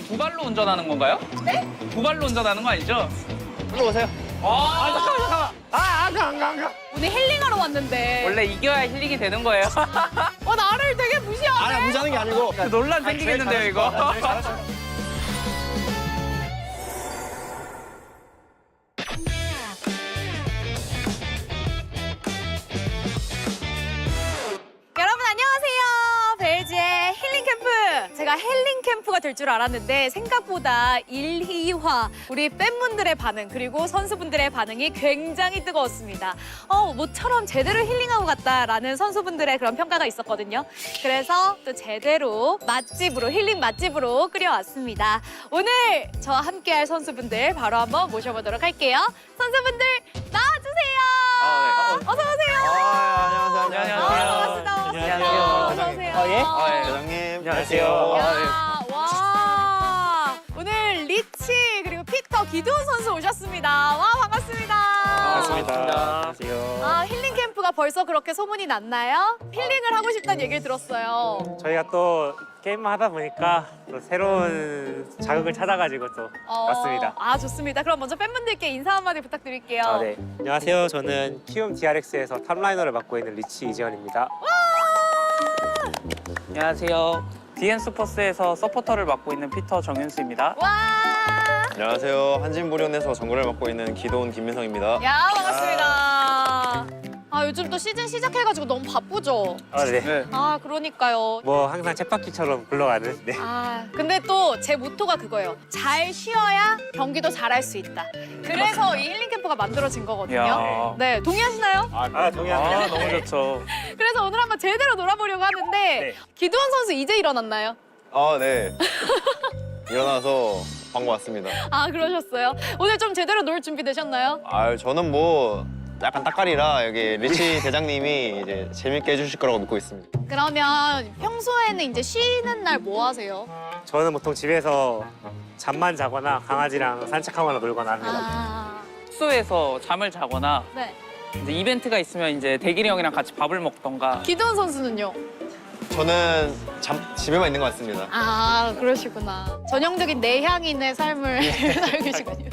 두 발로 운전하는 건가요? 네? 두 발로 운전하는 거 아니죠? 일로 오세요. 잠깐만. 오늘 힐링하러 왔는데. 원래 이겨야 힐링이 되는 거예요. 나를 되게 무시하네. 아니, 무시하는 게 아니고. 논란 생기겠는데요, 이거. 여러분 안녕하세요. 벨즈의 힐링 캠프. 제가 힐링 캠프가 될 줄 알았는데 생각보다 1~2화 우리 팬분들의 반응 그리고 선수분들의 반응이 굉장히 뜨거웠습니다. 모처럼 제대로 힐링하고 갔다라는 선수분들의 그런 평가가 있었거든요. 그래서 또 제대로 맛집으로 힐링 맛집으로 끌어왔습니다. 오늘 저와 함께할 선수분들 바로 한번 모셔보도록 할게요. 선수분들 나와주세요. 어서 오세요. 안녕하세요. 반갑습니다. 안녕하세요. 어서 오세요. 예? 대장님. 안녕하세요. 야, 와. 오늘 리치 그리고 피터 기두훈 선수 오셨습니다. 와, 반갑습니다. 안녕하세요. 아, 힐링 캠프가 벌써 그렇게 소문이 났나요? 힐링을 하고 싶다는 얘기를 들었어요. 저희가 또 게임만 하다 보니까 또 새로운 자극을 찾아가지고 또 왔습니다. 아, 좋습니다. 그럼 먼저 팬분들께 인사 한마디 부탁드릴게요. 네. 안녕하세요. 저는 키움 DRX에서 탑라이너를 맡고 있는 리치 이재현입니다. 안녕하세요. DN 슈퍼스에서 서포터를 맡고 있는 피터 정윤수입니다. 와. 안녕하세요. 한진보련에서 정글을 맡고 있는 기도훈 김민성입니다. 야, 반갑습니다. 요즘 또 시즌 시작해가지고 너무 바쁘죠? 네. 그러니까요. 뭐 항상 쳇바퀴처럼 굴러가는. 네. 근데 또 제 모토가 그거예요. 잘 쉬어야 경기도 잘할 수 있다. 그래서 이 힐링 캠프가 만들어진 거거든요. 이야. 네, 동의하시나요? 동의합니다. 너무 좋죠. 그래서 오늘 한번 제대로 놀아보려고 하는데 네. 기두원 선수 이제 일어났나요? 네. 일어나서 것 같습니다. 아, 그러셨어요? 오늘 좀 제대로 놀 준비 되셨나요? 아, 저는 뭐 약간 따까리라 여기 리치 대장님이 이제 재밌게 해주실 거라고 믿고 있습니다. 그러면 평소에는 이제 쉬는 날 뭐 하세요? 저는 보통 집에서 잠만 자거나 강아지랑 산책하거나 놀거나 합니다. 아, 숙소에서 잠을 자거나 네. 이제 이벤트가 있으면 이제 대길이 형이랑 같이 밥을 먹던가. 기도원 선수는요? 저는 집에만 있는 것 같습니다. 아, 그러시구나. 전형적인 내향인의 삶을 살고 계시군요.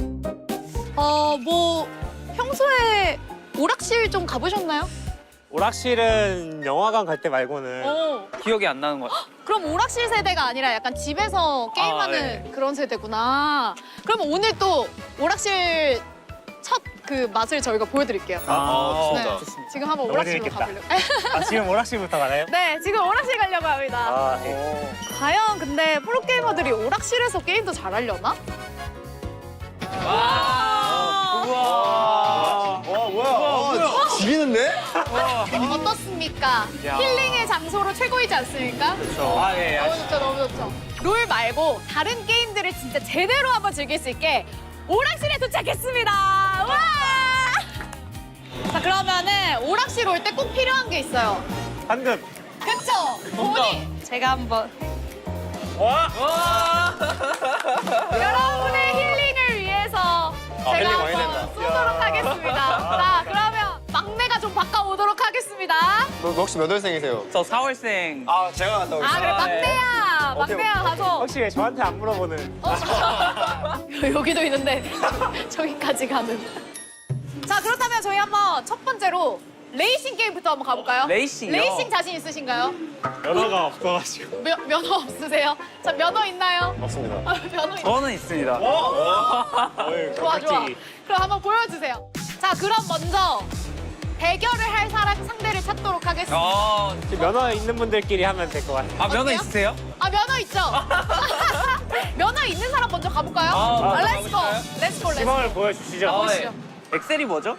뭐 평소에 오락실 좀 가보셨나요? 오락실은 영화관 갈 때 말고는 오. 기억이 안 나는 것 같아요. 그럼 오락실 세대가 아니라 약간 집에서 게임하는 네. 그런 세대구나. 그러면 오늘 또 오락실 첫 그 맛을 저희가 보여드릴게요. 진짜. 좋습니다. 지금 한번 너무 오락실로 재밌겠다. 가보려고. 아, 지금 오락실부터 가나요? 네, 지금 오락실 가려고 합니다. 아, 네. 과연 근데 프로게이머들이 오락실에서 게임도 잘하려나? 와. 우와. 와, 뭐야? 죽이는데? 어떻습니까? 야. 힐링의 장소로 최고이지 않습니까? 아, 예. 너무 좋죠, 너무 좋죠. 롤 말고 다른 게임들을 진짜 제대로 한번 즐길 수 있게 오락실에 도착했습니다. 와! 자, 그러면은 오락실 올 때 꼭 필요한 게 있어요. 황금. 그쵸? 돈이. 제가 한번 와! 여러분의 힐링을 위해서 제가 힐링 많이 한번 된다. 쏘도록 하겠습니다. 자, 그러면 막내가 좀 바꿔오도록 하겠습니다. 너 혹시 몇 월생이세요? 저 4월생. 아, 제가 갔다 아, 오겠습니다. 그래, 막내야. 오케이, 막내야 가서. 혹시 왜 저한테 안 물어보는? 여기도 있는데 저기까지 가는. 자, 그렇다면 저희 한번 첫 번째로 레이싱 게임부터 한번 가볼까요? 레이싱이요? 레이싱 자신 있으신가요? 면허가 없어가지고. 면허 없으세요? 자, 면허 있나요? 맞습니다. 면허 저는 있습니다. 어이, 좋아, 좋아. 깍지. 그럼 한번 보여주세요. 자, 그럼 먼저 대결을 할 사람 상대를 찾도록 하겠습니다. 지금 면허 있는 분들끼리 하면 될 것 같아요. 아, 면허 어때요? 있으세요? 아, 면허 있죠? 면허 있는 사람 먼저 가볼까요? 아, 렛츠고! 가보실까요? 렛츠고, 시범을 보여주시죠. 아, 보시죠. 네. 엑셀이 뭐죠?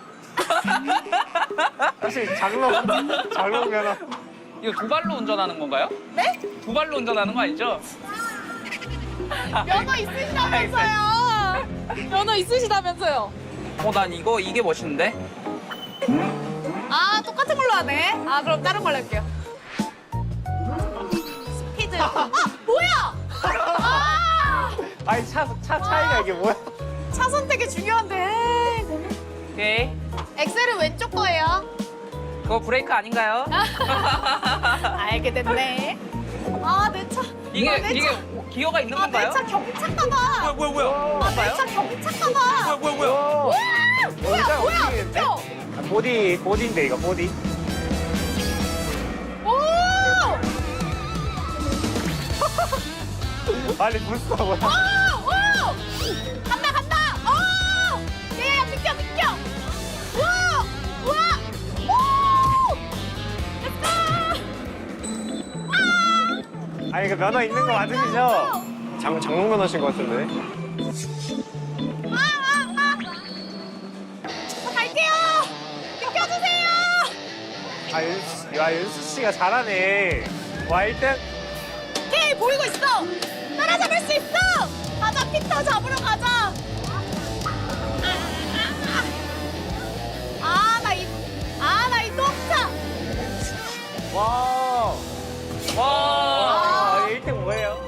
혹시 장롱 면허. 이거 두 발로 운전하는 건가요? 네? 두 발로 운전하는 거 아니죠? 면허 있으시다면서요. 면허 있으시다면서요. 난 이게 멋있는데? 아, 똑같은 걸로 하네. 아, 그럼 다른 걸로 할게요. 스피드. 아, 뭐야? 아, 아니 차 차이가 이게 뭐야? 차 선택이 중요한데. 오케이. 엑셀은 왼쪽 거예요. 그거 브레이크 아닌가요? 알게 됐네. 아, 내 차. 이게 내 이게 차. 기어가 있는 아, 내 건가요? 차 경차가 봐. 뭐야? 아, 내 차 경차가 봐. 뭐야? 와, 진짜 뭐야? 움직이는데? 튀어. 보디인데 이거 보디. 오! 빨리 부스터 뭐야? 오! 간다! 오! 야, 비켜! 와! 오! 렛츠고! 아니 그 면허 있는 거 맞으시죠? 장롱 면허신 것 같은데? 갈게요! 비켜주세요! 윤수 씨가 잘하네. 와 1등. 오케이, 보이고 있어! 따라잡을 수 있어! 가자, 피터 잡으러 가자! 나 이 똥차! 와. 와. 1등 뭐예요?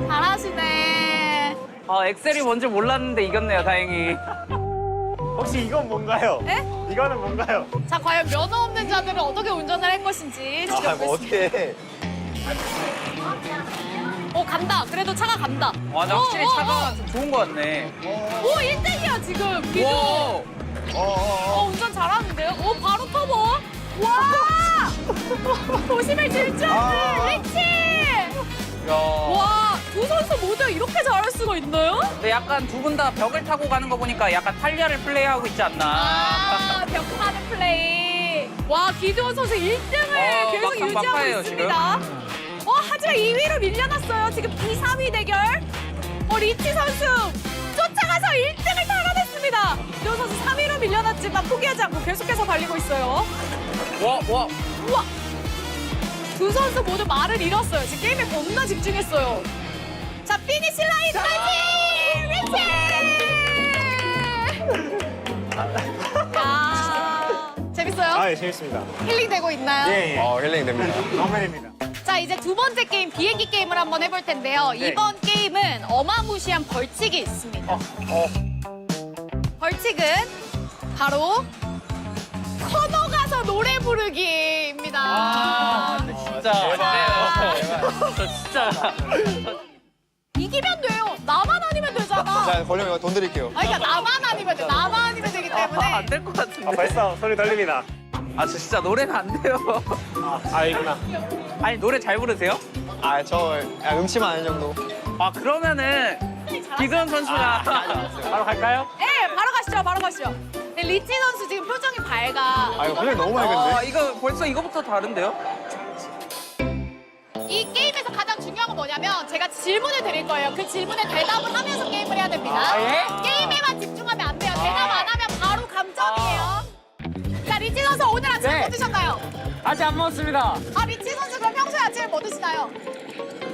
잘하시네. 엑셀이 뭔지 몰랐는데 이겼네요, 다행히. 혹시 이건 뭔가요? 에? 이거는 뭔가요? 자, 과연 면허 없는 자들은 어떻게 운전을 할 것인지 아, 뭐 지켜보겠습니다. 어떻게 해? 간다. 그래도 차가 간다. 와, 나 확실히 차가 좀 좋은 거 같네. 오, 1등이야, 지금. 비주. 와. 운전 잘하는데요? 바로 터보. 와! 도심을 질주하는 리치! 야. 와, 두 선수 모두 이렇게 잘할 수가 있나요? 근데 약간 두 분 다 벽을 타고 가는 거 보니까 약간 탈리아를 플레이하고 있지 않나. 벽 타는 플레이. 와, 기두원 선수 1등을 계속 막상 유지하고 막하예요, 있습니다. 하지만 2위로 밀려났어요. 지금 2, 3위 대결. 리치 선수 쫓아가서 1등을 달아냈습니다. 기두원 선수 3위로 밀려났지만 포기하지 않고 계속해서 달리고 있어요. 와. 우와. 두 선수 모두 말을 잃었어요. 지금 게임에 겁나 집중했어요. 자, 피니시 라인까지! 리치! 야, 재밌어요? 아, 예, 재밌습니다. 힐링되고 있나요? 예, 예. 힐링 됩니다. 정면입니다. 자, 이제 두 번째 게임, 비행기 게임을 한번 해볼 텐데요. 네. 이번 게임은 어마무시한 벌칙이 있습니다. 벌칙은 바로 코너 가서 노래 부르기입니다. 근데 진짜 안 돼요. 저 진짜. 이기면 돼요. 나만 아니면 되잖아. 자, 걸리면 돈 드릴게요. 아니, 그러니까 나만 아니면 돼. 나만 아니면 되기 때문에. 안 될 것 같은데. 벌써 소리 들립니다. 저 진짜 노래는 안 돼요. 이구나. 아니 노래 잘 부르세요? 저 음치만 아는 정도. 그러면은 기도현 선수가 바로 갈까요? 네, 바로 가시죠. 바로 가시죠. 네, 리치 선수 지금 표정이 밝아. 이거 표정이 너무 맑은데? 이거 벌써 이거부터 다른데요? 이 게임에서 가장 중요한 건 뭐냐면 제가 질문을 드릴 거예요. 그 질문에 대답을 하면서 게임을 해야 됩니다. 게임에만 집중하면 안 돼요. 대답 안 하면 바로 감점이에요. 자, 리치 선수 오늘 아침 뭐 드셨나요? 아직 안 먹었습니다. 리치 선수 그럼 평소에 아침에 뭐 드시나요?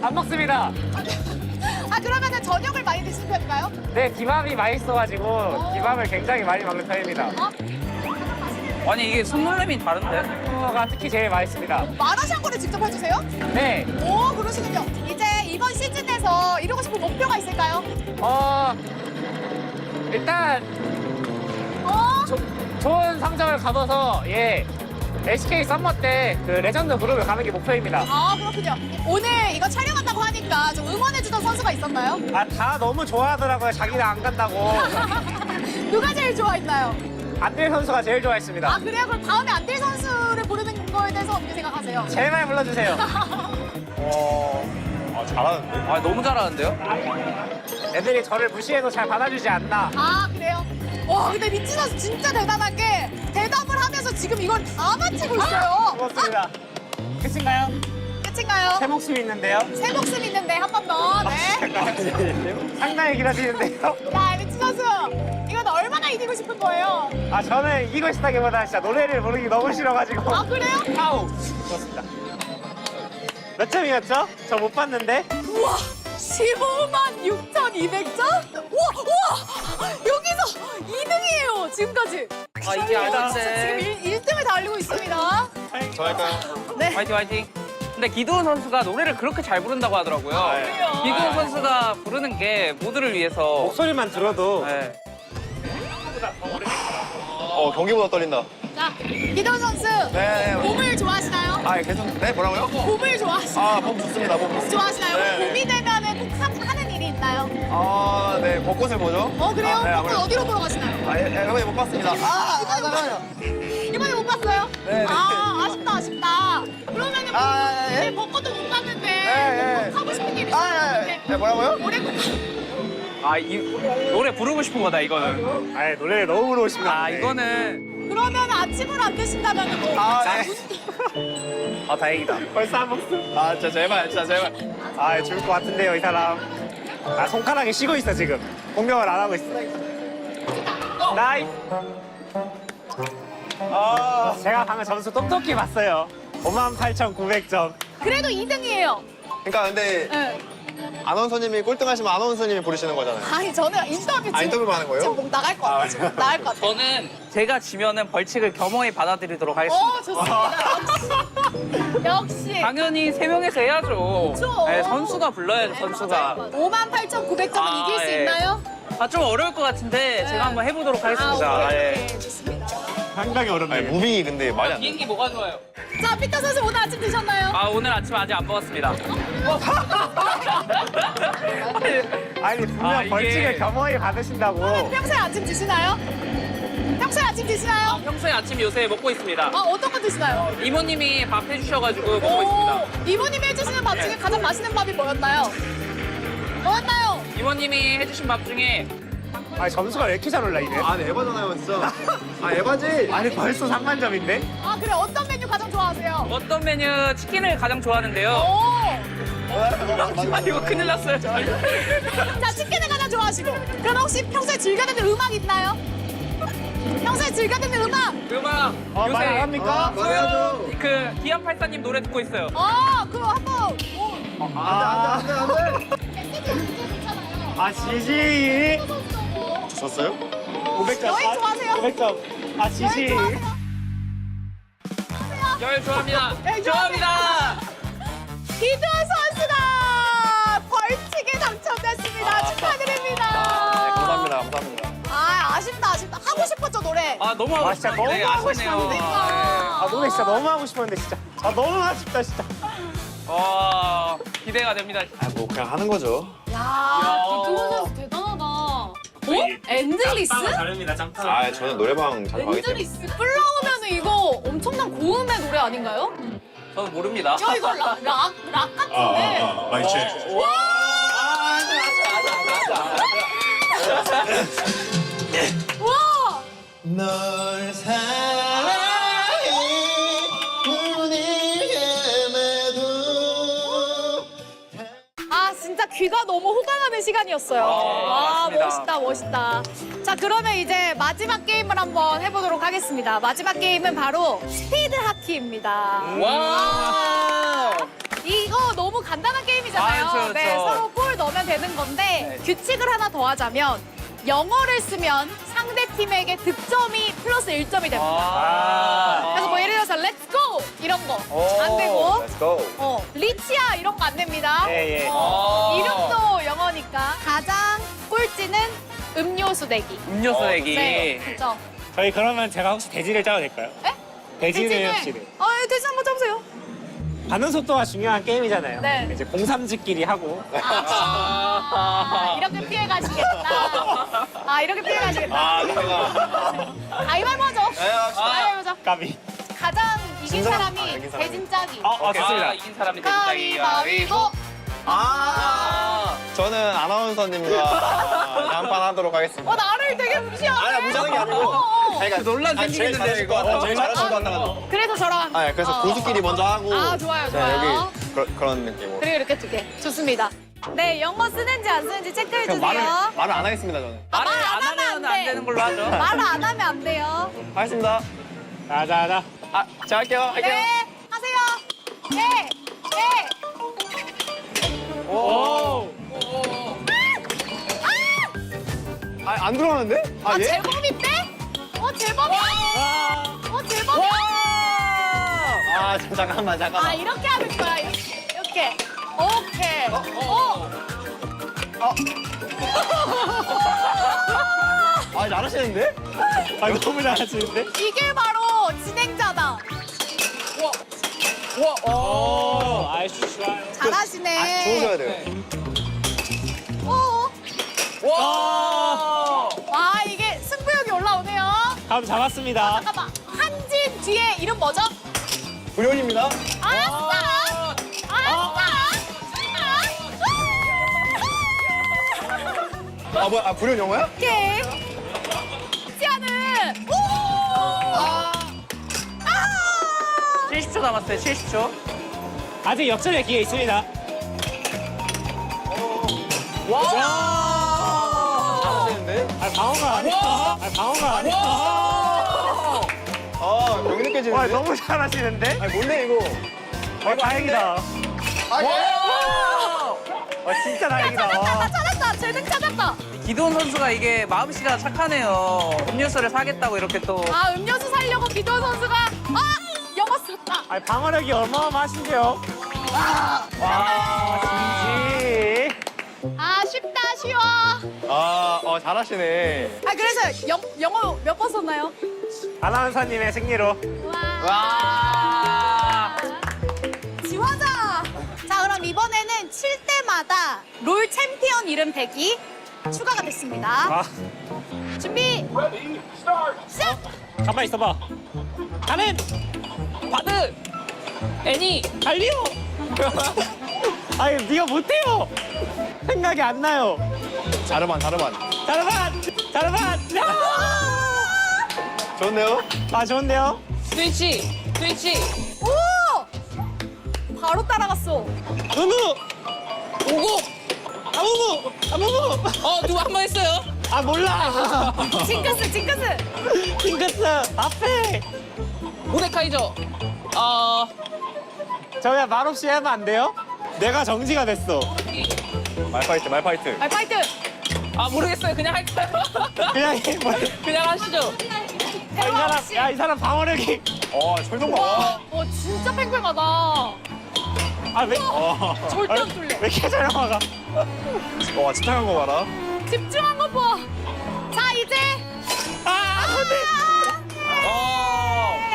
안 먹습니다. 그러면은 저녁을 많이 드시는 편인가요? 네, 기밥이 맛있어가지고 기밥을 굉장히 많이 먹는 편입니다. 아니 이게 손놀림이 다른데? 가 특히 제일 맛있습니다. 마라샹궈를 직접 해주세요? 네, 오, 그러시군요. 이제 이번 시즌에서 이루고 싶은 목표가 있을까요? 일단 좋은 성적을 거둬서 LCK 썸머 때 그 레전드 그룹을 가는 게 목표입니다. 그렇군요. 오늘 이거 촬영한다고 하니까 좀 응원해주던 선수가 있었나요? 다 너무 좋아하더라고요. 자기는 안 간다고. 누가 제일 좋아했나요? 안될 선수가 제일 좋아했습니다. 그래요? 그럼 다음에 안될 선수를 부르는 거에 대해서 어떻게 생각하세요? 제발 불러주세요. 잘하는데? 너무 잘하는데요? 애들이 저를 무시해도 잘 받아주지 않나. 그래요? 와, 근데 리치 선수 진짜 대단한 게 대답을 하면서 지금 이걸 다 맞히고 있어요. 고맙습니다. 끝인가요? 끝인가요? 새 목숨이 있는데요. 새 목숨 있는데 한 번 더. 네. 상당히 길어지는데요. 야, 리치 선수. 이건 얼마나 이기고 싶은 거예요? 저는 이기고 싶다기보다 진짜 노래를 부르기 너무 싫어가지고. 그래요? 아우. 그렇습니다. 몇 점이었죠? 저 못 봤는데. 우와, 15만 6,200점? 우와! 여기서 2등이에요, 지금까지. 이게 아닌데. 지금 1등을 달리고 있습니다. 저 할까요? 네. 화이팅. 근데 기도현 선수가 노래를 그렇게 잘 부른다고 하더라고요. 기도현 선수가 부르는 게 모두를 위해서. 목소리만 들어도. 네. 경기보다 떨린다. 자, 기도현 선수. 네. 봄을 좋아하시나요? 계속, 네, 뭐라고요? 봄을 좋아하시나요? 봄 좋습니다, 봄 좋습니다. 좋아하시나요? 네. 봄이 되면은 꼭 하는 일이 있나요? 네, 벚꽃을 보죠. 그래요? 네, 벚꽃 아무래도. 어디로 보러 가시나요? 이번에 못 봤습니다. 이번에 못 봤어요? 네. 아쉽다. 그러면은 예. 벚꽃도 못 봤는데 네. 꼭 하고 싶은 일이 있는데 뭐라고요? 올해 꼭 이 노래 부르고 싶은 거다 이거는. 노래를 너무 부르고 싶다. 이거는. 그러면 아침을 안 드신다면 뭐 네. 다행이다. 벌써 한 목숨. 진짜 제발. 죽을 것 같은데요, 이 사람. 손가락이 쉬고 있어, 지금. 공격을 안 하고 있어. 나이스. 제가 방금 점수 똑똑히 봤어요. 58,900점. 그래도 2등이에요. 그러니까 근데 네. 아나운서님이 꼴등하시면 아나운서님이 부르시는 거잖아요. 아니 저는 인터뷰 지금 인터뷰만 하는 거예요? 지금 목 나갈 것 같아. 지금 나갈 것 같아. 저는 제가 지면은 벌칙을 겸허히 받아들이도록 하겠습니다. 좋습니다. 역시. 당연히 3명에서 해야죠. 그쵸. 네, 선수가 불러야죠, 선수가. 58,900점은 이길 수 예. 있나요? 좀 어려울 것 같은데 제가 한번 해보도록 하겠습니다. 오케이. 좋습니다. 상당히 어렵네요. 무빙이 근데 말이 안 돼. 비행기 뭐가 좋아요? 자, 피터 선수 오늘 아침 드셨나요? 오늘 아침 아직 안 먹었습니다. 아니, 분명 이게- 벌칙을 겸허히 받으신다고. 평소에 아침 드시나요? 평소에 아침 드시나요? 평소에 아침 요새 먹고 있습니다. 어떤 거 드시나요? 이모님이 밥 해주셔가지고 먹고 있습니다. 이모님이 해주시는 밥 중에 가장 맛있는 밥이 뭐였나요? 뭐였나요? 이모님이 해주신 밥 중에 점수가 왜 이렇게 잘 올라이네? 네, 에바잖아요, 진짜. 에바지. 아니, 벌써 3만 점인데? 그래 어떤 메뉴 가장 좋아하세요? 어떤 메뉴 치킨을 가장 좋아하는데요. 이거 큰일 났어요. 자, 치킨을 가장 좋아하시고 그럼 혹시 평소에 즐겨 듣는 음악 있나요? 평소에 즐겨 듣는 음악. 음악 말 안 합니까? 소영 그 기아84님 노래 듣고 있어요. 그럼 한번. 안돼. 아, 지지. 졌어요? 500점. 여행 좋아하세요? 500점. 아, 지지. 열 좋아합니다. 네, 좋아합니다. 기두 선수가 벌칙에 당첨됐습니다. 축하드립니다. 감사합니다. 감사합니다. 아쉽다. 하고 싶었죠, 노래. 너무 하고 진짜 싶었는데 너무 하고 아쉽네요. 싶었는데. 아, 노래 진짜 너무 하고 싶었는데, 진짜. 아, 너무 아쉽다, 진짜. 기대가 됩니다. 뭐 그냥 하는 거죠. 야, 기두 선수 대단하다. 엔들리스? 다릅니다, 짱타. 아, 저는 노래방 자주 가기 때문에. 엔들리스. 불러오면 이거 엄청난 고음의 노래 아닌가요? 저는 모릅니다. 야, 이거 락 같은데. 마이체. 와! 널 사랑해 눈이 감아도 진짜 귀가 너무 호강하는 시간이었어요. 와, 맞습니다. 멋있다. 자, 그러면 이제 마지막 게임을 한번 해보도록 하겠습니다. 마지막 게임은 바로 스피드 하키입니다. 와. 이거 너무 간단한 게임이잖아요. 그렇죠. 네, 서로 골 넣으면 되는 건데 규칙을 하나 더 하자면 영어를 쓰면 상대 팀에게 득점이 플러스 1점이 됩니다. 그래서 뭐 예를 들어서 렛츠 고 이런 거 안 되고 Let's go. 리치야 이런 거 안 됩니다. 예, 예. 이름도 영어니까 가장 꼴찌는 음료수 내기. 음료수 내기. 네, 그렇죠. 저희 그러면 제가 혹시 대지를 짜도 될까요? 에? 대지를 혹시. 대진 한번 짜보세요. 반응 속도가 중요한 게임이잖아요. 네. 이제 03지끼리 하고. 이렇게 피해 가시겠다. 이렇게 피해 가시겠다. 내가. 가위바위보 하죠. 가위바위보 하죠. 까비. 가장 이긴 진 사람? 사람이 이긴 사람이. 대진 짜기. 좋습니다. 이긴 사람이 되는 가위바위보. 저는 아나운서님과 한판 하도록 하겠습니다. 나를 되게 무시하네. 아니, 무시하는 게 아니고. 그러니까 논란 제일 생기는데, 잘하실 것 이거. 같아. 제일 잘하실 것 같아가지고. 그래서 저랑. 그래서 고수끼리 먼저 하고. 좋아요, 네, 좋아요. 여기 그런 느낌으로. 그리고 이렇게 두 개. 좋습니다. 네, 영어 쓰는지 안 쓰는지 체크해 그냥 주세요. 말을 안 하겠습니다, 저는. 말을 말 안 하면 안 되는 걸로 하죠. 말을 안 하면 안 돼요. 하겠습니다. 자자자. 제가 할게요. 네, 하세요. 네, 네. 오. 안 들어가는데? 예? 제법인데? 제법이야. 제법이야. 잠깐만. 이렇게 하는 거야. 이렇게. 오케이. 잘하시는데? 너무 잘하시는데? 이게 바로 진행자다. 오. 아이씨, 좋아요. 잘하시네. 주워줘야 돼요. 이게 승부욕이 올라오네요. 감 잡았습니다. 잠깐만. 한진 뒤에 이름 뭐죠? 불효입니다. 알았어. 불효 영어야? 오케이. 지아는 70초 남았어요. 70초. 아직 역전의 기회 있습니다. 잘하시는데? 방어가 아니야. 방어가 아니야. 여기 느껴지는데? 너무 잘하시는데? 뭔데, 이거? 다행이다. 진짜 다행이다. 찾았다. 재능 찾았다. 기도원 선수가 이게 마음씨가 착하네요. 음료수를 사겠다고 이렇게 또. 음료수 살려고 기도원 선수가 영어 썼다. 방어력이 어마어마하신데요. 지지. 쉽다 쉬워. 잘하시네. 그래서 영어 몇 번 썼나요? 아나운서님의 승리로. 와. 지화자. 자, 그럼 이번에는 칠 때마다 롤 챔피언 이름 대기 추가가 됐습니다. 준비. 시작. 가만히 있어봐. 가는 바드. 애니. 갈리오. 네가 못해요. 생각이 안 나요. 자르반. 자르반. 좋은데요? 좋은데요? 스위치. 오! 바로 따라갔어. 누누. 오고. 아무무. 누구 한 번 했어요? 아 몰라. 징크스. 징크스 앞에. 모데카이저. 저야 말없이 하면 안 돼요? 내가 정지가 됐어. 말파이트. 파이트. 모르겠어요. 그냥 할까요? 그냥 해. 뭐. 그냥 하시죠. 이 사람 방어력이. 철동봐. 와, 진짜 팽팽하다. 왜? 절대 안 뚫려. 왜 이렇게 잘 막아? 와 집착한 거 봐라. 집중한 거 봐. 자, 이제.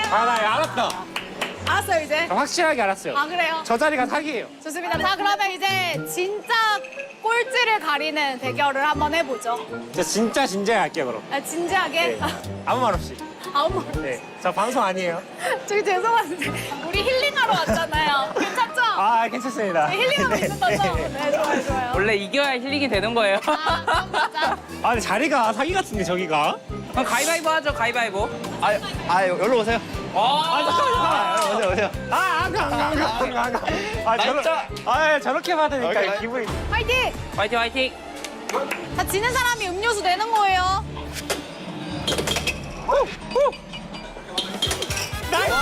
나 알았다. 알았어요, 이제. 확실하게 알았어요. 아, 그래요? 저 자리가 사기예요. 좋습니다. 자, 그러면 이제 진짜 꼴찌를 가리는 대결을 한번 해보죠. 저 진짜 진지하게 할게요 그럼. 진지하게. 아무 말 없이. 아무 말. 네. 저 방송 아니에요. 저기 죄송한데 우리 힐링하러 왔잖아요. 괜찮죠? 괜찮습니다. 힐링하고 있는 거죠? 네, 좋아요. 원래 이겨야 힐링이 되는 거예요. 그럼 가자. 근데 자리가 사기 같은데 저기가. 그럼 가위바위보 하죠. 가위바위보. 여기로 오세요. 잠깐만. 오세요. 안 가. 저렇게 받으니까 오케이. 기분이. 파이팅! 화이팅. 자, 지는 사람이 음료수 내는 거예요. 나이스!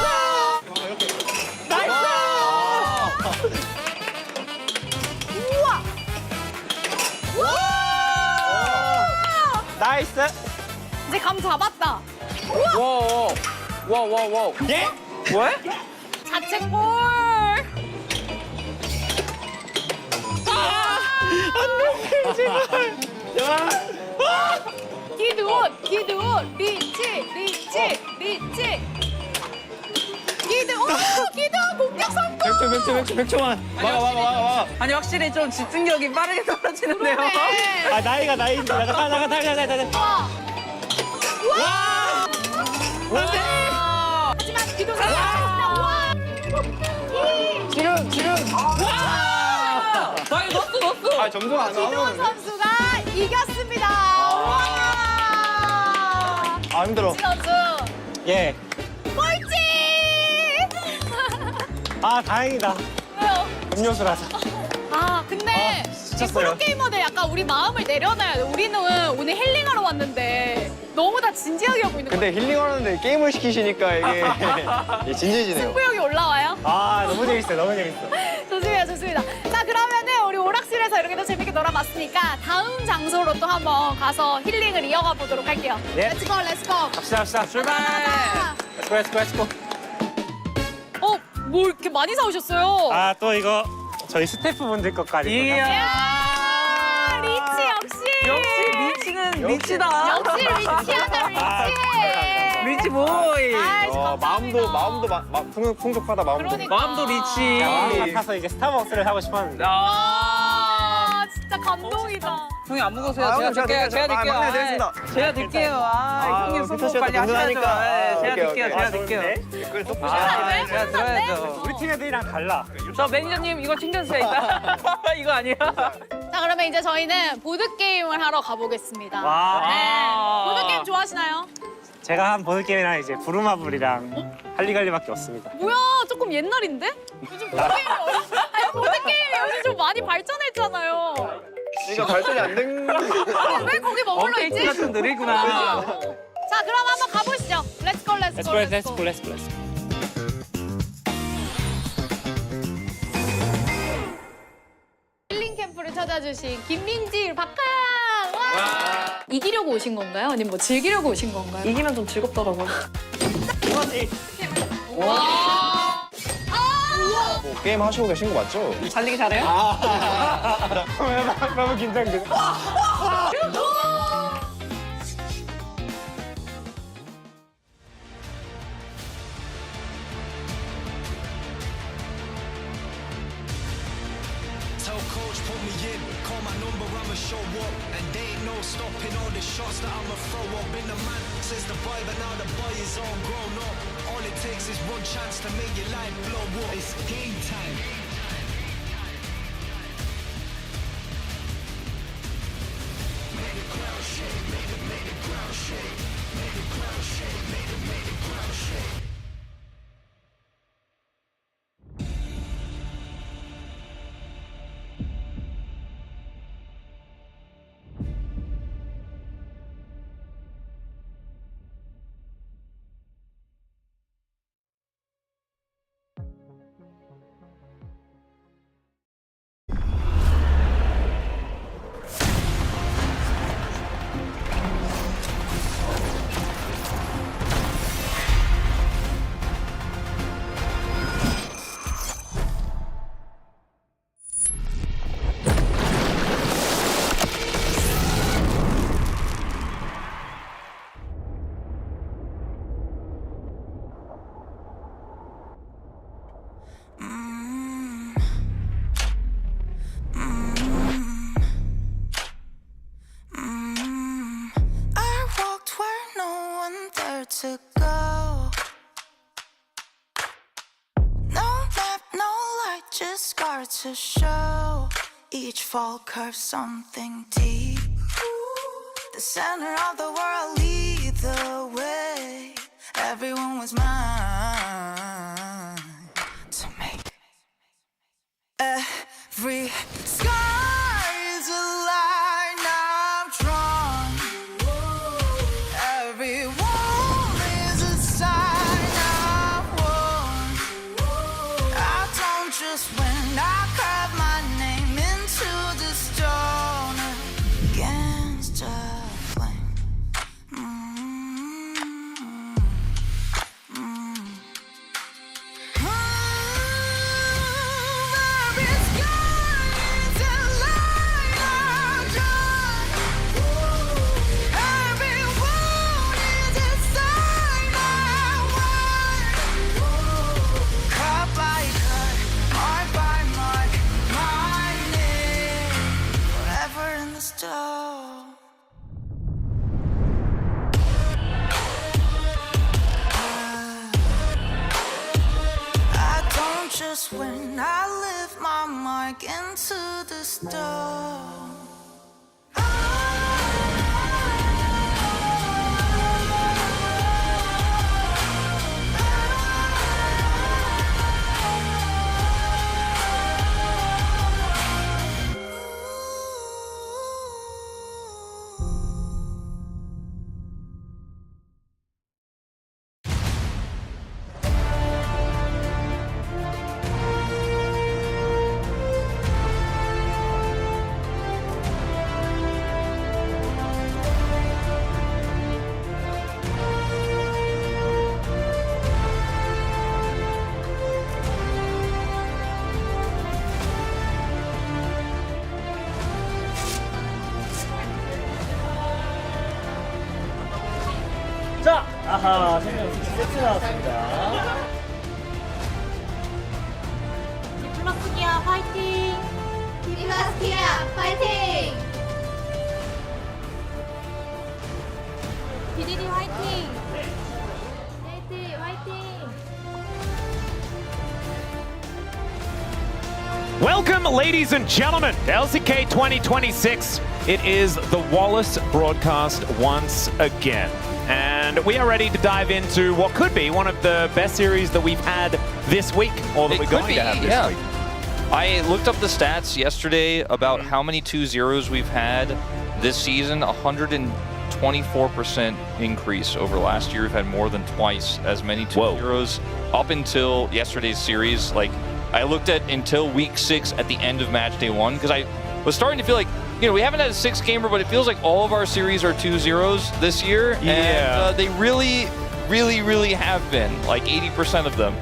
우와! 나이스! 이제 감 잡았다. 와. 예? 왜? 자책골. 안돼 제발. 기드온, 리치. 기드온 공격 성공. 100초만. 막아. 아니 확실히 좀 집중력이 빠르게 떨어지는데요. 그러네. 나이가 나이인데 나가. 와! 하지만 기도 살아있습니다. 와! 지금. 와, 이거 넣었어. 점수가 안 기도원 나오는데. 선수가 이겼습니다. 와! 힘들어. 선수 예. 꼴찌! 다행이다. 왜요? 음료수라서. 근데 이 지쳤어요. 프로게이머들 약간 우리 마음을 내려놔야 돼. 우리는 오늘 힐링하러 왔는데 너무 다 진지하게 하고 있는 거야. 근데 힐링하는데 게임을 시키시니까 이게 진지해지네요. 승부욕이 올라와요? 너무 재밌어. 좋습니다. 자, 그러면은 우리 오락실에서 이렇게 또 재밌게 놀아봤으니까 다음 장소로 또 한번 가서 힐링을 이어가 보도록 할게요. 네. 렛츠고. 갑시다. 출발. 렛츠고. 뭘 이렇게 많이 사오셨어요? 또 이거 저희 스태프분들 것까지. 이야, 리치 역시 리치는 리치다. 역시 리치하다, 리치해. 리치 보이. 마음도 풍족하다. 그러니까. 마음도 리치. 마음 같아서 이제 스타벅스를 사고 싶었는데. 진짜 감동이다. 형이 안 무거우세요? 그럼 제가 드릴게요. 막내 드리겠습니다. 제가 드릴게요. 형님 피터 손목 씨가 관리 하셔야죠. 든든하니까. 제가 오케이. 드릴게요. 제가 드릴게요. 댓글 또 제가 들어야죠. 우리 팀 애들이랑 달라. 저 매니저님 이거 챙겨주세요 이따. 이거 아니야. 자, 그러면 이제 저희는 보드게임을 하러 가보겠습니다. 와. 네. 보드게임 좋아하시나요? 제가 한 보드게임이랑 이제 부루마블이랑 할리갈리밖에 없습니다. 뭐야, 조금 옛날인데? 요즘 보드게임이 요즘 좀 많이 발전했잖아요. 이거 발전이 안 된. 왜 거기 머물러 있지? 업데이트가 좀 느리구나. 자, 그럼 한번 가보시죠. 렛츠고. 힐링 캠프를 찾아주신 김민지, 박하양. 와! 이기려고 오신 건가요? 아니면 뭐 즐기려고 오신 건가요? 이기면 좀 즐겁더라고요. 와! 게임 하시고 계신 거 맞죠? 달리기 잘해요? 너무 긴장돼. Tell coach, put me in, call my number, I'ma show up. And they ain't no stopping all the shots that I'ma throw up. Been the man since the boy, but now the boy is all grown up. All it takes is one chance to make your life blow up. It's game time. Make the ground shake, make the ground shake, make the ground shake, make the ground shake. to go. No map, no light, just scars to show. Each fall curves something deep. The center of the world, lead the way. Everyone was mine to make. Every scar is a line I've drawn. Every wound is a sign I've worn. I don't just win, I carve my name into the stone against a flame. Just when I lift my mark into the stone. 자, 아하, 생명수 세트 나왔습니다. 디플러스기야 화이팅! 디플러스기야 파이팅! BDD 화이팅! 네이트 화이팅! Welcome, ladies and gentlemen, to LCK 2026. It is the Wallace broadcast once again. And we are ready to dive into what could be one of the best series that we've had this week, or that we're going to have this week. I looked up the stats yesterday about how many 2-0s we've had this season. 124% increase over last year. We've had more than twice as many 2-0s up until yesterday's series. Like, I looked at until week 6 at the end of match day 1, because I was starting to feel like, you know, we haven't had a 6-gamer, but it feels like all of our series are 2-0s this year. Yeah. And they really have been, like 80% of them.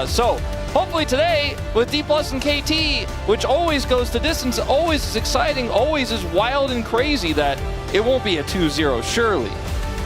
So hopefully today with D+ and KT, which always goes the distance, always is exciting, always is wild and crazy, that it won't be a 2-0, surely.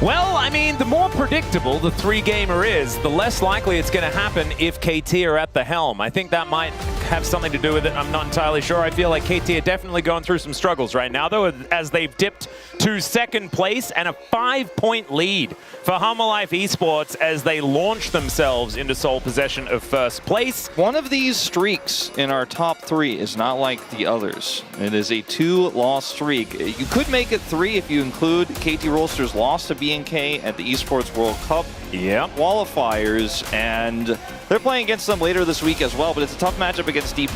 Well, I mean, the more predictable the 3-gamer is, the less likely it's going to happen if KT are at the helm. I think that might have something to do with it. I'm not entirely sure. I feel like KT are definitely going through some struggles right now, though, as they've dipped to 2nd place and a 5-point lead for Hummerlife Esports as they launch themselves into sole possession of 1st place. One of these streaks in our top 3 is not like the others. It is a 2-loss streak. You could make it 3 if you include KT Rolster's loss to BNK at the Esports World Cup qualifiers, and they're playing against them later this week as well, but it's a tough matchup against D+.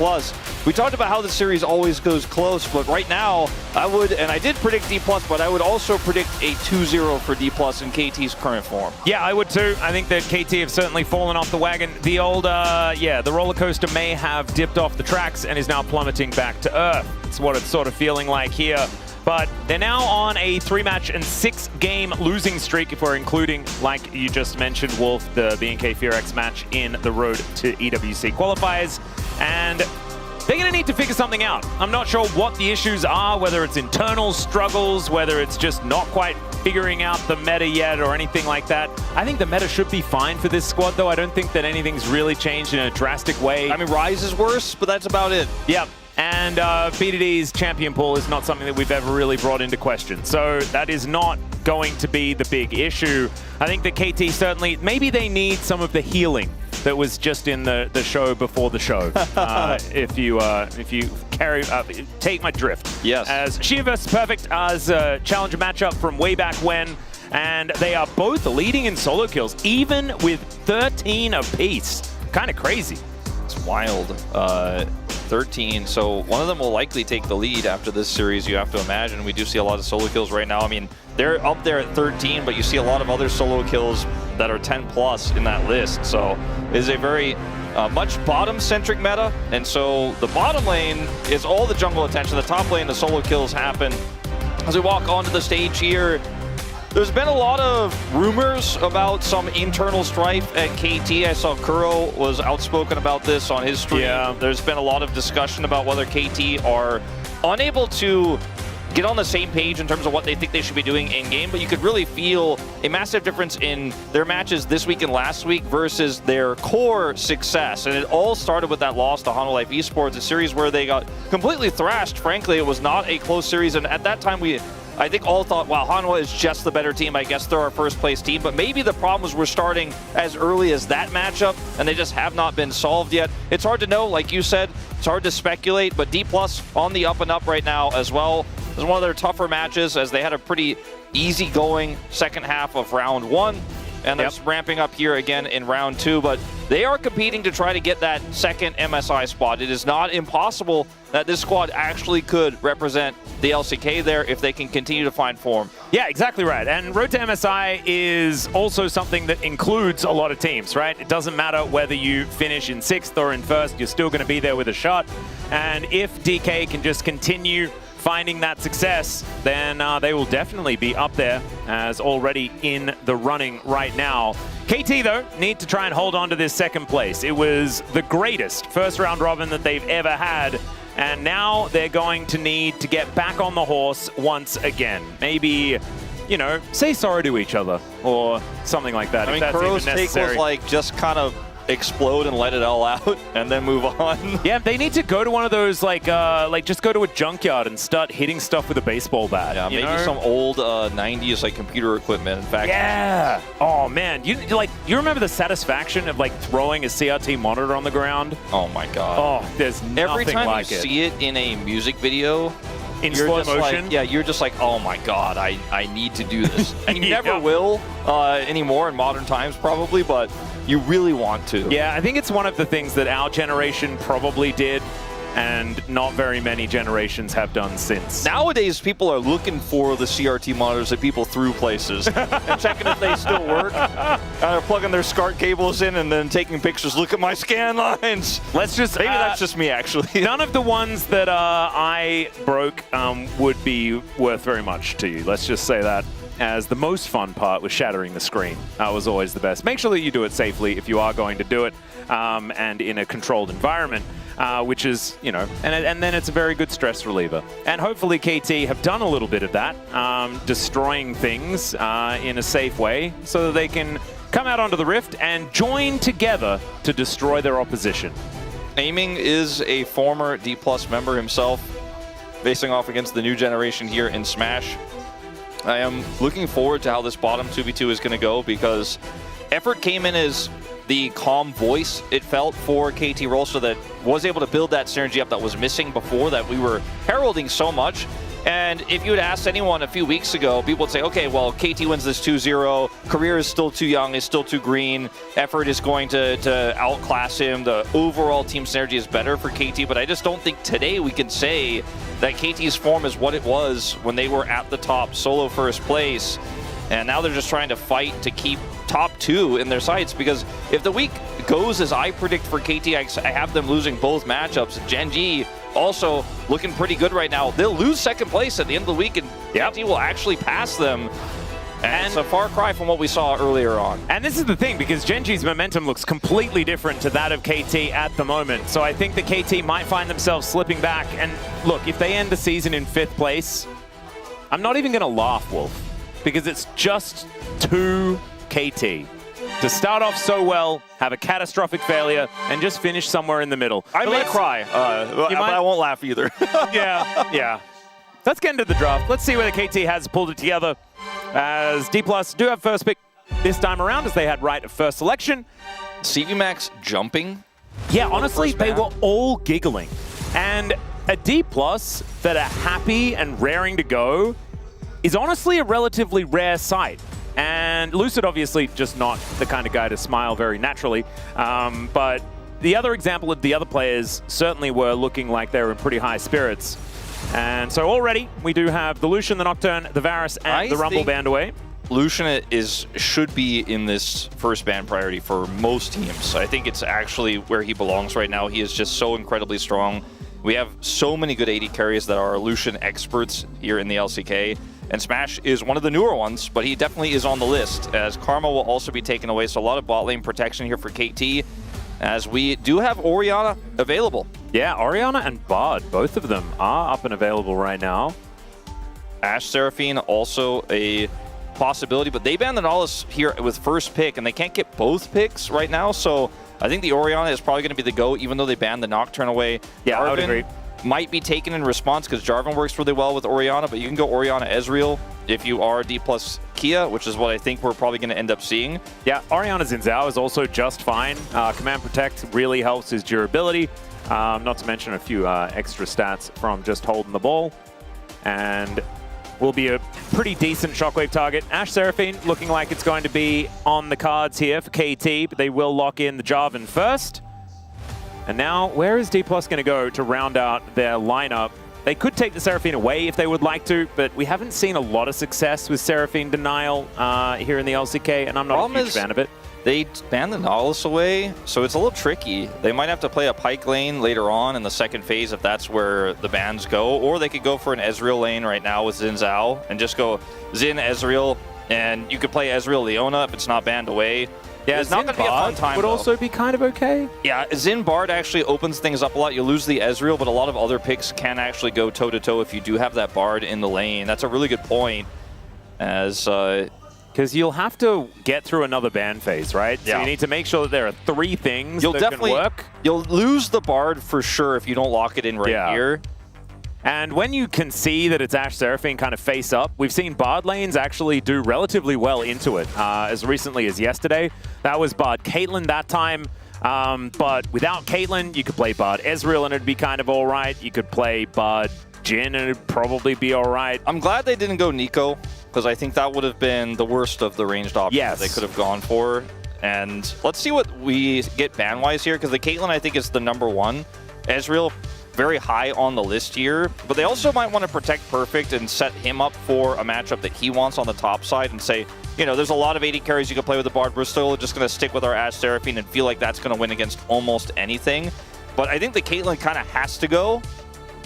We talked about how the series always goes close, but right now I would, and I did predict D+, but I would also predict a 2-0 for D+ in KT's current form. Yeah, I would too. I think that KT have certainly fallen off the wagon. The old, the roller coaster may have dipped off the tracks and is now plummeting back to earth. It's what it's sort of feeling like here. But they're now on a 3-match and 6-game losing streak, if we're including, like you just mentioned, Wolf, the BNK FearX match in the road to EWC qualifiers. And they're going to need to figure something out. I'm not sure what the issues are, whether it's internal struggles, whether it's just not quite figuring out the meta yet or anything like that. I think the meta should be fine for this squad, though. I don't think that anything's really changed in a drastic way. I mean, Rise is worse, but that's about it. Yeah. And BDD's champion pool is not something that we've ever really brought into question. So that is not going to be the big issue. I think that KT certainly, maybe they need some of the healing that was just in the show before the show. If you take my drift. Yes. As Sheer vs Perfect as a challenger matchup from way back when, and they are both leading in solo kills, even with 13 apiece. Kind of crazy. It's wild. 13, so one of them will likely take the lead after this series, you have to imagine. We do see a lot of solo kills right now. I mean, they're up there at 13, but you see a lot of other solo kills that are 10 plus in that list. So it is a very much bottom-centric meta, and so the bottom lane is all the jungle attention. The top lane, the solo kills happen. As we walk onto the stage here, there's been a lot of rumors about some internal strife at KT. I saw Kuro was outspoken about this on his stream. Yeah. There's been a lot of discussion about whether KT are unable to get on the same page in terms of what they think they should be doing in-game, but you could really feel a massive difference in their matches this week and last week versus their core success. And it all started with that loss to Hanwha Life Esports, a series where they got completely thrashed. Frankly, it was not a close series, and at that time I think all thought, wow, Hanwha is just the better team. I guess they're our first place team. But maybe the problems were starting as early as that matchup, and they just have not been solved yet. It's hard to know, like you said. It's hard to speculate, but D+ on the up and up right now as well. It was one of their tougher matches as they had a pretty easy-going second half of round 1. And they're ramping up here again in round 2, but they are competing to try to get that second MSI spot. It is not impossible that this squad actually could represent the LCK there if they can continue to find form. Yeah, exactly right. And Road to MSI is also something that includes a lot of teams, right? It doesn't matter whether you finish in 6th or in 1st, you're still going to be there with a shot. And if DK can just continue finding that success, then they will definitely be up there as already in the running right now. KT, though, need to try and hold on to this second place. It was the greatest first round robin that they've ever had, and now they're going to need to get back on the horse once again. Maybe, you know, say sorry to each other or something like that. I if mean, that's Kuro's even take necessary. was like just kind of explode and let it all out and then move on. Yeah, they need to go to one of those like just go to a junkyard and start hitting stuff with a baseball bat. Yeah, maybe some old 90s like computer equipment. In fact, yeah. Oh man, you remember the satisfaction of like throwing a CRT monitor on the ground? Oh my god. Oh, there's nothing every time like you it. see it in a music video, in you're slow just motion. like, yeah, you're just like, oh my god, I need to do this. And you never will anymore in modern times probably, but you really want to. Yeah, I think it's one of the things that our generation probably did and not very many generations have done since. Nowadays, people are looking for the CRT monitors that people threw places and checking if they still work. They're plugging their SCART cables in and then taking pictures. Look at my scan lines. Let's just maybe that's just me actually. None of the ones that I broke would be worth very much to you. Let's just say that. As the most fun part was shattering the screen. That was always the best. Make sure that you do it safely if you are going to do it, and in a controlled environment, which is, you know, and then it's a very good stress reliever. And hopefully KT have done a little bit of that, destroying things in a safe way so that they can come out onto the Rift and join together to destroy their opposition. Aiming is a former D+ member himself, facing off against the new generation here in Smash. I am looking forward to how this bottom 2v2 is going to go because Effort came in as the calm voice, it felt, for KT Rolster that was able to build that synergy up that was missing before, that we were heralding so much. And if you had asked anyone a few weeks ago, people would say, okay, well, KT wins this 2-0. Career is still too young, is still too green. Effort is going to outclass him. The overall team synergy is better for KT, but I just don't think today we can say that KT's form is what it was when they were at the top, solo first place. And now they're just trying to fight to keep top 2 in their sights, because if the week goes as I predict for KT, I have them losing both matchups. Gen.G also looking pretty good right now. They'll lose second place at the end of the week, and KT will actually pass them. And it's a far cry from what we saw earlier on. And this is the thing, because Gen.G's momentum looks completely different to that of KT at the moment. So I think the KT might find themselves slipping back. And look, if they end the season in 5th place, I'm not even going to laugh, Wolf, because it's just 2 KT. To start off so well, have a catastrophic failure, and just finish somewhere in the middle. I may cry, but I won't laugh either. Yeah. Let's get into the draft. Let's see whether KT has pulled it together, as D+ do have first pick this time around, as they had right of first selection. CV Max jumping. Yeah, honestly, they were all giggling. And a D+ that are happy and raring to go is honestly a relatively rare sight. And Lucid, obviously, just not the kind of guy to smile very naturally. But the other example of the other players certainly were looking like they were in pretty high spirits. And so already, we do have the Lucian, the Nocturne, the Varus, and the Rumble banned away. Lucian should be in this first ban priority for most teams. I think it's actually where he belongs right now. He is just so incredibly strong. We have so many good AD carries that are Lucian experts here in the LCK. And Smash is one of the newer ones, but he definitely is on the list, as Karma will also be taken away. So a lot of bot lane protection here for KT, as we do have Orianna available. Yeah, Orianna and Bard, both of them are up and available right now. Ashe Seraphine also a possibility, but they banned the Nautilus here with first pick, and they can't get both picks right now. So I think the Orianna is probably going to be the go, even though they banned the Nocturne away. Yeah, I would agree. Might be taken in response because Jarvan works really well with Orianna, but you can go Orianna Ezreal if you are D+ Kia, which is what I think we're probably going to end up seeing. Yeah, Orianna Xin Zhao is also just fine. Command Protect really helps his durability, not to mention a few extra stats from just holding the ball. And will be a pretty decent Shockwave target. Ashe Seraphine looking like it's going to be on the cards here for KT, but they will lock in the Jarvan first. And now, where is D+ going to go to round out their lineup? They could take the Seraphine away if they would like to, but we haven't seen a lot of success with Seraphine denial here in the LCK, and I'm not a huge fan of it. They banned the Nautilus away, so it's a little tricky. They might have to play a Pyke lane later on in the second phase if that's where the bans go, or they could go for an Ezreal lane right now with Xin Zhao and just go Xin, Ezreal, and you could play Ezreal Leona if it's not banned away. Yeah, it's not going to be a fun time, would also be kind of okay. Yeah, Xin Bard actually opens things up a lot. You lose the Ezreal, but a lot of other picks can actually go toe-to-toe if you do have that Bard in the lane. That's a really good point, as... Because you'll have to get through another ban phase, right? Yeah. So you need to make sure that there are 3 things that can work. You'll lose the Bard for sure if you don't lock it in right here. And when you can see that it's Ashe Seraphine kind of face up, we've seen Bard lanes actually do relatively well into it. As recently as yesterday, that was Bard Caitlyn that time. But without Caitlyn, you could play Bard Ezreal and it'd be kind of all right. You could play Bard Jhin and it'd probably be all right. I'm glad they didn't go Nico, because I think that would have been the worst of the ranged options they could have gone for. And let's see what we get ban-wise here, because the Caitlyn, I think, is the #1. Ezreal, very high on the list here, but they also might want to protect Perfect and set him up for a matchup that he wants on the top side and say, you know, there's a lot of AD carries you can play with the Bard. We're still just going to stick with our Ashe Seraphine and feel like that's going to win against almost anything. But I think the Caitlyn kind of has to go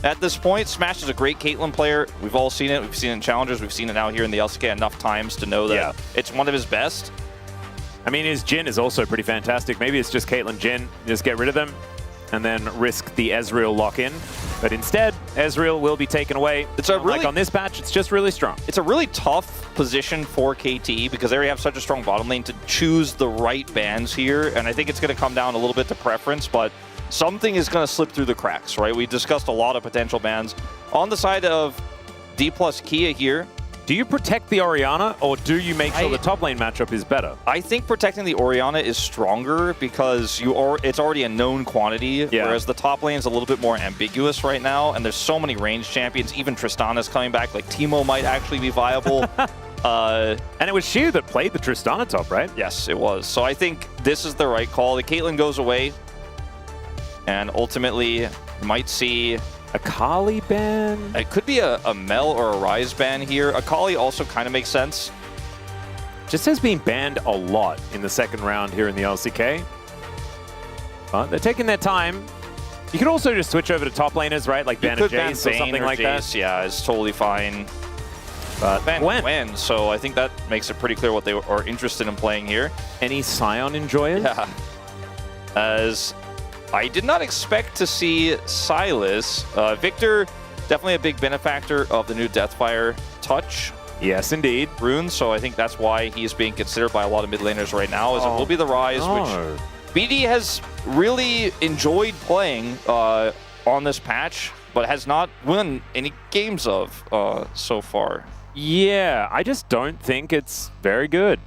at this point. Smash is a great Caitlyn player. We've all seen it. We've seen it in Challengers. We've seen it now here in the LCK enough times to know that it's one of his best. I mean, his Jhin is also pretty fantastic. Maybe it's just Caitlyn Jhin. Just get rid of them and then risk the Ezreal lock-in. But instead, Ezreal will be taken away. It's a really, like on this patch, it's just really strong. It's a really tough position for KT because they already have such a strong bottom lane to choose the right bans here. And I think it's going to come down a little bit to preference, but something is going to slip through the cracks, right? We discussed a lot of potential bans. On the side of D+ Kia here, do you protect the Orianna, or do you make sure the top lane matchup is better? I think protecting the Orianna is stronger because it's already a known quantity, whereas the top lane is a little bit more ambiguous right now, and there's so many ranged champions. Even Tristana's coming back. Like, Teemo might actually be viable. And it was Shiu that played the Tristana top, right? Yes, it was. So I think this is the right call. The Caitlyn goes away, and ultimately you might see Akali ban? It could be a Mel or a Ryze ban here. Akali also kind of makes sense. Just has been banned a lot in the second round here in the LCK. But they're taking their time. You could also just switch over to top laners, right? Like ban a Jace or something like that. Yeah, it's totally fine. But ban Gwen, so I think that makes it pretty clear what they are interested in playing here. Any Sion enjoyers? Yeah. As I did not expect to see Sylas. Victor, definitely a big benefactor of the new Deathfire touch. Yes, indeed. Rune, so I think that's why he's being considered by a lot of mid laners right now, as it will be the Rise, which BD has really enjoyed playing on this patch, but has not won any games of so far. Yeah, I just don't think it's very good.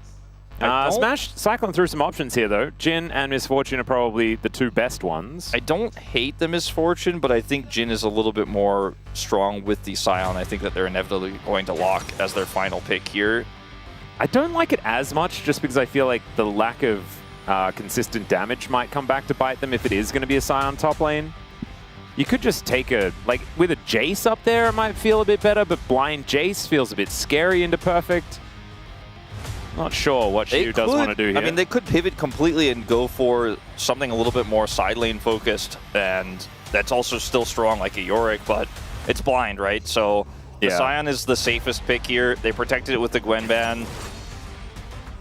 Smash cycling through some options here, though. Jhin and Misfortune are probably the two best ones. I don't hate the Misfortune, but I think Jhin is a little bit more strong with the Scion. I think that they're inevitably going to lock as their final pick here. I don't like it as much just because I feel like the lack of consistent damage might come back to bite them if it is going to be a Scion top lane. You could just take like with a Jace up there, it might feel a bit better, but blind Jace feels a bit scary into perfect. Not sure what Shu does want to do here. I mean, they could pivot completely and go for something a little bit more side lane focused, and that's also still strong like a Yorick, but it's blind, right? So the Scion is the safest pick here. They protected it with the Gwen ban.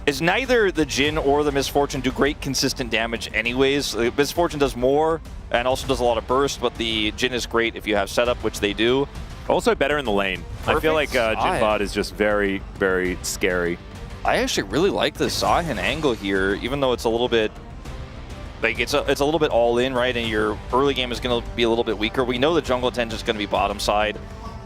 Is neither the Jhin or the Misfortune do great consistent damage anyways. The Misfortune does more and also does a lot of burst, but the Jhin is great if you have setup, which they do. Also better in the lane. Perfect. I feel like Jhin bot is just very, very scary. I actually really like the Zahin angle here, even though it's a little bit like it's a little bit all in, right? And your early game is going to be a little bit weaker. We know the jungle attention is going to be bottom side,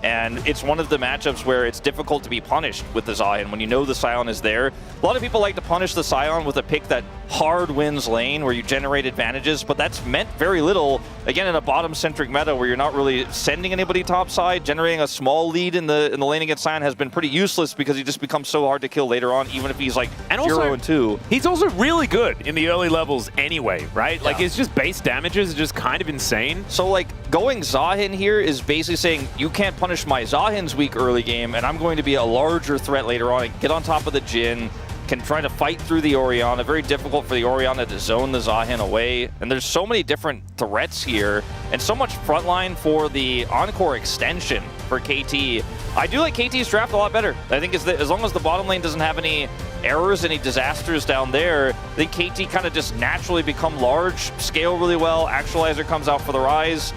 and it's one of the matchups where it's difficult to be punished with the Zahin when you know the Scion is there. A lot of people like to punish the Scion with a pick that hard wins lane where you generate advantages, but that's meant very little, again, in a bottom-centric meta where you're not really sending anybody topside. Generating a small lead in the lane against Scion has been pretty useless because he just becomes so hard to kill later on, even if he's like 0 and 2. He's also really good in the early levels anyway, right? Yeah. Like, his just base damages is just kind of insane. So, like, going Zahin here is basically saying, you can't punish my Zahin's weak early game, and I'm going to be a larger threat later on and get on top of the Jhin, can try to fight through the Orianna. Very difficult for the Orianna to zone the Zahin away. And there's so many different threats here, and so much frontline for the Encore extension for KT. I do like KT's draft a lot better. I think as long as the bottom lane doesn't have any errors, any disasters down there, I think KT kind of just naturally become large, scale really well. Actualizer comes out for the Rise,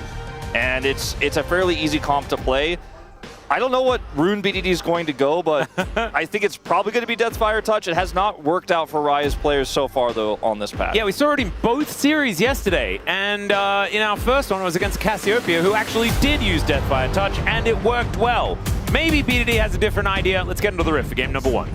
and it's a fairly easy comp to play. I don't know what Rune BDD is going to go, but I think it's probably going to be Deathfire Touch. It has not worked out for Rise players so far, though, on this patch. Yeah, we saw it in both series yesterday, and in our first one, it was against Cassiopeia, who actually did use Deathfire Touch, and it worked well. Maybe BDD has a different idea. Let's get into the Rift for game number 1.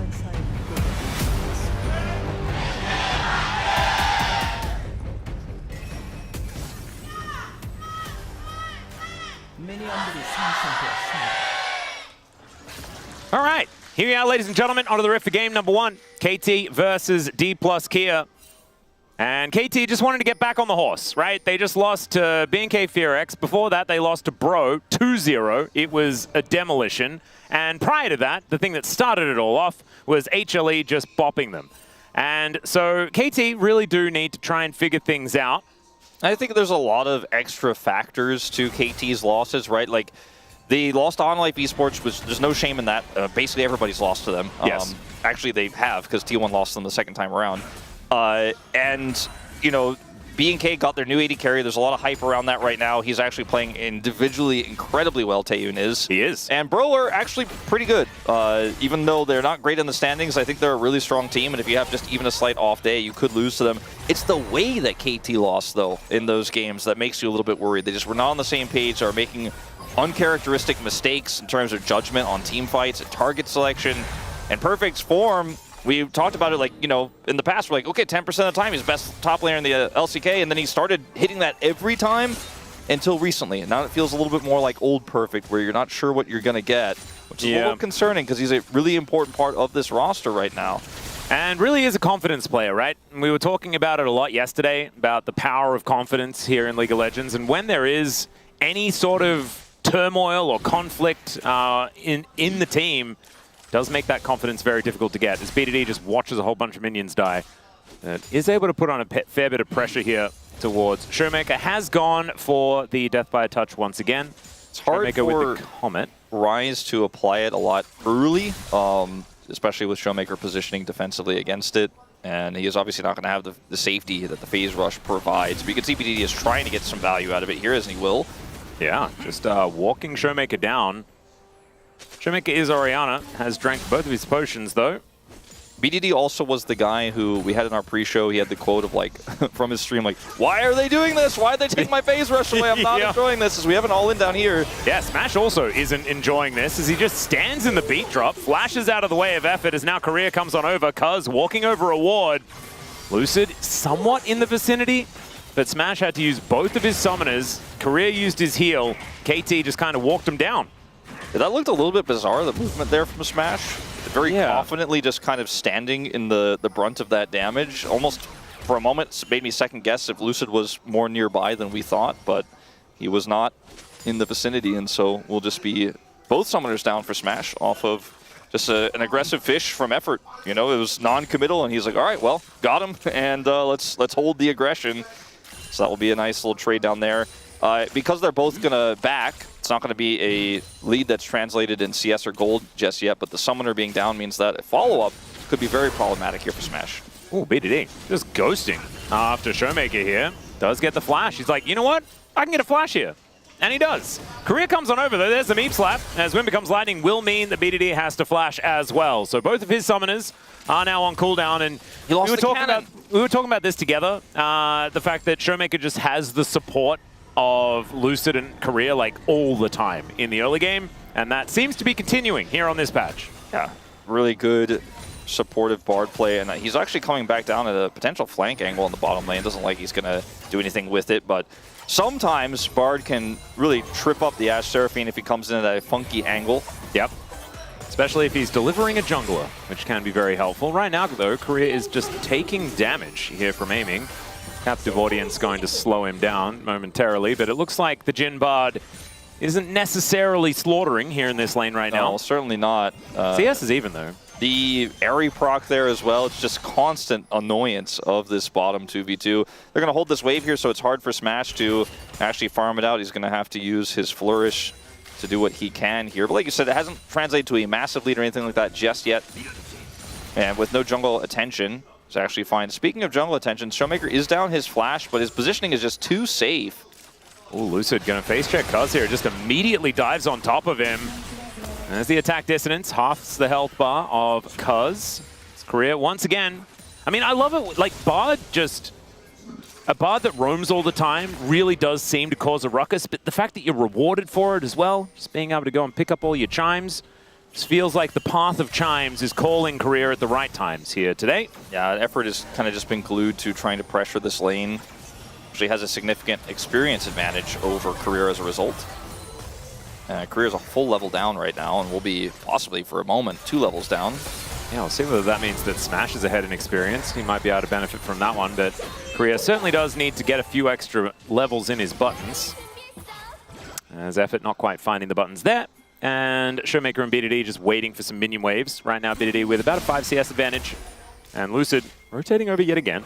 All right, here we are, ladies and gentlemen, onto the Rift for game number 1. KT versus D plus Kia. And KT just wanted to get back on the horse, right? They just lost to BNK FearX. Before that, they lost to Bro 2-0. It was a demolition. And prior to that, the thing that started it all off was HLE just bopping them. And so KT really do need to try and figure things out. I think there's a lot of extra factors to KT's losses, right? Like, they lost to OnLife Esports, which there's no shame in that. Basically, everybody's lost to them. Yes. Actually, they have, because T1 lost them the second time around. And, you know, BNK got their new AD carry. There's a lot of hype around that right now. He's actually playing individually incredibly well, Taeyun is. He is. And Bro are actually pretty good. Even though they're not great in the standings, I think they're a really strong team. And if you have just even a slight off day, you could lose to them. It's the way that KT lost, though, in those games that makes you a little bit worried. They just were not on the same page, are making uncharacteristic mistakes in terms of judgment on team fights and target selection. And Perfect's form, we talked about it, like, you know, in the past, we're like, okay, 10% of the time he's best top laner in the LCK, and then he started hitting that every time until recently. And now it feels a little bit more like old Perfect, where you're not sure what you're going to get, which is a little concerning because he's a really important part of this roster right now. And really is a confidence player, right? And we were talking about it a lot yesterday, about the power of confidence here in League of Legends. And when there is any sort of turmoil or conflict in the team, does make that confidence very difficult to get, as BDD just watches a whole bunch of minions die. Is able to put on a fair bit of pressure here towards Showmaker. Has gone for the Death by a Touch once again. It's hard Showmaker for with the Comet. Rise to apply it a lot early, especially with Showmaker positioning defensively against it. And he is obviously not going to have the safety that the Phase Rush provides. But you can see BDD is trying to get some value out of it here, as he will. Yeah, just walking Showmaker down. Showmaker is Oriana, has drank both of his potions though. BDD also was the guy who we had in our pre-show. He had the quote of like, from his stream, like, why are they doing this? Why'd they take my phase rush away? I'm not enjoying this as we have an all-in down here. Yeah, Smash also isn't enjoying this as he just stands in the beat drop, flashes out of the way of effort as now Korea comes on over. Cuz walking over a ward. Lucid somewhat in the vicinity, but Smash had to use both of his summoners. Korea used his heal. KT just kind of walked him down. Yeah, that looked a little bit bizarre, the movement there from Smash. Very confidently just kind of standing in the brunt of that damage. Almost for a moment made me second guess if Lucid was more nearby than we thought, but he was not in the vicinity, and so we'll just be both summoners down for Smash off of just an aggressive fish from effort. You know, it was non-committal, and he's like, all right, well, got him, and let's hold the aggression. So that will be a nice little trade down there. Because they're both going to back, it's not going to be a lead that's translated in CS or gold just yet, but the summoner being down means that a follow-up could be very problematic here for Smash. Ooh, BDD just ghosting after Showmaker here. Does get the flash. He's like, you know what? I can get a flash here. And he does. Korea comes on over though. There's the Meep Slap. As Wind becomes lightning will mean that BDD has to flash as well. So both of his summoners are now on cooldown, and we were talking about this together. The fact that Showmaker just has the support of Lucid and Korea like all the time in the early game, and that seems to be continuing here on this patch. Yeah, really good supportive Bard play, and he's actually coming back down at a potential flank angle in the bottom lane. Doesn't like he's gonna do anything with it, but sometimes Bard can really trip up the Ashe Seraphine if he comes in at a funky angle. Yep. Especially if he's delivering a jungler, which can be very helpful. Right now, though, Korea is just taking damage here from aiming. Captive audience going to slow him down momentarily, but it looks like the Jhin Bard isn't necessarily slaughtering here in this lane right now. No, certainly not. CS is even, though. The Airy proc there as well. It's just constant annoyance of this bottom 2v2. They're going to hold this wave here, so it's hard for Smash to actually farm it out. He's going to have to use his Flourish to do what he can here. But like you said, it hasn't translated to a massive lead or anything like that just yet. And with no jungle attention, it's actually fine. Speaking of jungle attention, Showmaker is down his flash, but his positioning is just too safe. Ooh, Lucid gonna face check Cuz here, just immediately dives on top of him. As the attack dissonance, halves the health bar of Cuz. It's Korea once again. I mean, I love it, like Bard just, a Bard that roams all the time really does seem to cause a ruckus, but the fact that you're rewarded for it as well, just being able to go and pick up all your chimes, just feels like the path of chimes is calling Korea at the right times here today. Yeah, effort has kind of just been glued to trying to pressure this lane. Actually has a significant experience advantage over Korea as a result. Korea's a full level down right now, and will be possibly for a moment 2 levels down. Yeah, we'll see whether that means that Smash is ahead in experience. He might be able to benefit from that one, but Korea certainly does need to get a few extra levels in his buttons. As effort not quite finding the buttons there. And Showmaker and BDD just waiting for some minion waves. Right now, BDD with about a 5 CS advantage. And Lucid rotating over yet again.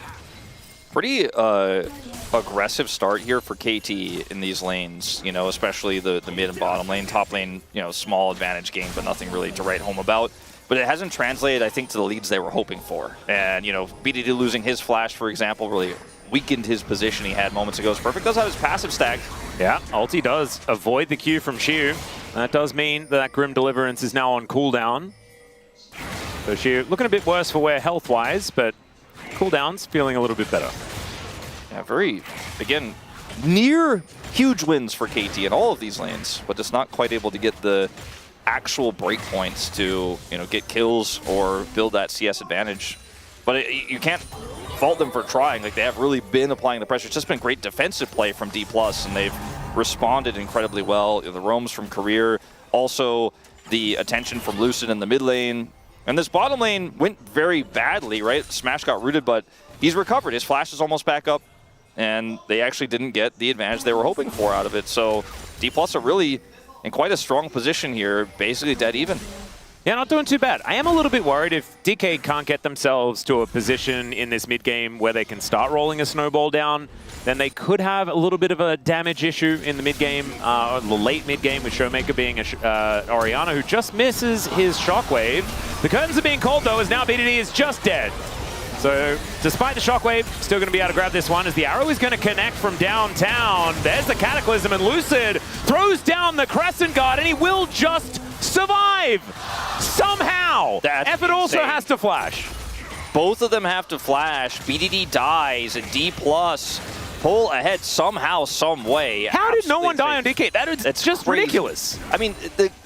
Pretty aggressive start here for KT in these lanes, you know, especially the mid and bottom lane. Top lane, you know, small advantage game, but nothing really to write home about. But it hasn't translated, I think, to the leads they were hoping for. And, you know, BDD losing his flash, for example, really weakened his position he had moments ago. It's perfect. Does have his passive stack. Yeah, ulti does avoid the Q from Xiu. That does mean that Grim Deliverance is now on cooldown. So Xiu looking a bit worse for wear health-wise, but cooldown's feeling a little bit better. Yeah, very, again, near huge wins for KT in all of these lanes, but just not quite able to get the actual breakpoints to, you know, get kills or build that CS advantage. But you can't fault them for trying. Like, they have really been applying the pressure. It's just been great defensive play from D+, and they've responded incredibly well. The roams from Career, also the attention from Lucid in the mid lane. And this bottom lane went very badly, right? Smash got rooted, but he's recovered. His flash is almost back up, and they actually didn't get the advantage they were hoping for out of it. So D+ are really in quite a strong position here, basically dead even. Yeah, not doing too bad. I am a little bit worried if DK can't get themselves to a position in this mid-game where they can start rolling a snowball down, then they could have a little bit of a damage issue in the mid-game, or the late mid-game, with Showmaker being Oriana, who just misses his shockwave. The curtains are being called, though, as now BDD is just dead. So, despite the shockwave, still going to be able to grab this one, as the arrow is going to connect from downtown. There's the Cataclysm, and Lucid throws down the Crescent Guard, and he will just survive somehow. That's Effort also insane. has to flash. Both of them have to flash. BDD dies, and D+. Pull ahead somehow, some way. How did no one die on Absolutely DK? That's just crazy. ridiculous. I mean,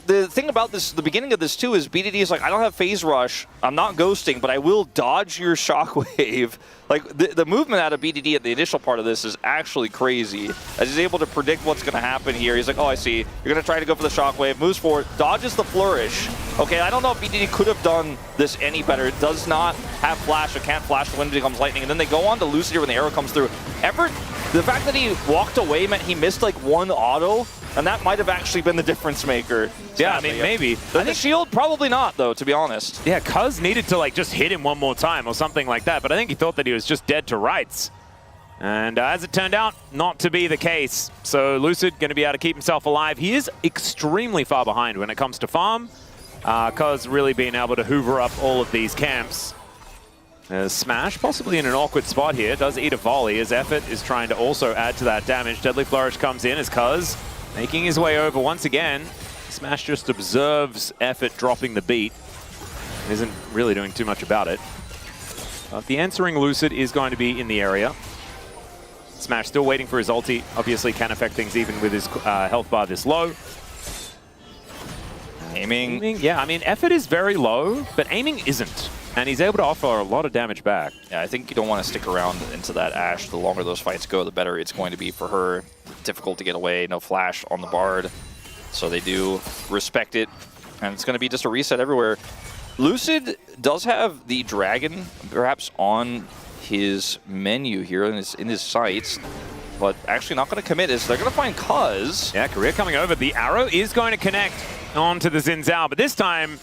the thing about this, the beginning of this too, is BDD is like, I don't have phase rush, I'm not ghosting, but I will dodge your shockwave. Like, the movement out of BDD at the initial part of this is actually crazy. As he's able to predict what's going to happen here. He's like, oh, I see. You're going to try to go for the shockwave, moves forward, dodges the flourish. Okay, I don't know if BDD could have done this any better. It does not have flash, it can't flash when it becomes lightning, and then they go on to Lucid here when the arrow comes through. Effort, the fact that he walked away meant he missed like one auto, and that might have actually been the difference maker. Yeah, I mean, maybe. The shield, probably not, though, to be honest. Yeah, Cuz needed to like just hit him one more time or something like that, but I think he thought that he was just dead to rights. And as it turned out, not to be the case. So Lucid going to be able to keep himself alive. He is extremely far behind when it comes to farm. Cuz really being able to hoover up all of these camps. Smash possibly in an awkward spot here. Does eat a volley as Effort is trying to also add to that damage. Deadly Flourish comes in as Cuz making his way over once again. Smash just observes Effort dropping the beat. Isn't really doing too much about it. But the answering Lucid is going to be in the area. Smash still waiting for his ulti. Obviously can affect things even with his health bar this low. Aiming. Yeah, I mean, Effort is very low, but aiming isn't. And he's able to offer a lot of damage back. Yeah, I think you don't want to stick around into that Ashe. The longer those fights go, the better it's going to be for her. Difficult to get away, no flash on the Bard. So they do respect it, and it's going to be just a reset everywhere. Lucid does have the Dragon, perhaps, on his menu here in his sights, but actually not going to commit. Is they're going to find Cuz. Yeah, Career coming over. The arrow is going to connect onto the Xin Zhao, but this time,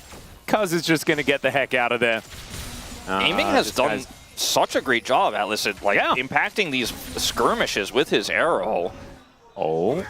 Cuz is just going to get the heck out of there. Aiming has done such a great job, Atlas, at like impacting these skirmishes with his arrow. Oh.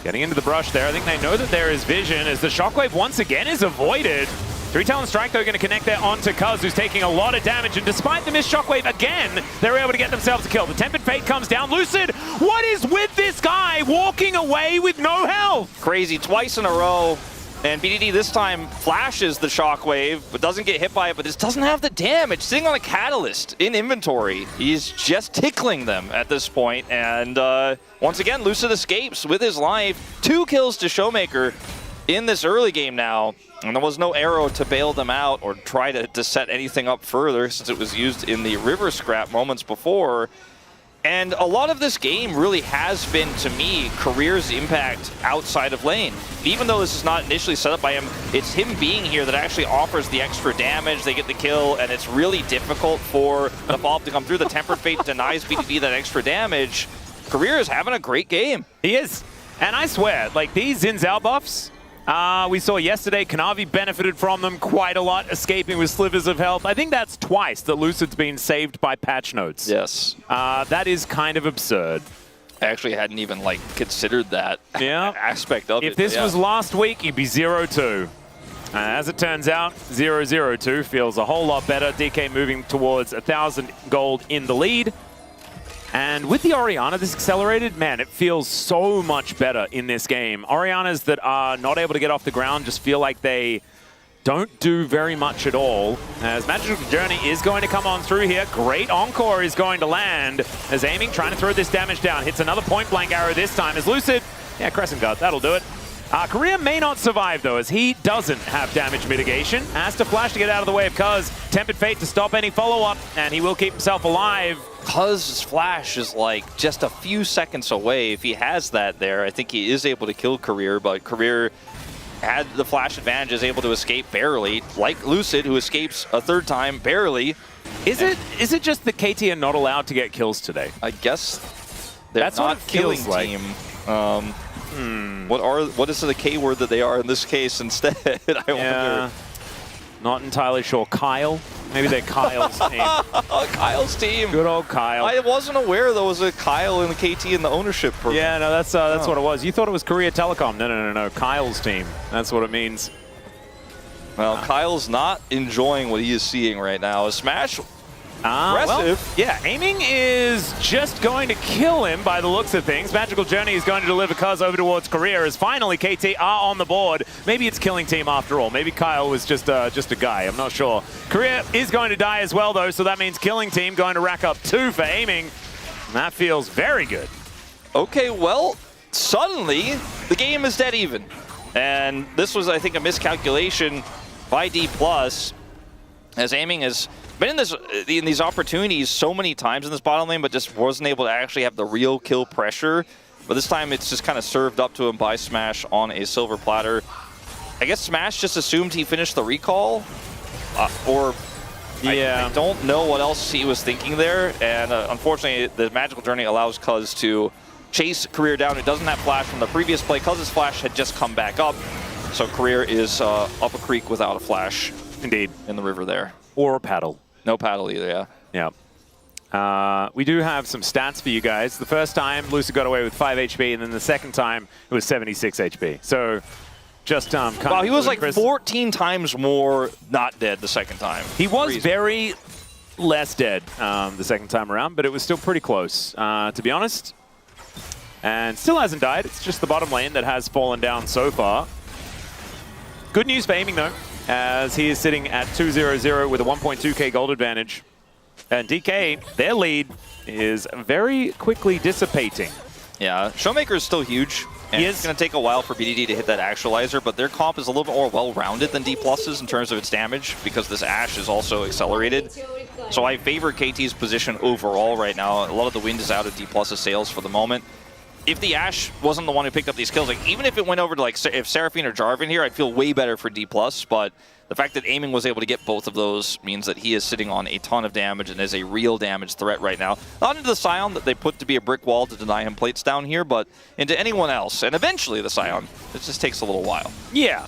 Getting into the brush there. I think they know that there is vision as the shockwave once again is avoided. Three Talon Strike, though, going to connect there onto Cuz, who's taking a lot of damage. And despite the missed shockwave again, they're able to get themselves a kill. The Tempered Fate comes down. Lucid, what is with this guy walking away with no health? Crazy, twice in a row. And BDD this time flashes the shockwave, but doesn't get hit by it, but this doesn't have the damage. Sitting on a catalyst in inventory. He's just tickling them at this point. And once again, Lucid escapes with his life. 2 kills to Showmaker in this early game now. And there was no arrow to bail them out or try to set anything up further since it was used in the river scrap moments before. And a lot of this game really has been, to me, Career's impact outside of lane. Even though this is not initially set up by him, it's him being here that actually offers the extra damage. They get the kill, and it's really difficult for the follow-up to come through. The Tempered Fate denies BDD that extra damage. Career is having a great game. He is. And I swear, like, these Xin Zhao buffs, we saw yesterday, Kanavi benefited from them quite a lot, escaping with slivers of health. I think that's twice that Lucid's been saved by patch notes. Yes. That is kind of absurd. I actually hadn't even, like, considered that aspect of it. If this was last week, he'd be 0-2. As it turns out, 0-0-2 feels a whole lot better. DK moving towards 1,000 gold in the lead. And with the Orianna, this accelerated, man, it feels so much better in this game. Oriannas that are not able to get off the ground just feel like they don't do very much at all. As Magical Journey is going to come on through here. Great Encore is going to land as Aiming trying to throw this damage down. Hits another point-blank arrow this time as Lucid. Yeah, Crescent Guard, that'll do it. Career may not survive, though, as he doesn't have damage mitigation. Has to flash to get out of the way of Cuz. Tempered Fate to stop any follow-up, and he will keep himself alive. Cuz's flash is like just a few seconds away. If he has that there, I think he is able to kill Career, but Career had the flash advantage, is able to escape barely, like Lucid, who escapes a third time barely. Is it just that KT are not allowed to get kills today? I guess they're That's not what it feels killing team. What is the K word that they are in this case instead? I wonder. Not entirely sure. Kyle? Maybe they're Kyle's team. Kyle's team. Good old Kyle. I wasn't aware there was a Kyle in the KT in the ownership program. Yeah, no, that's what it was. You thought it was Korea Telecom. No. Kyle's team. That's what it means. Well, Kyle's not enjoying what he is seeing right now. Smash Impressive. Yeah, aiming is just going to kill him by the looks of things. Magical Journey is going to deliver Cuz over towards Career as finally KT are on the board. Maybe it's Killing Team after all. Maybe Kyle was just a guy. I'm not sure. Career is going to die as well, though, so that means Killing Team going to rack up 2 for aiming. And that feels very good. Okay, well, suddenly the game is dead even. And this was, I think, a miscalculation by D+, as aiming has been in these opportunities so many times in this bottom lane, but just wasn't able to actually have the real kill pressure. But this time it's just kind of served up to him by Smash on a silver platter. I guess Smash just assumed he finished the recall, or I don't know what else he was thinking there. And unfortunately, the Magical Journey allows Cuz to chase Career down. It doesn't have flash from the previous play. Cuz's flash had just come back up, so Career is up a creek without a flash. Indeed. In the river there. Or a paddle. No paddle either, yeah. Yeah. We do have some stats for you guys. The first time, Lucid got away with 5 HP, and then the second time, it was 76 HP. So, just wow, he was like 14 times more not dead the second time. He was very less dead the second time around, but it was still pretty close, to be honest. And still hasn't died. It's just the bottom lane that has fallen down so far. Good news for aiming, though, as he is sitting at 2-0-0 with a 1.2k gold advantage. And DK, their lead is very quickly dissipating. Yeah, Showmaker is still huge. And it's going to take a while for BDD to hit that actualizer, but their comp is a little bit more well-rounded than D+'s in terms of its damage, because this Ashe is also accelerated. So I favor KT's position overall right now. A lot of the wind is out of D+'s sails for the moment. If the Ashe wasn't the one who picked up these kills, like even if it went over to like if Seraphine or Jarvan here, I'd feel way better for D+, but the fact that aiming was able to get both of those means that he is sitting on a ton of damage and is a real damage threat right now. Not into the Scion that they put to be a brick wall to deny him plates down here, but into anyone else, and eventually the Scion. It just takes a little while. Yeah.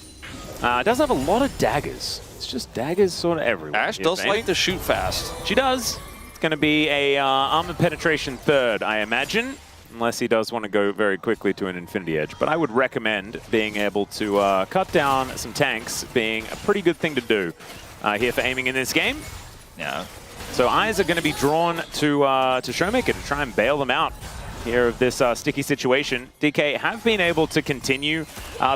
It does have a lot of daggers. It's just daggers sort of everywhere. Ashe does like to shoot fast. She does. It's going to be a armor penetration third, I imagine. Unless he does want to go very quickly to an Infinity Edge. But I would recommend being able to cut down some tanks being a pretty good thing to do here for aiming in this game. Yeah. So eyes are going to be drawn to Showmaker to try and bail them out here of this sticky situation. DK have been able to continue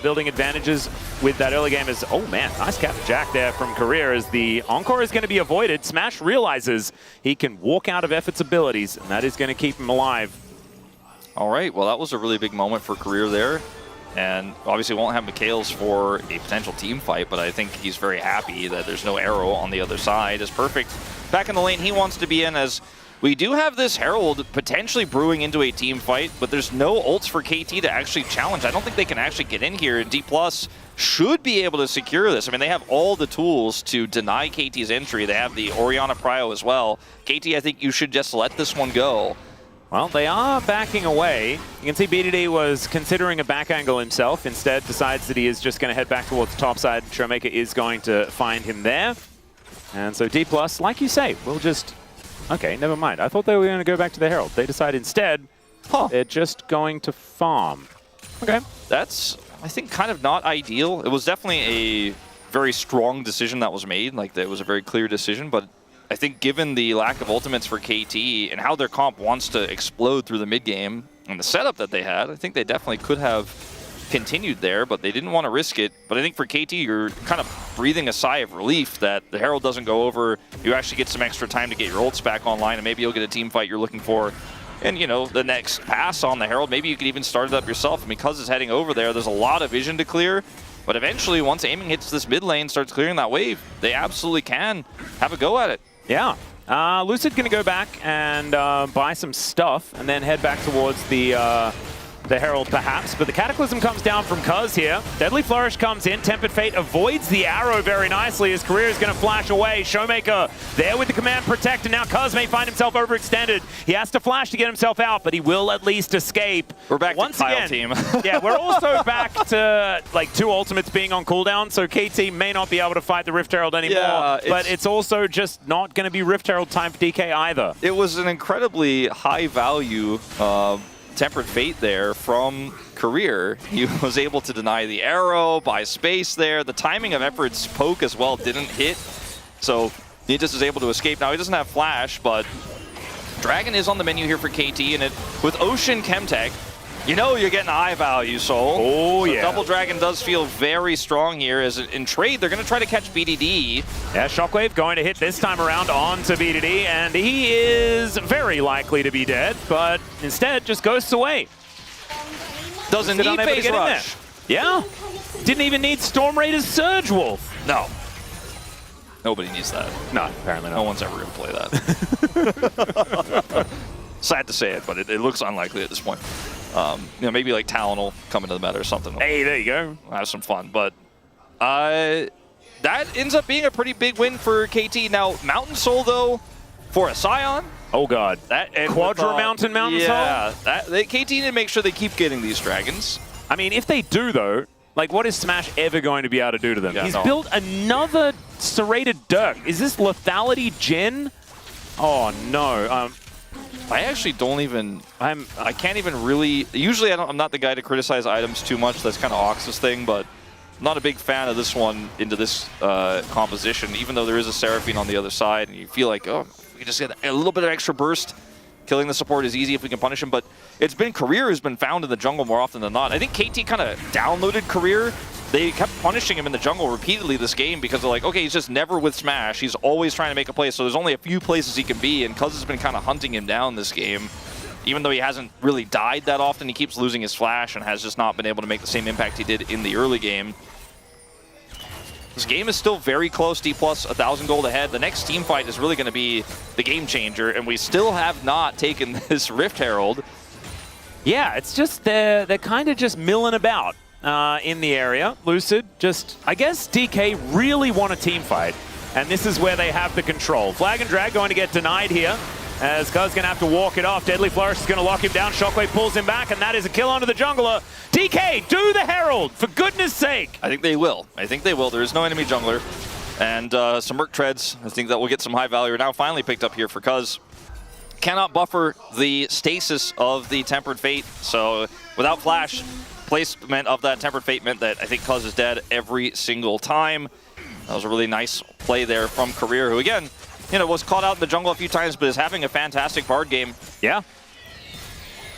building advantages with that early game as, oh man, nice cap jack there from Career as the Encore is going to be avoided. Smash realizes he can walk out of Effort's abilities, and that is going to keep him alive. All right, well, that was a really big moment for Career there. And obviously won't have Mikhail's for a potential team fight, but I think he's very happy that there's no arrow on the other side. Is perfect. Back in the lane he wants to be in, as we do have this Herald potentially brewing into a team fight, but there's no ults for KT to actually challenge. I don't think they can actually get in here, and D+ should be able to secure this. I mean, they have all the tools to deny KT's entry. They have the Orianna Prio as well. KT, I think you should just let this one go. Well, they are backing away. You can see BDD was considering a back angle himself. Instead, decides that he is just going to head back towards the top side. Showmaker is going to find him there. And so D+, like you say, we'll just... Okay, never mind. I thought they were going to go back to the Herald. They decide instead, they're just going to farm. Okay. That's, I think, kind of not ideal. It was definitely a very strong decision that was made. Like, it was a very clear decision, but I think given the lack of ultimates for KT and how their comp wants to explode through the mid game and the setup that they had, I think they definitely could have continued there, but they didn't want to risk it. But I think for KT, you're kind of breathing a sigh of relief that the Herald doesn't go over. You actually get some extra time to get your ults back online, and maybe you'll get a team fight you're looking for. And, you know, the next pass on the Herald, maybe you could even start it up yourself. And because it's heading over there, there's a lot of vision to clear. But eventually, once aiming hits this mid lane, starts clearing that wave, they absolutely can have a go at it. Yeah. Lucid going to go back and buy some stuff and then head back towards the Herald perhaps. But the Cataclysm comes down from Cuz here. Deadly Flourish comes in. Tempered Fate avoids the arrow very nicely. His Career is going to flash away. Showmaker there with the Command Protect, and now Cuz may find himself overextended. He has to flash to get himself out, but he will at least escape. We're back once to Kyle again, team. Yeah, we're also back to like 2 ultimates being on cooldown, so KT may not be able to fight the Rift Herald anymore. Yeah, but it's also just not going to be Rift Herald time for DK either. It was an incredibly high value Tempered Fate there from Career. He was able to deny the arrow, buy space there. The timing of Effort's poke as well didn't hit. So Nidus is able to escape. Now, he doesn't have Flash, but Dragon is on the menu here for KT, and with Ocean Chemtech, you know you're getting high value, Soul. Oh, so yeah. Double Dragon does feel very strong here, as in trade, they're going to try to catch BDD. Yeah, Shockwave going to hit this time around onto BDD, and he is very likely to be dead, but instead just ghosts away. Doesn't Just need unable to phase get in rush. there. Yeah. Didn't even need Storm Raider's Surge Wolf. No. Nobody needs that. No, apparently not. No one's ever going to play that. Sad to say it, but it looks unlikely at this point. Maybe like Talon will come into the meta or something. Hey, there you go. Have some fun. But that ends up being a pretty big win for KT. Now, Mountain Soul, though, for a Scion. Oh, God. Quadra Mountain Soul? Yeah. KT need to make sure they keep getting these dragons. I mean, if they do, though, like, what is Smash ever going to be able to do to them? Yeah, He's built another serrated Dirk. Is this lethality Jin? Oh, no. I actually don't even... I can't even really... Usually I'm not the guy to criticize items too much. That's kind of Ox's thing, but I'm not a big fan of this one into this composition, even though there is a Seraphine on the other side, and you feel like, oh, we just get a little bit of extra burst. Killing the support is easy if we can punish him, but it's been Career has been found in the jungle more often than not. I think KT kind of downloaded Career. They kept punishing him in the jungle repeatedly this game because they're like, okay, he's just never with Smash. He's always trying to make a play, so there's only a few places he can be, and Cuz has been kind of hunting him down this game. Even though he hasn't really died that often, he keeps losing his Flash and has just not been able to make the same impact he did in the early game. This game is still very close, D+, 1,000 gold ahead. The next team fight is really going to be the game changer, and we still have not taken this Rift Herald. Yeah, it's just they're kind of just milling about in the area. Lucid just, I guess DK really want a team fight, and this is where they have the control. Flag and Drag going to get denied here, as Cuz going to have to walk it off. Deadly Flourish is going to lock him down. Shockwave pulls him back, and that is a kill onto the jungler. DK, do the Herald, for goodness sake. I think they will. I think they will. There is no enemy jungler. And some Merc Treads, I think that will get some high value. Now finally picked up here for Cuz. Cannot buffer the stasis of the Tempered Fate. So without Flash, placement of that Tempered Fate meant that I think Cuz is dead every single time. That was a really nice play there from Career, who again, was caught out in the jungle a few times, but is having a fantastic Bard game. Yeah.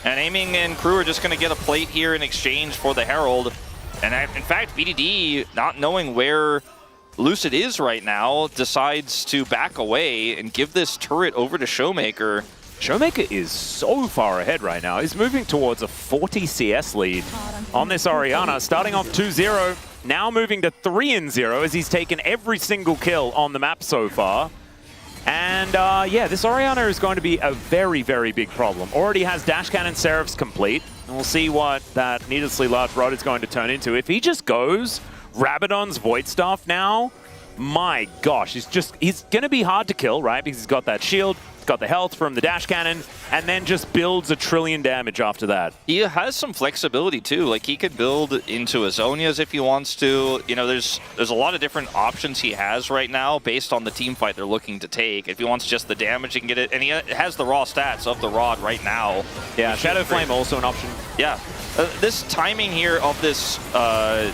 And Aiming and Crew are just going to get a plate here in exchange for the Herald. And in fact, BDD, not knowing where Lucid is right now, decides to back away and give this turret over to Showmaker. Showmaker is so far ahead right now. He's moving towards a 40 CS lead on this Orianna, starting off 2-0, now moving to 3-0 as he's taken every single kill on the map so far. And yeah, this Orianna is going to be a very, very big problem. Already has Dash Cannon Seraphs complete, and we'll see what that needlessly large rod is going to turn into. If he just goes Rabadon's Void Staff now, my gosh, he's going to be hard to kill, right? Because he's got that shield, he's got the health from the Dash Cannon, and then just builds 1 trillion damage after that. He has some flexibility too. Like, he could build into Azonias if he wants to. There's a lot of different options he has right now based on the team fight they're looking to take. If he wants just the damage, he can get it. And he has the raw stats of the rod right now. Yeah, Shadow Flame also an option. Yeah. This timing here of this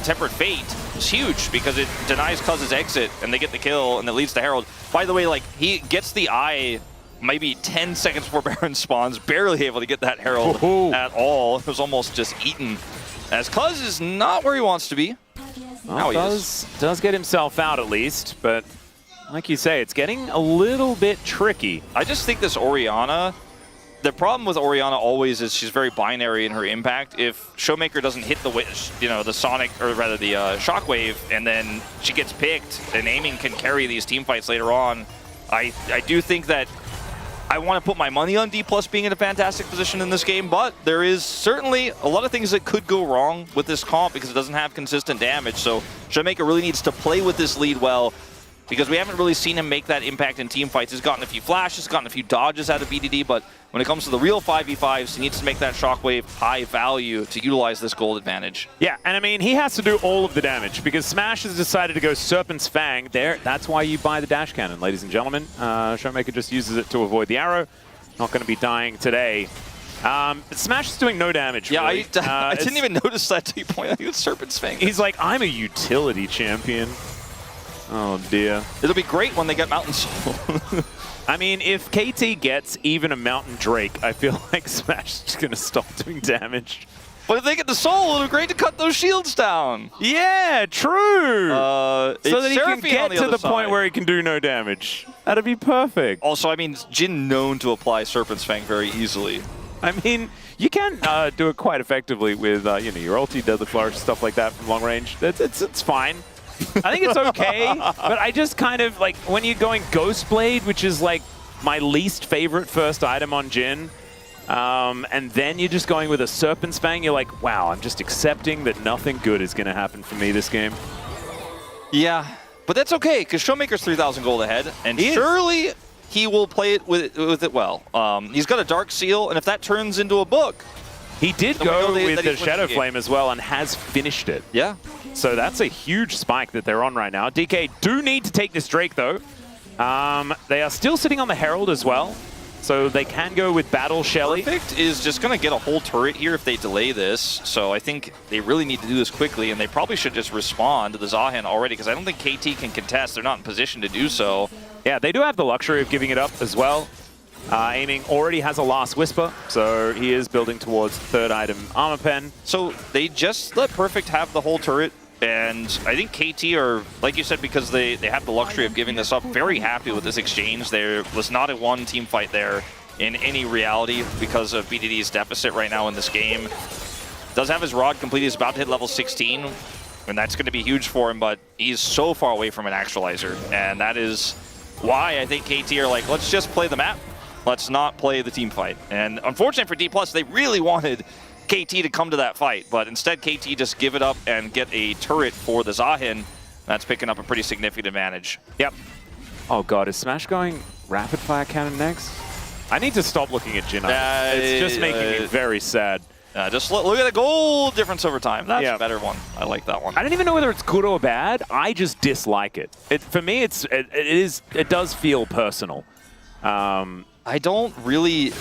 Tempered Fate is huge because it denies Cuz's exit and they get the kill and it leads to Herald. By the way, like, he gets the eye maybe 10 seconds before Baron spawns, barely able to get that Herald at all. It was almost just eaten. As Cuz is not where he wants to be. Now he does get himself out at least, but like you say, it's getting a little bit tricky. I just think this Orianna, the problem with Orianna always is she's very binary in her impact. If Showmaker doesn't hit the Sonic, or rather the Shockwave, and then she gets picked, and Aiming can carry these team fights later on, I do think that I want to put my money on D+ being in a fantastic position in this game, but there is certainly a lot of things that could go wrong with this comp because it doesn't have consistent damage. So Showmaker really needs to play with this lead well, because we haven't really seen him make that impact in team fights. He's gotten a few flashes, gotten a few dodges out of BDD, but when it comes to the real 5v5s, he needs to make that Shockwave high value to utilize this gold advantage. Yeah, and I mean, he has to do all of the damage because Smash has decided to go Serpent's Fang there. That's why you buy the Dash Cannon, ladies and gentlemen. Showmaker just uses it to avoid the arrow. Not going to be dying today. Smash is doing no damage. Yeah, really. I didn't even notice that till you point out he was Serpent's Fang. He's like, I'm a utility champion. Oh dear. It'll be great when they get Mountain Soul. I mean, if KT gets even a Mountain Drake, I feel like Smash is going to stop doing damage. But if they get the Soul, it'll be great to cut those shields down. Yeah, true. So that he can get to the point where he can do no damage. That'd be perfect. Also, I mean, Jin known to apply Serpent's Fang very easily. I mean, you can do it quite effectively with you know, your ulti, Deadly Flourish, stuff like that from long range. It's fine. I think it's okay, but I just kind of like when you're going Ghost Blade, which is like my least favorite first item on Jin, and then you're just going with a Serpent's Fang, you're like, wow, I'm just accepting that nothing good is going to happen for me this game. Yeah, but that's okay, because Showmaker's 3,000 gold ahead, and surely he will play it with it well. He's got a Dark Seal, and if that turns into a book... He did go with the Shadow Flame as well and has finished it. Yeah. So that's a huge spike that they're on right now. DK do need to take this Drake, though. They are still sitting on the Herald as well, so they can go with Battle Shelly. Perfect is just going to get a whole turret here if they delay this, so I think they really need to do this quickly, and they probably should just respond to the Zahan already, because I don't think KT can contest. They're not in position to do so. Yeah, they do have the luxury of giving it up as well. Aiming already has a Last Whisper, so he is building towards third item Armor Pen. So they just let Perfect have the whole turret, and I think KT are, like you said, because they have the luxury of giving this up, very happy with this exchange. There was not a one team fight there in any reality because of BDD's deficit right now in this game. Does have his Rod complete, he's about to hit level 16, and that's going to be huge for him, but he's so far away from an actualizer, and that is why I think KT are like, let's just play the map. Let's not play the team fight. And unfortunately for D+, they really wanted KT to come to that fight, but instead KT just give it up and get a turret for the Zahin. That's picking up a pretty significant advantage. Yep. Oh god, is Smash going Rapid Fire Cannon next? I need to stop looking at Jin. It's just making me very sad. Just look at the gold difference over time. That's a better one. I like that one. I don't even know whether it's good or bad. I just dislike it. For me, it does feel personal. I don't really,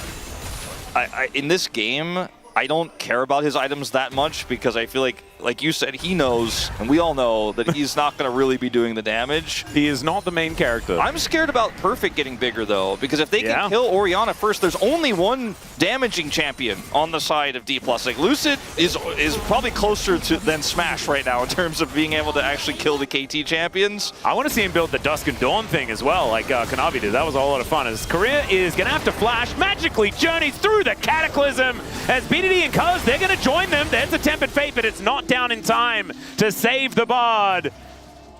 in this game, I don't care about his items that much because I feel like you said, he knows, and we all know, that he's not going to really be doing the damage. He is not the main character. I'm scared about Perfect getting bigger, though, because if they can kill Orianna first, there's only one damaging champion on the side of D+. Like, Lucid is probably closer than Smash right now in terms of being able to actually kill the KT champions. I want to see him build the Dusk and Dawn thing as well, like Kanavi did. That was a whole lot of fun. His career is going to have to flash, magically journeys through the Cataclysm as BDD and Colors, they're going to join them. There's a Tempered Fate, but it's not down in time to save the Bard.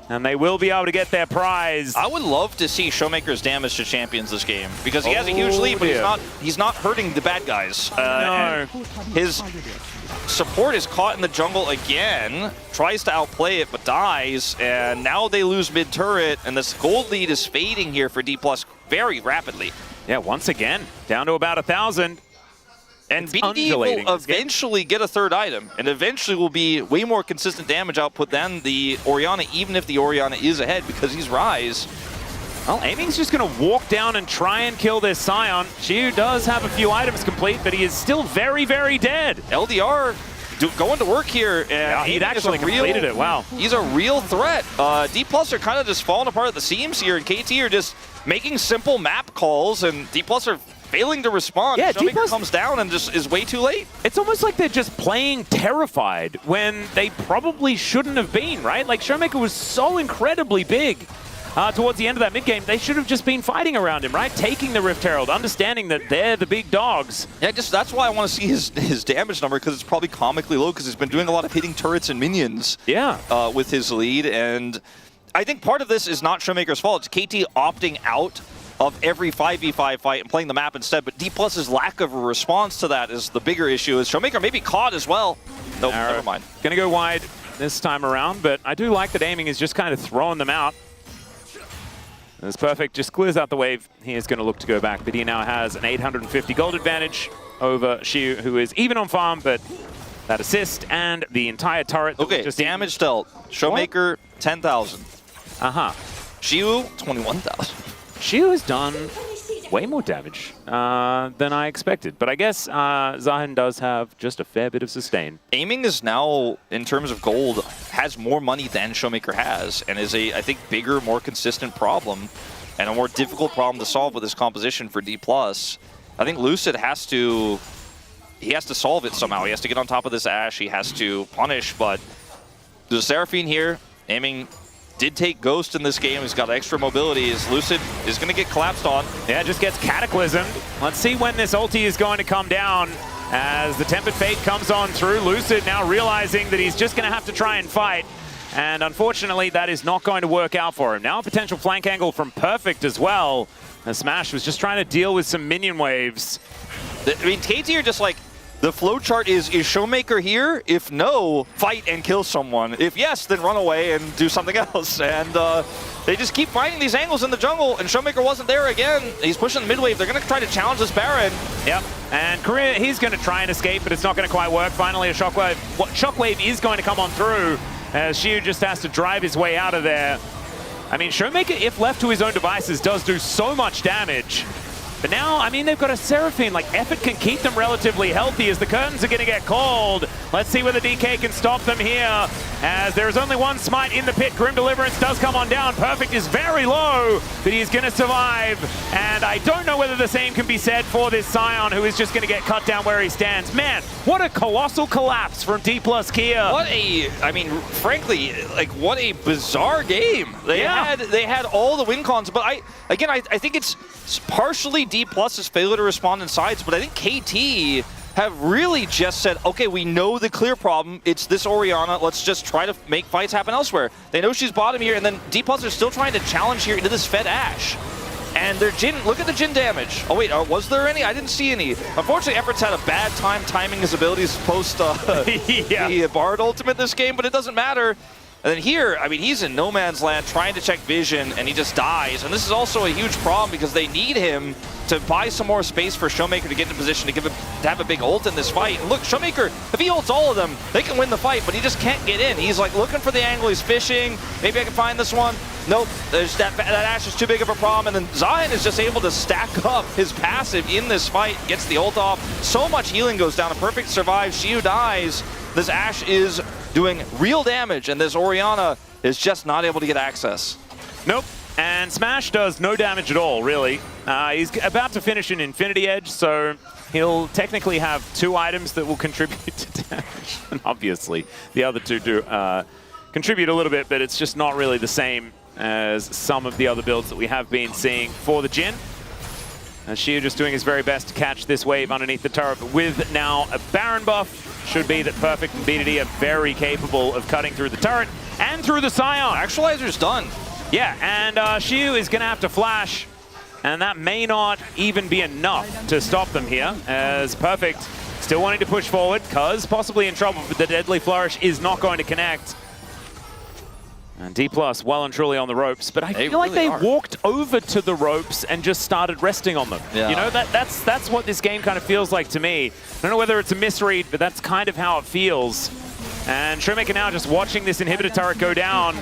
And they will be able to get their prize. I would love to see Showmaker's damage to champions this game because he has a huge lead, but he's not hurting the bad guys. No. His support is caught in the jungle again, tries to outplay it, but dies, and now they lose mid-turret, and this gold lead is fading here for D+ very rapidly. Yeah, once again, down to about 1,000. And BD will eventually get a third item, and eventually will be way more consistent damage output than the Orianna, even if the Orianna is ahead, because he's Rise. Well, Aiming's just going to walk down and try and kill this Scion. Xiu does have a few items complete, but he is still very, very dead. LDR going to work here. And yeah, he'd actually completed it, wow. He's a real threat. D+ are kind of just falling apart at the seams here, and KT are just making simple map calls, and D+ are failing to respond. Yeah, Showmaker comes down and just is way too late. It's almost like they're just playing terrified when they probably shouldn't have been, right? Like, Showmaker was so incredibly big towards the end of that mid-game. They should have just been fighting around him, right? Taking the Rift Herald, understanding that they're the big dogs. Yeah, that's why I want to see his damage number, because it's probably comically low, because he's been doing a lot of hitting turrets and minions with his lead. And I think part of this is not Showmaker's fault. It's KT opting out of every 5v5 fight and playing the map instead, but D+'s lack of a response to that is the bigger issue. Is Showmaker may be caught as well. Nope, never mind. Gonna go wide this time around, but I do like that Aiming is just kind of throwing them out. That's perfect, just clears out the wave. He is gonna look to go back, but he now has an 850 gold advantage over Xiu, who is even on farm, but that assist and the entire turret. Okay, just damage dealt. Showmaker, 10,000. Xiu, 21,000. Xiu has done way more damage than I expected, but I guess Zahin does have just a fair bit of sustain. Aiming is now, in terms of gold, has more money than Showmaker has, and is a, I think, bigger, more consistent problem, and a more difficult problem to solve with this composition for D+. I think Lucid has to solve it somehow. He has to get on top of this Ashe. He has to punish, but there's a Seraphine here. Aiming did take Ghost in this game. He's got extra mobility. As Lucid is going to get collapsed on. Yeah, just gets cataclysmed. Let's see when this ulti is going to come down. As the Tempered Fate comes on through, Lucid now realizing that he's just going to have to try and fight. And unfortunately, that is not going to work out for him. Now a potential flank angle from Perfect as well. And Smash was just trying to deal with some minion waves. I mean, KT are just like, the flowchart is Showmaker here? If no, fight and kill someone. If yes, then run away and do something else. And they just keep finding these angles in the jungle, and Showmaker wasn't there again. He's pushing the mid wave. They're going to try to challenge this Baron. Yep, and Korea, he's going to try and escape, but it's not going to quite work. Finally, a Shockwave. Shockwave is going to come on through, as Shiu just has to drive his way out of there. I mean, Showmaker, if left to his own devices, does do so much damage. But now, I mean, they've got a Seraphine. Like, effort can keep them relatively healthy as the curtains are going to get called. Let's see whether DK can stop them here, as there is only one smite in the pit. Grim Deliverance does come on down. Perfect is very low, but he's going to survive. And I don't know whether the same can be said for this Scion, who is just going to get cut down where he stands. Man, what a colossal collapse from D+ Kia. What a, I mean, frankly, like, what a bizarre game. They had all the win cons, but I think it's partially D+'s failure to respond in sides, but I think KT have really just said, okay, we know the clear problem. It's this Orianna. Let's just try to make fights happen elsewhere. They know she's bottom here, and then D+ are still trying to challenge here into this Fed Ashe. And their Jhin, look at the Jhin damage. Oh wait, was there any? I didn't see any. Unfortunately, Effort's had a bad time timing his abilities post the Bard ultimate this game, but it doesn't matter. And then here, I mean, he's in no man's land trying to check vision, and he just dies. And this is also a huge problem because they need him to buy some more space for Showmaker to get in position to have a big ult in this fight. And look, Showmaker, if he ults all of them, they can win the fight, but he just can't get in. He's like looking for the angle, he's fishing. Maybe I can find this one. Nope, there's that Ashe is too big of a problem. And then Zion is just able to stack up his passive in this fight, gets the ult off. So much healing goes down. A Perfect survives, Shiu dies. This Ashe is doing real damage, and this Orianna is just not able to get access. Nope. And Smash does no damage at all, really. He's about to finish an Infinity Edge, so he'll technically have 2 items that will contribute to damage. And obviously, the other 2 do contribute a little bit, but it's just not really the same as some of the other builds that we have been seeing for the Jhin. Shiu just doing his very best to catch this wave underneath the turret, but with now a Baron buff, should be that Perfect and BDD are very capable of cutting through the turret and through the Scion. Actualizer's done. Yeah, and Shiu is going to have to flash, and that may not even be enough to stop them here, as Perfect still wanting to push forward, Cuz possibly in trouble, but the Deadly Flourish is not going to connect. And D+ well and truly on the ropes, but I feel like they walked over to the ropes and just started resting on them. Yeah. You know, that's what this game kind of feels like to me. I don't know whether it's a misread, but that's kind of how it feels. And Showmaker now just watching this inhibitor turret go down.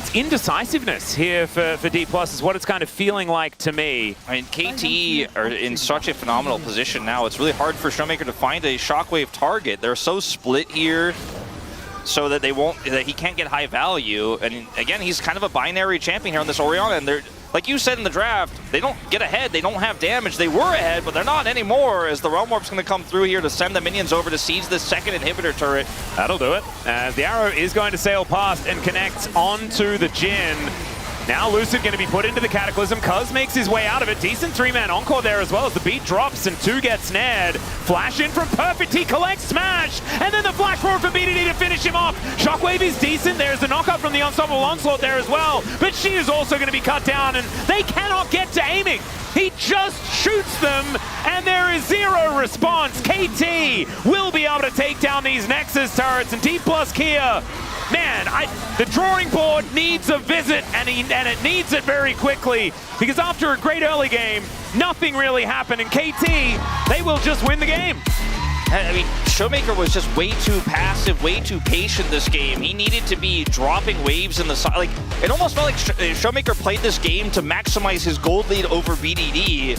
It's indecisiveness here for D+ is what it's kind of feeling like to me. I mean, KT are in such a phenomenal position now. It's really hard for Showmaker to find a Shockwave target. They're so split here, so that he can't get high value. And again, he's kind of a binary champion here on this Orianna, and they're, like you said in the draft, they don't get ahead, they don't have damage. They were ahead, but they're not anymore, as the Realm Warp's going to come through here to send the minions over to siege this second inhibitor turret. That'll do it. As the arrow is going to sail past and connect onto the Jhin. Now Lucid going to be put into the Cataclysm. Cuz makes his way out of it. Decent 3-man encore there as well as the beat drops and 2 get snared. Flash in from Perfect. He collects Smash. And then the flash forward for BDD to finish him off. Shockwave is decent. There's the knockup from the Unstoppable Onslaught there as well. But she is also going to be cut down, and they cannot get to aiming. He just shoots them, and there is 0 response. KT will be able to take down these Nexus turrets, and D+ Kia, man, the drawing board needs a visit, and it needs it very quickly, because after a great early game, nothing really happened, and KT, they will just win the game. I mean, Showmaker was just way too passive, way too patient this game. He needed to be dropping waves in the side. Like, it almost felt like Showmaker played this game to maximize his gold lead over BDD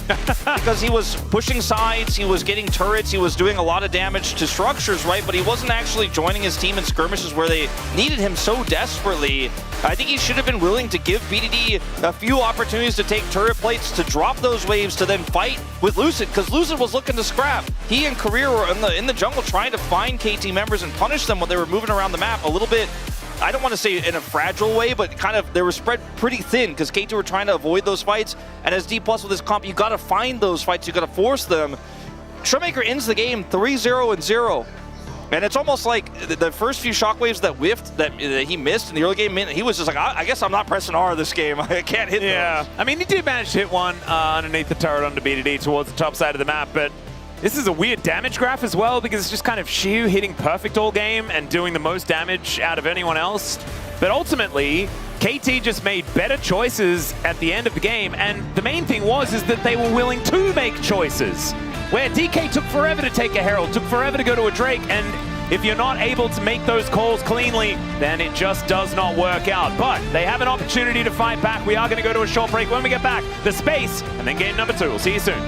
because he was pushing sides, he was getting turrets, he was doing a lot of damage to structures, right? But he wasn't actually joining his team in skirmishes where they needed him so desperately. I think he should have been willing to give BDD a few opportunities to take turret plates, to drop those waves, to then fight with Lucid, because Lucid was looking to scrap. He and Career were in the jungle trying to find KT members and punish them when they were moving around the map a little bit. I don't want to say in a fragile way, but kind of they were spread pretty thin because KT were trying to avoid those fights. And as D+ with this comp, you got to find those fights, you got to force them. Showmaker ends the game 3-0-0. And it's almost like the first few shockwaves that whiffed, that he missed in the early game, he was just like, I guess I'm not pressing R this game. I can't hit those. I mean, he did manage to hit one underneath the turret onto BDD towards the top side of the map, but this is a weird damage graph as well because it's just kind of Xiu hitting perfect all game and doing the most damage out of anyone else. But ultimately, KT just made better choices at the end of the game, and the main thing is that they were willing to make choices. Where DK took forever to take a Herald, took forever to go to a Drake, and if you're not able to make those calls cleanly, then it just does not work out. But they have an opportunity to fight back. We are going to go to a short break. When we get back, the space, and then game number 2. We'll see you soon.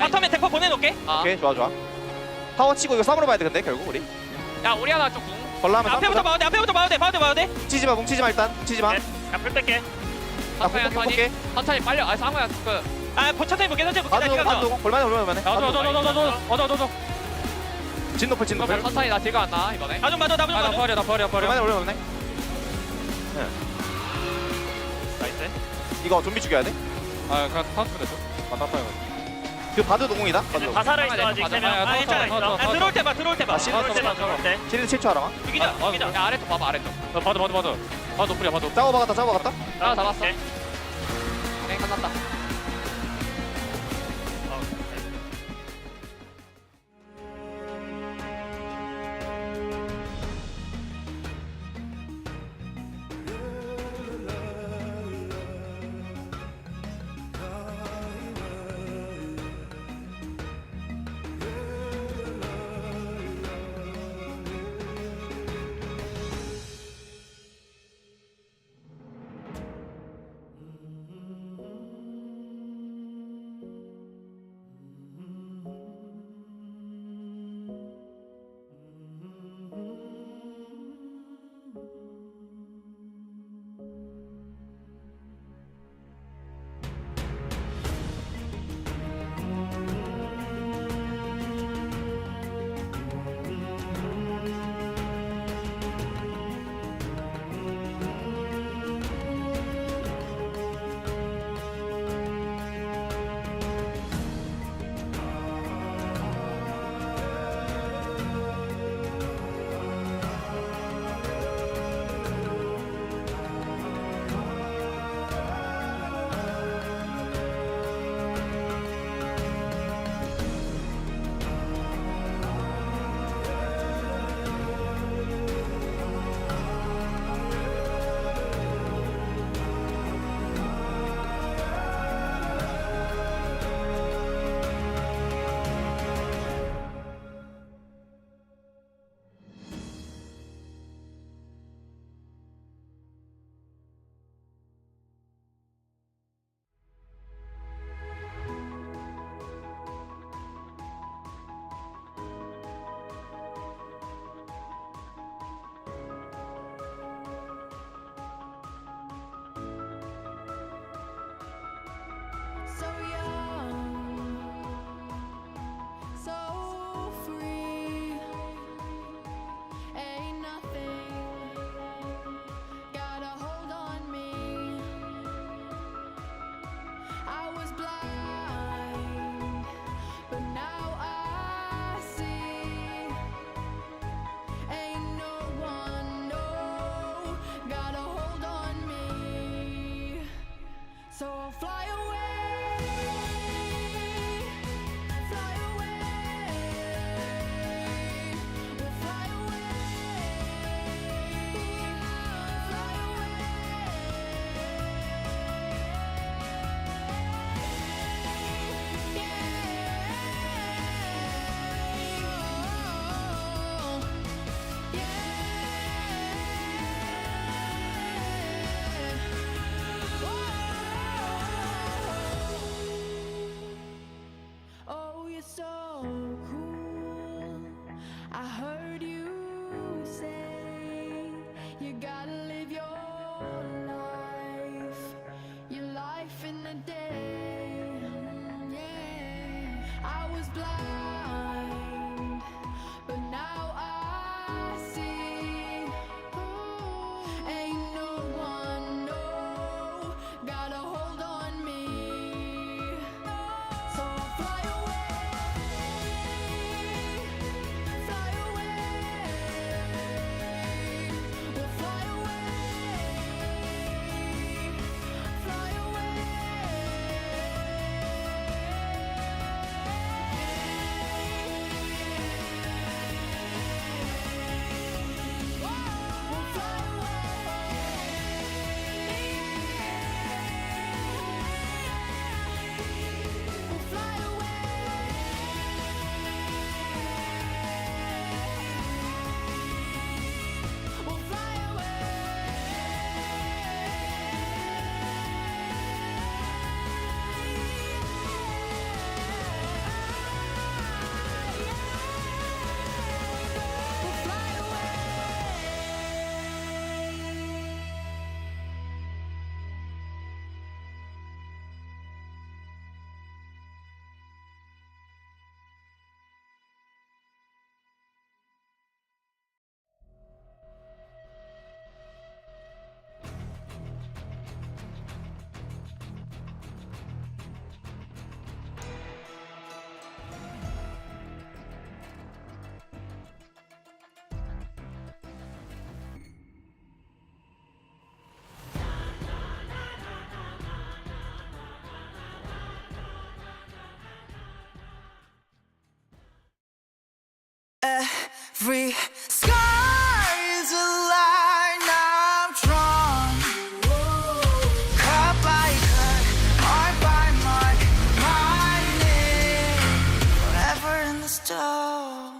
바텀에 탱커 보내놓을게. 오케이, 좋아. 타워 치고 이거 3으로 봐야 돼, 근데 결국 우리. 야, 우리 하나 좀 궁. 걸라면 앞에부터 봐도 돼, 앞에부터 봐도 돼, 봐도 돼. 뭉치지 마 일단. 뭉치지 마. 야, 풀 뺄게. 볼게. 천천히 빨리. 아, 상호야, 천천히 볼게, 천천히 볼게. 나도 볼만해. 너. 진 높을. 천천히 나 딜가 안 나, 이번에. 나 좀 봐줘. 나 버려. 볼만해. 나이스. 이거 좀비 죽여야 돼. 그냥 카운트 됐어. 그 바드 노공이다. 다 살아있어, 아직. 괜찮아. 들어올 때 봐. 실드 7초 하라마. 죽이자. 야, 아래쪽 봐봐, 아래쪽. 봐도. 봐도 노플이야, 봐도. 짜고 박았다. 잡았어. 네, 끝났다. Every scar is a line I've drawn. Cut by cut, mark by mark, my name forever in the stone.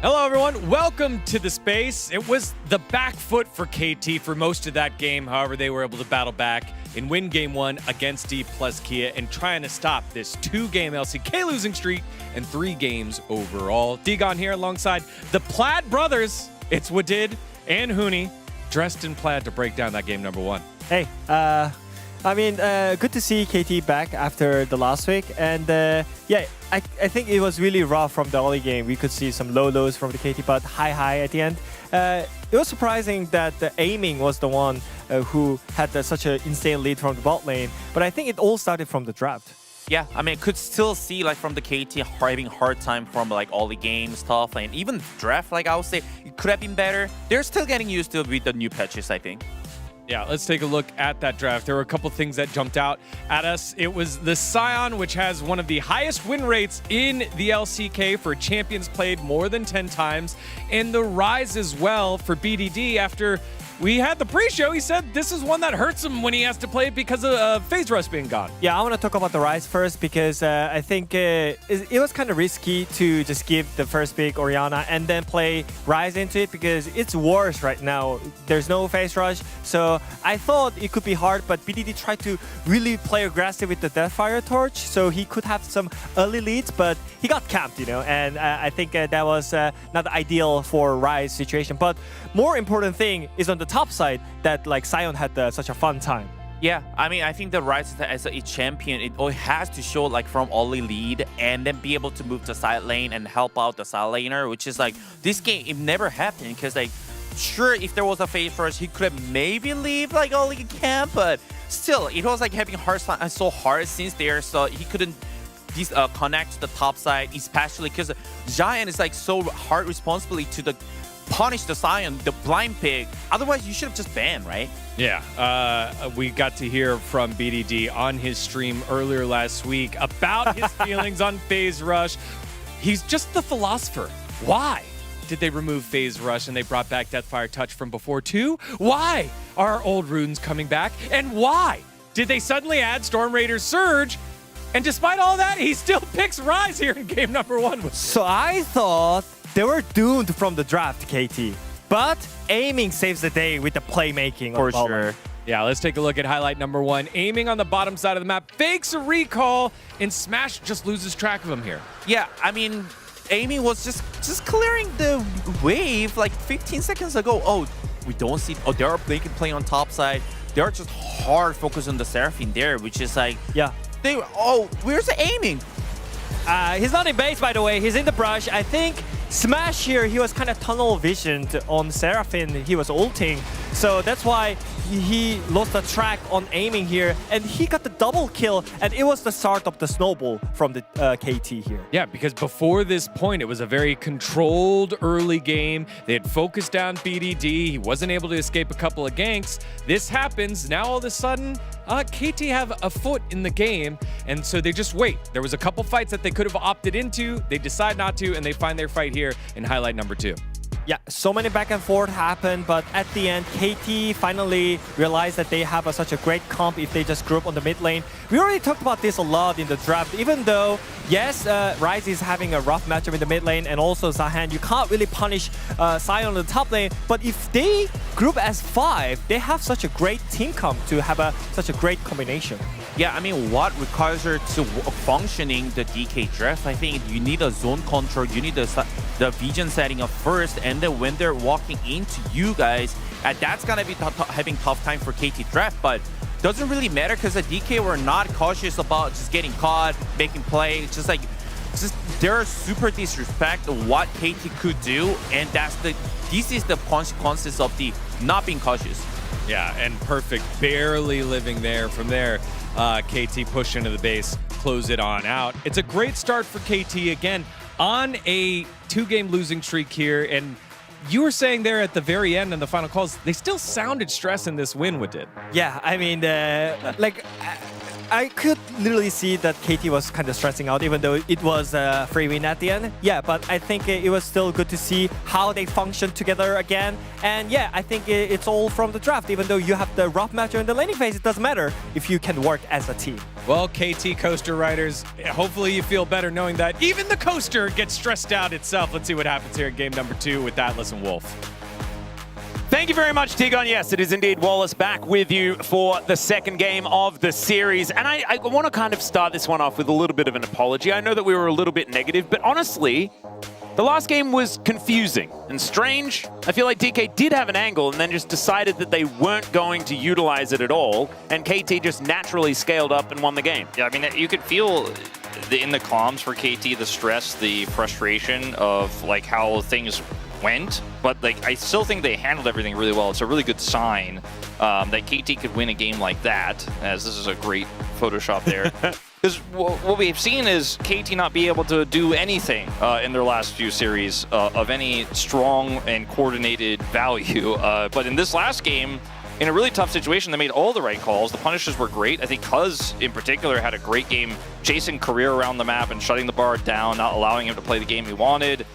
Hello, everyone. Welcome to the space. It was the back foot for KT for most of that game. However, they were able to battle back and win game 1 against D plus Kia and trying to stop this 2-game LCK losing streak and 3 games overall. Digon here alongside the Plaid brothers. It's Wadid and Hooney dressed in plaid to break down that game number 1. Hey, good to see KT back after the last week. And yeah, I think it was really rough from the early game. We could see some low lows from the KT, but high at the end. It was surprising that the aiming was the one who had such an insane lead from the bot lane. But I think it all started from the draft. Yeah, I mean, could still see like from the KT having hard time from like all the game stuff, and even draft. Like I would say, it could have been better. They're still getting used to it with the new patches, I think. Yeah, let's take a look at that draft. There were a couple things that jumped out at us. It was the Scion, which has one of the highest win rates in the LCK for champions played more than 10 times, and the Rise as well for BDD. After we had the pre-show, he said this is one that hurts him when he has to play it because of phase rush being gone. Yeah, I want to talk about the Rise first because I think it was kind of risky to just give the first pick Orianna and then play Rise into it because it's worse right now. There's no phase rush, so I thought it could be hard, but BDD tried to really play aggressive with the Deathfire Torch, so he could have some early leads, but he got camped, you know, and I think that was not ideal for Rise situation. But more important thing is on the top side that like Scion had such a fun time. Yeah, I mean, I think the Rise as a champion, it always has to show like from early lead and then be able to move to side lane and help out the side laner, which is like this game, it never happened because like sure, if there was a phase rush, he could have maybe leave like early camp, but still, it was like having so hard since there, so he couldn't connect to the top side, especially because Giant is like so hard responsibility to punish the Scion, the blind pick. Otherwise, you should have just banned, right? Yeah, we got to hear from BDD on his stream earlier last week about his feelings on phase rush. He's just the philosopher. Why did they remove phase rush and they brought back Deathfire Touch from before too? Why are old runes coming back? And why did they suddenly add Storm Raider's Surge? And despite all that, he still picks Rise here in game number 1. So I thought they were doomed from the draft, KT. But aiming saves the day with the playmaking. For sure. Yeah, let's take a look at highlight number 1. Aiming on the bottom side of the map, fakes a recall, and Smash just loses track of him here. Yeah, I mean, aiming was just clearing the wave like 15 seconds ago. Oh, we don't see. Oh, they can play on top side. They are just hard focused on the Seraphine there, which is like, yeah. Where's the aiming? He's not in base, by the way. He's in the brush. I think Smash here, he was kind of tunnel visioned on Seraphine. He was ulting. So that's why he lost the track on aiming here. And he got the double kill. And it was the start of the snowball from the KT here. Yeah, because before this point, it was a very controlled early game. They had focused down BDD. He wasn't able to escape a couple of ganks. This happens. Now all of a sudden, KT have a foot in the game, and so they just wait. There was a couple fights that they could have opted into. They decide not to, and they find their fight here in highlight number 2. Yeah, so many back and forth happened, but at the end, KT finally realized that they have such a great comp if they just group on the mid lane. We already talked about this a lot in the draft, even though, yes, Rise is having a rough matchup in the mid lane, and also Zahan, you can't really punish Scion on the top lane, but if they group as 5, they have such a great team comp to have such a great combination. Yeah, I mean, what requires her to functioning the DK draft? I think you need a zone control, you need the vision setting up first, and then when they're walking into you guys, that's gonna be having tough time for KT draft, but doesn't really matter because the DK were not cautious about just getting caught, making play. It's just they're super disrespect what KT could do, and that's the this is the consequences of the not being cautious. Yeah, and Perfect barely living there. From there, KT push into the base, close it on out. It's a great start for KT again on a 2-game losing streak here. And you were saying there at the very end in the final calls, they still sounded stressed in this win with it. Yeah, I mean, like, I could literally see that KT was kind of stressing out, even though it was a free win at the end. Yeah, but I think it was still good to see how they functioned together again. And yeah, I think it's all from the draft. Even though you have the rough matchup in the laning phase, it doesn't matter if you can work as a team. Well, KT coaster riders, hopefully you feel better knowing that even the coaster gets stressed out itself. Let's see what happens here in game number 2 with Atlas and Wolf. Thank you very much, Tigon. Yes, it is indeed Wallace back with you for the second game of the series. And I want to kind of start this one off with a little bit of an apology. I know that we were a little bit negative, but honestly, the last game was confusing and strange. I feel like DK did have an angle and then just decided that they weren't going to utilize it at all. And KT just naturally scaled up and won the game. Yeah, I mean, you could feel in the comms for KT, the stress, the frustration of like how things went, but like I still think they handled everything really well. It's a really good sign that KT could win a game like that, as this is a great Photoshop there. Because what we've seen is KT not be able to do anything in their last few series of any strong and coordinated value. But in this last game, in a really tough situation, they made all the right calls. The punishes were great. I think Cuz, in particular, had a great game chasing Career around the map and shutting the bar down, not allowing him to play the game he wanted.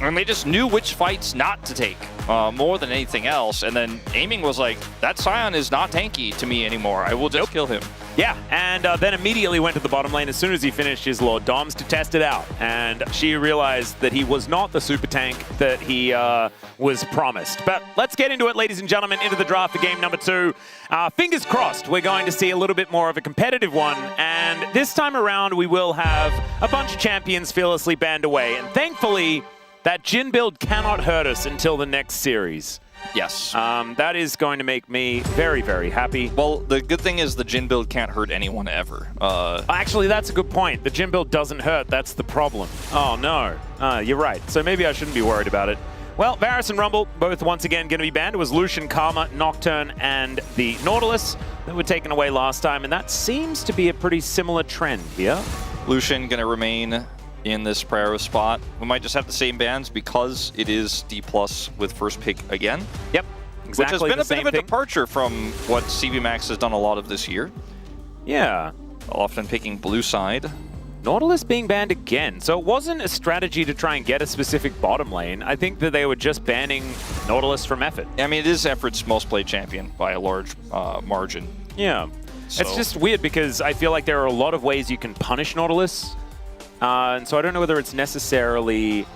And they just knew which fights not to take more than anything else. And then Aiming was like, that Scion is not tanky to me anymore. I will just kill him. Yeah, and then immediately went to the bottom lane as soon as he finished his Lord Doms to test it out. And she realized that he was not the super tank that he was promised. But let's get into it, ladies and gentlemen, into the draft for game number 2. Fingers crossed, we're going to see a little bit more of a competitive one. And this time around, we will have a bunch of champions fearlessly banned away. And thankfully, that Jhin build cannot hurt us until the next series. Yes. That is going to make me very, very happy. Well, the good thing is the Jhin build can't hurt anyone ever. Actually, that's a good point. The Jhin build doesn't hurt. That's the problem. Oh, no. You're right. So maybe I shouldn't be worried about it. Well, Varus and Rumble, both once again going to be banned. It was Lucian, Karma, Nocturne, and the Nautilus that were taken away last time. And that seems to be a pretty similar trend here. Lucian going to remain in this Prero spot. We might just have the same bans because it is D+ with first pick again. Yep, exactly. Which has been a bit of a departure from what CV Max has done a lot of this year. Yeah. Often picking blue side. Nautilus being banned again. So it wasn't a strategy to try and get a specific bottom lane. I think that they were just banning Nautilus from Effort. I mean, it is Effort's most played champion by a large margin. Yeah. So. It's just weird because I feel like there are a lot of ways you can punish Nautilus. And so I don't know whether it's necessarily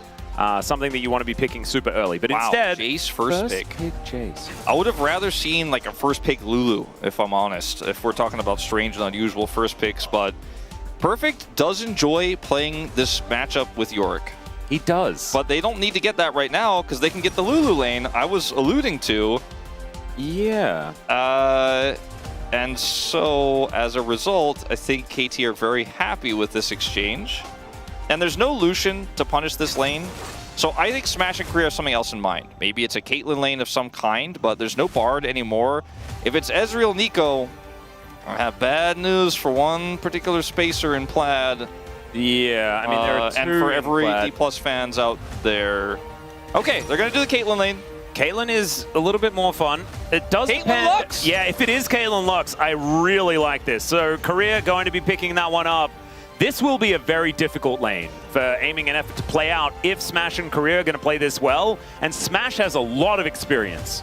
something that you want to be picking super early. But instead, Jace first pick. Jace. I would have rather seen like a first pick Lulu, if I'm honest, if we're talking about strange and unusual first picks. But Perfect does enjoy playing this matchup with Yorick. He does. But they don't need to get that right now because they can get the Lulu lane I was alluding to. Yeah. And so, as a result, I think KT are very happy with this exchange. And there's no Lucian to punish this lane. So I think Smash and Korea have something else in mind. Maybe it's a Caitlyn lane of some kind, but there's no Bard anymore. If it's Ezreal Nico, I have bad news for one particular spacer in Plaid. Yeah, I mean, there are two and for every D+ fans out there. Okay, they're going to do the Caitlyn lane. Caitlyn is a little bit more fun. It does Caitlyn Lux? Yeah, if it is Caitlyn Lux, I really like this. So Korea going to be picking that one up. This will be a very difficult lane for Aiming and Effort to play out if Smash and Korea are going to play this well. And Smash has a lot of experience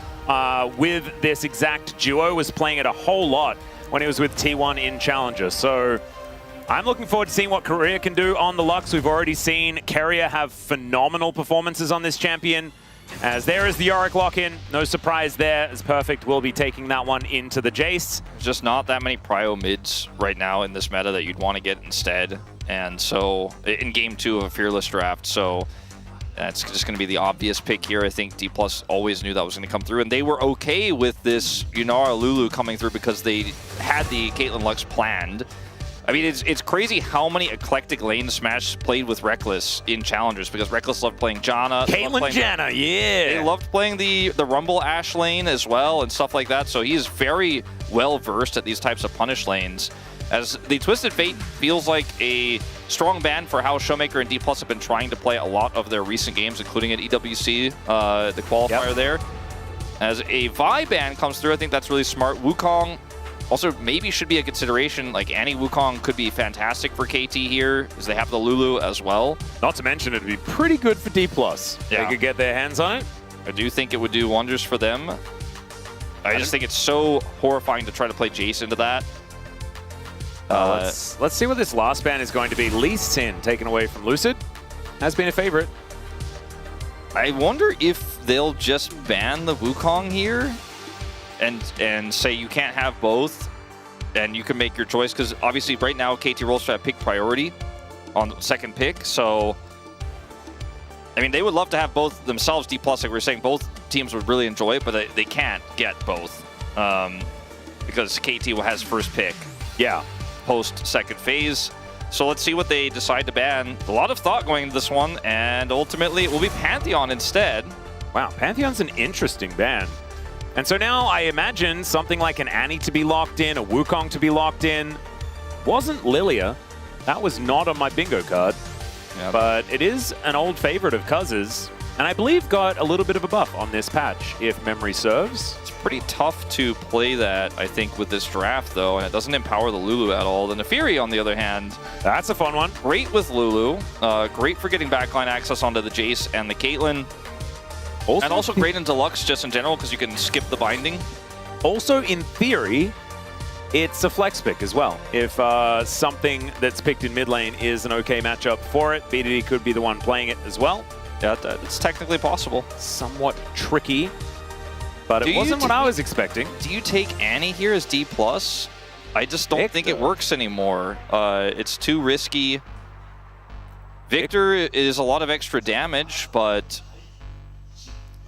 with this exact duo, was playing it a whole lot when he was with T1 in Challenger. So I'm looking forward to seeing what Korea can do on the Lux. We've already seen Keria have phenomenal performances on this champion. As there is the Yorick lock-in, no surprise there, as Perfect will be taking that one into the Jace. Just not that many prio mids right now in this meta that you'd want to get instead. And so, in game 2 of a Fearless draft, so that's just going to be the obvious pick here. I think D+ always knew that was going to come through, and they were okay with this Yunara Lulu coming through because they had the Caitlyn Lux planned. I mean, it's crazy how many eclectic lanes Smash played with Reckless in Challengers, because Reckless loved playing Janna. Caitlyn Janna, yeah. They loved playing the Rumble Ashe lane as well and stuff like that, so he's very well versed at these types of punish lanes. As the Twisted Fate feels like a strong ban for how Showmaker and D+ have been trying to play a lot of their recent games, including at EWC, the qualifier there. As a Vi ban comes through, I think that's really smart. Wukong also maybe should be a consideration. Like, Annie Wukong could be fantastic for KT here, as they have the Lulu as well. Not to mention it'd be pretty good for D+. Yeah. They could get their hands on it. I do think it would do wonders for them. I just think it's so horrifying to try to play Jace into that. Let's see what this last ban is going to be. Lee Sin taken away from Lucid. Has been a favorite. I wonder if they'll just ban the Wukong here and say you can't have both and you can make your choice, because obviously right now KT Rolster have pick priority on the second pick, so I mean they would love to have both themselves D+, like we were saying, both teams would really enjoy it, but they can't get both because KT has first pick. Yeah. Post second phase. So let's see what they decide to ban. A lot of thought going into this one, and ultimately it will be Pantheon instead. Wow, Pantheon's an interesting ban. And so now I imagine something like an Annie to be locked in, a Wukong to be locked in. Wasn't Lilia. That was not on my bingo card. Yep. But it is an old favorite of Cuz's, and I believe got a little bit of a buff on this patch, if memory serves. It's pretty tough to play that, I think, with this draft, though, and it doesn't empower the Lulu at all. The Nefiri, on the other hand, that's a fun one. Great with Lulu. Great for getting backline access onto the Jace and the Caitlyn. And also great in Deluxe just in general, because you can skip the binding. Also, in theory, it's a flex pick as well. If something that's picked in mid lane is an okay matchup for it, BDD could be the one playing it as well. Yeah, it's technically possible. Somewhat tricky, but it wasn't what I was expecting. Do you take Annie here as D+? I just don't think it works anymore. It's too risky. Victor is a lot of extra damage, but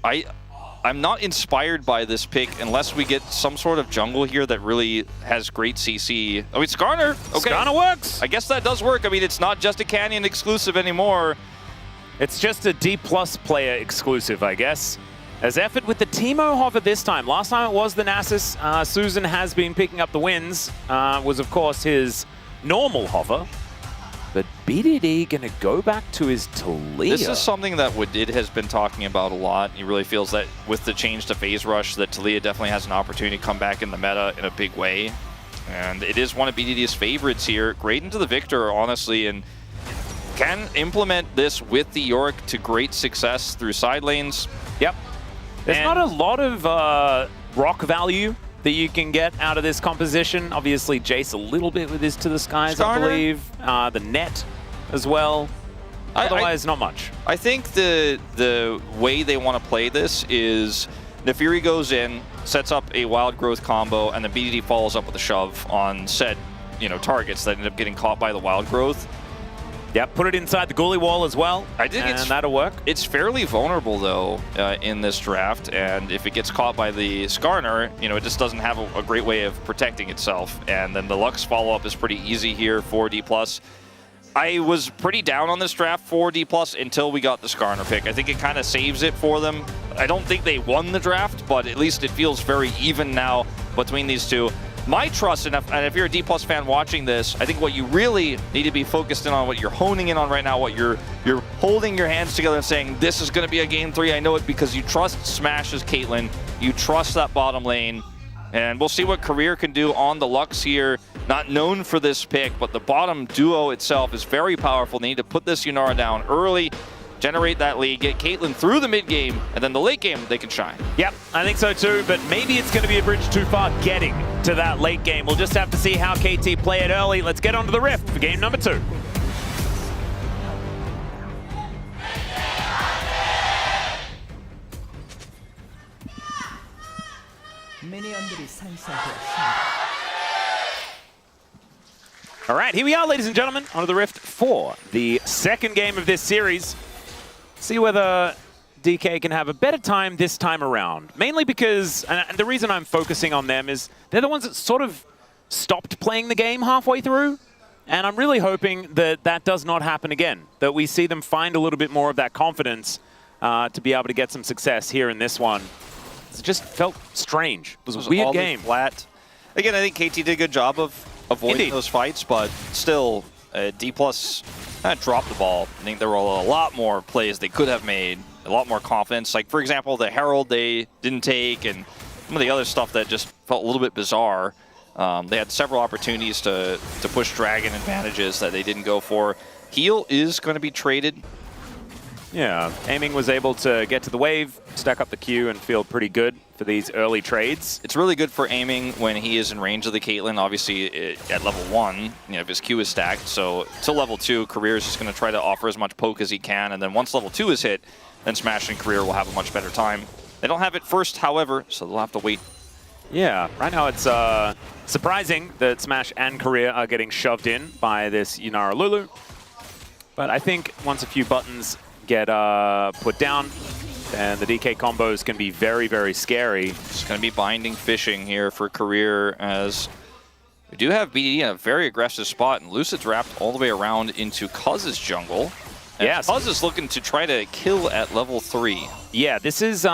I'm not inspired by this pick unless we get some sort of jungle here that really has great CC. I mean, Skarner. Okay. Skarner works. I guess that does work. I mean, it's not just a Canyon exclusive anymore. It's just a D+ player exclusive, I guess. As effort with the Teemo hover this time. Last time it was the Nasus. Susan has been picking up the wins. Was, of course, his normal hover. But BDD going to go back to his Talia. This is something that Wadid has been talking about a lot. He really feels that with the change to Phase Rush, that Talia definitely has an opportunity to come back in the meta in a big way. And it is one of BDD's favorites here. Great into the Victor, honestly, and can implement this with the Yorick to great success through side lanes. Yep. There's not a lot of rock value that you can get out of this composition. Obviously, Jace a little bit with his To the Skies, Skarner. I believe. The net as well. Otherwise, not much. I think the way they want to play this is Nefiri goes in, sets up a wild growth combo, and the BDD follows up with a shove on said targets that end up getting caught by the wild growth. Yep, put it inside the goalie wall as well. I think that'll work. It's fairly vulnerable though in this draft, and if it gets caught by the Skarner, it just doesn't have a great way of protecting itself. And then the Lux follow-up is pretty easy here for D+. I was pretty down on this draft for D+ until we got the Skarner pick. I think it kind of saves it for them. I don't think they won the draft, but at least it feels very even now between these two. My trust, and if you're a D+ fan watching this, I think what you really need to be focused in on, what you're honing in on right now, what you're holding your hands together and saying, this is going to be a game 3. I know it because you trust Smash's Caitlyn. You trust that bottom lane. And we'll see what Career can do on the Lux here. Not known for this pick, but the bottom duo itself is very powerful. They need to put this Yunara down early, generate that lead, get Caitlyn through the mid game, and then the late game, they can shine. Yep, I think so too, but maybe it's going to be a bridge too far getting to that late game. We'll just have to see how KT play it early. Let's get onto the Rift for game number 2. All right, here we are, ladies and gentlemen, onto the Rift for the second game of this series. See whether DK can have a better time this time around. Mainly because, and the reason I'm focusing on them is they're the ones that sort of stopped playing the game halfway through. And I'm really hoping that that does not happen again, that we see them find a little bit more of that confidence to be able to get some success here in this one. It just felt strange. It was a weird game. Flat. Again, I think KT did a good job of avoiding those fights, but still, D+ dropped the ball. I think there were a lot more plays they could have made, a lot more confidence. Like, for example, the Herald they didn't take, and some of the other stuff that just felt a little bit bizarre. They had several opportunities to push Dragon advantages that they didn't go for. Heal is going to be traded. Yeah, Aiming was able to get to the wave, stack up the Q, and feel pretty good for these early trades. It's really good for Aiming when he is in range of the Caitlyn. Obviously, at level 1, if his Q is stacked. So, till level 2, Career is just going to try to offer as much poke as he can. And then once level 2 is hit, then Smash and Career will have a much better time. They don't have it first, however, so they'll have to wait. Yeah, right now it's surprising that Smash and Career are getting shoved in by this Yunara Lulu. But I think once a few buttons get put down, and the DK combos can be very, very scary. It's going to be binding fishing here for Career, as we do have BDD in a very aggressive spot, and Lucid's wrapped all the way around into Cuz's jungle. And Cuz is looking to try to kill at level 3. Yeah, this isn't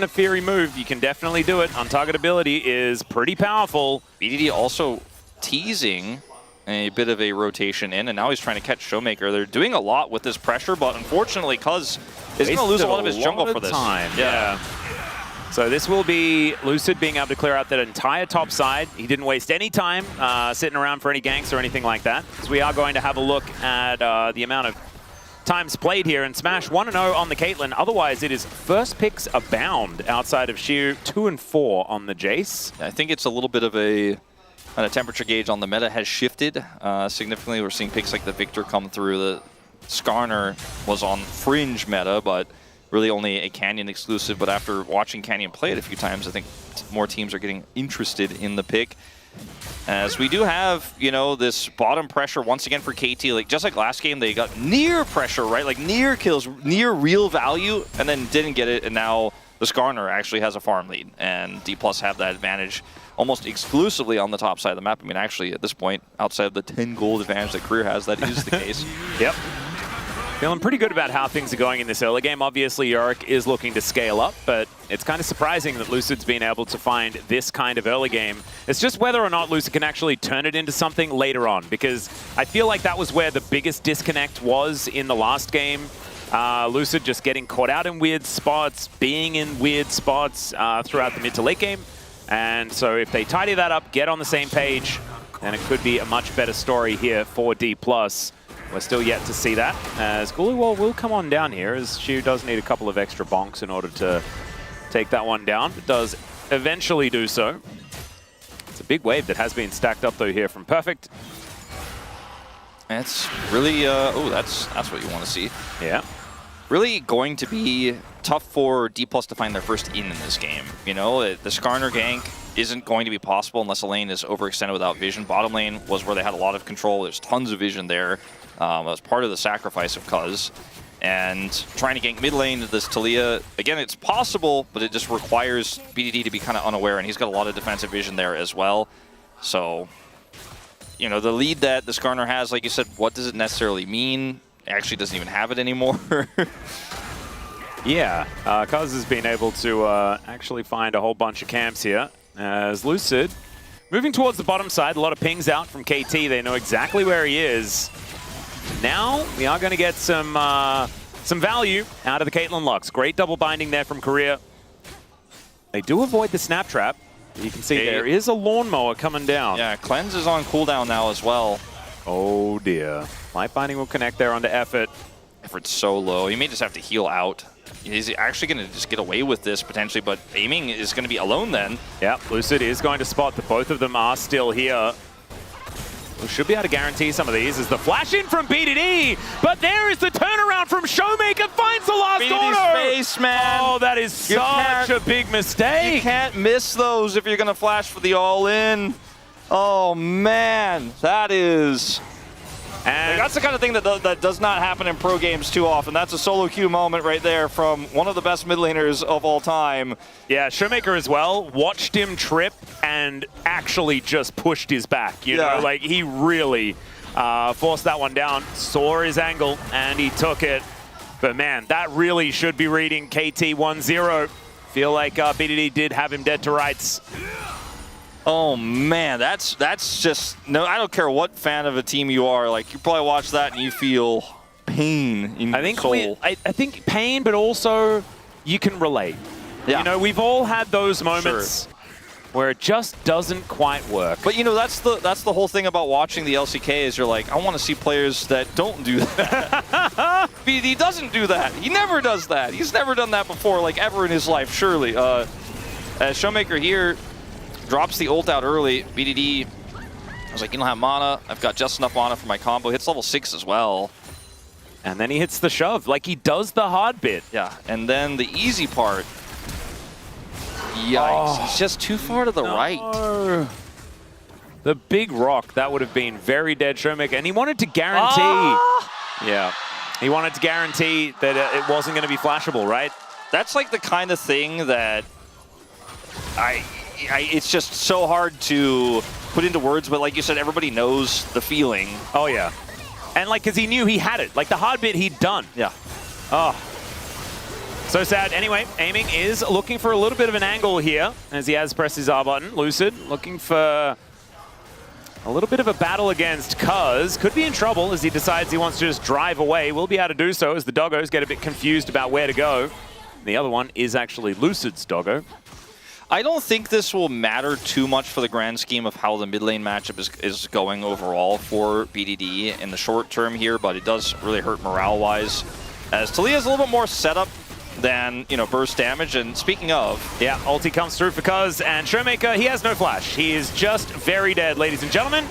a Fury move. You can definitely do it. On-target ability is pretty powerful. BDD also teasing a bit of a rotation in, and now he's trying to catch Showmaker. They're doing a lot with this pressure, but unfortunately, Cuz is going to lose a lot of his jungle for this. Yeah. So this will be Lucid being able to clear out that entire top side. He didn't waste any time sitting around for any ganks or anything like that. So we are going to have a look at the amount of times played here, and Smash 1-0 on the Caitlyn. Otherwise, it is first picks abound outside of Xiu, 2-4 on the Jace. I think it's a little bit of a temperature gauge on the meta has shifted significantly. We're seeing picks like the Victor come through. The Skarner was on fringe meta, but really only a Canyon exclusive. But after watching Canyon play it a few times, I think more teams are getting interested in the pick. As we do have, this bottom pressure once again for KT. Like just like last game, they got near pressure, right? Like near kills, near real value, and then didn't get it. And now the Skarner actually has a farm lead, and D+ have that advantage almost exclusively on the top side of the map. I mean, actually, at this point, outside of the 10 gold advantage that Career has, that is the case. Yep. Feeling pretty good about how things are going in this early game. Obviously, Yorick is looking to scale up, but it's kind of surprising that Lucid's been able to find this kind of early game. It's just whether or not Lucid can actually turn it into something later on, because I feel like that was where the biggest disconnect was in the last game. Lucid just getting caught out in weird spots, being in weird spots throughout the mid to late game. And so if they tidy that up, get on the same page, then it could be a much better story here for D+. We're still yet to see that, as Gulliwall will come on down here, as Xiu does need a couple of extra bonks in order to take that one down, but does eventually do so. It's a big wave that has been stacked up, though, here from Perfect. It's really, that's what you want to see. Yeah. Really going to be tough for D+ to find their first in this game. The Skarner gank isn't going to be possible unless a lane is overextended without vision. Bottom lane was where they had a lot of control. There's tons of vision there. That was part of the sacrifice of Cuz. And trying to gank mid lane to this Taliyah, again, it's possible, but it just requires BDD to be kind of unaware, and he's got a lot of defensive vision there as well. So, the lead that the Skarner has, like you said, what does it necessarily mean? It actually doesn't even have it anymore. Yeah, Cuz has been able to actually find a whole bunch of camps here, as Lucid moving towards the bottom side. A lot of pings out from KT. They know exactly where he is. Now we are going to get some value out of the Caitlyn Lux. Great double binding there from Career. They do avoid the snap trap. You can see there is a lawnmower coming down. Yeah, Cleanse is on cooldown now as well. Oh dear. Light binding will connect there onto Effort. Effort's so low. He may just have to heal out. He's actually going to just get away with this potentially, but Aiming is going to be alone then. Yeah, Lucid is going to spot that both of them are still here. We should be able to guarantee some of these as the flash in from BDD, but there is the turnaround from Showmaker, finds the last BDD's auto! face, man. Oh, that is such a big mistake. You can't miss those if you're going to flash for the all-in. Oh, man, that is And that's the kind of thing that does not happen in pro games too often. That's a solo queue moment right there from one of the best mid laners of all time. Yeah, Showmaker as well watched him trip and actually just pushed his back. You know, like he really forced that one down, saw his angle, and he took it. But man, that really should be reading KT 1-0. Feel like BDD did have him dead to rights. Oh man, that's just no. I don't care what fan of a team you are. Like you probably watch that and you feel pain in your soul. I think pain, but also you can relate. Yeah. You know, we've all had those moments where it just doesn't quite work. But you know, that's the whole thing about watching the LCK is you're like, I want to see players that don't do that. BDD doesn't do that. He never does that. He's never done that before, like ever in his life, surely. As Showmaker here drops the ult out early. BDD was like, you don't have mana. I've got just enough mana for my combo. Hits level 6 as well. And then he hits the shove. Like, he does the hard bit. Yeah, and then the easy part. Yikes. He's just too far to the right. The big rock, that would have been very dead Showmaker. And he wanted to guarantee. Yeah. He wanted to guarantee that it wasn't going to be flashable, right? That's like the kind of thing that it's just so hard to put into words, but like you said, everybody knows the feeling. Oh, yeah. And like, because he knew he had it. Like, the hard bit he'd done. Yeah. Oh. So sad. Anyway, Aiming is looking for a little bit of an angle here as he has pressed his R button. Lucid looking for a little bit of a battle against Cuz. Could be in trouble as he decides he wants to just drive away. Will be able to do so as the doggos get a bit confused about where to go. The other one is actually Lucid's doggo. I don't think this will matter too much for the grand scheme of how the mid lane matchup is going overall for BDD in the short term here, but it does really hurt morale-wise. As Talia's a little bit more setup than, you know, burst damage. And speaking of... Yeah, ulti comes through for Cuz, and Showmaker, he has no flash. He is just very dead, ladies and gentlemen.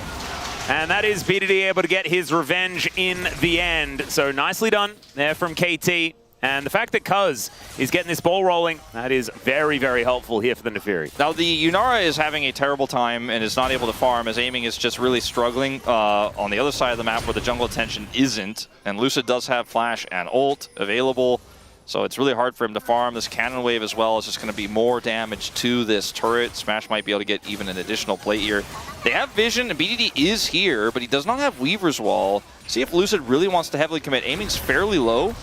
And that is BDD able to get his revenge in the end. So nicely done there from KT. And the fact that Cuz is getting this ball rolling, that is very, very helpful here for the Nefiri. Now, the Yunara is having a terrible time and is not able to farm as Aiming is just really struggling on the other side of the map where the jungle attention isn't. And Lucid does have flash and ult available, so it's really hard for him to farm. This cannon wave as well is just going to be more damage to this turret. Smash might be able to get even an additional plate here. They have vision, and BDD is here, but he does not have Weaver's Wall. See if Lucid really wants to heavily commit. Aiming's fairly low.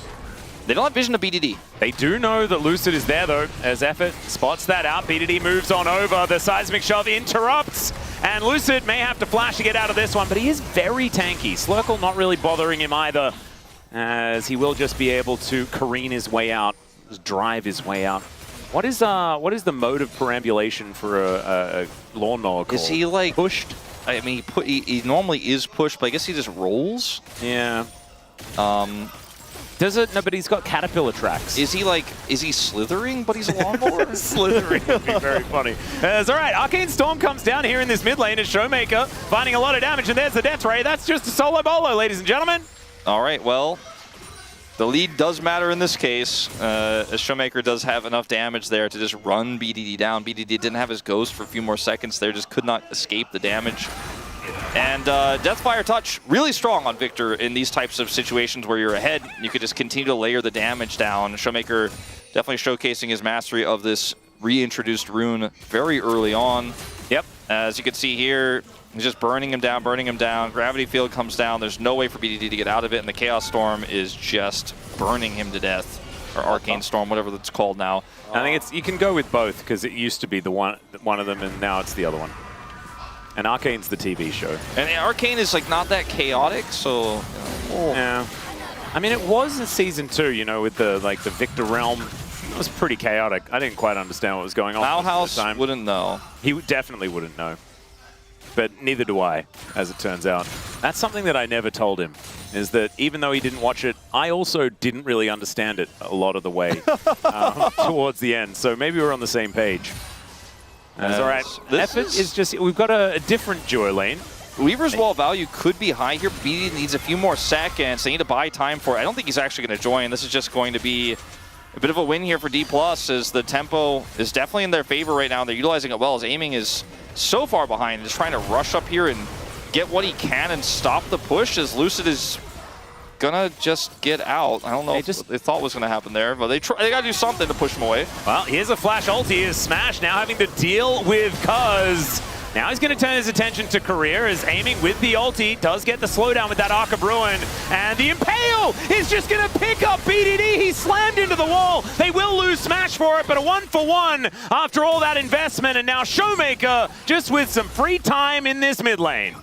They don't have vision of BDD. They do know that Lucid is there, though, as Effort spots that out. BDD moves on over. The seismic shove interrupts, and Lucid may have to flash to get out of this one, but he is very tanky. Slurkle not really bothering him either, as he will just be able to careen his way out, just drive his way out. What is the mode of perambulation for a lawnmower called? Is he, like... pushed? I mean, he normally is pushed, but I guess he just rolls? Yeah. Does it? No, but he's got caterpillar tracks. Is he slithering, but he's a lawnmower? Slithering would be very funny. It's all right. Arcane Storm comes down here in this mid lane as Showmaker, finding a lot of damage, and there's the death ray. That's just a solo bolo, ladies and gentlemen. All right, well, the lead does matter in this case, as Showmaker does have enough damage there to just run BDD down. BDD didn't have his ghost for a few more seconds there, just could not escape the damage. And Deathfire Touch, really strong on Victor in these types of situations where you're ahead. You could just continue to layer the damage down. Showmaker definitely showcasing his mastery of this reintroduced rune very early on. Yep. As you can see here, he's just burning him down, burning him down. Gravity Field comes down. There's no way for BDD to get out of it, and the Chaos Storm is just burning him to death. Or Arcane Storm, whatever that's called now. I think you can go with both, because it used to be the one of them, and now it's the other one. And Arcane's the TV show. And Arcane is like not that chaotic, so... Yeah. I mean, it was in Season 2, you know, with the Victor Realm. It was pretty chaotic. I didn't quite understand what was going on Bauhaus at the time. Wouldn't know. He definitely wouldn't know. But neither do I, as it turns out. That's something that I never told him, is that even though he didn't watch it, I also didn't really understand it a lot of the way towards the end. So maybe we're on the same page. That's all right. Effort is just, we've got a different duo lane. Weaver's Wall value could be high here. BD needs a few more seconds. They need to buy time for it. I don't think he's actually going to join. This is just going to be a bit of a win here for D+, as the tempo is definitely in their favor right now. They're utilizing it well, as Aiming is so far behind, just trying to rush up here and get what he can and stop the push as Lucid is gonna just get out. I don't know what they thought was gonna happen there, but they gotta do something to push him away. Well, here's a flash ulti. Is Smash now having to deal with Cuz. Now he's going to turn his attention to Career as aiming with the ulti. Does get the slowdown with that Arc of Ruin. And the Impale is just going to pick up BDD. He slammed into the wall. They will lose Smash for it, but a 1-for-1 after all that investment. And now Showmaker just with some free time in this mid lane.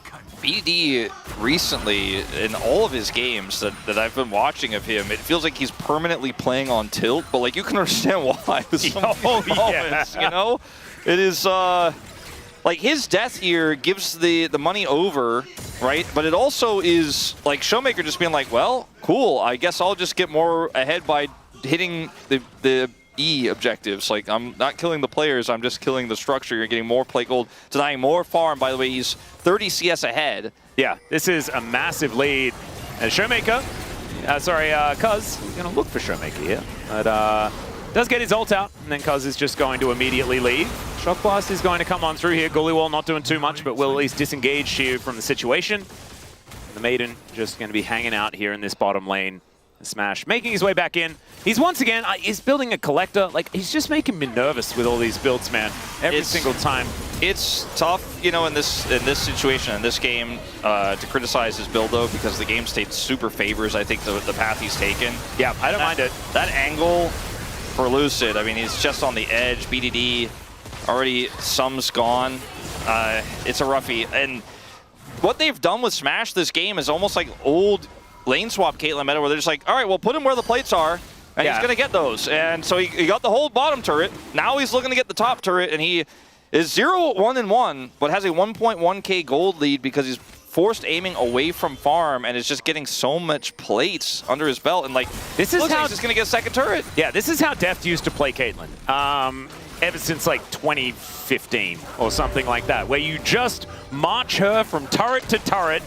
BDD recently, in all of his games that I've been watching of him, it feels like he's permanently playing on tilt, but like you can understand why with some of these moments, you know? It is, like his death here gives the money over, right? But it also is like Showmaker just being like, well, cool, I guess I'll just get more ahead by hitting the E objectives. Like I'm not killing the players, I'm just killing the structure. You're getting more play gold, denying more farm. By the way, he's 30 CS ahead. Yeah, this is a massive lead. And Showmaker, Cuz, he's gonna look for Showmaker here. But does get his ult out, and then Cuz is just going to immediately leave. Shock Blast is going to come on through here. Gullywall not doing too much, but will at least disengage Shiu from the situation. The Maiden just going to be hanging out here in this bottom lane. Smash making his way back in. He's once again, he's building a collector. Like, he's just making me nervous with all these builds, man. Every single time. It's tough, you know, in this situation, in this game, to criticize his build, though, because the game state super favors, I think, the path he's taken. Yeah, I don't mind it. That angle for Lucid, I mean, he's just on the edge. BDD, already some's gone. It's a roughie. And what they've done with Smash this game is almost like old lane swap Caitlyn meta, where they're just like, all right, well, put him where the plates are, and he's going to get those. And so he got the whole bottom turret. Now he's looking to get the top turret, and he is 0-1-1, but has a 1.1k gold lead because he's forced aiming away from farm and is just getting so much plates under his belt. And like, this is how he's just going to get a second turret. Yeah, this is how Deft used to play Caitlyn. Ever since like 2015 or something like that, where you just march her from turret to turret,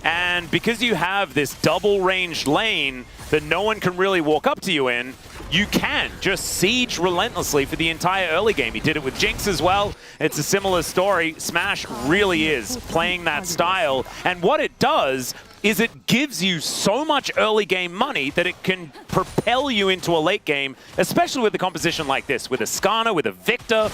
and because you have this double-ranged lane that no one can really walk up to you in, you can just siege relentlessly for the entire early game. He did it with Jinx as well. It's a similar story. Smash really is playing that style, and what it does is it gives you so much early game money that it can propel you into a late game, especially with a composition like this, with a Skarner, with a Victor.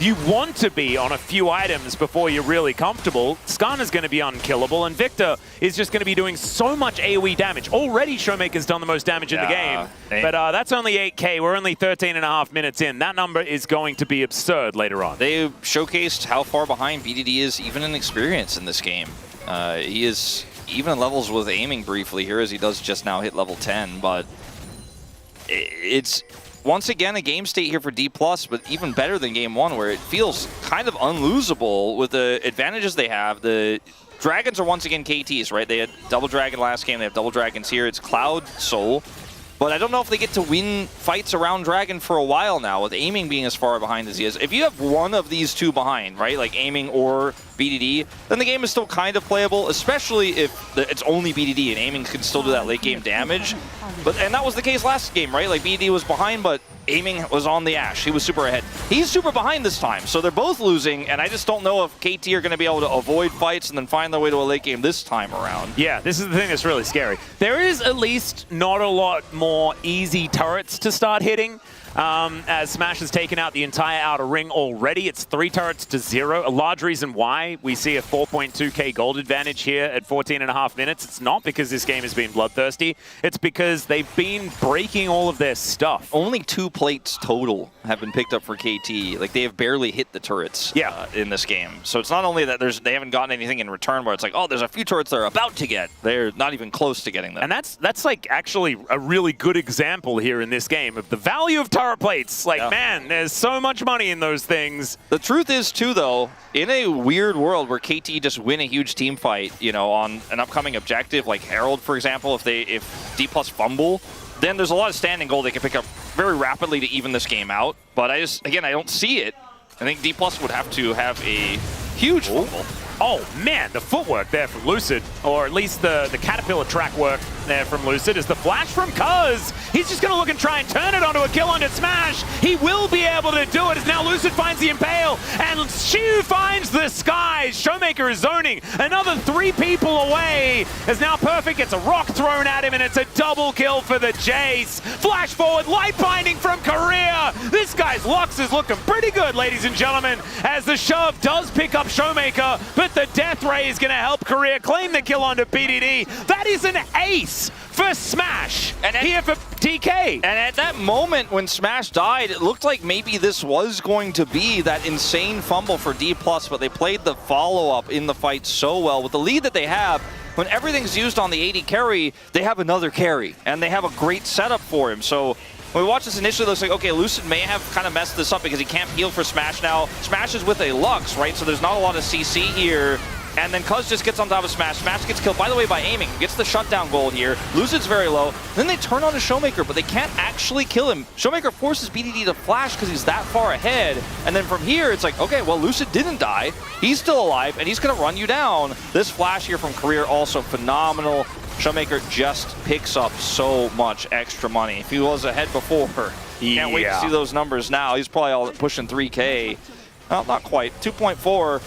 You want to be on a few items before you're really comfortable. Skarner's going to be unkillable, and Victor is just going to be doing so much AoE damage. Already, Showmaker's done the most damage in the game, but that's only 8k. We're only 13.5 minutes in. That number is going to be absurd later on. They showcased how far behind BDD is, even in experience in this game. He is even in levels with aiming briefly here, as he does just now hit level 10, but it's once again a game state here for D+, but even better than game one, where it feels kind of unlosable with the advantages they have. The Dragons are once again KTs, right? They had Double Dragon last game, they have Double Dragons here. It's Cloud Soul, but I don't know if they get to win fights around Dragon for a while now, with aiming being as far behind as he is. If you have one of these two behind, right, like aiming or BDD, then the game is still kind of playable, especially if it's only BDD and aiming can still do that late game damage. And that was the case last game, right? Like BDD was behind, but aiming was on the Ashe. He was super ahead. He's super behind this time, so they're both losing, and I just don't know if KT are going to be able to avoid fights and then find their way to a late game this time around. Yeah, this is the thing that's really scary. There is at least not a lot more easy turrets to start hitting. As Smash has taken out the entire outer ring already. It's 3 turrets to 0. A large reason why we see a 4.2k gold advantage here at 14.5 minutes. It's not because this game has been bloodthirsty. It's because they've been breaking all of their stuff. Only 2 plates total have been picked up for KT. Like, they have barely hit the turrets in this game. So it's not only that they haven't gotten anything in return where it's like, oh, there's a few turrets they're about to get. They're not even close to getting them. And that's like actually a really good example here in this game of the value of turret plates. Like, man, there's so much money in those things. The truth is, too, though, in a weird world where KT just win a huge team fight, you know, on an upcoming objective, like Herald, for example, if D+ fumble, then there's a lot of standing gold they can pick up very rapidly to even this game out. But I don't see it. I think D+ would have to have a huge fumble. Oh, man, the footwork there from Lucid, or at least the Caterpillar track work there from Lucid as the flash from Cuz. He's just going to look and try and turn it onto a kill onto Smash. He will be able to do it as now Lucid finds the Impale and Shu finds the skies. Showmaker is zoning another 3 people away as now Perfect gets a rock thrown at him and it's a double kill for the Jace. Flash forward, light binding from Korea. This guy's Lux is looking pretty good, ladies and gentlemen, as the shove does pick up Showmaker, but the Death Ray is going to help Korea claim the kill onto BDD. That is an ace for Smash and here for TK. And at that moment when Smash died, it looked like maybe this was going to be that insane fumble for D+, but they played the follow-up in the fight so well. With the lead that they have, when everything's used on the AD carry, they have another carry, and they have a great setup for him. So when we watch this initially, it looks like, okay, Lucid may have kind of messed this up because he can't heal for Smash now. Smash is with a Lux, right? So there's not a lot of CC here. And then Cuz just gets on top of Smash. Smash gets killed, by the way, by aiming. Gets the shutdown gold here. Lucid's very low. Then they turn on to Showmaker, but they can't actually kill him. Showmaker forces BDD to flash because he's that far ahead. And then from here, it's like, okay, well, Lucid didn't die. He's still alive, and he's going to run you down. This flash here from Career also phenomenal. Showmaker just picks up so much extra money. If he was ahead before, can't wait to see those numbers now. He's probably all pushing 3K. Well, not quite. 2.4.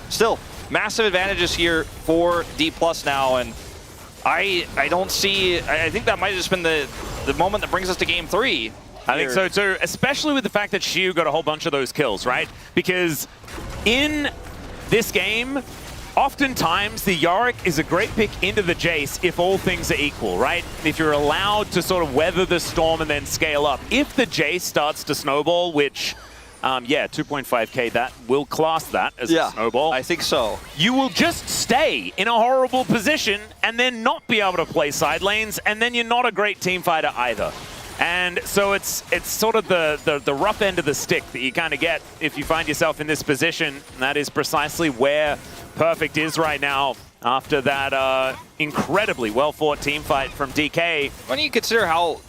Still, massive advantages here for D+ now, and I don't see. I think that might have just been the moment that brings us to game 3. I think so too, especially with the fact that Shu got a whole bunch of those kills, right? Because in this game, oftentimes the Yorick is a great pick into the Jace if all things are equal, right? If you're allowed to sort of weather the storm and then scale up. If the Jace starts to snowball, which, yeah, 2.5K, that will class that as a snowball. I think so. You will just stay in a horrible position and then not be able to play side lanes, and then you're not a great team fighter either. And so it's sort of the rough end of the stick that you kind of get if you find yourself in this position. And that is precisely where Perfect is right now after that incredibly well-fought team fight from DK. When you consider how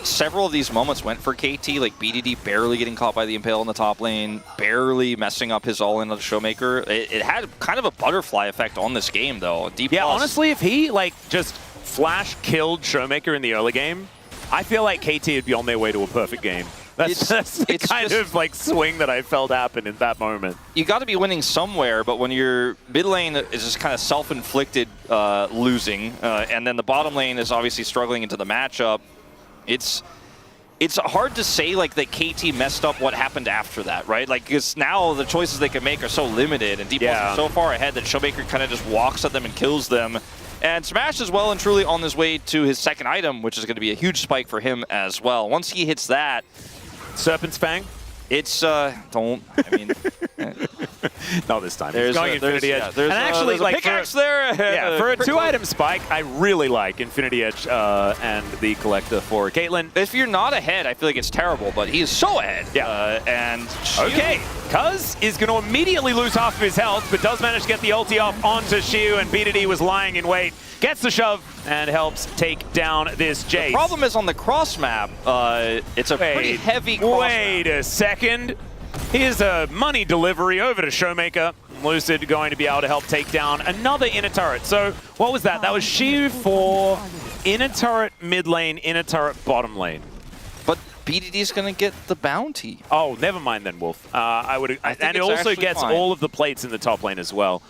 several of these moments went for KT, like BDD barely getting caught by the Impale in the top lane, barely messing up his all-in on the Showmaker. It had kind of a butterfly effect on this game, though. Yeah, honestly, if he like just flash killed Showmaker in the early game, I feel like KT would be on their way to a perfect game. That's the kind of like swing that I felt happen in that moment. You got to be winning somewhere, but when your mid lane is just kind of self-inflicted losing, and then the bottom lane is obviously struggling into the matchup, it's hard to say like that KT messed up what happened after that, right? Like, because now the choices they can make are so limited, and D+ is so far ahead that Showmaker kind of just walks at them and kills them. And Smash is well and truly on his way to his second item, which is going to be a huge spike for him as well. Once he hits that, Serpent's Fang? It's, don't, I mean... Not this time. He's going Infinity Edge. There's, and actually, there's like, a pickaxe there. Yeah, for a 2-item spike, I really like Infinity Edge and the Collector for Caitlyn. If you're not ahead, I feel like it's terrible, but he is so ahead. Yeah. And okay, Cuz is going to immediately lose half of his health, but does manage to get the ulti off onto Shu, and BDD was lying in wait. Gets the shove and helps take down this Jace. The problem is on the cross map, it's a pretty heavy cross Wait a second. Here's a money delivery over to Showmaker. Lucid going to be able to help take down another inner turret. So what was that? That was Shu for inner turret mid lane, inner turret bottom lane. But BDD's going to get the bounty. Oh, never mind then, Wolf. And it also gets all of the plates in the top lane as well.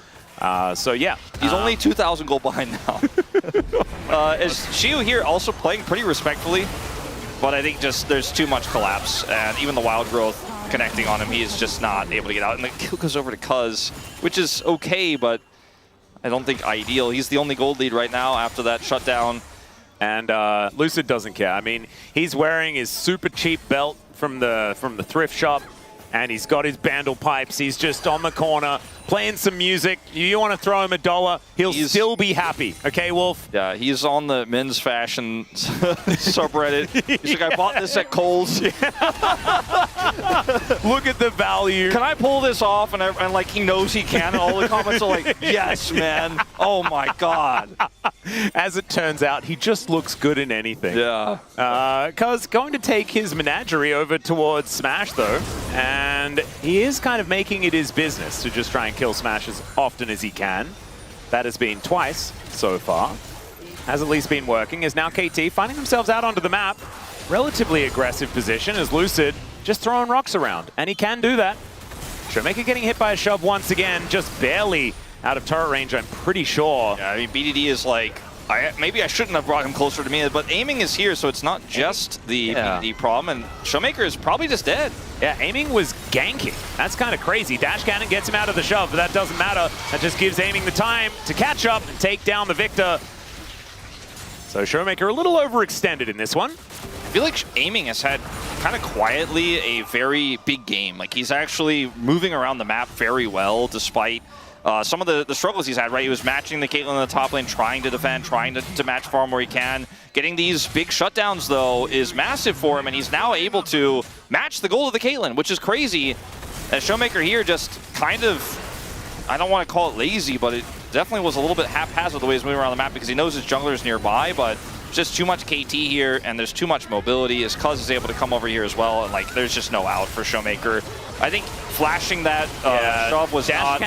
So yeah. He's only 2,000 gold behind now. Is Shu here also playing pretty respectfully? But I think just there's too much collapse, and even the wild growth connecting on him, he is just not able to get out. And the kill goes over to Cuz, which is okay, but I don't think ideal. He's the only gold lead right now after that shutdown. And Lucid doesn't care. I mean, he's wearing his super cheap belt from the thrift shop, and he's got his bandle pipes. He's just on the corner playing some music. You want to throw him $1, he'll still be happy. Okay, Wolf? Yeah, he's on the men's fashion subreddit. He's like, I bought this at Kohl's. Look at the value. Can I pull this off? And like, he knows he can. And all the comments are like, yes, man. Oh, my God. As it turns out, he just looks good in anything. Yeah. Cuz going to take his menagerie over towards Smash, though. And he is kind of making it his business to just try and kill Smash as often as he can. That has been twice so far. has at least been working, is now KT finding themselves out onto the map. Relatively aggressive position as Lucid just throwing rocks around, and he can do that. Showmaker getting hit by a shove once again, just barely out of turret range, I'm pretty sure. Yeah, I mean, BDD is like, maybe I shouldn't have brought him closer to me, but aiming is here, so it's not just the BDD problem, and Showmaker is probably just dead. Yeah, aiming was ganking. That's kind of crazy. Dash Cannon gets him out of the shove, but that doesn't matter. That just gives aiming the time to catch up and take down the Victor. So Showmaker a little overextended in this one. I feel like aiming has had kind of quietly a very big game. Like, he's actually moving around the map very well despite some of the struggles he's had, right? He was matching the Caitlyn in the top lane, trying to defend, trying to match farm where he can. Getting these big shutdowns, though, is massive for him, and he's now able to match the goal of the Caitlyn, which is crazy. As Showmaker here just kind of, I don't want to call it lazy, but it definitely was a little bit haphazard the way he's moving around the map because he knows his jungler's nearby, but just too much KT here, and there's too much mobility. His Cuz is able to come over here as well, and like there's just no out for Showmaker. I think flashing that shove was Dash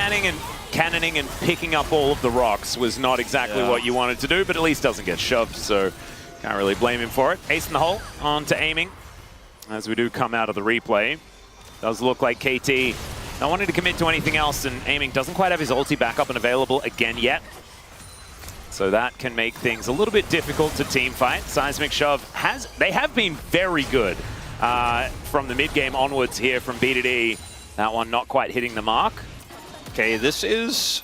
cannoning and picking up all of the rocks was not exactly what you wanted to do, but at least doesn't get shoved, so can't really blame him for it. Ace in the hole, on to aiming. As we do come out of the replay, does look like KT not wanting to commit to anything else, and aiming doesn't quite have his ulti back up and available again yet. So that can make things a little bit difficult to team fight. Seismic Shove they have been very good from the mid game onwards here from BDD. That one not quite hitting the mark. Okay, this is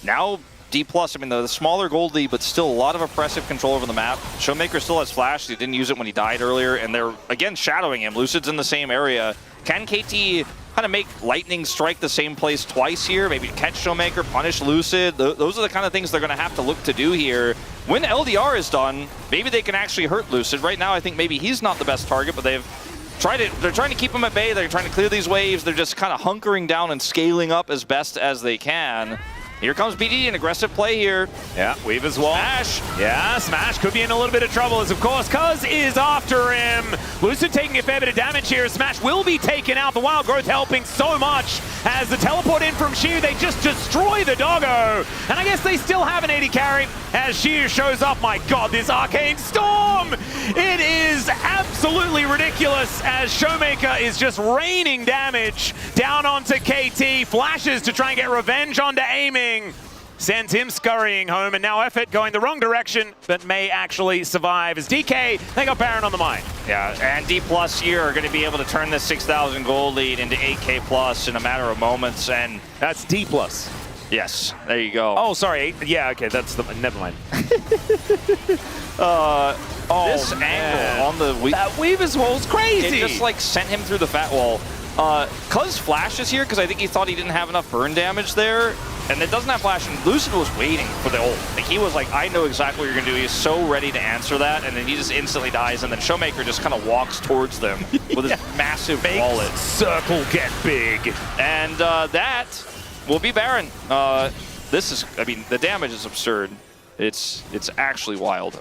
now D+. I mean, the smaller gold lead, but still a lot of oppressive control over the map. Showmaker still has flash. He didn't use it when he died earlier, and they're, again, shadowing him. Lucid's in the same area. Can KT kind of make Lightning strike the same place twice here? Maybe catch Showmaker, punish Lucid. Those are the kind of things they're going to have to look to do here. When LDR is done, maybe they can actually hurt Lucid. Right now, I think maybe he's not the best target, but they're trying to keep him at bay. They're trying to clear these waves. They're just kind of hunkering down and scaling up as best as they can. Here comes BD, an aggressive play here. Yeah, Weaver's wall. Smash. Yeah, Smash could be in a little bit of trouble as, of course, Cuz is after him. Lucid taking a fair bit of damage here. Smash will be taken out. The Wild Growth helping so much as the teleport in from Shiu. They just destroy the doggo. And I guess they still have an 80 carry as Shiu shows up. My God, this Arcane Storm. It is absolutely ridiculous as Showmaker is just raining damage down onto KT. Flashes to try and get revenge onto aiming. Sends him scurrying home, and now Effort going the wrong direction, but may actually survive as DK, they got Baron on the mind. Yeah, and D+ here are going to be able to turn this 6,000 gold lead into 8K plus in a matter of moments, and that's D+. Yes, there you go. Oh, sorry. Yeah, okay, that's the, never mind. This angle on the that Weaver's wall's crazy. It just like sent him through the fat wall. Cuz flashes here because I think he thought he didn't have enough burn damage there. And it doesn't have flash, and Lucid was waiting for the ult. Like, he was like, I know exactly what you're gonna do. He's so ready to answer that, and then he just instantly dies, and then Showmaker just kind of walks towards them with his massive wallet. Circle get big. And that will be Baron. This is, I mean, the damage is absurd. It's actually wild.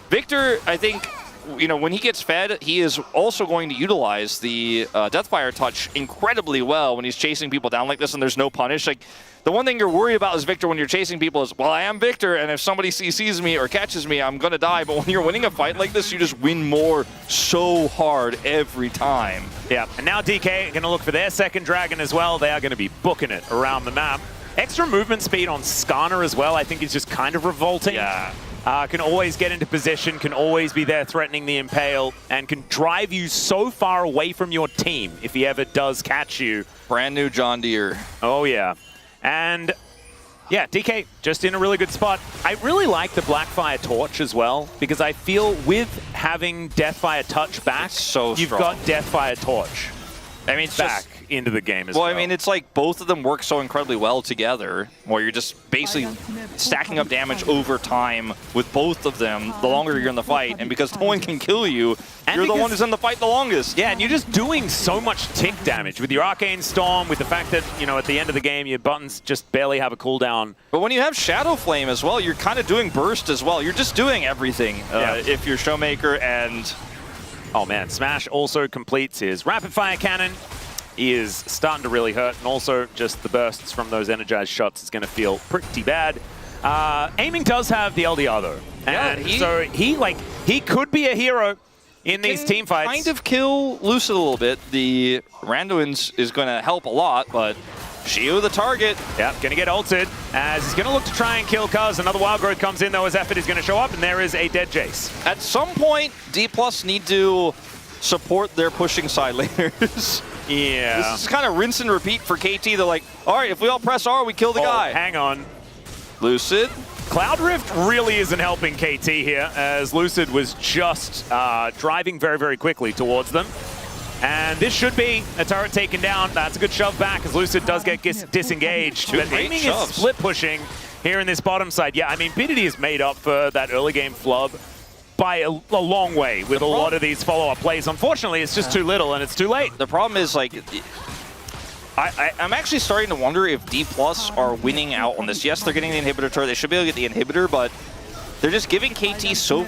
Victor, I think, you know, when he gets fed, he is also going to utilize the Deathfire touch incredibly well when he's chasing people down like this and there's no punish. Like, the one thing you're worried about as Victor when you're chasing people is, well, I am Victor, and if somebody sees me or catches me, I'm going to die. But when you're winning a fight like this, you just win more so hard every time. Yeah, and now DK going to look for their second dragon as well. They are going to be booking it around the map. Extra movement speed on Skarner as well, I think, is just kind of revolting. Yeah. Can always get into position, can always be there threatening the Impale, and can drive you so far away from your team if he ever does catch you. Brand new John Deere. Oh, yeah. And yeah, DK just in a really good spot. I really like the Blackfire Torch as well, because I feel with having Deathfire Touch back, you've got Deathfire Torch. I mean, it's back into the game as well. Well, I mean, it's like both of them work so incredibly well together, where you're just basically stacking up damage over time with both of them the longer you're in the fight. And because no one can kill you, you're the one who's in the fight the longest. Yeah, and you're just doing so much tick damage with your Arcane Storm, with the fact that, you know, at the end of the game, your buttons just barely have a cooldown. But when you have Shadow Flame as well, you're kind of doing burst as well. You're just doing everything if you're Showmaker. And oh man, Smash also completes his rapid fire cannon. He is starting to really hurt, and also just the bursts from those energized shots is going to feel pretty bad. Aiming does have the LDR though. And so he could be a hero in these team fights. Kind of kill Lucid a little bit. The Randuin's is going to help a lot, but Shiu the target. Yeah, going to get ulted as he's going to look to try and kill Cuz. Another Wild Growth comes in though as Effort is going to show up, and there is a dead Jace. At some point, D+ need to support their pushing side laners. Yeah. This is kind of rinse and repeat for KT. They're like, all right, if we all press R, we kill the guy. Hang on. Lucid. Cloud Rift really isn't helping KT here, as Lucid was just driving very, very quickly towards them. And this should be a turret taken down. That's a good shove back, as Lucid does get disengaged. But Aiming is split pushing here in this bottom side. Yeah, I mean, BDD is made up for that early game flub by a long way with a lot of these follow-up plays. Unfortunately, it's just too little and it's too late. The problem is, like, I'm actually starting to wonder if D+ are winning out on this. Yes, they're getting the inhibitor turret. They should be able to get the inhibitor, but they're just giving KT so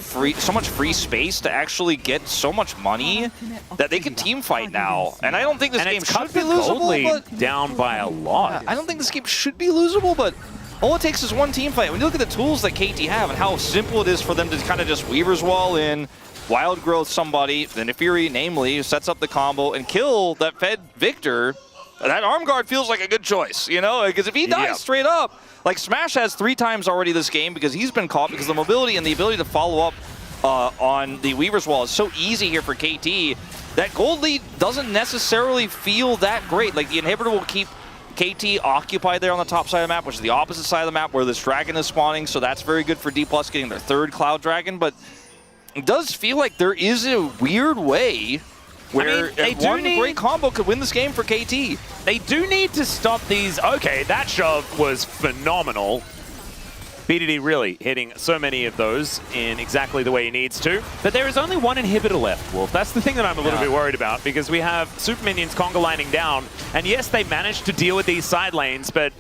much free space to actually get so much money that they can team fight now. And I don't think this game should be losable. But down by a lot. I don't think this game should be losable, but all it takes is one team fight. When you look at the tools that KT have and how simple it is for them to kind of just Weaver's Wall in, Wild Growth somebody, then a Fury, namely, sets up the combo and kill that fed Victor. That arm guard feels like a good choice, you know? Because if he dies straight up, like Smash has 3 times already this game because he's been caught, because the mobility and the ability to follow up on the Weaver's Wall is so easy here for KT that gold lead doesn't necessarily feel that great. Like, the inhibitor will keep KT occupied there on the top side of the map, which is the opposite side of the map where this dragon is spawning, so that's very good for D+ getting their 3rd Cloud Dragon, but it does feel like there is a weird way where one great combo could win this game for KT. They do need to stop these. Okay, that shove was phenomenal. BDD really hitting so many of those in exactly the way he needs to. But there is only one inhibitor left, Wolf. That's the thing that I'm a little bit worried about, because we have super minions conga lining down. And yes, they managed to deal with these side lanes, but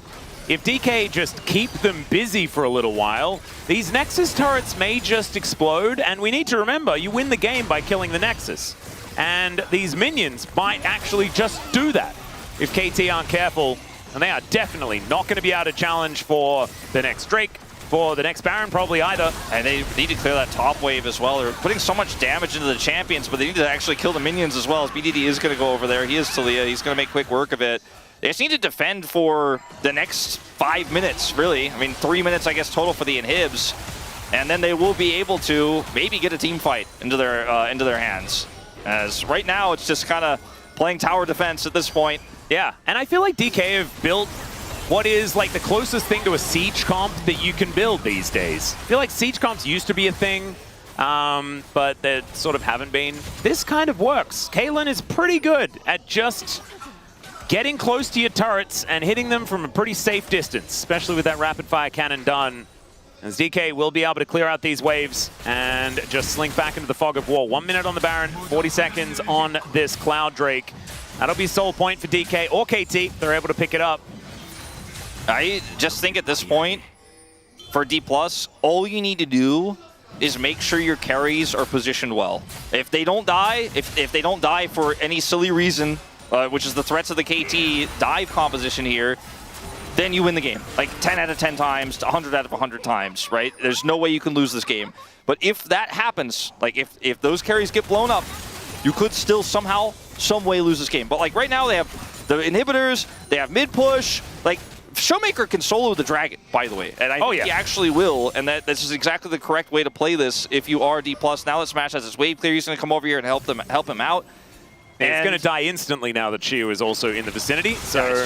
if DK just keep them busy for a little while, these Nexus turrets may just explode. And we need to remember, you win the game by killing the Nexus. And these minions might actually just do that if KT aren't careful. And they are definitely not going to be able to challenge for the next Drake, for the next Baron probably either. And they need to clear that top wave as well. They're putting so much damage into the champions, but they need to actually kill the minions as well, as BDD is going to go over there. He is Talia. He's going to make quick work of it. They just need to defend for the next 5 minutes, really. I mean, 3 minutes, I guess, total for the inhibs. And then they will be able to maybe get a team fight into their hands. As right now, it's just kind of playing tower defense at this point. Yeah, and I feel like DK have built what is like the closest thing to a siege comp that you can build these days. I feel like siege comps used to be a thing, but they sort of haven't been. This kind of works. Caitlyn is pretty good at just getting close to your turrets and hitting them from a pretty safe distance, especially with that rapid fire cannon done. As DK will be able to clear out these waves and just slink back into the fog of war. 1 minute on the Baron, 40 seconds on this Cloud Drake. That'll be sole point for DK or KT. They're able to pick it up. I just think at this point, for D+, all you need to do is make sure your carries are positioned well. If they don't die, if they don't die for any silly reason, which is the threats of the KT dive composition here, then you win the game. Like 10 out of 10 times to 100 out of 100 times, right? There's no way you can lose this game. But if that happens, like if those carries get blown up, you could still somehow, some way lose this game. But like right now they have the inhibitors, they have mid push, like Showmaker can solo the dragon, by the way. And I think he actually will, and this is exactly the correct way to play this if you are D+. Now that Smash has his wave clear, he's gonna come over here and help him out. And he's gonna die instantly now that Shiu is also in the vicinity. So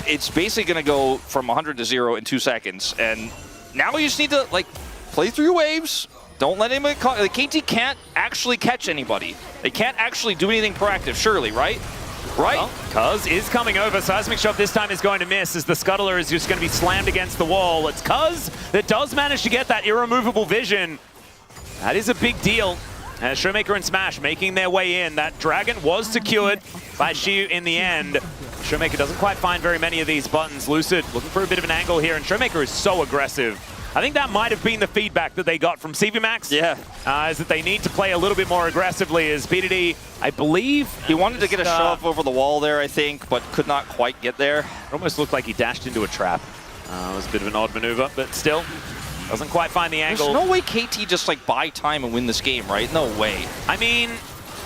it's basically going to go from 100 to 0 in 2 seconds. And now you just need to, like, play through your waves. Don't let anybody like, KT can't actually catch anybody. They can't actually do anything proactive, surely, right? Right? Well, Cuz is coming over. Seismic Shove this time is going to miss, as the Scuttler is just going to be slammed against the wall. It's Cuz that does manage to get that irremovable vision. That is a big deal. As Showmaker and Smash making their way in. That dragon was secured by Shiu in the end. Showmaker doesn't quite find very many of these buttons. Lucid looking for a bit of an angle here, and Showmaker is so aggressive. I think that might have been the feedback that they got from CVMAX. Yeah. Is that they need to play a little bit more aggressively, as BDD, I believe... He wanted to get a shove over the wall there, I think, but could not quite get there. It almost looked like he dashed into a trap. It was a bit of an odd maneuver, but still doesn't quite find the angle. There's no way KT just like buy time and win this game, right? No way. I mean,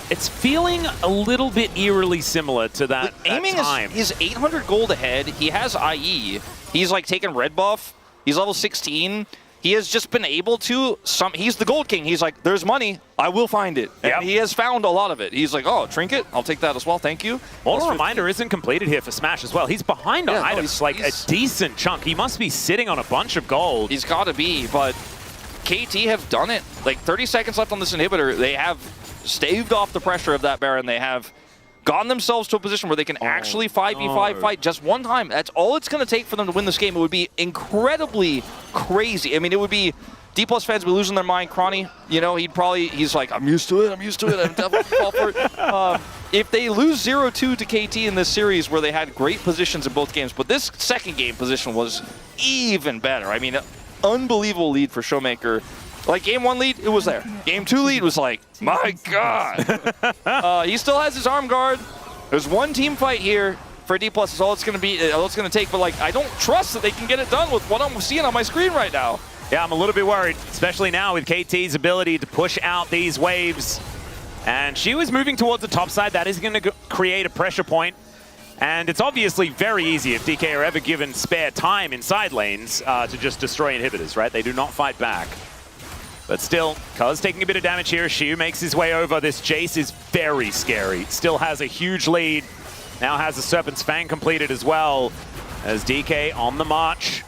it's feeling a little bit eerily similar to that, Aiming time. is 800 gold ahead. He has IE. He's like taking red buff. He's level 16. He has just been able to, he's the gold king. He's like, there's money, I will find it. And he has found a lot of it. He's like, oh, trinket, I'll take that as well, thank you. Auto reminder isn't completed here for Smash as well. He's behind on items, like a decent chunk. He must be sitting on a bunch of gold. He's got to be, but KT have done it. Like 30 seconds left on this inhibitor. They have staved off the pressure of that Baron. They have gotten themselves to a position where they can actually 5v5 fight just one time. That's all it's going to take for them to win this game. It would be incredibly crazy. I mean, it would be D+ fans would be losing their mind. Cronny, you know, he's like, I'm used to it, I'm definitely fall for it. If they lose 0-2 to KT in this series where they had great positions in both games, but this second game position was even better. I mean, unbelievable lead for Showmaker. Like game 1 lead, it was there. Game 2 lead was like, my God. He still has his arm guard. There's one team fight here for D+. Is all it's going to be, all it's going to take. But like, I don't trust that they can get it done with what I'm seeing on my screen right now. Yeah, I'm a little bit worried, especially now with KT's ability to push out these waves. And she was moving towards the top side. That is going to create a pressure point. And it's obviously very easy if DK are ever given spare time in side lanes to just destroy inhibitors, right? They do not fight back. But still, Cuz taking a bit of damage here. Shiu makes his way over. This Jace is very scary. Still has a huge lead. Now has the Serpent's Fang completed as well as DK on the march.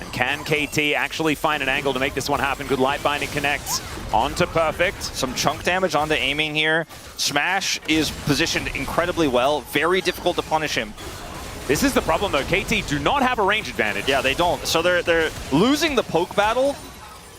And can KT actually find an angle to make this one happen? Good light binding connects onto Perfect. Some chunk damage onto aiming here. Smash is positioned incredibly well. Very difficult to punish him. This is the problem though. KT do not have a range advantage. Yeah, they don't. So they're losing the poke battle.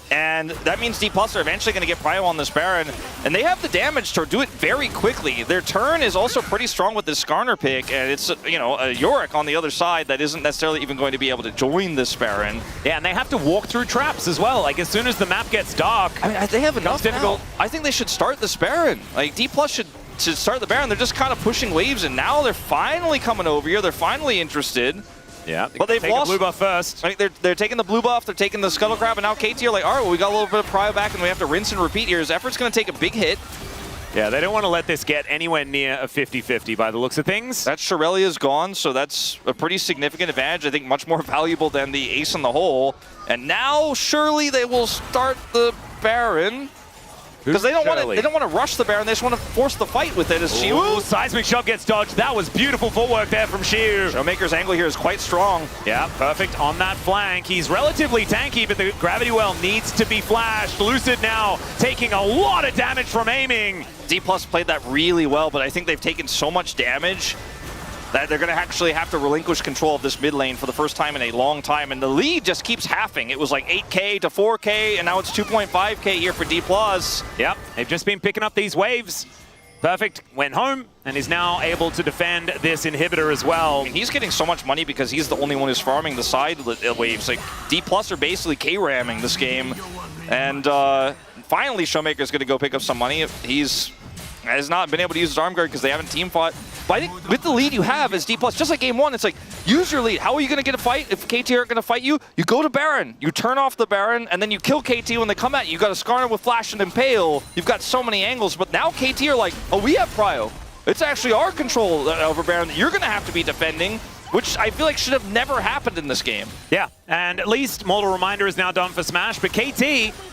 And that means D+ are eventually going to get prio on this Baron. And they have the damage to do it very quickly. Their turn is also pretty strong with this Skarner pick. And it's, you know, a Yorick on the other side that isn't necessarily even going to be able to join this Baron. Yeah, and they have to walk through traps as well. Like, as soon as the map gets dark, I mean, they have enough difficult. now. I think they should start this Baron. Like, D+ should start the Baron. They're just kind of pushing waves. And now they're finally coming over here. They're finally interested. Yeah, but they've lost blue buff first. I mean, they're taking the blue buff, they're taking the Scuttle Crab, and now KT are like, all right, well, we got a little bit of prio back, and we have to rinse and repeat here. His effort's going to take a big hit. Yeah, they don't want to let this get anywhere near a 50-50 by the looks of things. That Shirelia's gone, so that's a pretty significant advantage. I think much more valuable than the ace in the hole. And now, surely they will start the Baron. Because they don't want to rush the Baron, they just want to force the fight with it as Shiu. Seismic shot gets dodged. That was beautiful footwork there from Shiu. Showmaker's angle here is quite strong. Yeah, perfect on that flank. He's relatively tanky, but the gravity well needs to be flashed. Lucid now taking a lot of damage from aiming. D+ played that really well, but I think they've taken so much damage that they're going to actually have to relinquish control of this mid lane for the first time in a long time. And the lead just keeps halving. It was like 8K to 4K, and now it's 2.5K here for D+. Yep, they've just been picking up these waves. Perfect went home and is now able to defend this inhibitor as well. I mean, he's getting so much money because he's the only one who's farming the side waves. Like, D+ are basically K-ramming this game. And finally, Showmaker's going to go pick up some money. He's has not been able to use his arm guard because they haven't team fought. But I think with the lead you have as D+, just like game 1, it's like, use your lead. How are you going to get a fight if KT aren't going to fight you? You go to Baron, you turn off the Baron, and then you kill KT when they come at you. You got a Skarner with Flash and Impale. You've got so many angles, but now KT are like, oh, we have prio. It's actually our control over Baron that you're going to have to be defending, which I feel like should have never happened in this game. Yeah, and at least Mortal Reminder is now done for Smash, but KT,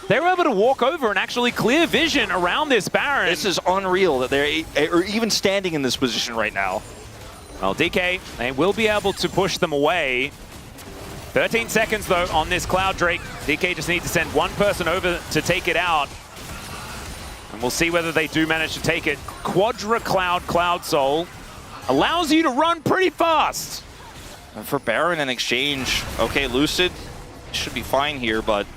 they were able to walk over and actually clear vision around this Baron. This is unreal that they're even standing in this position right now. Well, DK, they will be able to push them away. 13 seconds, though, on this Cloud Drake. DK just needs to send one person over to take it out. And we'll see whether they do manage to take it. Quadra Cloud Soul allows you to run pretty fast. And for Baron in exchange, okay, Lucid should be fine here, but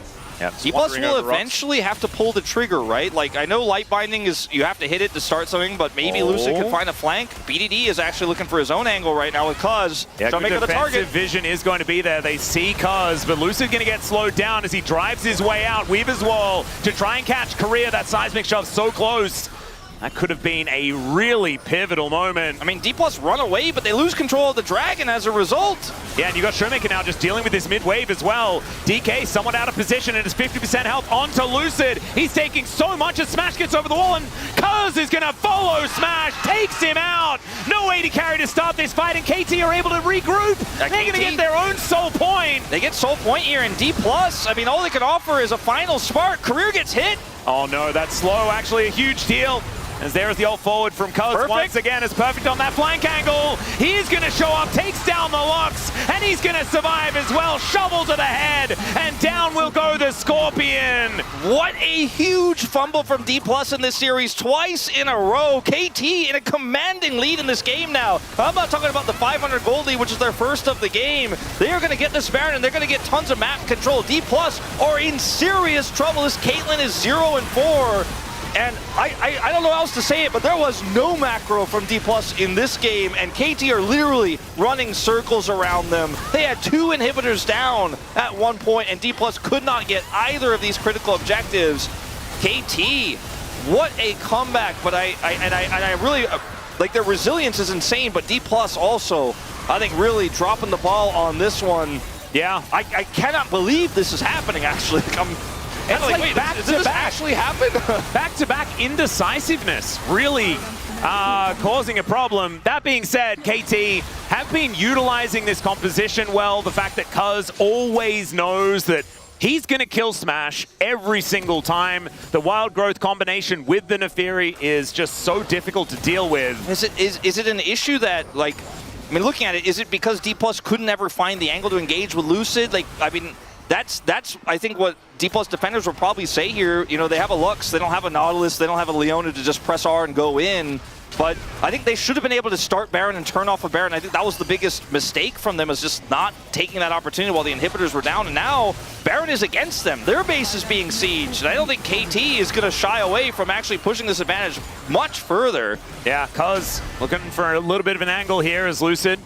D+ will eventually have to pull the trigger, right? Like, I know light binding is, you have to hit it to start something, but maybe Lucid could find a flank. BDD is actually looking for his own angle right now with Cuz. Yeah, so good defensive vision is going to be there. They see Cuz, but Lucid going to get slowed down as he drives his way out. Weaver's Wall to try and catch Korea. That seismic shove so close. That could have been a really pivotal moment. I mean, D+ run away, but they lose control of the Dragon as a result. Yeah, and you got Showmaker now just dealing with this mid wave as well. DK somewhat out of position and is 50% health onto Lucid. He's taking so much as Smash gets over the wall, and Cuz is gonna follow Smash, takes him out. No AD carry to start this fight, and KT are able to regroup. They're gonna get their own soul point. They get soul point here, and D+, I mean, all they can offer is a final spark. Career gets hit. Oh no, that's slow, actually a huge deal. As there is the ult forward from Cuz once again, is perfect on that flank angle. He's gonna show up, takes down the Lux, and he's gonna survive as well. Shovel to the head, and down will go the Scorpion. What a huge fumble from D+ in this series, twice in a row. KT in a commanding lead in this game now. I'm not talking about the 500 gold lead, which is their first of the game. They are gonna get this Baron, and they're gonna get tons of map control. D+ are in serious trouble. This Caitlyn is 0-4. And I don't know how else to say it, but there was no macro from D+ in this game, and KT are literally running circles around them. They had 2 inhibitors down at one point, and D+ could not get either of these critical objectives. KT, what a comeback! But I really like their resilience is insane, but D+ also, I think, really dropping the ball on this one. Yeah, I cannot believe this is happening. Actually, it's like wait, back does to this back. actually happen? Back-to-back indecisiveness, really causing a problem. That being said, KT have been utilizing this composition well. The fact that Cuz always knows that he's going to kill Smash every single time. The Wild Growth combination with the Neferi is just so difficult to deal with. Is it an issue that, like, I mean, looking at it, is it because D+ couldn't ever find the angle to engage with Lucid? Like, I mean, that's I think what D+ defenders will probably say here. You know, they have a Lux, they don't have a Nautilus, they don't have a Leona to just press R and go in. But I think they should have been able to start Baron and turn off a Baron. I think that was the biggest mistake from them, is just not taking that opportunity while the inhibitors were down. And now Baron is against them. Their base is being sieged. And I don't think KT is going to shy away from actually pushing this advantage much further. Yeah, Cuz looking for a little bit of an angle here as Lucid,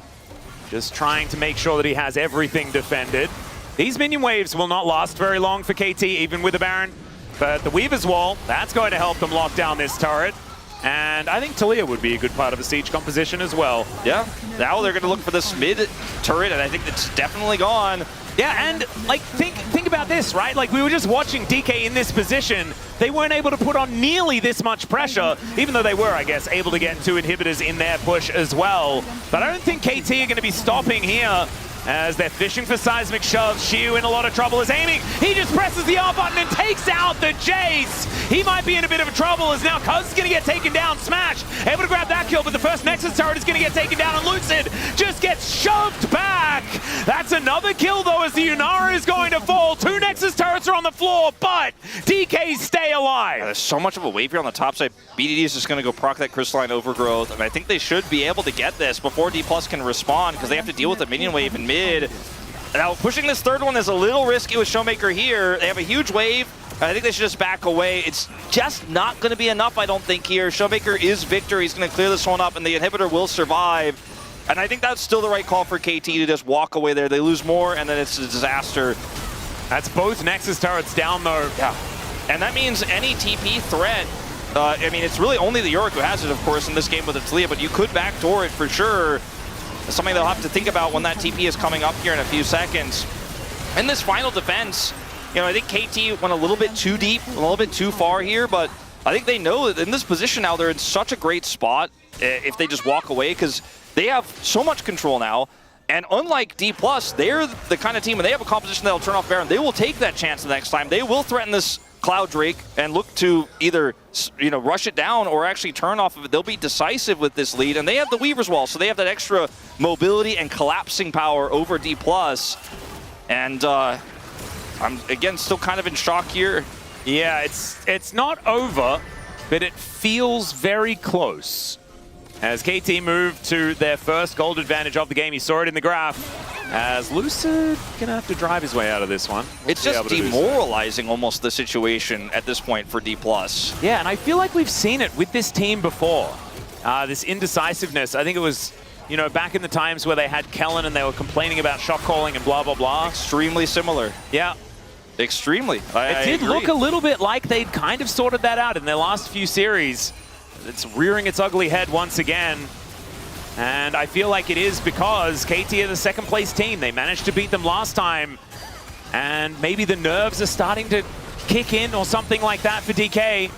just trying to make sure that he has everything defended. These minion waves will not last very long for KT, even with the Baron. But the Weaver's Wall, that's going to help them lock down this turret. And I think Talia would be a good part of a siege composition as well. Yeah, now they're going to look for this mid turret, and I think it's definitely gone. Yeah, and like think about this, right? Like we were just watching DK in this position. They weren't able to put on nearly this much pressure, even though they were, I guess, able to get 2 inhibitors in their push as well. But I don't think KT are going to be stopping here, as they're fishing for seismic shoves. Shiu in a lot of trouble is aiming. He just presses the R button and takes out the Jace. He might be in a bit of trouble, as now Cuz is going to get taken down. Smash able to grab that kill, but the first Nexus turret is going to get taken down, and Lucid just gets shoved back. That's another kill, though, as the Unara is going to fall. 2 Nexus turrets are on the floor, but DKs stay alive. Yeah, there's so much of a wave here on the top side. BDD is just going to go proc that crystalline overgrowth, and I think they should be able to get this before D+ can respond, because they have to deal with the minion wave in mid. Now, pushing this third one is a little risky with Showmaker here. They have a huge wave. I think they should just back away. It's just not going to be enough, I don't think, here. Showmaker is Victor. He's going to clear this one up, and the inhibitor will survive. And I think that's still the right call for KT to just walk away there. They lose more, and then it's a disaster. That's both Nexus turrets down, though. Yeah. And that means any TP threat, I mean, it's really only the Yorick who has it, of course, in this game with the Talia, but you could backdoor it for sure. It's something they'll have to think about when that TP is coming up here in a few seconds. In this final defense, you know, I think KT went a little bit too deep, a little bit too far here, but I think they know that in this position now, they're in such a great spot if they just walk away, because they have so much control now. And unlike D+, they're the kind of team, when they have a composition that'll turn off Baron, they will take that chance the next time. They will threaten this Cloud Drake and look to either, you know, rush it down or actually turn off of it. They'll be decisive with this lead, and they have the Weaver's Wall, so they have that extra mobility and collapsing power over D+. And I'm, again, still kind of in shock here. Yeah, it's not over, but it feels very close. As KT moved to their first gold advantage of the game, you saw it in the graph. As Lucid gonna have to drive his way out of this one. It's just demoralizing almost the situation at this point for D+. Yeah, and I feel like we've seen it with this team before. This indecisiveness. I think it was, you know, back in the times where they had Kellen and they were complaining about shot calling and blah, blah, blah. Extremely similar. Yeah. Extremely. It did look a little bit like they'd kind of sorted that out in their last few series. it's rearing its ugly head once again. And I feel like it is because KT are the second place team. They managed to beat them last time. And maybe the nerves are starting to kick in or something like that for DK.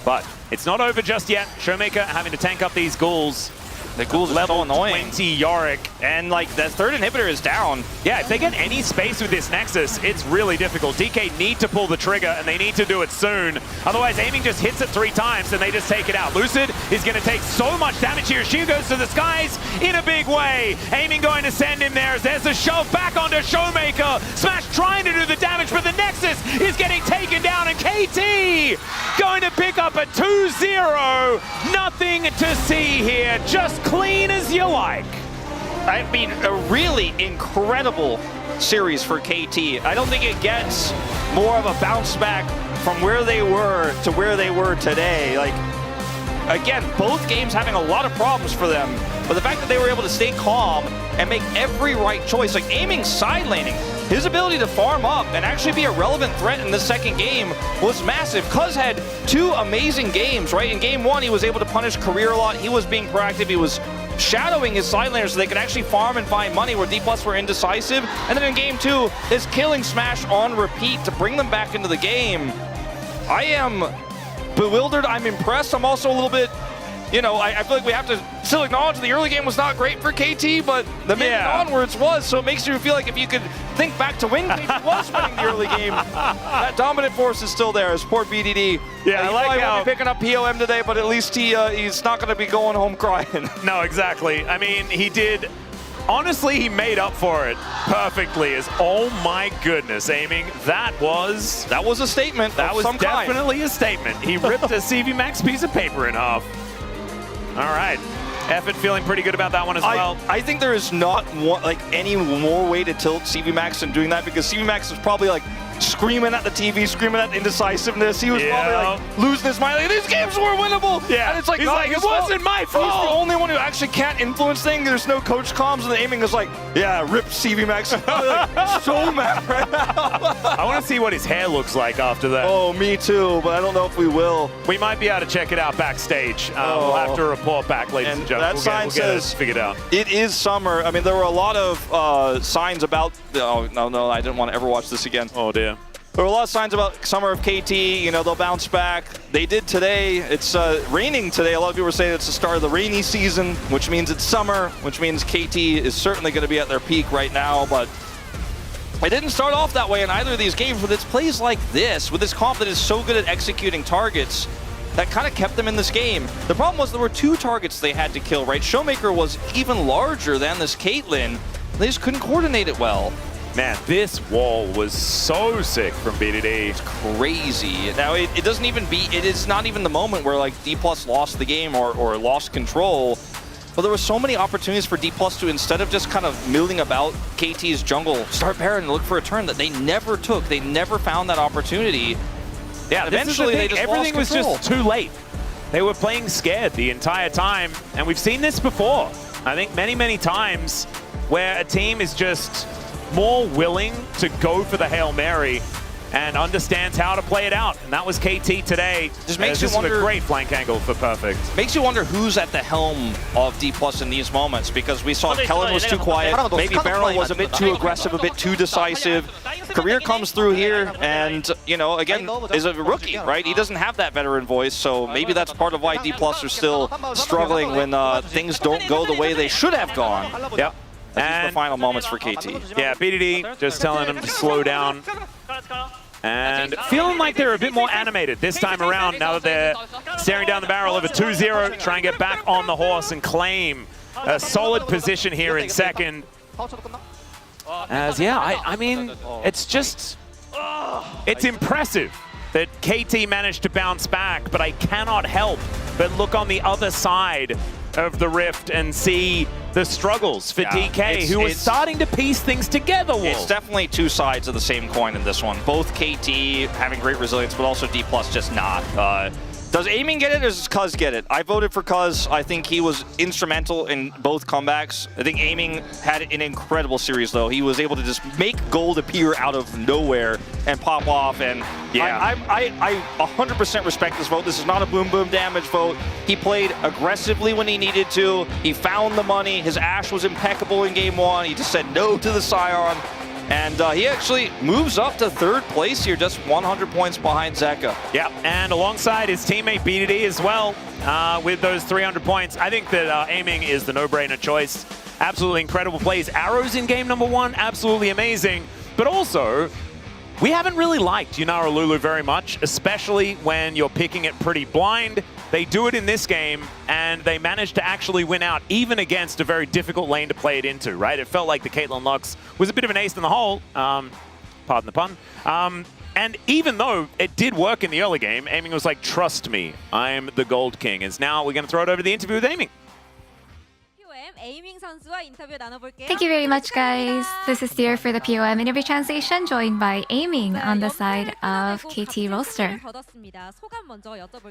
But it's not over just yet. Showmaker having to tank up these ghouls. The ghouls are level so annoying. 20 Yorick. And like that third inhibitor is down. Yeah, if they get any space with this Nexus, it's really difficult. DK need to pull the trigger, and they need to do it soon. Otherwise, aiming just hits it 3 times, and they just take it out. Lucid is going to take so much damage here. She goes to the skies in a big way. Aiming going to send him there. There's the shove back onto Showmaker. Smash trying to do the damage, but the Nexus is getting taken down, and KT going to pick up a 2-0. Nothing to see here. Just clean as you like. I mean, a really incredible series for KT. I don't think it gets more of a bounce back from where they were to where they were today. Like, again, both games having a lot of problems for them, but the fact that they were able to stay calm and make every right choice, like aiming side laning, his ability to farm up and actually be a relevant threat in the second game was massive. Cuz had 2 amazing games, right? In game 1, he was able to punish Career a lot. He was being proactive. He was shadowing his side laners so they could actually farm and find money where D+ were indecisive. And then in game 2, is killing Smash on repeat to bring them back into the game. I am bewildered. I'm impressed. I'm also a little bit, you know, I feel like we have to still acknowledge the early game was not great for KT, but the mid and onwards was. So it makes you feel like if you could think back to when KT was winning the early game, that dominant force is still there. Support BDD. Yeah, I like how won't be picking up POM today, but at least he's not going to be going home crying. No, exactly. I mean, he did. Honestly, he made up for it perfectly. As oh my goodness, aiming. That was a statement. That was some definitely a statement. He ripped a CV Max piece of paper in half. All right. Effort feeling pretty good about that one as well. I think there is not any more way to tilt CV Max than doing that, because CV Max is probably like screaming at the TV, screaming at indecisiveness. He was probably like losing his mind. Like, these games were winnable. Yeah. And it's like, he's like, it wasn't my fault. He's the only one who actually can't influence things. There's no coach comms, and the aiming is like, yeah, rip CV Max. Like, so mad right now. I want to see what his hair looks like after that. Oh, me too, but I don't know if we will. We might be able to check it out backstage. We'll have to report back, ladies and gentlemen. That sign we'll get says it figured out. It is summer. I mean, there were a lot of signs about. Oh no, I didn't want to ever watch this again. Oh dear. There were a lot of signs about summer of KT. You know, they'll bounce back. They did today. It's raining today. A lot of people are saying it's the start of the rainy season, which means it's summer, which means KT is certainly going to be at their peak right now. But it didn't start off that way in either of these games. With its plays like this, with this comp that is so good at executing targets, that kind of kept them in this game. The problem was there were 2 targets they had to kill, right? Showmaker was even larger than this Caitlyn. They just couldn't coordinate it well. Man, this wall was so sick from BDD. It's crazy. Now, it doesn't even be, it is not even the moment where like D+ lost the game or lost control. But there were so many opportunities for D+ to, instead of just kind of milling about KT's jungle, start Baron and look for a turn that they never took. They never found that opportunity. Yeah, eventually they just everything was just too late. They were playing scared the entire time, and we've seen this before. I think many, many times where a team is just more willing to go for the Hail Mary and understands how to play it out. And that was KT today. Just makes you wonder. This is a great flank angle for Perfect. Makes you wonder who's at the helm of D+ in these moments, because we saw Kellen was too quiet. Maybe Baron was a bit too aggressive, a bit too decisive. Career comes through here and, you know, again, is a rookie, right? He doesn't have that veteran voice, so maybe that's part of why D+ are still struggling when things don't go the way they should have gone. Yep. And the final moments for KT. Yeah, BDD just telling them to slow down. And feeling like they're a bit more animated this time around, now that they're staring down the barrel of a 2-0, try and get back on the horse and claim a solid position here in second. As, yeah, I mean, it's just, it's impressive that KT managed to bounce back, but I cannot help but look on the other side of the rift and see the struggles for DK, who is starting to piece things together, Wolf. It's definitely 2 sides of the same coin in this one. Both KT having great resilience, but also D+ just not. Does Aiming get it or does Cuz get it? I voted for Cuz. I think he was instrumental in both comebacks. I think Aiming had an incredible series though. He was able to just make gold appear out of nowhere and pop off. And yeah, I 100% respect this vote. This is not a boom boom damage vote. He played aggressively when he needed to. He found the money. His Ashe was impeccable in game 1. He just said no to the Scion. And he actually moves up to 3rd place here, just 100 points behind Zeka. Yeah, and alongside his teammate BDD as well, with those 300 points. I think that Aiming is the no-brainer choice. Absolutely incredible plays. Arrows in game number 1, absolutely amazing. But also, we haven't really liked Yunara Lulu very much, especially when you're picking it pretty blind. They do it in this game, and they managed to actually win out, even against a very difficult lane to play it into, right? It felt like the Caitlyn Lux was a bit of an ace in the hole, pardon the pun. And even though it did work in the early game, Aiming was like, trust me, I'm the Gold King. And now we're going to throw it over to the interview with Aiming. Thank you very much, guys. This is Dear for the POM interview translation, joined by Aiming on the side of KT Roaster.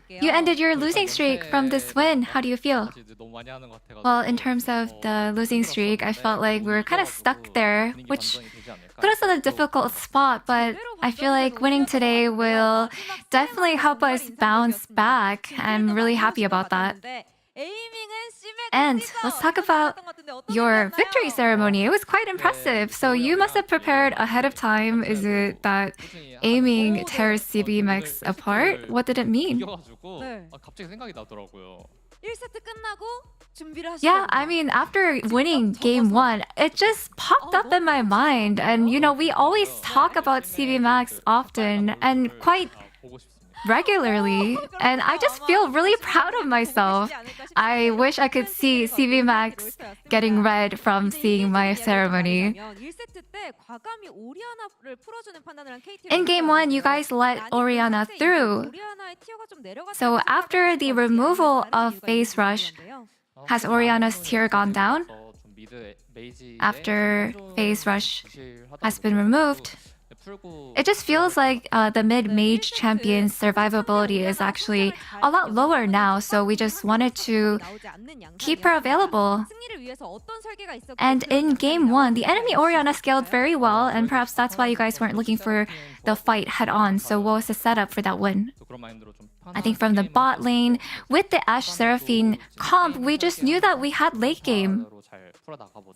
You ended your losing streak from this win. How do you feel? Well, in terms of the losing streak, I felt like we were kind of stuck there, which put us in a difficult spot, but I feel like winning today will definitely help us bounce back. I'm really happy about that. And let's talk about your victory ceremony. It was quite impressive. So you must have prepared ahead of time. Is it that Aiming tears CB Max apart? What did it mean? Yeah, I mean, after winning game 1, it just popped up in my mind. And, you know, we always talk about CB Max often and quite regularly, and I just feel really proud of myself. I wish I could see CB Max getting red from seeing my ceremony. In game 1, you guys let Orianna through. So after the removal of Phase Rush, has Orianna's tier gone down? After Phase Rush has been removed, it just feels like the mid-mage champion's survivability is actually a lot lower now, so we just wanted to keep her available. And in game 1, the enemy Orianna scaled very well, and perhaps that's why you guys weren't looking for the fight head-on. So what was the setup for that win? I think from the bot lane, with the Ashe Seraphine comp, we just knew that we had late game.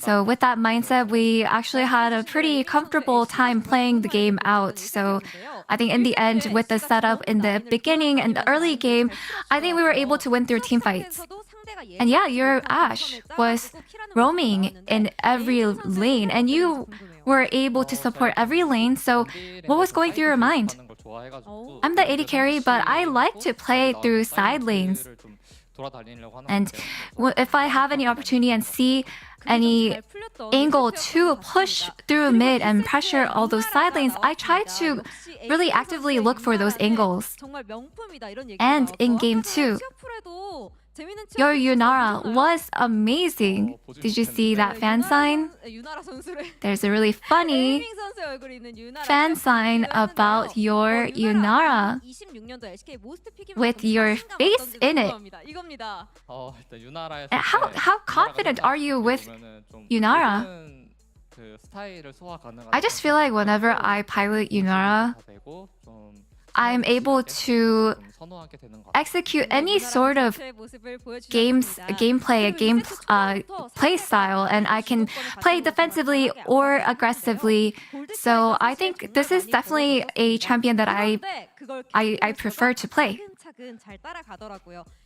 So with that mindset, we actually had a pretty comfortable time playing the game out. So I think in the end, with the setup in the beginning and the early game, I think we were able to win through team fights. And yeah, your Ashe was roaming in every lane, and you were able to support every lane. So what was going through your mind? I'm the AD carry, but I like to play through side lanes. And if I have any opportunity and see any angle to push through mid and pressure all those side lanes, I try to really actively look for those angles. And in game 2, your Yunara was amazing. Did you see that fan sign? There's a really funny fan sign about your Yunara with your face in it. How confident are you with Yunara? I just feel like whenever I pilot Yunara, I'm able to execute any sort of gameplay style, and I can play defensively or aggressively. So I think this is definitely a champion that I prefer to play.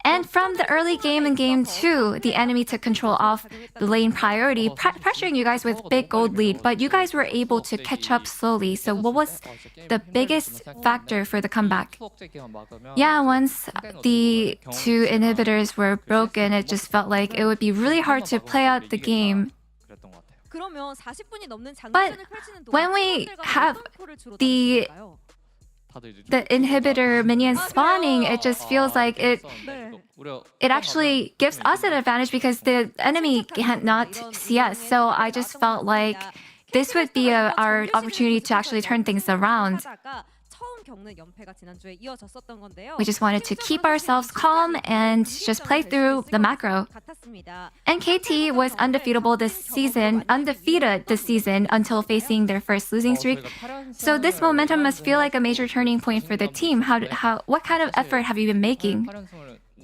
And from the early game in game 2, the enemy took control of the lane priority, pressuring you guys with big gold lead, but you guys were able to catch up slowly. So what was the biggest factor for the comeback? Yeah, once the 2 inhibitors were broken, it just felt like it would be really hard to play out the game. But when we have the inhibitor minions spawning, it just feels like it actually gives us an advantage because the enemy cannot see us. So I just felt like this would be our opportunity to actually turn things around. We just wanted to keep ourselves calm and just play through the macro. And KT was undefeated this season until facing their first losing streak. So this momentum must feel like a major turning point for the team. What kind of effort have you been making?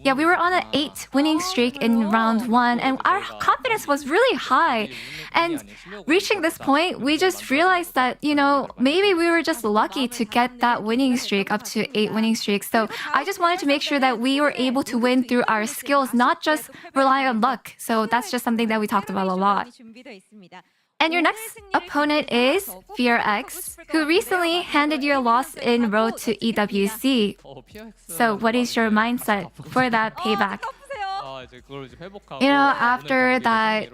Yeah, we were on an 8 winning streak in round 1, and our confidence was really high. And reaching this point, we just realized that, maybe we were just lucky to get that winning streak up to 8 winning streaks. So I just wanted to make sure that we were able to win through our skills, not just rely on luck. So that's just something that we talked about a lot. And your next opponent is BFX, who recently handed you a loss in road to EWC. So what is your mindset for that payback? After that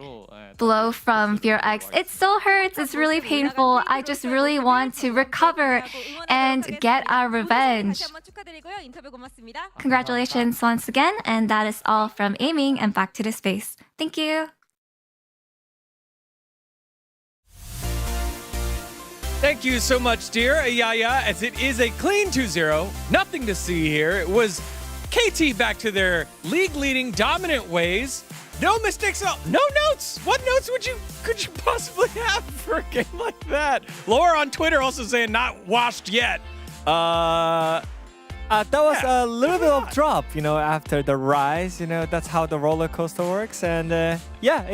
blow from BFX, it still hurts. It's really painful. I just really want to recover and get our revenge. Congratulations once again, and that is all from Aiming and back to the space. Thank you. Thank you so much, dear Ayaya, as it is a clean 2-0. Nothing to see here. It was KT back to their league-leading dominant ways. No mistakes at all. No notes. What notes could you possibly have for a game like that? Laura on Twitter also saying not washed yet. That was a little bit of drop, after the rise. That's how the roller coaster works. And it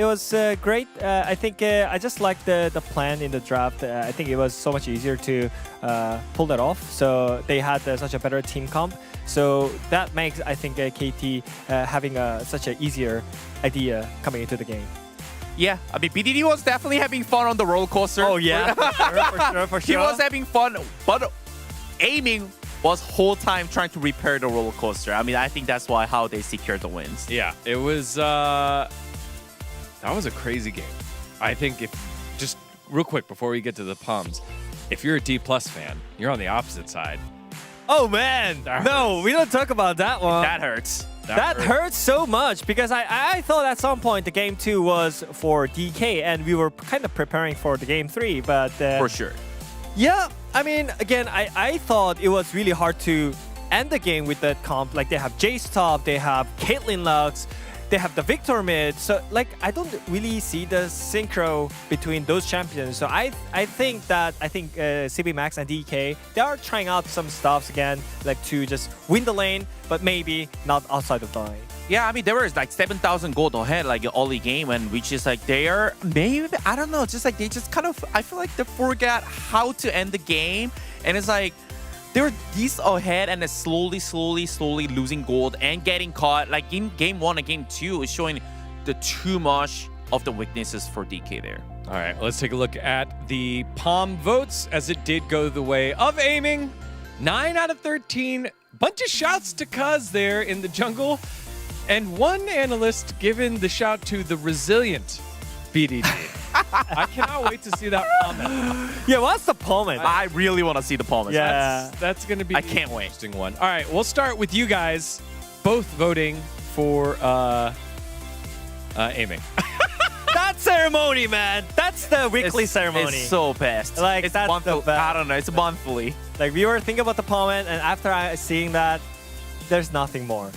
was great. I think I just liked the plan in the draft. I think it was so much easier to pull that off. So they had such a better team comp. So that makes, I think, KT having such an easier idea coming into the game. Yeah, I mean, BDD was definitely having fun on the roller coaster. Oh, yeah. for sure. He was having fun, but Aiming was whole time trying to repair the roller coaster. I mean, I think that's how they secured the wins. Yeah, it was that was a crazy game. I think just real quick before we get to the Palms, if you're a D+ fan, you're on the opposite side. Oh man, no, we don't talk about that one. That hurts. That hurts so much because I thought at some point the game 2 was for DK and we were kind of preparing for the game 3, but for sure. Yeah, I mean, again, I thought it was really hard to end the game with that comp. Like, they have Jace top, they have Caitlyn Lux, they have the Victor mid. So, I don't really see the synchro between those champions. So I think CB Max and DK, they are trying out some stuffs again, to just win the lane, but maybe not outside of the lane. Yeah, I mean, there was 7,000 gold ahead, early game, and which is they are maybe, I don't know, just they just kind of, I feel like they forgot how to end the game, and it's they were this ahead and then slowly losing gold and getting caught. In game 1 and game 2 is showing the too much of the weaknesses for DK there. All right, let's take a look at the Palm votes as it did go the way of Aiming. 9 out of 13. Bunch of shouts to Cuz there in the jungle. And one analyst giving the shout to the resilient BDD. I cannot wait to see that comment. Yeah, what's the comment? I really want to see the comment. Yeah, that's going to be I can't wait. Interesting one. All right, we'll start with you guys both voting for Aiming. That ceremony, man. That's the weekly ceremony. It's so best. It's that's the best. I don't know. It's monthly. We were thinking about the comment, and after seeing that, there's nothing more.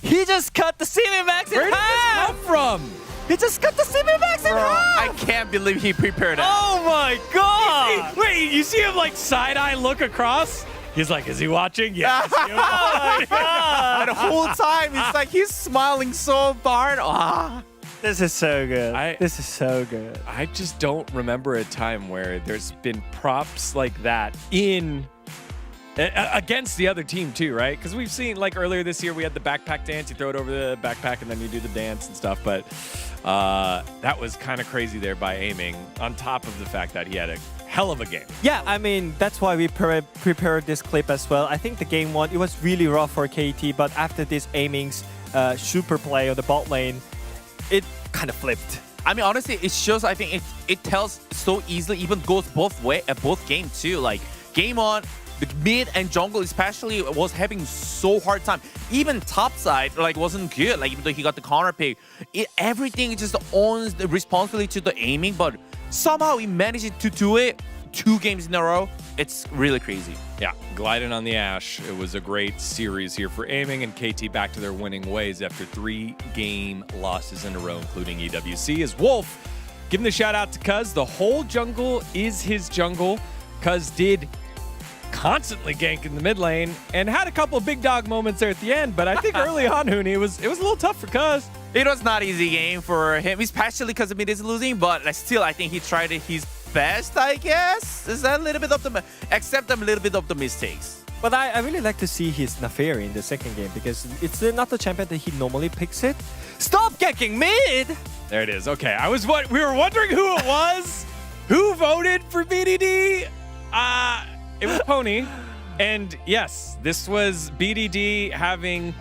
He just cut the CB Max in half! Where did this come from? He just cut the CB Max in half! I can't believe he prepared that. Oh my god! Wait, you see him side-eye look across? He's is he watching? Yes. Oh my god! And the whole time, he's smiling so hard. Ah. This is so good. This is so good. I just don't remember a time where there's been props like that in against the other team too, right? Because we've seen earlier this year we had the backpack dance. You throw it over the backpack and then you do the dance and stuff. But that was kind of crazy there by Aiming. On top of the fact that he had a hell of a game. Yeah, I mean that's why we prepared this clip as well. I think the game 1 it was really rough for KT, but after this Aiming's super play on the bot lane, it kind of flipped. I mean, honestly, it shows. I think it tells so easily. Even goes both way at both games too. Game 1. The mid and jungle especially was having so hard time. Even top side wasn't good. Even though he got the counter pick, everything just owns the responsibility to the Aiming. But somehow he managed to do it 2 games in a row. It's really crazy. Yeah, gliding on the ash. It was a great series here for Aiming, and KT back to their winning ways after 3 game losses in a row, including EWC. As Wolf, giving the shout out to Cuz. The whole jungle is his jungle. Cuz did constantly gank in the mid lane and had a couple of big dog moments there at the end, but I think early on, Huni, it was a little tough for Cuz. It was not easy game for him, especially because the mid is losing, but still, I think he tried his best, I guess. Is that a little bit of the, except a little bit of the mistakes. But I really like to see his Nafiri in the second game because it's not the champion that he normally picks it. Stop ganking mid! There it is. Okay, we were wondering who it was. Who voted for BDD? It was Pony. And yes, this was BDD having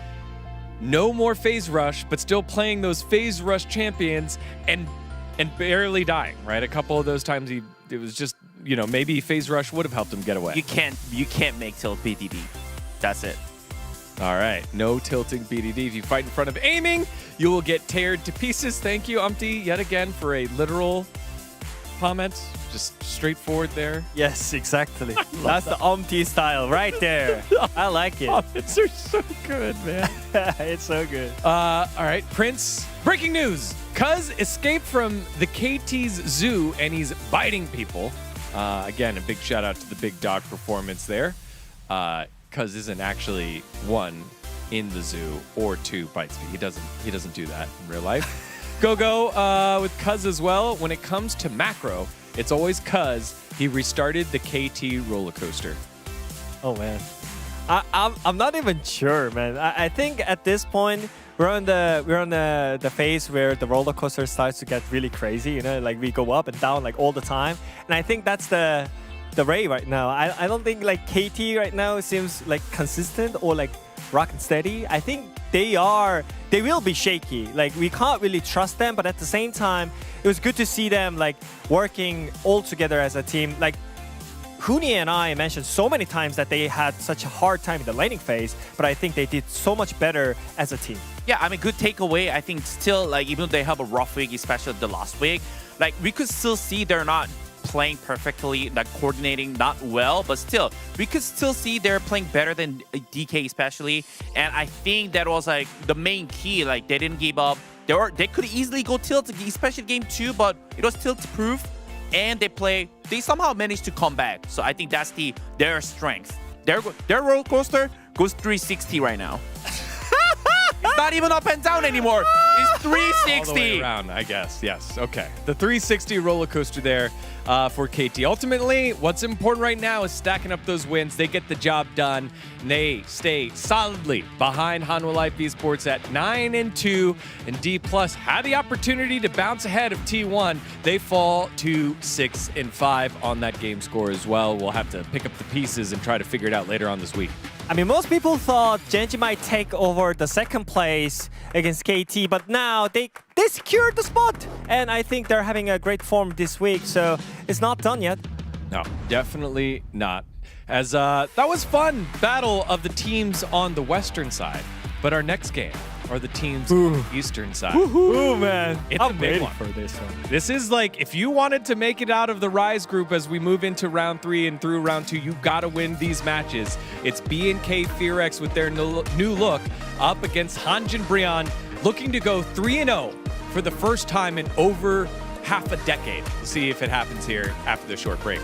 no more phase rush, but still playing those phase rush champions and barely dying, right? A couple of those times it was just, maybe phase rush would have helped him get away. You can't make tilt BDD. That's it. All right, no tilting BDD. If you fight in front of Aiming, you will get teared to pieces. Thank you, Umpty, yet again for a literal comment. Just straightforward there. Yes, exactly. That's the Umpty style right there. I like it. Comments are so good, man. It's so good. All right, Prince. Breaking news. Cuz escaped from the KT's zoo and he's biting people. Again, a big shout out to the big dog performance there. Cuz isn't actually 1 in the zoo or 2 bites me. He doesn't do that in real life. Go with Cuz as well. When it comes to macro, it's always Cuz. He restarted the KT roller coaster. Oh man, I'm not even sure, man. I think at this point we're on the phase where the roller coaster starts to get really crazy. Like we go up and down like all the time, and I think that's the Ray right now. I don't think like KT right now seems like consistent or like rock and steady. I think they will be shaky. Like we can't really trust them, but at the same time, it was good to see them like working all together as a team. Like Huni and I mentioned so many times that they had such a hard time in the laning phase, but I think they did so much better as a team. Yeah, I mean, good takeaway. I think still, like, even though they have a rough week, especially the last week, like, we could still see they're not playing perfectly, like, coordinating not well, but still, we could still see they're playing better than DK especially, and I think that was, like, the main key. Like, they didn't give up. They could easily go tilt, especially game 2, but it was tilt-proof, and they somehow managed to come back. So I think that's their strength. Their roller coaster goes 360 right now. It's not even up and down anymore. It's 360. All the way around, I guess. Yes. Okay. The 360 roller coaster there for KT. Ultimately, what's important right now is stacking up those wins. They get the job done. And they stay solidly behind Hanwha Life Esports at 9-2, and D+ had the opportunity to bounce ahead of T1. They fall to 6-5 on that game score as well. We'll have to pick up the pieces and try to figure it out later on this week. I mean, most people thought Genji might take over the second place against KT, but now they secured the spot. And I think they're having a great form this week, so it's not done yet. No, definitely not. As that was fun battle of the teams on the western side, but our next game are the teams on the eastern side. Ooh, man. It's a big one. For this one. This is like, if you wanted to make it out of the Rise group as we move into round 3 and through round 2, you've got to win these matches. It's B&K FearX with their new look up against Hanjin Brion, looking to go 3-0 for the first time in over half a decade. We'll see if it happens here after the short break.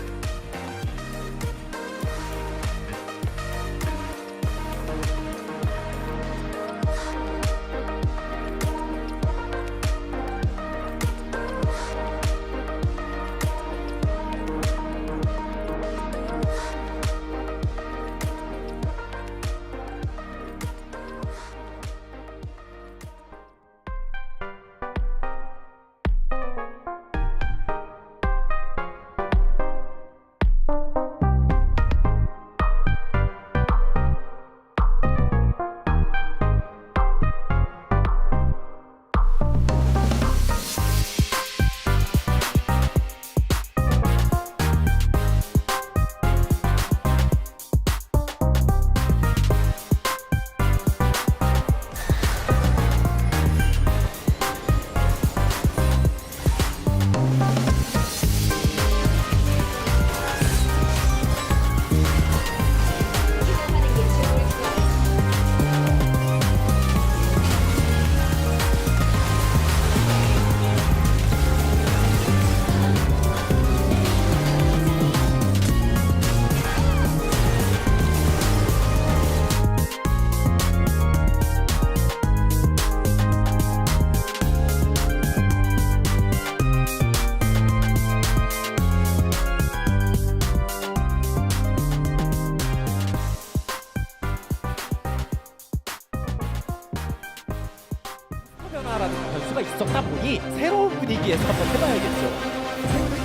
보니 새로운 분위기에서 한번 해봐야겠죠.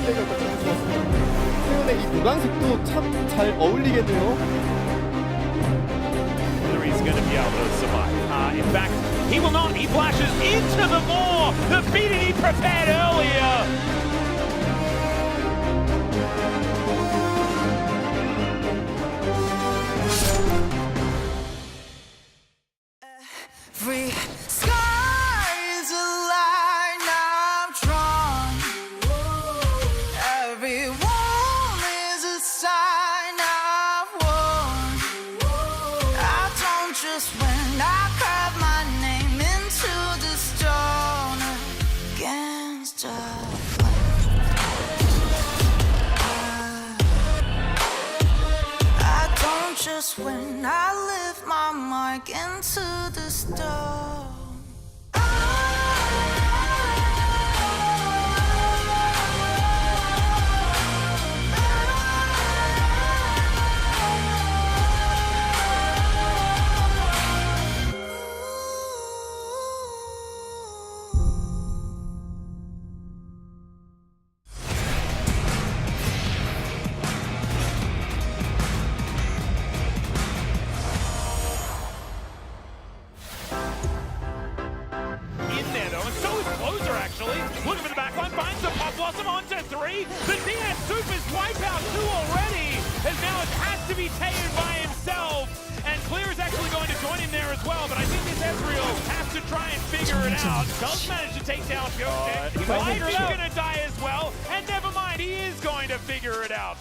생색내가 좋았습니다. 세훈의 이 노란색도 참 잘 어울리겠네요. He's going to be able to survive. In fact, he will not. He flashes into the maw. The BDD prepared earlier. Every sky is a line I've drawn. Every wall is a sign I've worn. I don't just when I carve my name into the stone against a flame. I don't just when I lift my mark into the stone. Looking for the backline, finds the pop blossom onto 3. The DS Super's wipeout 2 already, as now it has to be taken by himself. And Clear is actually going to join in there as well, but I think this Ezreal has to try and figure it out. Does manage to take down Ghostic. Hydra's going to die as well, and never mind, he is going to figure it out.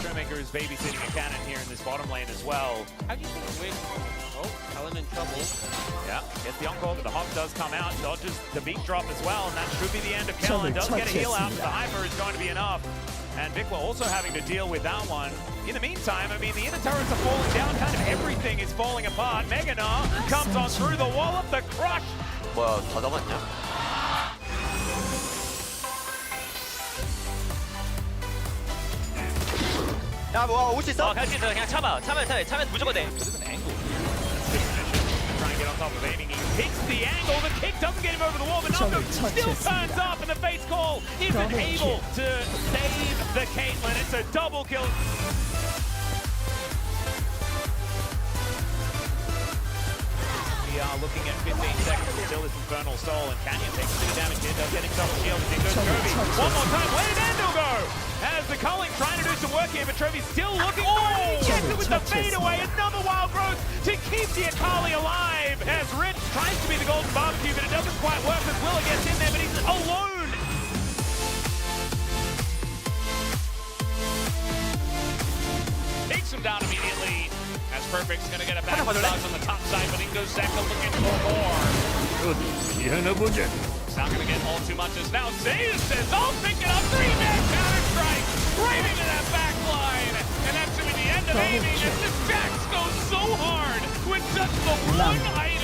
Showmaker is babysitting a cannon here in this bottom lane as well. How do you think it wins? Oh, Helen in trouble. Yeah, gets the encore, but the hop does come out, dodges the beat drop as well, and that should be the end of Kellen. Does get a heal out, but the hyper is going to be enough. And Vikwa also having to deal with that one. In the meantime, I mean, the inner turrets are falling down, kind of everything is falling apart. Meganar comes on through the wall of the crush. 뭐야, 다 잡았냐? 야, 뭐 올 수 있어? 갈 수 있어. 그냥 참아. 참으면 무조건 돼. Trying to get on top of aiming. He picks the angle. The kick doesn't get him over the wall, but Nocco still turns up, and the face call isn't able to save the Caitlyn. It's a double kill. We are looking at 15 seconds until this Infernal Soul, and Canyon takes a bit of damage here, does get himself a shield, and he goes Trophy. One more time, where did Andal go? As the culling trying to do some work here, but Trophy's still looking for it. He gets it with the fadeaway, another wild growth to keep the Akali alive. As Rich tries to be the golden barbecue, but it doesn't quite work as Willa gets in there, but he's alone. Takes him down immediately. As Perfect's going to get a back on the top side, but Ingo Zeka looking for more. It's not going to get all too much as now Zayas says, I'll pick it up. 3-man counter-strike right into that back line. And that's going to be the end of aiming as the Jax goes so hard with just the one item.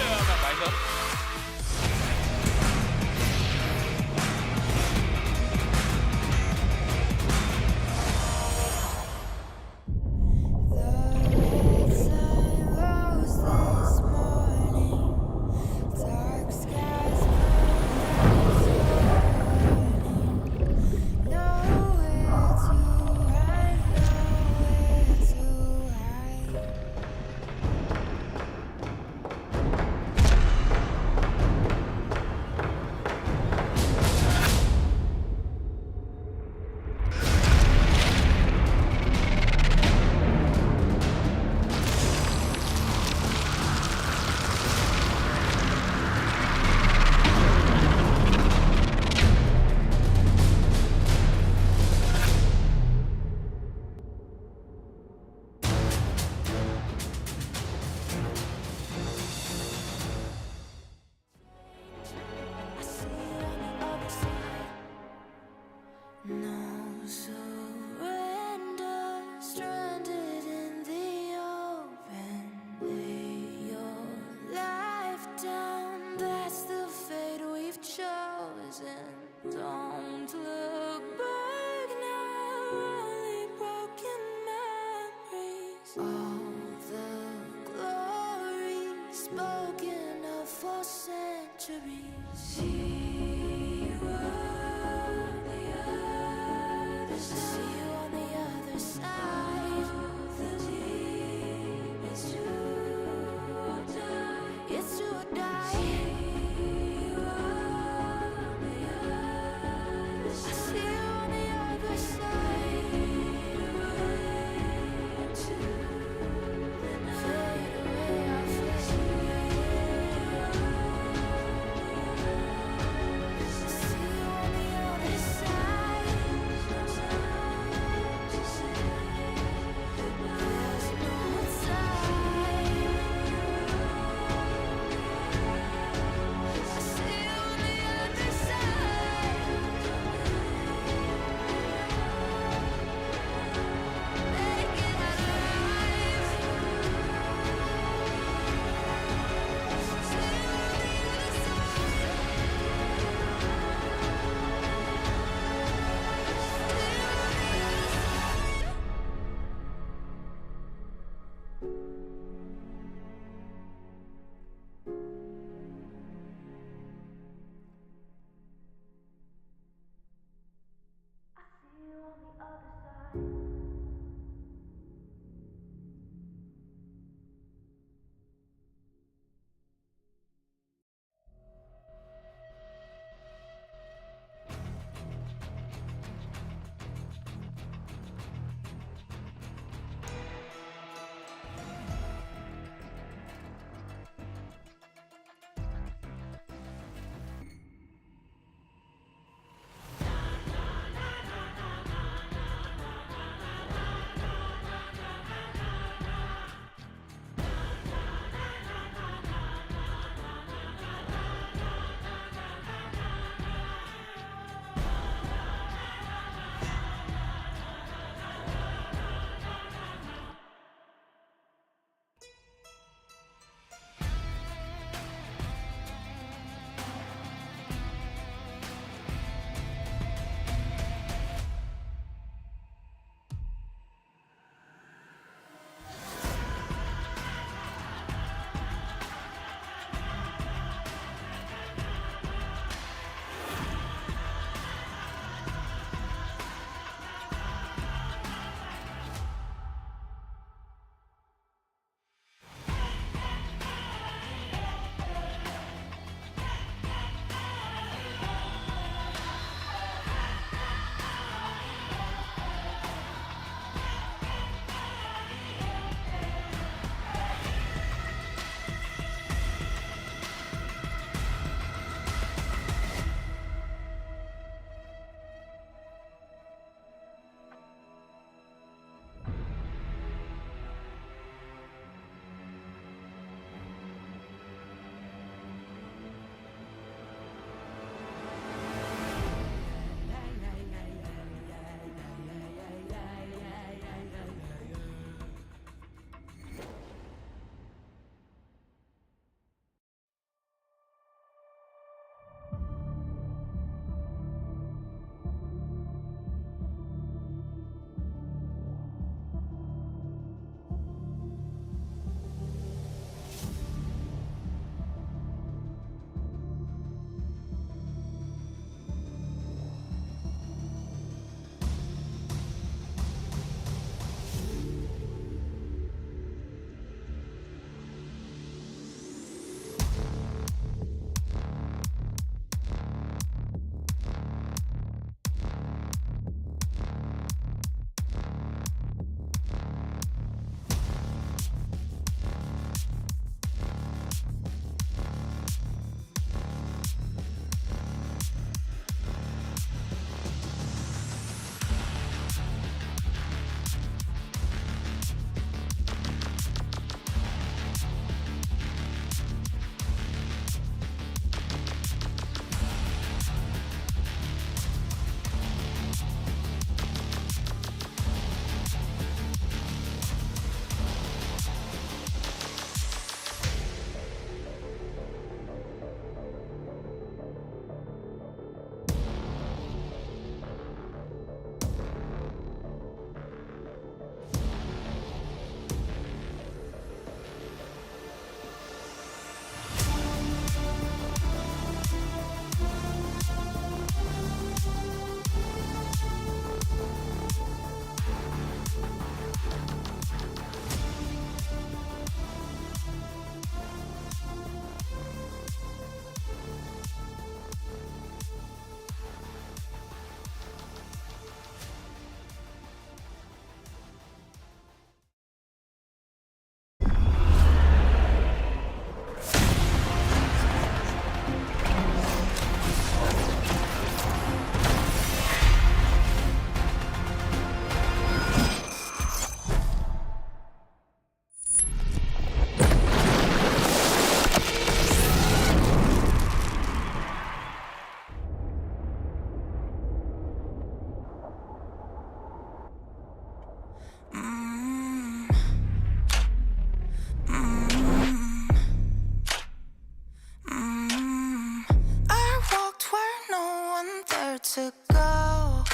to go.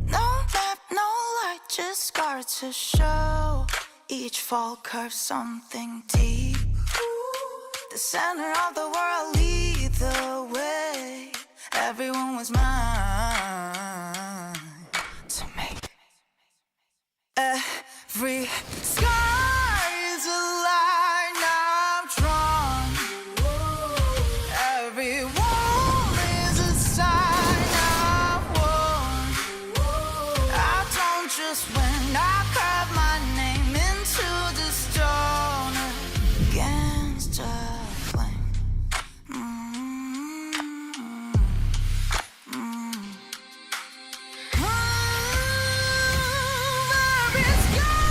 No map, no light, just scars to show. Each fall curves something deep. The center of the world lead the way. Everyone was mine to make. Every scar is a line I've drawn. Every wall is a sign I've worn. I don't just win, I carve my name into the stone against a flame. Every scar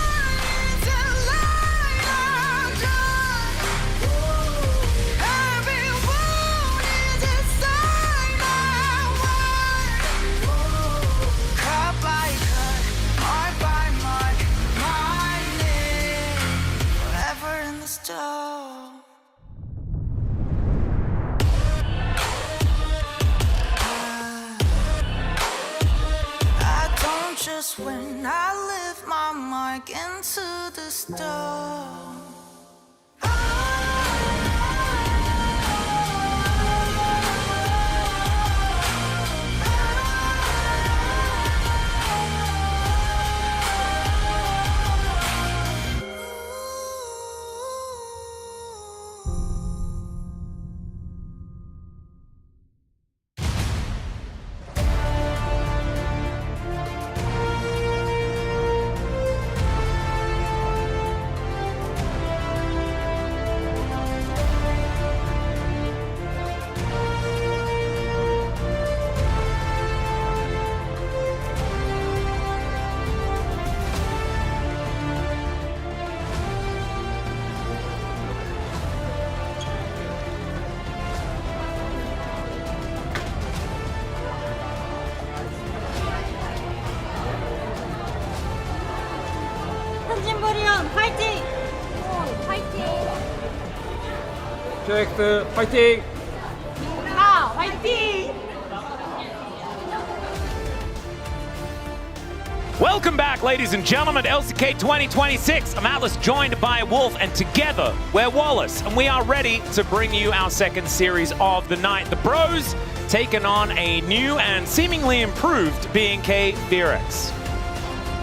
is a line I've drawn. Every wound is a sign I've worn. Cut by cut, mark by mark, my name forever in the stone. I don't just win, I live my mark into the stone. 한진보리언 파이팅! 파이팅! BFX 파이팅! 아, 파이팅! Welcome back, ladies and gentlemen, to LCK 2026. I'm Atlas, joined by Wolf, and together we're Wallace, and we are ready to bring you our second series of the night. The Bros taking on a new and seemingly improved BNK BFX.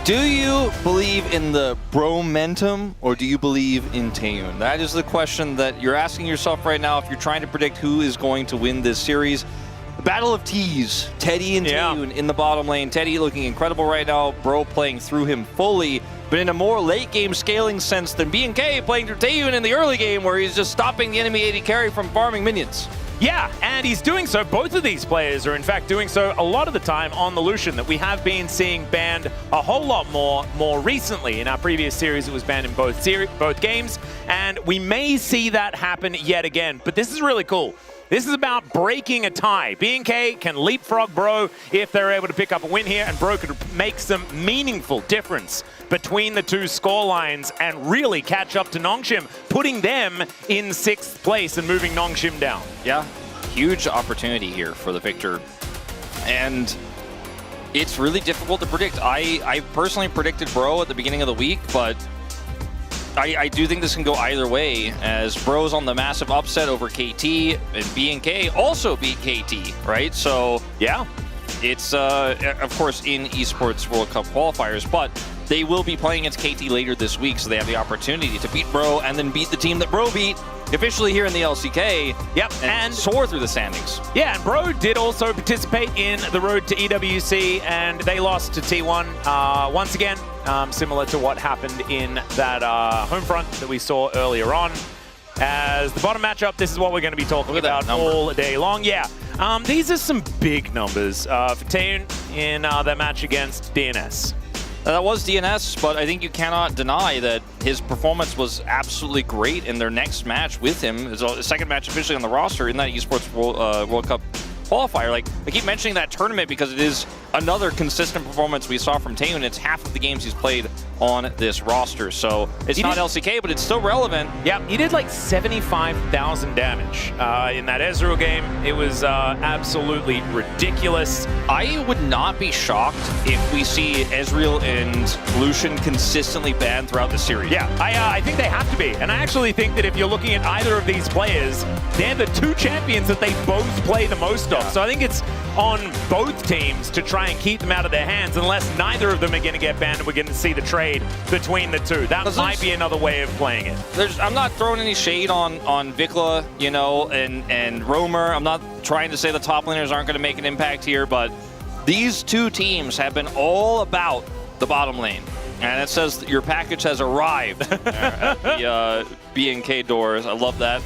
Do you believe in the bromentum, or do you believe in Taeyun? That is the question that you're asking yourself right now if you're trying to predict who is going to win this series. The battle of T's, Teddy and Taeyun in the bottom lane. Teddy looking incredible right now, Bro playing through him fully, but in a more late game scaling sense than BNK playing through Taeyun in the early game where he's just stopping the enemy AD carry from farming minions. Yeah, and he's doing so. Both of these players are in fact doing so a lot of the time on the Lucian that we have been seeing banned a whole lot more recently. In our previous series, it was banned in both games, and we may see that happen yet again. But this is really cool. This is about breaking a tie. BNK can leapfrog Bro if they're able to pick up a win here, and Bro could make some meaningful difference between the two scorelines and really catch up to Nongshim, putting them in 6th place and moving Nongshim down. Yeah, huge opportunity here for the victor. And it's really difficult to predict. I personally predicted Bro at the beginning of the week, but I do think this can go either way, as Bro's on the massive upset over KT, and BNK also beat KT, right? So yeah, it's of course in Esports World Cup qualifiers, but they will be playing against KT later this week, so they have the opportunity to beat Bro and then beat the team that Bro beat officially here in the LCK. Yep, and soar through the standings. Yeah, and Bro did also participate in the road to EWC, and they lost to T1 once again, similar to what happened in that home front that we saw earlier on. As the bottom matchup, this is what we're going to be talking about all day long. Yeah, these are some big numbers for Taeyun in their match against DNS. That was DNS, but I think you cannot deny that his performance was absolutely great in their next match with him. His second match officially on the roster in that Esports World Cup qualifier. Like, I keep mentioning that tournament because it is another consistent performance we saw from Taeyoon. It's half of the games he's played on this roster. So it's not LCK, but it's still relevant. Yeah, he did like 75,000 damage in that Ezreal game. It was absolutely ridiculous. I would not be shocked if we see Ezreal and Lucian consistently banned throughout the series. Yeah, I think they have to be. And I actually think that if you're looking at either of these players, they're the two champions that they both play the most of. So I think it's on both teams to try and keep them out of their hands unless neither of them are going to get banned and we're going to see the trade between the two. That might be another way of playing it. I'm not throwing any shade on Vikla, you know, and Roamer. I'm not trying to say the top laners aren't going to make an impact here, but these two teams have been all about the bottom lane. And it says that your package has arrived at the B&K doors. I love that.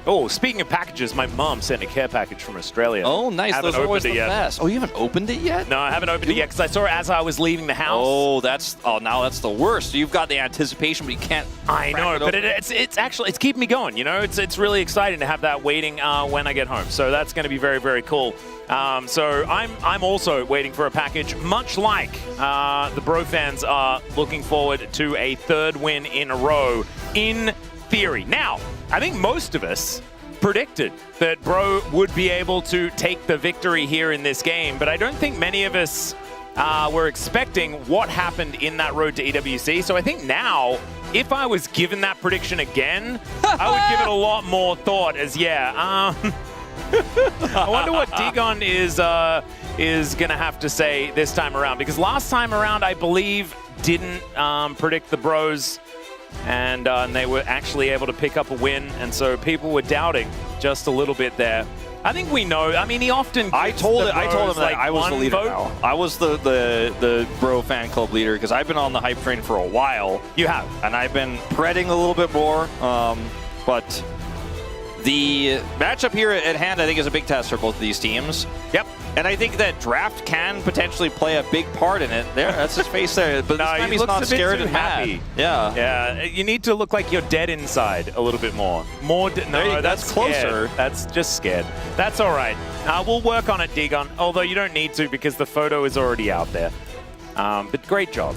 Oh, speaking of packages, my mom sent a care package from Australia. Oh, nice. Those are always the best. Oh, you haven't opened it yet? No, I haven't opened it yet because I saw it as I was leaving the house. Oh, now that's the worst. So you've got the anticipation, but you can't. I know, but it's actually keeping me going. You know, it's really exciting to have that waiting when I get home. So that's going to be very, very cool. So I'm also waiting for a package, much like the Bro fans are looking forward to a third win in a row in theory. Now, I think most of us predicted that Bro would be able to take the victory here in this game, but I don't think many of us were expecting what happened in that road to EWC. So I think now, if I was given that prediction again, I would give it a lot more thought as, I wonder what Digon is going to have to say this time around, because last time around, I believe, didn't predict the Bros, and they were actually able to pick up a win, and so people were doubting just a little bit there. I think we know. I mean, he often. I told him like that I was the leader now. I was the Bro fan club leader because I've been on the hype train for a while. You have, and I've been spreading a little bit more, but. The matchup here at hand, I think, is a big test for both of these teams. Yep. And I think that draft can potentially play a big part in it. There, that's his face there. But this time he's not scared and happy. Yeah. Yeah. You need to look like you're dead inside a little bit more. No, that's closer. That's just scared. That's all right. We'll work on it, Digon. Although you don't need to because the photo is already out there. But great job.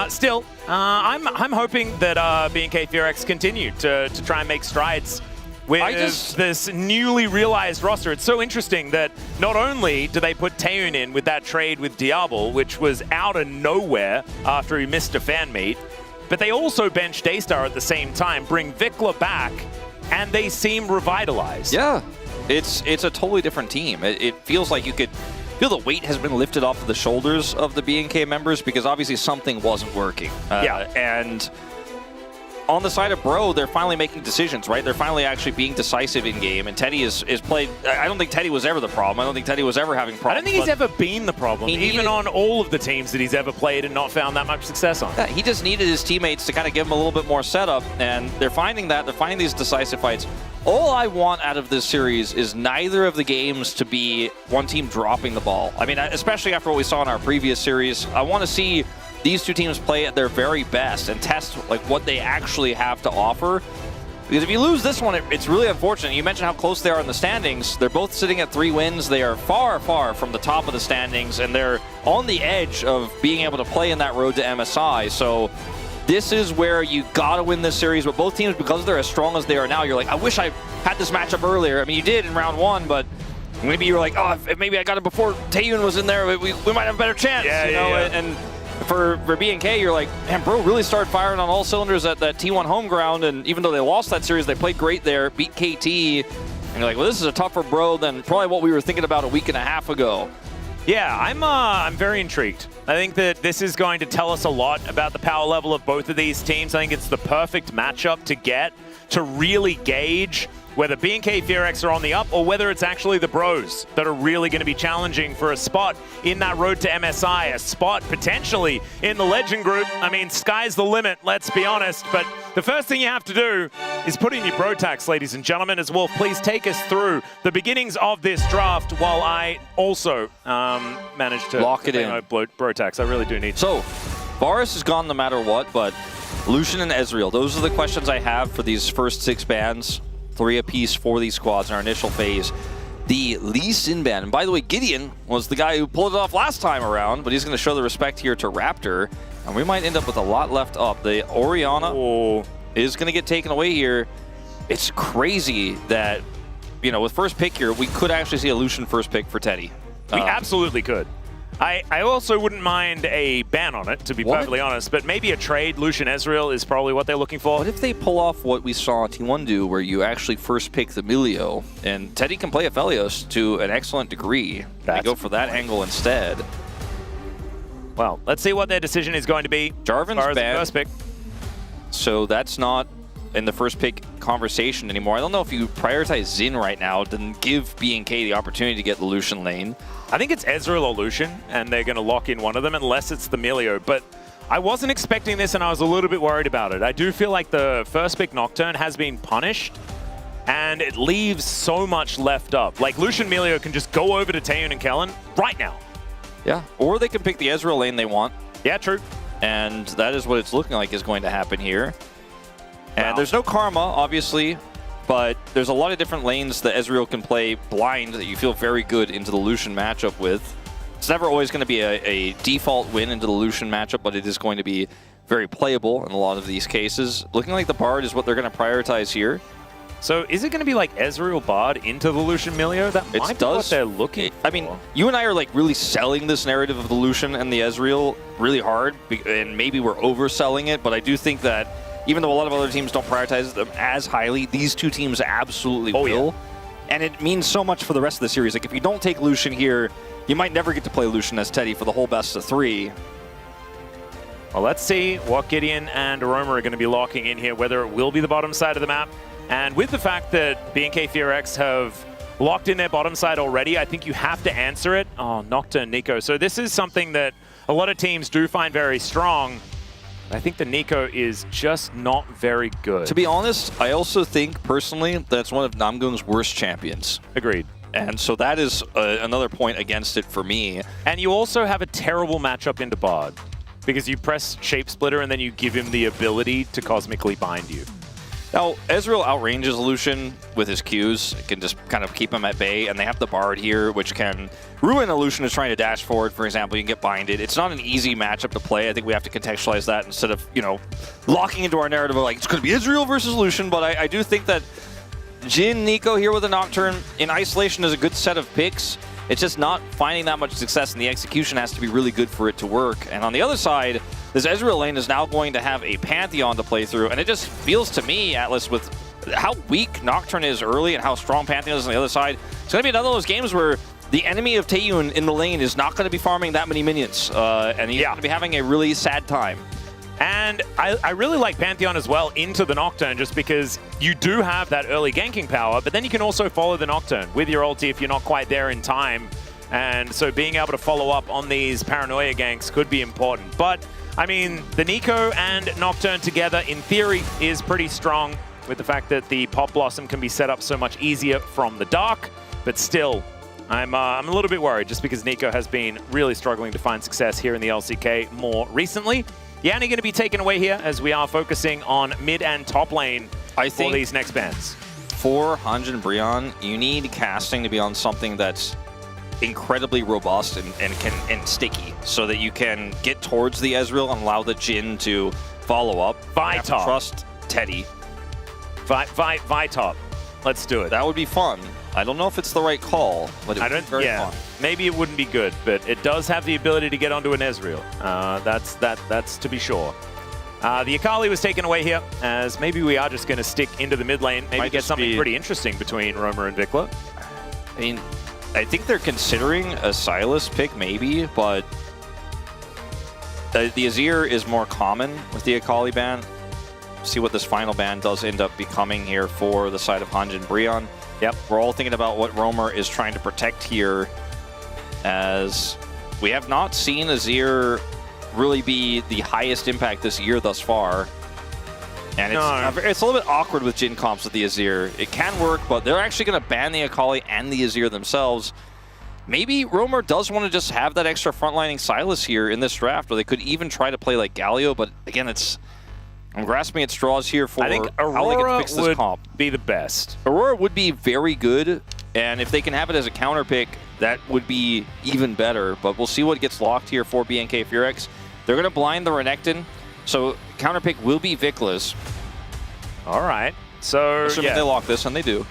Still, I'm hoping that B&K Furex continue to try and make strides with this newly realized roster. It's so interesting that not only do they put Taeyoon in with that trade with Diablo, which was out of nowhere after he missed a fan meet, but they also bench Daystar at the same time, bring Vikla back, and they seem revitalized. Yeah, it's a totally different team. It feels like you could feel the weight has been lifted off of the shoulders of the B&K members because obviously something wasn't working. And on the side of Bro, they're finally making decisions, right? They're finally actually being decisive in game, and Teddy is played. I don't think Teddy was ever the problem. I don't think Teddy was ever having problems. I don't think he's ever been the problem, even on all of the teams that he's ever played and not found that much success on. Yeah, he just needed his teammates to kind of give him a little bit more setup, and they're finding that. They're finding these decisive fights. All I want out of this series is neither of the games to be one team dropping the ball. I mean, especially after what we saw in our previous series, I want to see these two teams play at their very best and test like what they actually have to offer. Because if you lose this one, it's really unfortunate. You mentioned how close they are in the standings. They're both sitting at 3 wins. They are far, far from the top of the standings, and they're on the edge of being able to play in that road to MSI. So this is where you gotta win this series. But both teams, because they're as strong as they are now, you're like, I wish I had this matchup earlier. I mean, you did in round 1, but maybe you're like, oh, if maybe I got it before Taeyoon was in there, we might have a better chance. And for B&K, you're like, man, Bro really started firing on all cylinders at that T1 home ground, and even though they lost that series, they played great there, beat KT, and you're like, well, this is a tougher Bro than probably what we were thinking about a week and a half ago. Yeah, I'm very intrigued. I think that this is going to tell us a lot about the power level of both of these teams. I think it's the perfect matchup to get to really gauge whether B&K Furex are on the up or whether it's actually the Bros that are really going to be challenging for a spot in that road to MSI, a spot potentially in the Legend group. I mean, sky's the limit, let's be honest. But the first thing you have to do is put in your bro tax, ladies and gentlemen. As Wolf, please take us through the beginnings of this draft while I also manage to lock it in. Bro tax. I really do need to. So, Varus is gone no matter what, but Lucian and Ezreal, those are the questions I have for these first 6 bans. 3 apiece for these squads in our initial phase. the Lee Sin ban. And by the way, Gideon was the guy who pulled it off last time around, but he's going to show the respect here to Raptor. And we might end up with a lot left up. The Orianna is going to get taken away here. It's crazy that, you know, with first pick here, we could actually see a Lucian first pick for Teddy. We absolutely could. I also wouldn't mind a ban on it, to be perfectly honest, but maybe a trade. Lucian Ezreal is probably what they're looking for. What if they pull off what we saw T1 do, where you actually first pick the Milio, and Teddy can play Aphelios to an excellent degree. They go for that angle instead. Well, let's see what their decision is going to be. Jarvan's banned. First pick. So that's not in the first pick conversation anymore. I don't know if you prioritize Xin right now, then give B&K the opportunity to get the Lucian lane. I think it's Ezreal or Lucian, and they're going to lock in one of them, unless it's the Milio. But I wasn't expecting this, and I was a little bit worried about it. I do feel like the first pick Nocturne has been punished, and it leaves so much left up. Like, Lucian Milio can just go over to Taeyun and Kellen right now. Yeah, or they can pick the Ezreal lane they want. Yeah, true. And that is what it's looking like is going to happen here. And there's no Karma, obviously, but there's a lot of different lanes that Ezreal can play blind that you feel very good into the Lucian matchup with. It's never always going to be a default win into the Lucian matchup, but it is going to be very playable in a lot of these cases. Looking like the Bard is what they're going to prioritize here. So is it going to be like Ezreal Bard into the Lucian Milio? That might be what they're looking for. I mean, you and I are like really selling this narrative of the Lucian and the Ezreal really hard, and maybe we're overselling it, but I do think that even though a lot of other teams don't prioritize them as highly, these two teams absolutely will. Yeah. And it means so much for the rest of the series. Like, if you don't take Lucian here, you might never get to play Lucian as Teddy for the whole best of 3. Well, let's see what Gideon and Aroma are going to be locking in here, whether it will be the bottom side of the map. And with the fact that B&K FearX have locked in their bottom side already, I think you have to answer it. Oh, Nocturne, Nico. So this is something that a lot of teams do find very strong. I think the Nico is just not very good. To be honest, I also think, personally, that's one of Namgung's worst champions. Agreed. And so that is another point against it for me. And you also have a terrible matchup into Bard, because you press Shape Splitter and then you give him the ability to cosmically bind you. Now, Ezreal outranges Lucian with his Qs. It can just kind of keep him at bay, and they have the Bard here, which can ruin a Lucian who's trying to dash forward, for example. You can get binded. It's not an easy matchup to play. I think we have to contextualize that instead of, you know, locking into our narrative of, like, it's going to be Ezreal versus Lucian, but I do think that Jhin, Nico here with a Nocturne in isolation is a good set of picks. It's just not finding that much success, and the execution has to be really good for it to work. And on the other side, this Ezreal lane is now going to have a Pantheon to play through, and it just feels to me, Atlas, with how weak Nocturne is early and how strong Pantheon is on the other side, it's going to be another of those games where the enemy of Taeyun in the lane is not going to be farming that many minions, and he's going to be having a really sad time. And I really like Pantheon as well into the Nocturne, just because you do have that early ganking power, but then you can also follow the Nocturne with your ulti if you're not quite there in time. And so being able to follow up on these paranoia ganks could be important. But, I mean, the Nico and Nocturne together, in theory, is pretty strong, with the fact that the Pop Blossom can be set up so much easier from the dark. But still, I'm a little bit worried, just because Nico has been really struggling to find success here in the LCK more recently. Yanni going to be taken away here, as we are focusing on mid and top lane for these next bans. For Hanjin Brion, you need casting to be on something that's incredibly robust and sticky, so that you can get towards the Ezreal and allow the Jhin to follow up. Vi-top. Trust Teddy. Vi-top. Let's do it. That would be fun. I don't know if it's the right call, but it would be very fun. Maybe it wouldn't be good, but it does have the ability to get onto an Ezreal. That's to be sure. The Akali was taken away here, as maybe we are just going to stick into the mid lane, maybe get something pretty interesting between Roma and Vikla. I mean, I think they're considering a Sylas pick, maybe, but the Azir is more common with the Akali ban. See what this final ban does end up becoming here for the side of Hanjin Brion. Yep, we're all thinking about what Romer is trying to protect here, as we have not seen Azir really be the highest impact this year thus far. And it's a little bit awkward with Jhin comps with the Azir. It can work, but they're actually going to ban the Akali and the Azir themselves. Maybe Romer does want to just have that extra frontlining Sylas here in this draft, or they could even try to play like Galio, but again, I'm grasping at straws here for I think how they can Aurora fix this would comp. be the best. Aurora would be very good, And if they can have it as a counter pick, that would be even better. But we'll see what gets locked here for BNK Furex. They're going to blind the Renekton, so counter pick will be Vicla's. All right. So, assuming they lock this, and they do.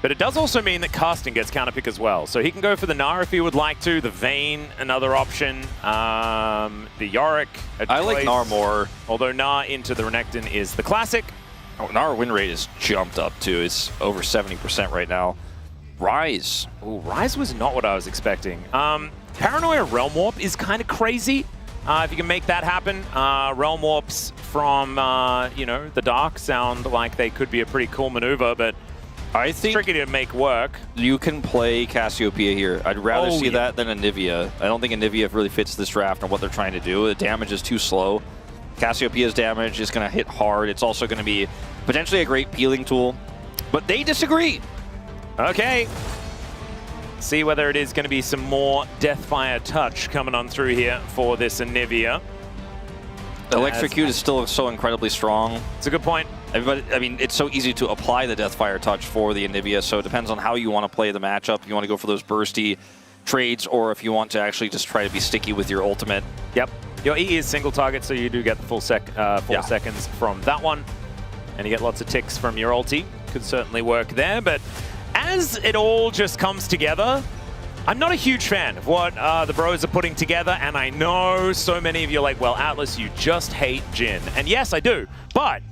But it does also mean that Casting gets counter pick as well. So he can go for the Gnar if he would like to. The Vayne, another option. The Yorick, I like Gnar more. Although Gnar into the Renekton is the classic. Oh, Gnar win rate is jumped up too. It's over 70% right now. Ryze. Ooh, Ryze was not what I was expecting. Paranoia Realm Warp is kind of crazy. If you can make that happen. Realm Warps from, you know, the Dark sound like they could be a pretty cool maneuver, but I think it's tricky to make work. You can play Cassiopeia here. I'd rather see that than Anivia. I don't think Anivia really fits this draft and what they're trying to do. The damage is too slow. Cassiopeia's damage is going to hit hard. It's also going to be potentially a great peeling tool. But they disagree. Okay. See whether it is going to be some more Deathfire touch coming on through here for this Anivia. Electrocute is still so incredibly strong. It's a good point. Everybody, I mean, it's so easy to apply the Deathfire touch for the Anivia, so it depends on how you want to play the matchup. You want to go for those bursty trades, or if you want to actually just try to be sticky with your ultimate. Yep. Your E is single target, so you do get the full seconds from that one. And you get lots of ticks from your ulti. Could certainly work there, but as it all just comes together, I'm not a huge fan of what the bros are putting together, and I know so many of you are like, well, Atlas, you just hate Jhin. And yes, I do, but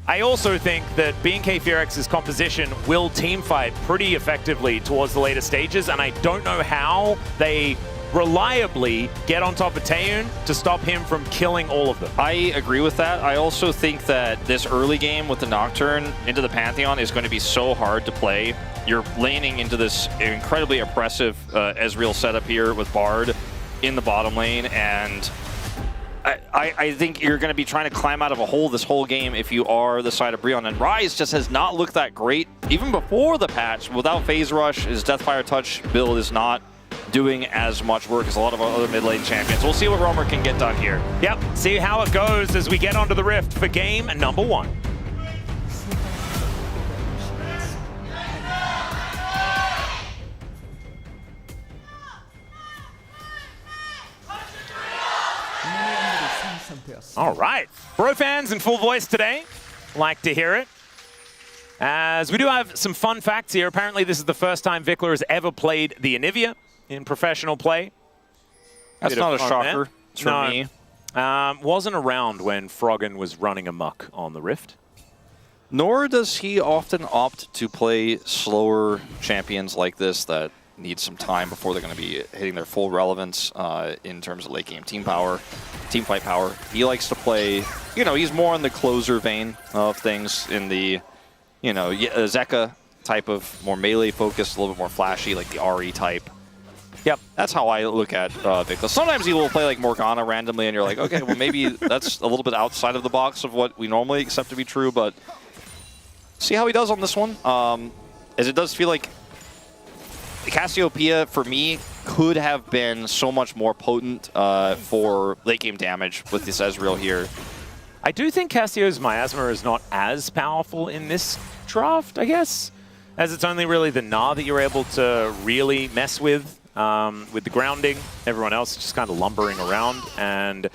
I also think that BNK Furex's composition will teamfight pretty effectively towards the later stages, and I don't know how they reliably get on top of Taeyun to stop him from killing all of them. I agree with that. I also think that this early game with the Nocturne into the Pantheon is going to be so hard to play. You're laning into this incredibly oppressive Ezreal setup here with Bard in the bottom lane, and I think you're going to be trying to climb out of a hole this whole game if you are the side of Brionne. And Ryze just has not looked that great, even before the patch. Without Phase Rush, his Deathfire Touch build is not doing as much work as a lot of other mid lane champions. We'll see what Roamer can get done here. Yep, see how it goes as we get onto the Rift for game number 1. All right, bro fans in full voice today. Like to hear it. As we do have some fun facts here. Apparently this is the first time Vikla has ever played the Anivia in professional play. That's not a shocker for me. Wasn't around when Froggen was running amok on the Rift. Nor does he often opt to play slower champions like this that need some time before they're going to be hitting their full relevance in terms of late game team fight power. He likes to play, you know, he's more in the closer vein of things, in the, you know, Zeka type of more melee focused, a little bit more flashy, like the RE type. Yep, that's how I look at Vikla. Sometimes he will play like Morgana randomly, and you're like, okay, well maybe that's a little bit outside of the box of what we normally accept to be true, but see how he does on this one. As it does feel like Cassiopeia, for me, could have been so much more potent for late game damage with this Ezreal here. I do think Cassio's Miasma is not as powerful in this draft, I guess, as it's only really the Gnar that you're able to really mess with the grounding. Everyone else is just kind of lumbering around, and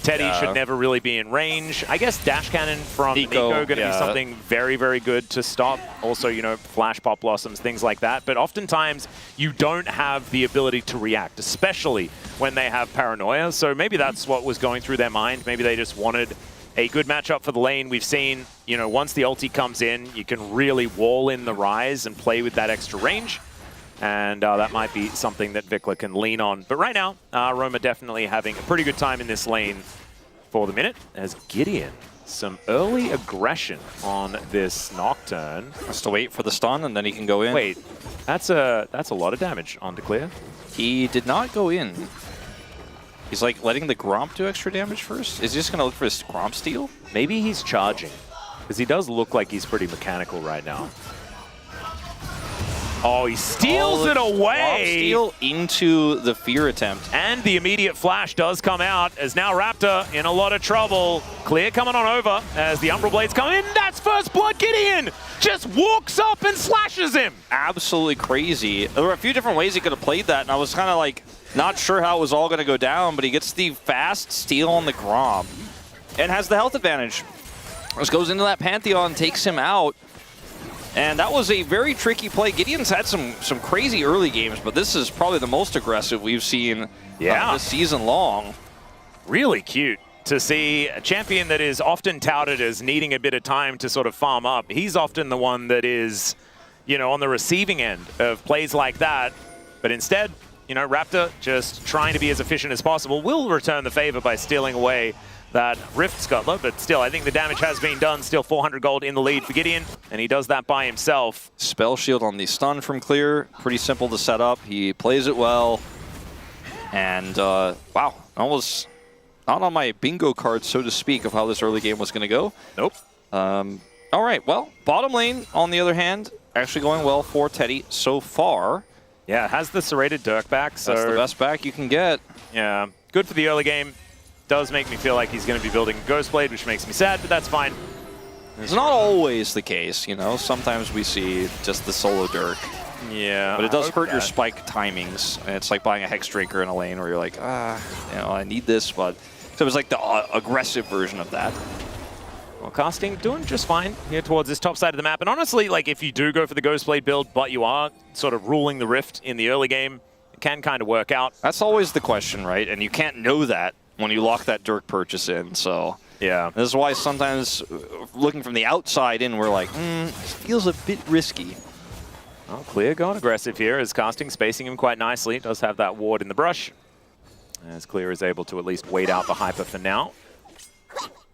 Teddy should never really be in range. I guess Dash Cannon from Nico going to be something very, very good to stop. Also, you know, Flash Pop Blossoms, things like that. But oftentimes, you don't have the ability to react, especially when they have Paranoia. So maybe that's what was going through their mind. Maybe they just wanted a good matchup for the lane. We've seen, you know, once the ulti comes in, you can really wall in the Ryze and play with that extra range. And that might be something that Vikla can lean on. But right now, Roma definitely having a pretty good time in this lane for the minute, as Gideon, some early aggression on this Nocturne. Has to wait for the stun, and then he can go in. Wait, that's a lot of damage on Declare. He did not go in. He's like letting the Gromp do extra damage first? Is he just going to look for his Gromp steal? Maybe he's charging, because he does look like he's pretty mechanical right now. Oh, he steals it away. Steal into the fear attempt. And the immediate flash does come out as now Raptor in a lot of trouble. Clear coming on over as the Umbral Blades come in. That's first blood. Gideon just walks up and slashes him. Absolutely crazy. There were a few different ways he could have played that, and I was kind of like not sure how it was all going to go down, but he gets the fast steal on the Grom and has the health advantage. Just goes into that Pantheon, takes him out. And that was a very tricky play. Gideon's had some crazy early games, but this is probably the most aggressive we've seen this season long. Really cute to see a champion that is often touted as needing a bit of time to sort of farm up. He's often the one that is, you know, on the receiving end of plays like that. But instead, you know, Raptor just trying to be as efficient as possible will return the favor by stealing away that Rift Scuttler, but still, I think the damage has been done. Still 400 gold in the lead for Gideon, and he does that by himself. Spell shield on the stun from Clear. Pretty simple to set up. He plays it well. And, wow, almost not on my bingo card, so to speak, of how this early game was going to go. Nope. All right, well, bottom lane, on the other hand, actually going well for Teddy so far. Yeah, has the serrated Dirk back, so... That's the best back you can get. Yeah, good for the early game. Does make me feel like he's going to be building Ghostblade, which makes me sad, but that's fine. It's not always the case, you know. Sometimes we see just the solo Dirk. Yeah. But it does hurt your spike timings. And it's like buying a Hex Drinker in a lane where you're like, you know, I need this, but... So it was like the aggressive version of that. Well, casting doing just fine here towards this top side of the map. And honestly, like, if you do go for the Ghostblade build, but you are sort of ruling the Rift in the early game, it can kind of work out. That's always the question, right? And you can't know that when you lock that Dirk purchase in, so... Yeah. This is why sometimes, looking from the outside in, we're like, this feels a bit risky. Well, Clear going aggressive here as casting spacing him quite nicely. Does have that ward in the brush. As Clear is able to at least wait out the Hyper for now.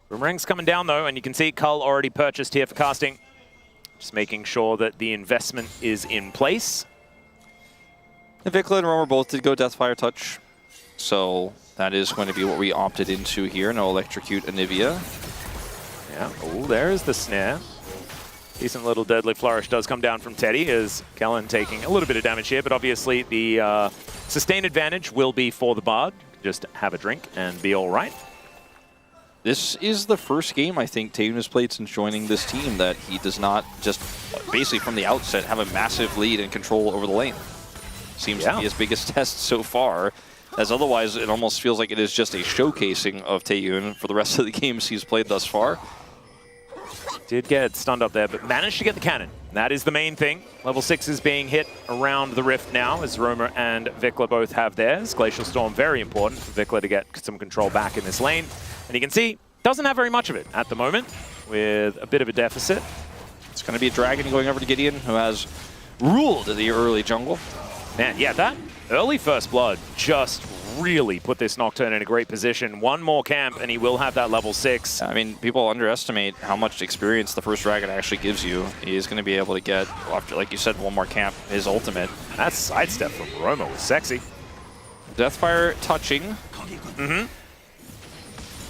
Boomerang's coming down though, and you can see Cull already purchased here for casting. Just making sure that the investment is in place. And Vikla and Romer both did go Deathfire Touch, so that is going to be what we opted into here. No Electrocute Anivia. Yeah, oh, there's the snare. Decent little Deadly Flourish does come down from Teddy, as Kellen taking a little bit of damage here, but obviously the sustain advantage will be for the Bard. Just have a drink and be all right. This is the first game I think Taven has played since joining this team that he does not just basically from the outset have a massive lead and control over the lane. Seems to be his biggest test so far, as otherwise it almost feels like it is just a showcasing of Taeyun for the rest of the games he's played thus far. Did get stunned up there, but managed to get the cannon. That is the main thing. Level 6 is being hit around the Rift now, as Romer and Vikla both have theirs. Glacial Storm, very important for Vikla to get some control back in this lane. And you can see, doesn't have very much of it at the moment, with a bit of a deficit. It's going to be a Dragon going over to Gideon, who has ruled the early jungle. Man, yeah, that early first blood just really put this Nocturne in a great position. One more camp and he will have that level 6. I mean, people underestimate how much experience the first Dragon actually gives you. He's going to be able to get, after, like you said, one more camp, his ultimate. That sidestep from Romo was sexy. Deathfire touching. Mm-hmm.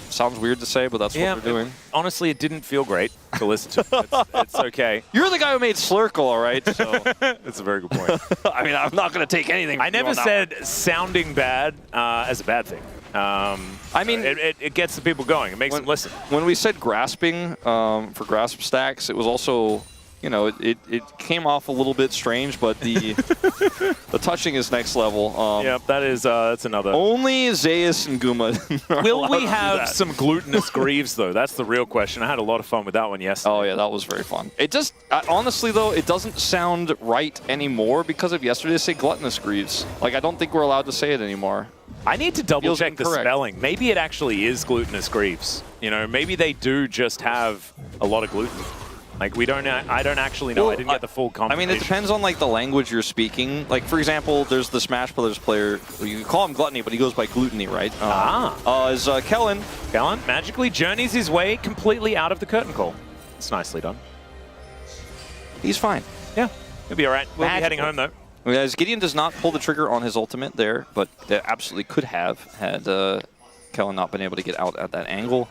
Sounds weird to say, but that's what they're doing. Honestly, it didn't feel great to listen to. It's okay. You're the guy who made Slurkle, all right? So. That's a very good point. I mean, I'm not going to take anything from I never said sounding bad as a bad thing. I mean, it gets the people going. It makes them listen. When we said grasping for grasp stacks, it was also, you know, it came off a little bit strange, but the the touching is next level. Yep, that's another. Only Zeus and Guma. Will we have some glutinous Greaves though? That's the real question. I had a lot of fun with that one yesterday. Oh yeah, that was very fun. It just honestly though, it doesn't sound right anymore because of yesterday to say gluttonous Greaves. Like I don't think we're allowed to say it anymore. I need to double check the spelling. Maybe it actually is glutinous Greaves. You know, maybe they do just have a lot of gluten. Like I don't actually know. Well, I didn't get the full confirmation. I mean, it depends on like the language you're speaking. Like for example, there's the Smash Brothers player. You can call him Gluttony, but he goes by Gluttony, right? Is Kellen. Kellen magically journeys his way completely out of the curtain call. It's nicely done. He's fine. Yeah, he'll be all right. We'll be heading home though. As Gideon does not pull the trigger on his ultimate there, but that absolutely could have had Kellen not been able to get out at that angle.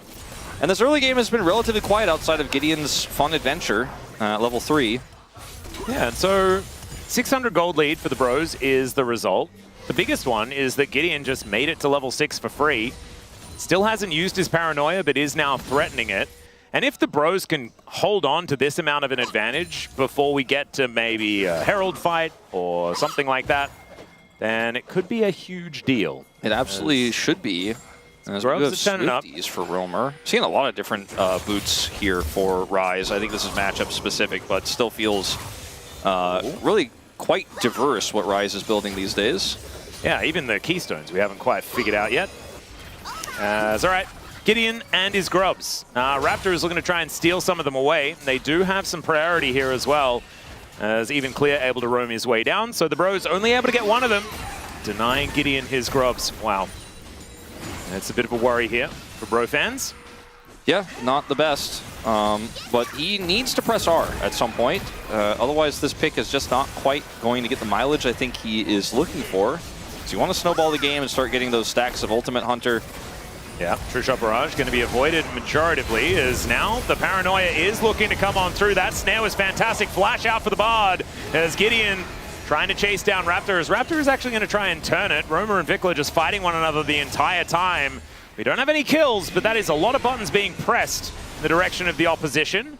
And this early game has been relatively quiet outside of Gideon's fun adventure, level 3. Yeah, and so 600 gold lead for the Bros is the result. The biggest one is that Gideon just made it to level 6 for free. Still hasn't used his paranoia, but is now threatening it. And if the Bros can hold on to this amount of an advantage before we get to maybe a Herald fight or something like that, then it could be a huge deal. It absolutely should be. As we have Swifties for Roamer. Seeing a lot of different boots here for Rise. I think this is matchup specific, but still feels really quite diverse what Rise is building these days. Yeah, even the keystones we haven't quite figured out yet. It's all right. Gideon and his grubs. Raptor is looking to try and steal some of them away. They do have some priority here as well, as even Clear able to roam his way down. So the Bros only able to get one of them, denying Gideon his grubs. Wow. It's a bit of a worry here for Bro fans. Yeah, not the best. But he needs to press R at some point. Otherwise, this pick is just not quite going to get the mileage I think he is looking for. So you want to snowball the game and start getting those stacks of Ultimate Hunter. Yeah, True Shot Barrage going to be avoided majoritively, as now the Paranoia is looking to come on through. That snare was fantastic. Flash out for the Bard as Gideon trying to chase down Raptor. As Raptor is actually going to try and turn it. Roamer and Vikla just fighting one another the entire time. We don't have any kills, but that is a lot of buttons being pressed in the direction of the opposition.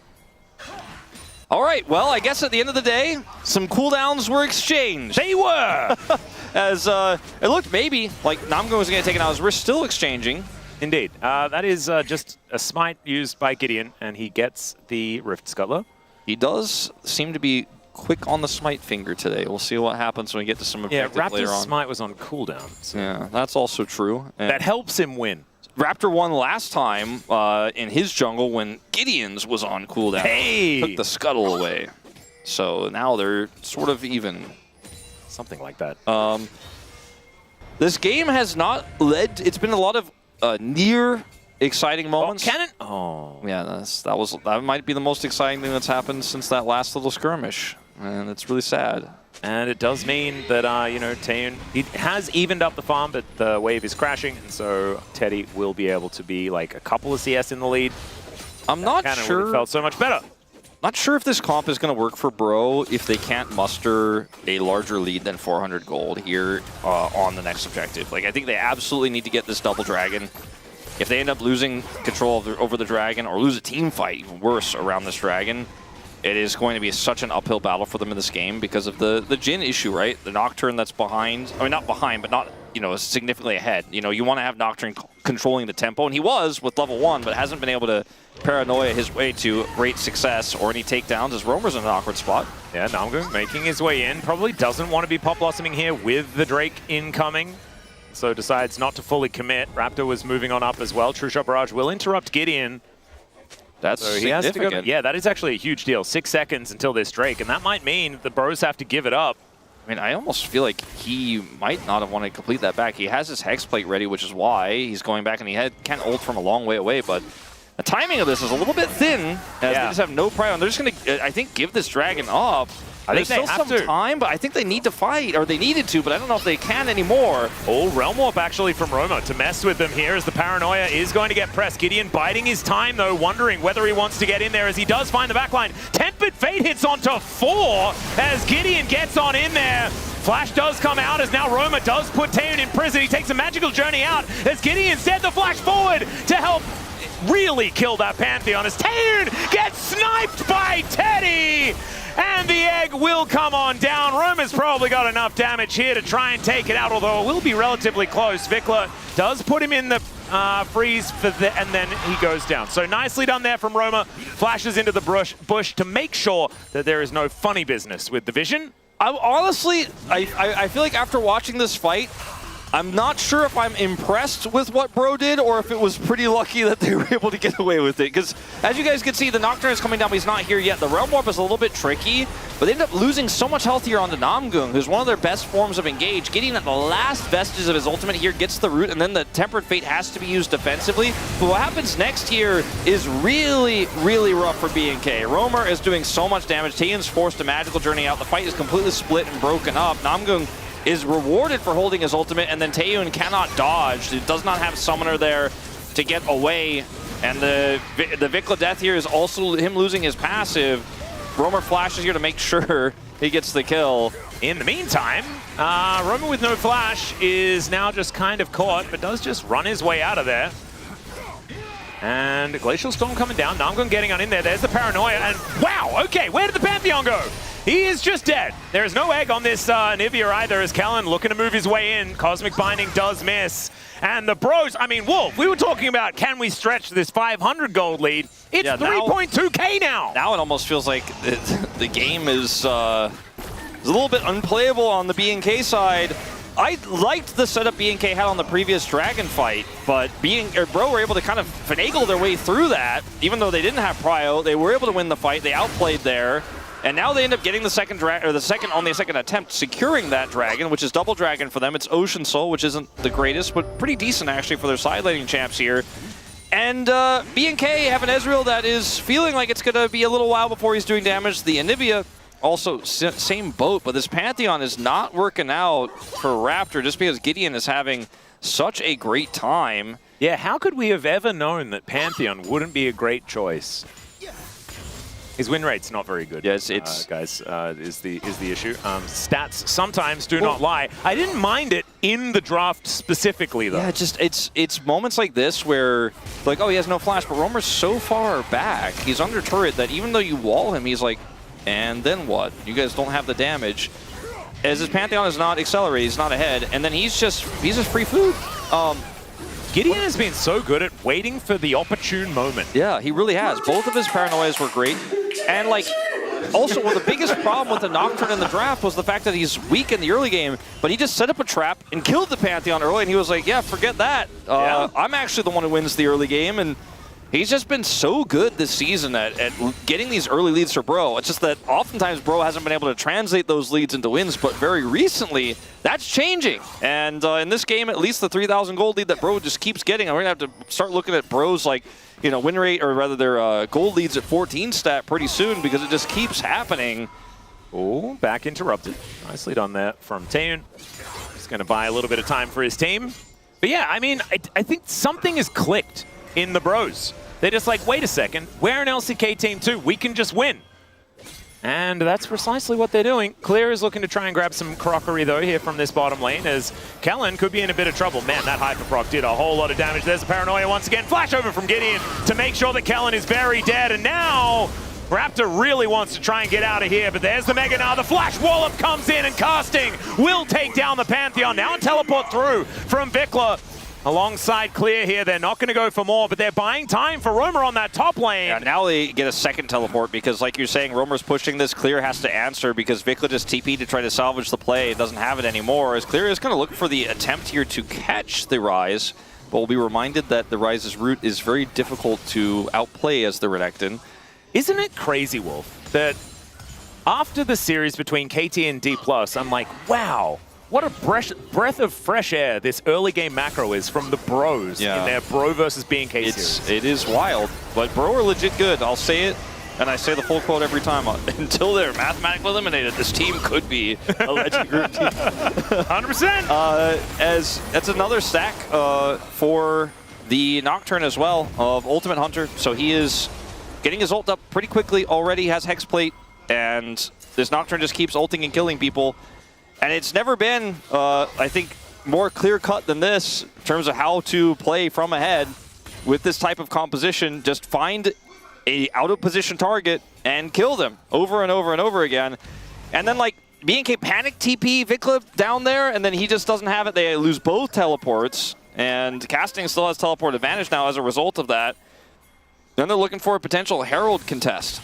All right, well, I guess at the end of the day, some cooldowns were exchanged. They were! As it looked maybe like Namgo was going to take it out, as we're still exchanging. Indeed. That is just a smite used by Gideon, and he gets the Rift Scuttler. He does seem to be quick on the smite finger today. We'll see what happens when we get to some objectives later on. Raptor's smite was on cooldown. So. Yeah, that's also true. And that helps him win. Raptor won last time in his jungle when Gideon's was on cooldown. Hey! Took the scuttle away. So now they're sort of even. Something like that. This game has not led. It's been a lot of near exciting moments. Cannon! Oh. Yeah, that might be the most exciting thing that's happened since that last little skirmish. And it's really sad. And it does mean that, you know, Taeyoon, he has evened up the farm, but the wave is crashing, and so Teddy will be able to be like a couple of CS in the lead. I'm not sure. Would have felt so much better. Not sure if this comp is going to work for Bro if they can't muster a larger lead than 400 gold here on the next objective. Like, I think they absolutely need to get this double dragon. If they end up losing control over the dragon or lose a team fight, even worse, around this dragon, it is going to be such an uphill battle for them in this game because of the Jhin issue, right? The Nocturne that's behind, I mean, not behind, but not, you know, significantly ahead. You know, you want to have Nocturne controlling the tempo, and he was with level 1, but hasn't been able to paranoia his way to great success or any takedowns as Roamer's in an awkward spot. Yeah, Namgung making his way in. Probably doesn't want to be pop blossoming here with the Drake incoming, so decides not to fully commit. Raptor was moving on up as well. True Shot Barrage will interrupt Gideon. That's so he has to go. Yeah, that is actually a huge deal. 6 seconds until this Drake, and that might mean the Bros have to give it up. I mean, I almost feel like he might not have wanted to complete that back. He has his Hex Plate ready, which is why he's going back, and he can't ult from a long way away, but the timing of this is a little bit thin, as they just have no prior. They're just going to, I think, give this dragon up. I think There's still some time, but I think they need to fight, or they needed to, but I don't know if they can anymore. Oh, Realm Warp actually from Roma to mess with them here as the Paranoia is going to get pressed. Gideon biding his time, though, wondering whether he wants to get in there as he does find the backline. Tempered Fate hits onto 4 as Gideon gets on in there. Flash does come out as now Roma does put Taeyoon in prison. He takes a magical journey out as Gideon instead the flash forward to help really kill that Pantheon as Taeyoon gets sniped by Teddy. And the egg will come on down. Roma's probably got enough damage here to try and take it out, although it will be relatively close. Vikla does put him in the freeze, and then he goes down. So nicely done there from Roma. Flashes into the bush to make sure that there is no funny business with the vision. Honestly, I feel like after watching this fight, I'm not sure if I'm impressed with what Bro did or if it was pretty lucky that they were able to get away with it. Because as you guys can see, the Nocturne is coming down, but he's not here yet. The Realm Warp is a little bit tricky, but they end up losing so much health here onto Namgung, who's one of their best forms of engage. Getting at the last vestiges of his ultimate here gets the root, and then the Tempered Fate has to be used defensively. But what happens next here is really, really rough for BNK. Roamer is doing so much damage. Taeyoon's forced a magical journey out. The fight is completely split and broken up. Namgung is rewarded for holding his ultimate, and then Taeyoon cannot dodge. It does not have Summoner there to get away, and the Vikla death here is also him losing his passive. Roamer flashes here to make sure he gets the kill. In the meantime, Roamer with no flash is now just kind of caught, but does just run his way out of there. And Glacial Storm coming down. Namgun getting on in there. There's the Paranoia. And wow, okay, where did the Pantheon go? He is just dead. There is no egg on this Nivea either, as Kellen looking to move his way in. Cosmic Binding does miss. And the Bros, I mean, Wolf, we were talking about can we stretch this 500 gold lead? It's 3.2K now. Now it almost feels like the game is a little bit unplayable on the BNK side. I liked the setup BNK had on the previous Dragon fight, but Bro were able to kind of finagle their way through that. Even though they didn't have Prio, they were able to win the fight. They outplayed there. And now they end up getting the second attempt, securing that dragon, which is double dragon for them. It's Ocean Soul, which isn't the greatest, but pretty decent actually for their side laning champs here. And BNK have an Ezreal that is feeling like it's going to be a little while before he's doing damage. The Anivia, also same boat, but this Pantheon is not working out for Raptor just because Gideon is having such a great time. Yeah, how could we have ever known that Pantheon wouldn't be a great choice? His win rate's not very good. Yes, it's guys, is the issue. Stats sometimes do not lie. I didn't mind it in the draft specifically, though. Yeah, it's moments like this where, like, oh, he has no flash, but Roamer's so far back, he's under turret that even though you wall him, he's like, and then what? You guys don't have the damage. As his Pantheon is not accelerated, he's not ahead, and then he's just free food. Gideon has been so good at waiting for the opportune moment. Yeah, he really has. Both of his paranoias were great. And, like, also one of the biggest problem with the Nocturne in the draft was the fact that he's weak in the early game, but he just set up a trap and killed the Pantheon early, and he was like, yeah, forget that. I'm actually the one who wins the early game, and he's just been so good this season at getting these early leads for Bro. It's just that oftentimes Bro hasn't been able to translate those leads into wins, but very recently, that's changing. And in this game, at least the 3,000 gold lead that Bro just keeps getting, we're going to have to start looking at Bro's, like, you know, win rate, or rather their gold leads at 14 stat pretty soon because it just keeps happening. Oh, back interrupted. Nice lead on that from Taeun. He's going to buy a little bit of time for his team. But yeah, I mean, I think something has clicked in the Bros. They're just like, wait a second, we're an LCK team too. We can just win. And that's precisely what they're doing. Clear is looking to try and grab some crockery, though, here from this bottom lane, as Kellen could be in a bit of trouble. Man, that Hyperproc did a whole lot of damage. There's the Paranoia once again. Flash over from Gideon to make sure that Kellen is very dead. And now Raptor really wants to try and get out of here, but there's the Mega Gnar. The Flash Wallop comes in, and Casting will take down the Pantheon. Now a teleport through from Vikla. Alongside Clear here, they're not going to go for more, but they're buying time for Roamer on that top lane. Yeah, now they get a second teleport because, like you're saying, Roamer's pushing this. Clear has to answer because Vikla just TP'd to try to salvage the play. It doesn't have it anymore, as Clear is going to look for the attempt here to catch the Ryze, but we'll be reminded that the Ryze's route is very difficult to outplay as the Renekton. Isn't it crazy, Wolf, that after the series between KT and D+, I'm like, wow, what a breath of fresh air this early game macro is from the Bros in their Bro versus BNK series. It is wild, but Bro are legit good. I'll say it, and I say the full quote every time. Until they're mathematically eliminated, this team could be a legend group team. 100%. As that's another stack for the Nocturne as well of Ultimate Hunter. So he is getting his ult up pretty quickly already, has Hexplate, and this Nocturne just keeps ulting and killing people. And it's never been, I think, more clear-cut than this in terms of how to play from ahead with this type of composition. Just find a out-of-position target and kill them over and over and over again. And then, like, BNK panic TP Vikla down there, and then he just doesn't have it. They lose both teleports, and Casting still has teleport advantage now as a result of that. Then they're looking for a potential Herald contest.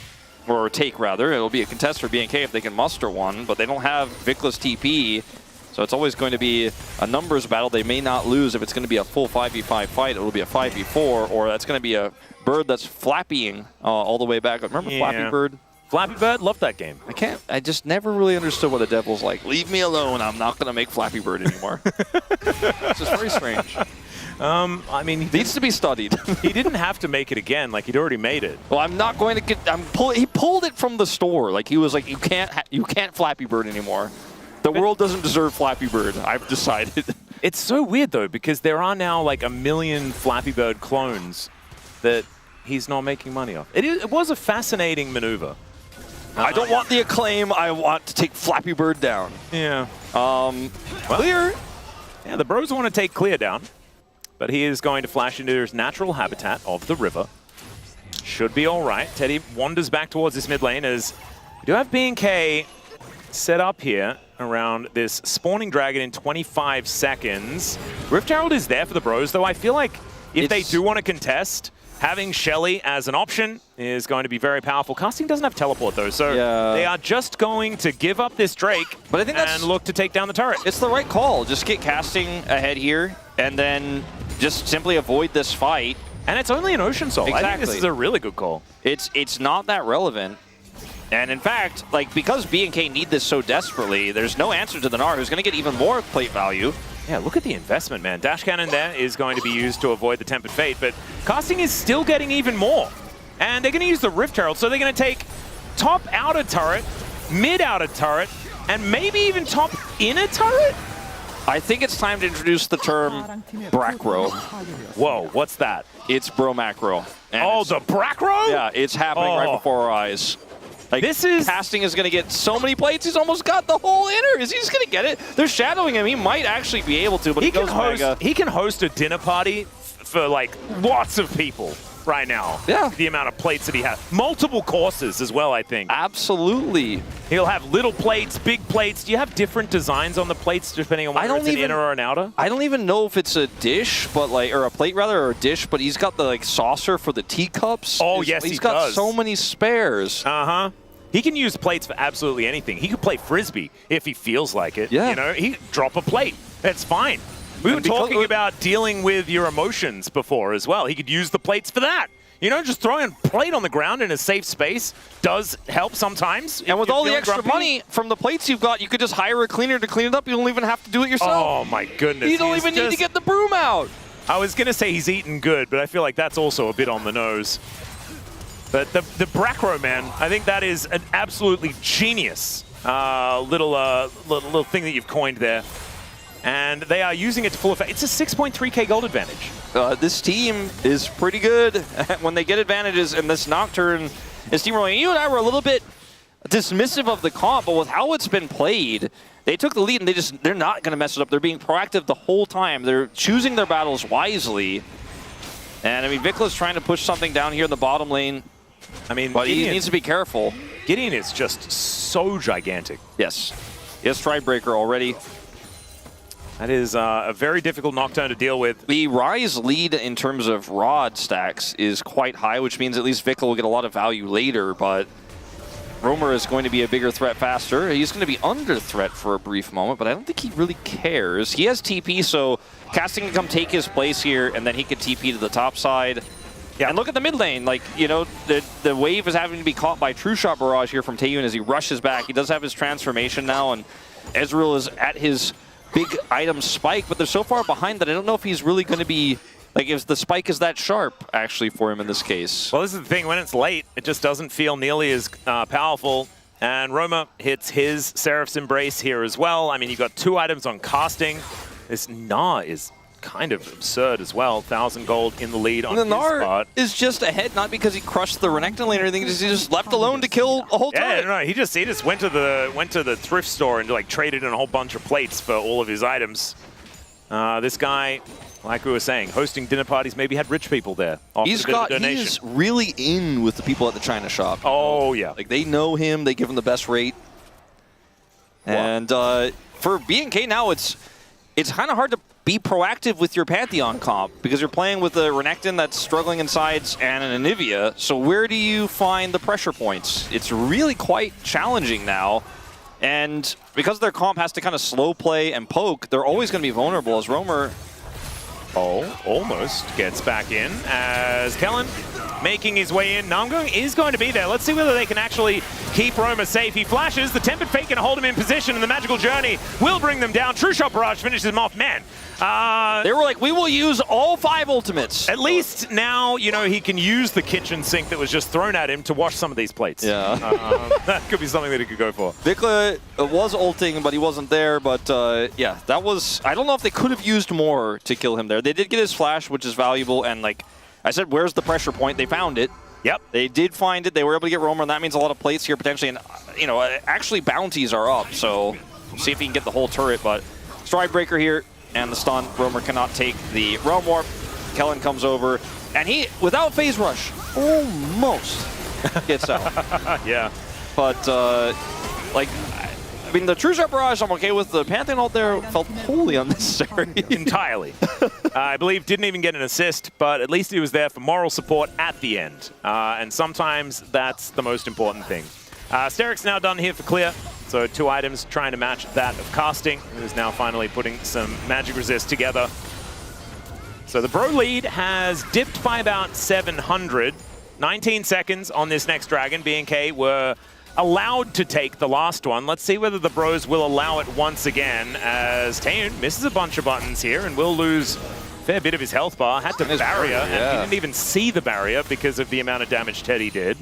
Or take, rather. It'll be a contest for BNK if they can muster one, but they don't have Vikla's TP, so it's always going to be a numbers battle. They may not lose if it's going to be a full 5v5 fight. It'll be a 5v4, or that's going to be a bird that's flappying all the way back. Remember Flappy Bird? Flappy Bird? Loved that game. I just never really understood what the devil's like. Leave me alone. I'm not going to make Flappy Bird anymore. It's just very strange. I mean, he needs to be studied. He didn't have to make it again. Like, he'd already made it. Well, I'm not going to get. He pulled it from the store. Like, he was like, you can't Flappy Bird anymore. The world doesn't deserve Flappy Bird. I've decided. It's so weird though, because there are now like 1 million Flappy Bird clones that he's not making money off. It was a fascinating maneuver. I don't want the acclaim. I want to take Flappy Bird down. Yeah. Clear. Yeah, the Bros want to take Clear down, but he is going to flash into his natural habitat of the river. Should be all right. Teddy wanders back towards this mid lane as we do have B&K set up here around this spawning dragon in 25 seconds. Rift Herald is there for the Bros, though I feel like if they do want to contest, having Shelly as an option is going to be very powerful. Casting doesn't have teleport, though, so they are just going to give up this Drake and look to take down the turret. It's the right call. Just get Casting ahead here, and then just simply avoid this fight. And it's only an Ocean Soul. Exactly. I think this is a really good call. It's not that relevant. And in fact, like, because B&K need this so desperately, there's no answer to the Gnar, who's going to get even more plate value. Yeah, look at the investment, man. Dash Cannon there is going to be used to avoid the Tempered Fate, but Casting is still getting even more. And they're going to use the Rift Herald, so they're going to take top outer turret, mid outer turret, and maybe even top inner turret? I think it's time to introduce the term Bracro. Whoa, what's that? It's Bro Macro. Oh, the Bracro? Yeah, it's happening right before our eyes. Like, this is... Casting is going to get so many plates, he's almost got the whole inner. Is he just going to get it? They're shadowing him. He might actually be able to, but he goes Mega. He can host a dinner party for, like, lots of people right now. Yeah. The amount of plates that he has. Multiple courses as well, I think. Absolutely. He'll have little plates, big plates. Do you have different designs on the plates depending on whether it's an inner or an outer? I don't even know if it's a dish, but like, or a plate rather, or a dish, but he's got the like saucer for the teacups. Oh, yes, he's got so many spares. Uh-huh. He can use plates for absolutely anything. He could play Frisbee if he feels like it. Yeah. You know, he drop a plate. That's fine. We were talking about dealing with your emotions before as well. He could use the plates for that. You know, just throwing a plate on the ground in a safe space does help sometimes. And with all the extra money from the plates you've got, you could just hire a cleaner to clean it up. You don't even have to do it yourself. Oh, my goodness. You don't even need to get the broom out. I was going to say he's eaten good, but I feel like that's also a bit on the nose. But the Bracro, man, I think that is an absolutely genius little thing that you've coined there. And they are using it to full effect. It's a 6.3k gold advantage. This team is pretty good when they get advantages, and this Nocturne is steamrolling. You and I were a little bit dismissive of the comp, but with how it's been played, they took the lead and they're not going to mess it up. They're being proactive the whole time. They're choosing their battles wisely. And I mean, Vicla's trying to push something down here in the bottom lane. I mean, but he needs to be careful. Gideon is just so gigantic. Yes. He has Stridebreaker already. That is a very difficult Nocturne to deal with. The Ryze lead in terms of rod stacks is quite high, which means at least Vicla will get a lot of value later, but Roamer is going to be a bigger threat faster. He's going to be under threat for a brief moment, but I don't think he really cares. He has TP, so Casting can come take his place here, and then he can TP to the top side. Yeah, and look at the mid lane. Like, you know, the wave is having to be caught by True Shot Barrage here from Taeyun as he rushes back. He does have his transformation now, and Ezreal is at his big item spike, but they're so far behind that I don't know if he's really going to be, like, if the spike is that sharp, actually, for him in this case. Well, this is the thing. When it's late, it just doesn't feel nearly as powerful. And Roma hits his Seraph's Embrace here as well. I mean, you've got 2 items on casting. This Gnar is kind of absurd as well. 1,000 gold in the lead on his spot. Is just ahead, not because he crushed the Renekton lane or anything, he's just left alone to kill a whole turret. Yeah, no, he just went to the thrift store and like traded in a whole bunch of plates for all of his items. This guy, like we were saying, hosting dinner parties, maybe had rich people there. He's really in with the people at the China shop. Oh, yeah. Like, they know him, they give him the best rate. And for B&K now, it's kind of hard to be proactive with your Pantheon comp because you're playing with a Renekton that's struggling in sides and an Anivia. So where do you find the pressure points? It's really quite challenging now. And because their comp has to kind of slow play and poke, they're always going to be vulnerable as Roamer. Oh, almost gets back in as Kellen making his way in. Namgung is going to be there. Let's see whether they can actually keep Roma safe. He flashes. The Tempered Fate can hold him in position, and the Magical Journey will bring them down. True Shot Barrage finishes him off. Man. They were like, we will use all 5 ultimates. At least now, you know, he can use the kitchen sink that was just thrown at him to wash some of these plates. Yeah. That could be something that he could go for. Vicla was ulting, but he wasn't there. But yeah, that was, I don't know if they could have used more to kill him there. They did get his flash, which is valuable. And like I said, where's the pressure point? They found it. Yep. They did find it. They were able to get Roamer, and that means a lot of plates here potentially. And, actually bounties are up, so see if he can get the whole turret. But Stride Breaker here, and the stun. Roamer cannot take the Realm Warp. Kellen comes over, and he, without Phase Rush, almost gets out. Yeah. But, I mean, the True Shot Barrage I'm okay with. The Pantheon ult there felt wholly unnecessary. Entirely. I believe didn't even get an assist, but at least he was there for moral support at the end. And sometimes that's the most important thing. Steric's now done here for clear. So 2 items trying to match that of Casting, who's now finally putting some magic resist together. So the Bro lead has dipped by about 700. 19 seconds on this next Dragon. BNK were allowed to take the last one. Let's see whether the Bros will allow it once again, as Taeyun misses a bunch of buttons here and will lose a fair bit of his health bar. Had to barrier, and he didn't even see the barrier because of the amount of damage Teddy did.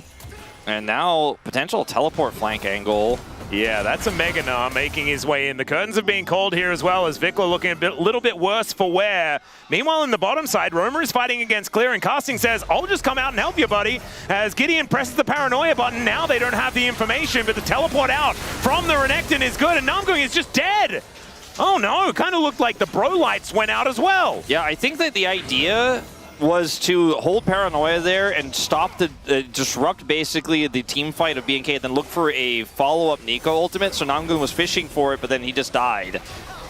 And now, potential teleport flank angle. Yeah, that's a Mega Gnar making his way in. The curtains are being called here as well, as Vikla looking a little bit worse for wear. Meanwhile, in the bottom side, Roamer is fighting against Clear, and Casting says, I'll just come out and help you, buddy. As Gideon presses the Paranoia button, now they don't have the information, but the teleport out from the Renekton is good, and Namgung is just dead. Oh no, kind of looked like the Bro lights went out as well. Yeah, I think that the idea was to hold Paranoia there and stop the disrupt basically the team fight of BNK, and then look for a follow-up Nico ultimate. So Namgung was fishing for it, but then he just died.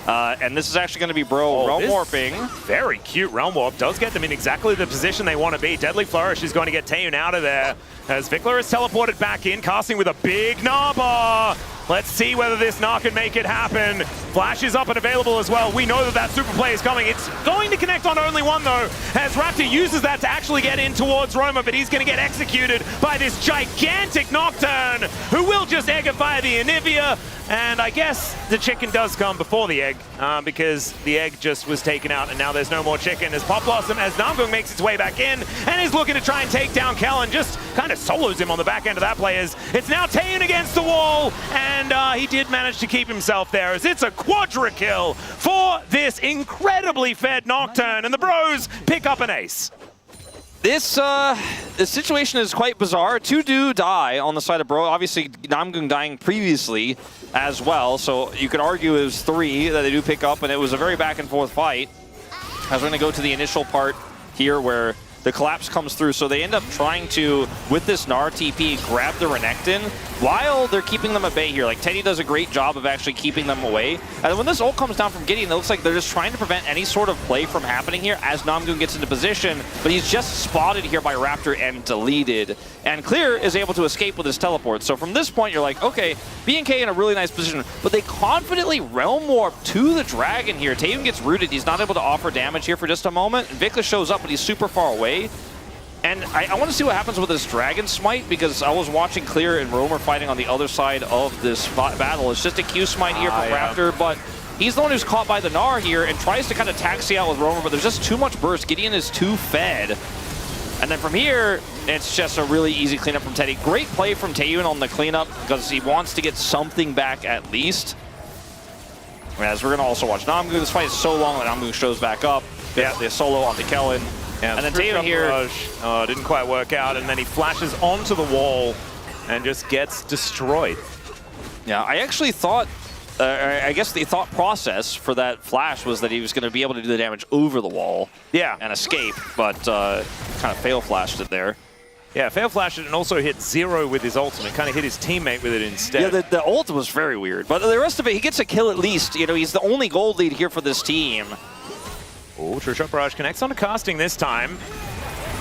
And this is actually going to be Bro Realm Warping. Very cute Realm Warp. Does get them in exactly the position they want to be. Deadly Flourish is going to get Taeyun out of there, as Vikla is teleported back in, Casting with a big Gnar bar. Let's see whether this Gnar can make it happen. Flash is up and available as well. We know that that super play is coming. It's going to connect on only one, though, as Raptor uses that to actually get in towards Roma, but he's going to get executed by this gigantic Nocturne, who will just eggify the Anivia. And I guess the chicken does come before the egg, because the egg just was taken out, and now there's no more chicken as Pop Blossom, as Namgung makes its way back in, and is looking to try and take down Kellen, just kind of solos him on the back end of that play. It's now Taeyun against the wall, and he did manage to keep himself there, as it's a quadra kill for this incredibly fed Nocturne, and the Bros pick up an ace. This situation is quite bizarre. 2 do die on the side of Bro. Obviously, Namgung dying previously as well, so you could argue it was 3 that they do pick up, and it was a very back-and-forth fight. As we're going to go to the initial part here where the collapse comes through, so they end up trying to, with this Gnar TP, grab the Renekton while they're keeping them at bay here. Like, Teddy does a great job of actually keeping them away. And when this ult comes down from Gideon, it looks like they're just trying to prevent any sort of play from happening here as Namgung gets into position, but he's just spotted here by Raptor and deleted. And Clear is able to escape with his teleport. So from this point, you're like, okay, BNK in a really nice position, but they confidently Realm Warp to the Dragon here. Taeyun gets rooted. He's not able to offer damage here for just a moment. And Vikla shows up, but he's super far away. And I want to see what happens with this Dragon Smite, because I was watching Clear and Roamer fighting on the other side of this battle. It's just a Q Smite here from Raptor, but he's the one who's caught by the Gnar here and tries to kind of taxi out with Roamer, but there's just too much burst. Gideon is too fed. And then from here, it's just a really easy cleanup from Teddy. Great play from Taeyun on the cleanup, because he wants to get something back at least. As we're going to also watch Namgung. This fight is so long that Namgung shows back up. Yeah, the solo onto Kellen. Yeah, and then Taeyun here didn't quite work out, and then he flashes onto the wall and just gets destroyed. Yeah, I actually thought, I guess the thought process for that flash was that he was going to be able to do the damage over the wall, and escape, but kind of fail flashed it there. Yeah, fail flashed it and also hit 0 with his ultimate. Kind of hit his teammate with it instead. Yeah, the ult was very weird, but the rest of it, he gets a kill at least. You know, he's the only gold lead here for this team. Oh, True Shot Barrage connects onto Casting this time,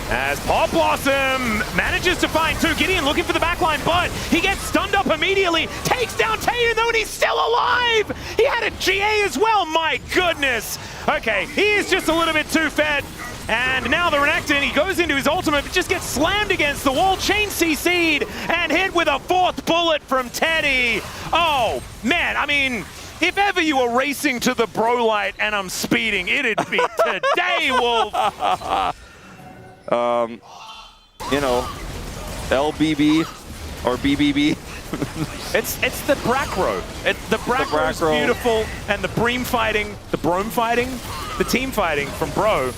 as Pop Blossom manages to find 2. Gideon looking for the backline, but he gets stunned up immediately. Takes down Taeyun though, and he's still alive! He had a GA as well, my goodness! Okay, he is just a little bit too fed. And now the Renekton, he goes into his ultimate, but just gets slammed against the wall, chain CC'd, and hit with a 4th bullet from Teddy. Oh, man, I mean, if ever you were racing to the Bro light and I'm speeding, it'd be today, Wolf. You know, LBB or BBB. It's the Bracro. The Bracro's beautiful, and the Brome fighting, the team fighting from Bro.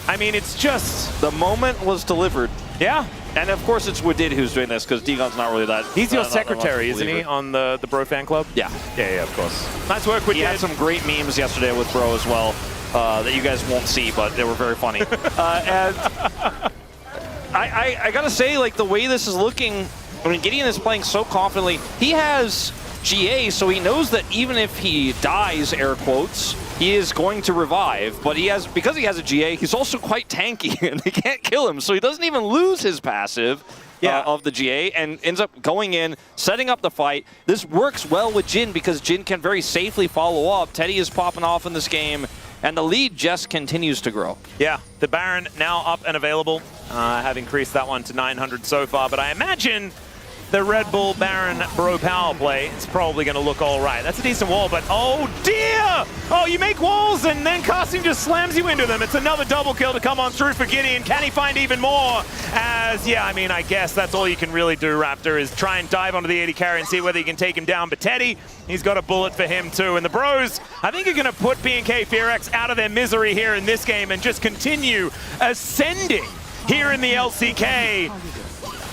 I mean, it's just... The moment was delivered. Yeah. And of course it's Woodid who's doing this because D-Gun's not really that. He's your not much secretary, of a isn't he, believer. on the Bro fan club? Yeah. Yeah, of course. Nice work, Woodid. He had some great memes yesterday with Bro as well that you guys won't see, but they were very funny. And I gotta say, like, the way this is looking, I mean, Gideon is playing so confidently. He has GA, so he knows that even if he dies, air quotes, he is going to revive. But because he has a GA, he's also quite tanky, and they can't kill him. So he doesn't even lose his passive of the GA, and ends up going in, setting up the fight. This works well with Jin because Jin can very safely follow up. Teddy is popping off in this game, and the lead just continues to grow. Yeah, the Baron now up and available. Have increased that one to 900 so far, but I imagine the Red Bull Baron Bro power play is probably going to look all right. That's a decent wall, but oh dear! Oh, you make walls and then casting just slams you into them. It's another double kill to come on through for Gideon. Can he find even more? As, yeah, I mean, I guess that's all you can really do, Raptor, is try and dive onto the AD carry and see whether you can take him down. But Teddy, he's got a bullet for him too. And the Bros, I think, are going to put BNK FearX out of their misery here in this game and just continue ascending here in the LCK.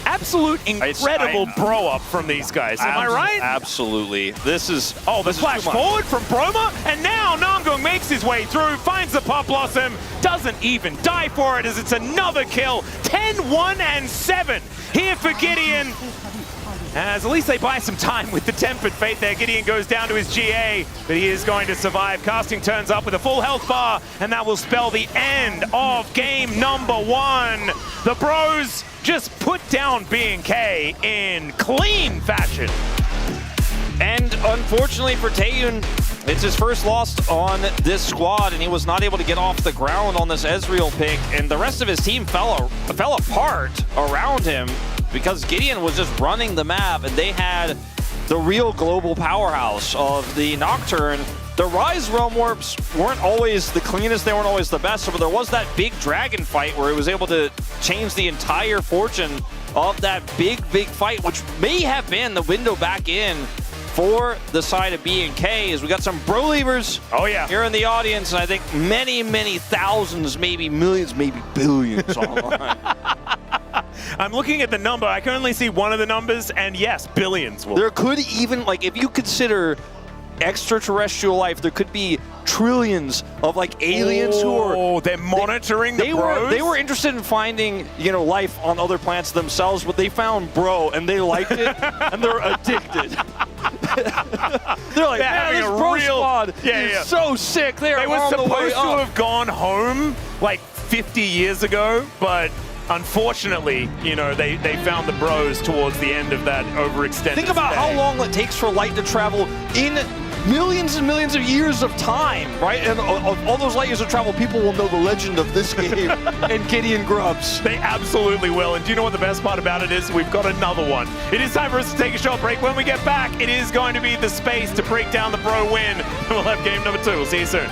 Absolute incredible bro up from these guys. Am I right? Absolutely. This is the flash forward from Broma, and now Namgung makes his way through, finds the Pop Blossom, doesn't even die for it as it's another kill. 10-1-7 here for Gideon. As at least they buy some time with the Tempered Fate there. Gideon goes down to his GA, but he is going to survive. Casting turns up with a full health bar, and that will spell the end of game number 1. The Bros just put down BNK in clean fashion. And unfortunately for Taeyun, it's his first loss on this squad, and he was not able to get off the ground on this Ezreal pick, and the rest of his team fell apart around him because Gideon was just running the map, and they had the real global powerhouse of the Nocturne. The Rise Realm Warps weren't always the cleanest, they weren't always the best, but there was that big dragon fight where he was able to change the entire fortune of that big fight, which may have been the window back in for the side of BNK. As we got some Bro-Leavers here in the audience, and I think many thousands, maybe millions, maybe billions online. I'm looking at the number. I can only see one of the numbers, and yes, billions. There could even, like, if you consider extraterrestrial life, there could be trillions of like aliens who are they're monitoring the Bros? They were interested in finding, you know, life on other planets themselves, but they found Bro and they liked it and they're addicted. They're like, man, this Bro squad is so sick. They were supposed to have gone home like 50 years ago, but unfortunately, you know, they found the Bros towards the end of that overextended Think about how long it takes for light to travel in millions and millions of years of time, right? And all those light years of travel, people will know the legend of this game and Gideon Grubbs. They absolutely will. And do you know what the best part about it is? We've got another one. It is time for us to take a short break. When we get back, it is going to be the space to break down the Bro win. And we'll have game number 2. We'll see you soon.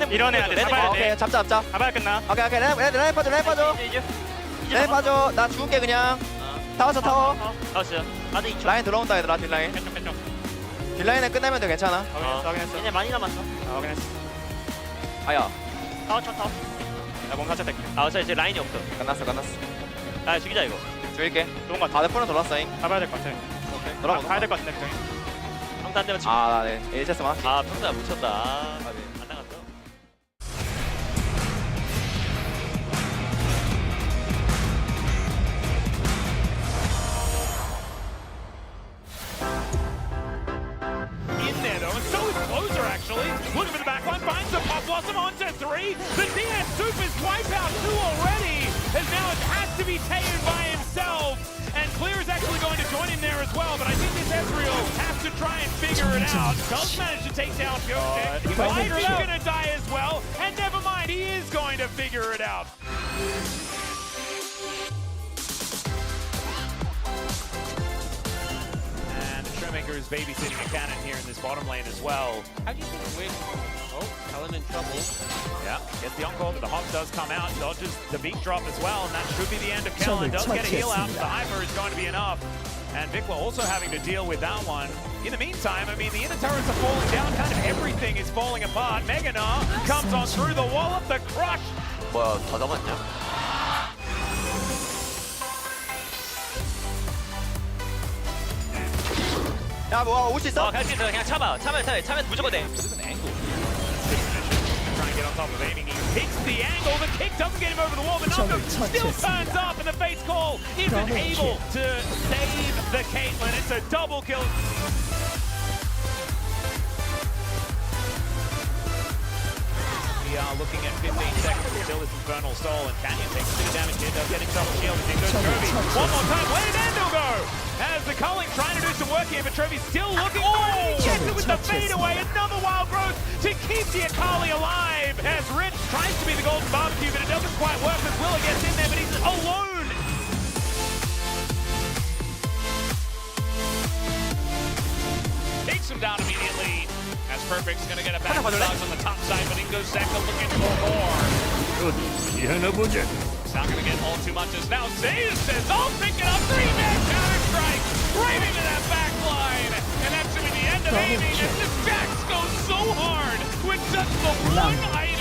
밀어내야 돼. 잡아야 돼. 오케이, 잡자. 잡아야 끝나. 오케이, 레 빠져. 나 죽을게 그냥. 타워서 타워. 나왔어요. 나도 2초. 라인 들어온다 얘들아, 딜라인. 왼쪽. 딜라인에 끝내면 돼, 괜찮아. 확인했어. 이제 많이 남았어. 확인했어. 아야. 타워. 나 몸 살짝 뺄게. 저 이제 라인이 없어. 끝났어. 아, 죽이자 이거. 줄게. 뭔가 다들 폰을 돌았어잉. 가봐야 될 것 같아. 오케이. 아, 가야 될 것 같은데 병이. 평타 안 되면 지금. 아, 네. 1세스 많았지. 아, 평타 못 쳤다. 안 나갔어. In there though, and so is Closer actually. Looking for the back line, finds the Pop Blossom onto 3. The DS Super's wipeout 2 already, as now it has to be taken by himself. And Clear is actually going to join in there as well, but I think this Ezreal has to try and figure it out. Does manage to take down Pyotek. He's going to die as well, and never mind, he is going to figure it out. And the Showmaker is babysitting a cannon here in this bottom lane as well. How do you think Win? Oh, Helen in trouble. Yeah, gets the encore, but the hop does come out, dodges the beat drop as well, and that should be the end of Kellen. Does get a heal out, but the Hyper is going to be enough. And Vikla also having to deal with that one. In the meantime, I mean, the inner turrets are falling down, kind of everything is falling apart. Meganar comes on through the wall of the crush. 뭐야, 다 잡았냐? 야, 뭐, 올 수 있어? 갈 수 있어. 그냥 참아. 참으면 무조건 돼. Trying to get on top of aiming. He picks the angle. The kick doesn't get him over the wall. The number still turns up, and the face call isn't able to save the Caitlyn. It's a double kill. We are looking at 15 seconds. Still is Infernal Soul, and Canyon takes a bit of damage here. Does get himself a shield. And goes Kirby. One more time. Where did Andal go? As the Culling trying to do some work here, but Trevi's still looking. Oh, gets it with the fade away. Another wild growth to keep the Akali alive. As Rich tries to be the golden barbecue, but it doesn't quite work as Willa gets in there, but he's alone. Takes him down immediately. As Perfect's going to get a back on the top side, but in goes Zeka looking for more. It's not going to get all too much as now Zayas says, I'll pick it up. 3-man counter-strike right into that back line. And that's going to be the end of aiming. And the Jax goes so hard with just the one item.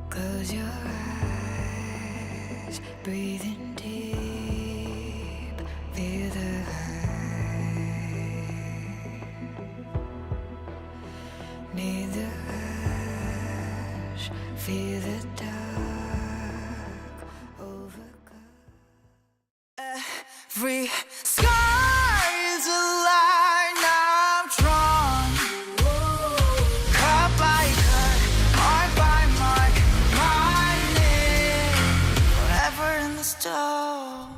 Close your eyes, breathe in deep, feel the high. Need the hush, feel the dark, overcome. Every sky is a line I'm drawn. Cut by cut, mark by mark, my name forever in the stone.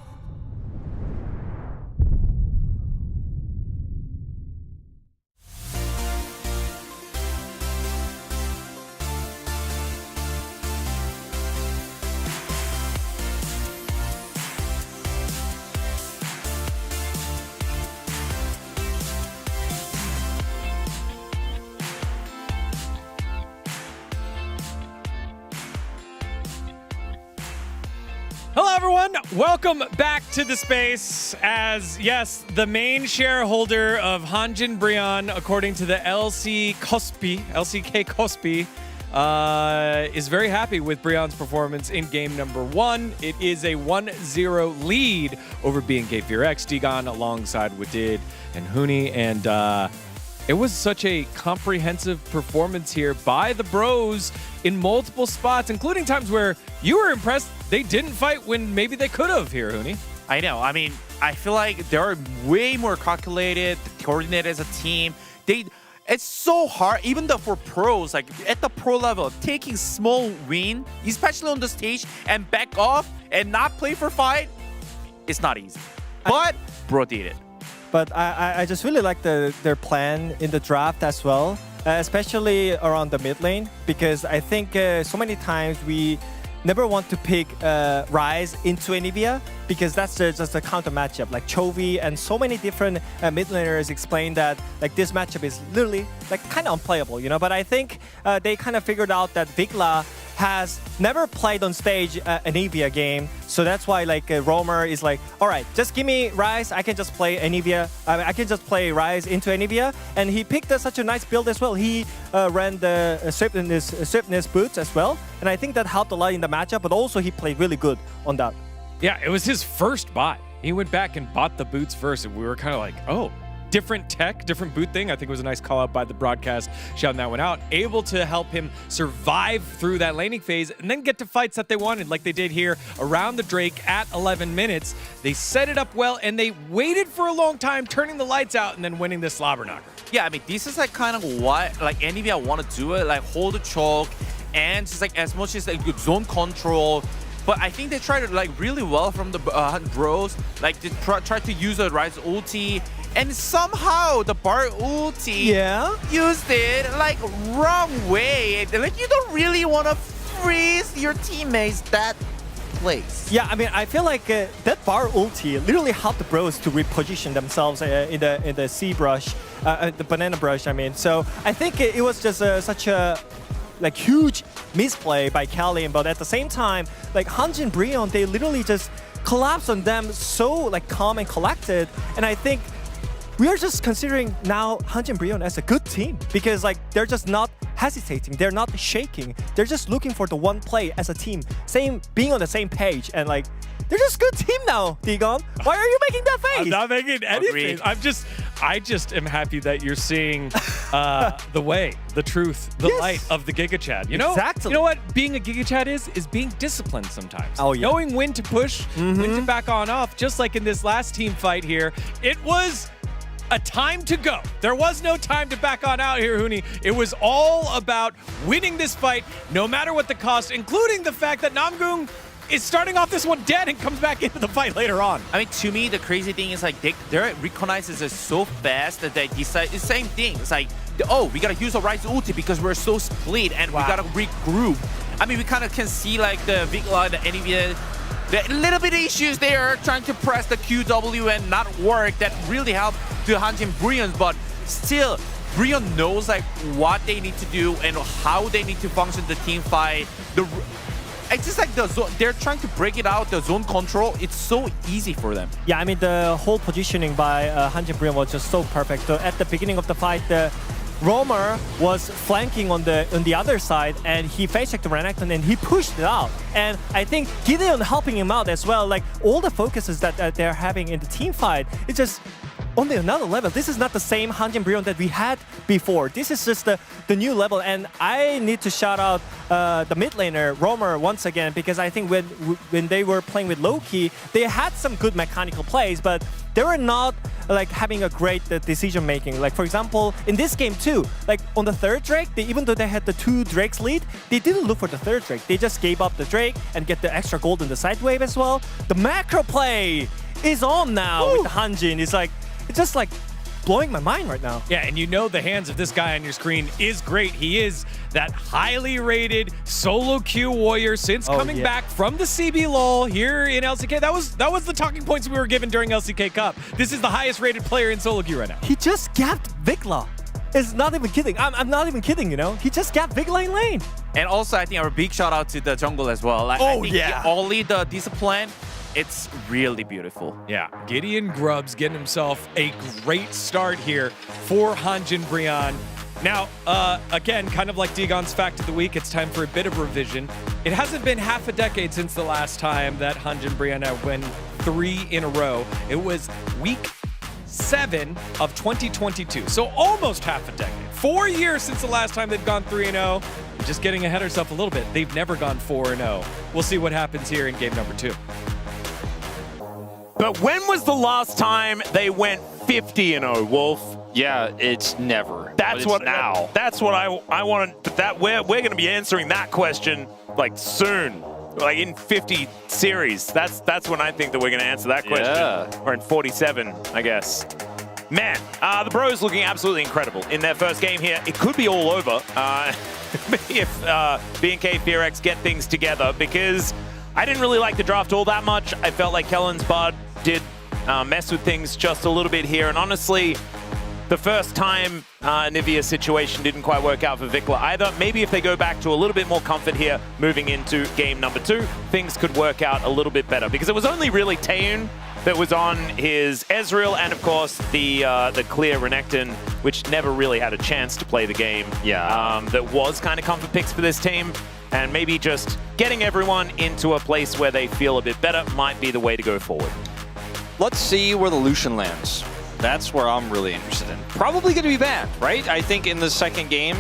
Hello, everyone. Welcome back to the space. As yes, the main shareholder of Hanjin Brion, according to the LCK Kospi, is very happy with Brion's performance in game number 1. It is a 1-0 lead over BNK FearX, Digon alongside Wadid and Huni, and it was such a comprehensive performance here by the bros in multiple spots, including times where you were impressed they didn't fight when maybe they could have here, Huni. I know. I mean, I feel like they are way more calculated, coordinated as a team. It's so hard, even though for pros, like at the pro level, taking small win, especially on the stage, and back off and not play for fight, it's not easy. But bro did it. But I just really like their plan in the draft as well, especially around the mid lane, because I think so many times we never want to pick Rise into Anivia, because that's just a counter matchup. Like Chovy and so many different mid laners explain that like this matchup is literally like kind of unplayable, you know. But I think they kind of figured out that Vigla has never played on stage an Anivia game, so that's why like Roamer is like, all right, just give me Rise, I can just play Anivia. I can just play Rise into Anivia, and he picked such a nice build as well. He ran the swiftness boots as well, and I think that helped a lot in the matchup. But also he played really good on that. Yeah, it was his first buy. He went back and bought the boots first, and we were kind of like, oh. Different tech, different boot thing. I think it was a nice call out by the broadcast, shouting that one out. Able to help him survive through that laning phase and then get to fights that they wanted, like they did here around the Drake at 11 minutes. They set it up well, and they waited for a long time, turning the lights out and then winning this slobber knocker. Yeah, I mean, this is like kind of what like Anivia want to do it, like hold the choke and just like as much as like zone control. But I think they tried it like really well from the bros. Like they tried to use a Rise ulti, and somehow the bar ulti used it like wrong way. Like you don't really want to freeze your teammates that place. Yeah, I mean, I feel like that bar ulti literally helped the bros to reposition themselves in the C brush, the banana brush. I mean, so I think it was just such a like huge misplay by Kallian, but at the same time, like Hanjin Brion, they literally just collapsed on them so like calm and collected, and I think we are just considering now Hanjin Brion as a good team, because like they're just not hesitating, they're not shaking, they're just looking for the one play as a team, being on the same page, and like they're just a good team now. Digon, why are you making that face? I'm not making any face. I just am happy that you're seeing the way, the truth, the light of the Giga Chad. You know, exactly. You know what being a Giga Chad is being disciplined sometimes. Oh yeah. Knowing when to push, when to back on off. Just like in this last team fight here, it was a time to go. There was no time to back on out here, Huni. It was all about winning this fight, no matter what the cost, including the fact that Namgung is starting off this one dead and comes back into the fight later on. I mean, to me, the crazy thing is like their recognizes it so fast that they decide the same thing. It's like, oh, we gotta use a Rise ulti because we're so split and we gotta regroup. I mean, we kind of can see like the Vigla, the Anivia, the little bit of issues there, trying to press the QW and not work. That really helped the Hanjin Brion, but still, Brion knows like what they need to do and how they need to function the team fight. It's just like the zone, they're trying to break it out, the zone control. It's so easy for them. Yeah, I mean, the whole positioning by Hanjin Brion was just so perfect. So at the beginning of the fight, the Roamer was flanking on the other side, and he face-checked the Renekton and he pushed it out. And I think Gideon helping him out as well. Like all the focuses that they're having in the team fight, it's just on another level. This is not the same Hanjin Brion that we had before. This is just the new level, and I need to shout out the mid laner, Roamer, once again, because I think when they were playing with Loki, they had some good mechanical plays, but they were not like having a great decision making. Like for example, in this game too, like on the third Drake, even though they had the 2 Drakes lead, they didn't look for the third Drake. They just gave up the Drake and get the extra gold in the side wave as well. The macro play is on now with the Hanjin. It's just like blowing my mind right now. Yeah, and you know the hands of this guy on your screen is great. He is that highly rated solo queue warrior since coming back from the CB lull here in LCK. That was the talking points we were given during LCK Cup. This is the highest rated player in solo queue right now. He just gapped Vigla. is not even kidding. I'm not even kidding, you know? He just got big lane. And also, I think a big shout out to the jungle as well. Like, I think only the discipline, it's really beautiful. Yeah, Gideon Grubbs getting himself a great start here for Hanjin Brian. Now, again, kind of like Dagon's Fact of the Week, it's time for a bit of revision. It hasn't been half a decade since the last time that Hanjin Brianna won 3 in a row. It was week 7 of 2022, so almost half a decade. 4 years since the last time they've gone 3-0. Just getting ahead of herself a little bit. They've never gone 4-0. We'll see what happens here in game number 2. But when was the last time they went 50-0, Wolf? Yeah, it's never. That's what now. That's what I wanted. That we're going to be answering that question like soon, like in 50 series. That's when I think that we're going to answer that question. Yeah. Or in 47, I guess. Man, the Bros looking absolutely incredible in their first game here. It could be all over if BNK FearX get things together, because I didn't really like the draft all that much. I felt like Kellen's Bud did mess with things just a little bit here, and honestly, the first time Nivea situation didn't quite work out for Vikla either. Maybe if they go back to a little bit more comfort here moving into game number 2, things could work out a little bit better, because it was only really Taeyoon that was on his Ezreal, and of course the clear Renekton, which never really had a chance to play the game. Yeah. That was kind of comfort picks for this team, and maybe just getting everyone into a place where they feel a bit better might be the way to go forward. Let's see where the Lucian lands. That's where I'm really interested in. Probably going to be banned, right? I think in the second game.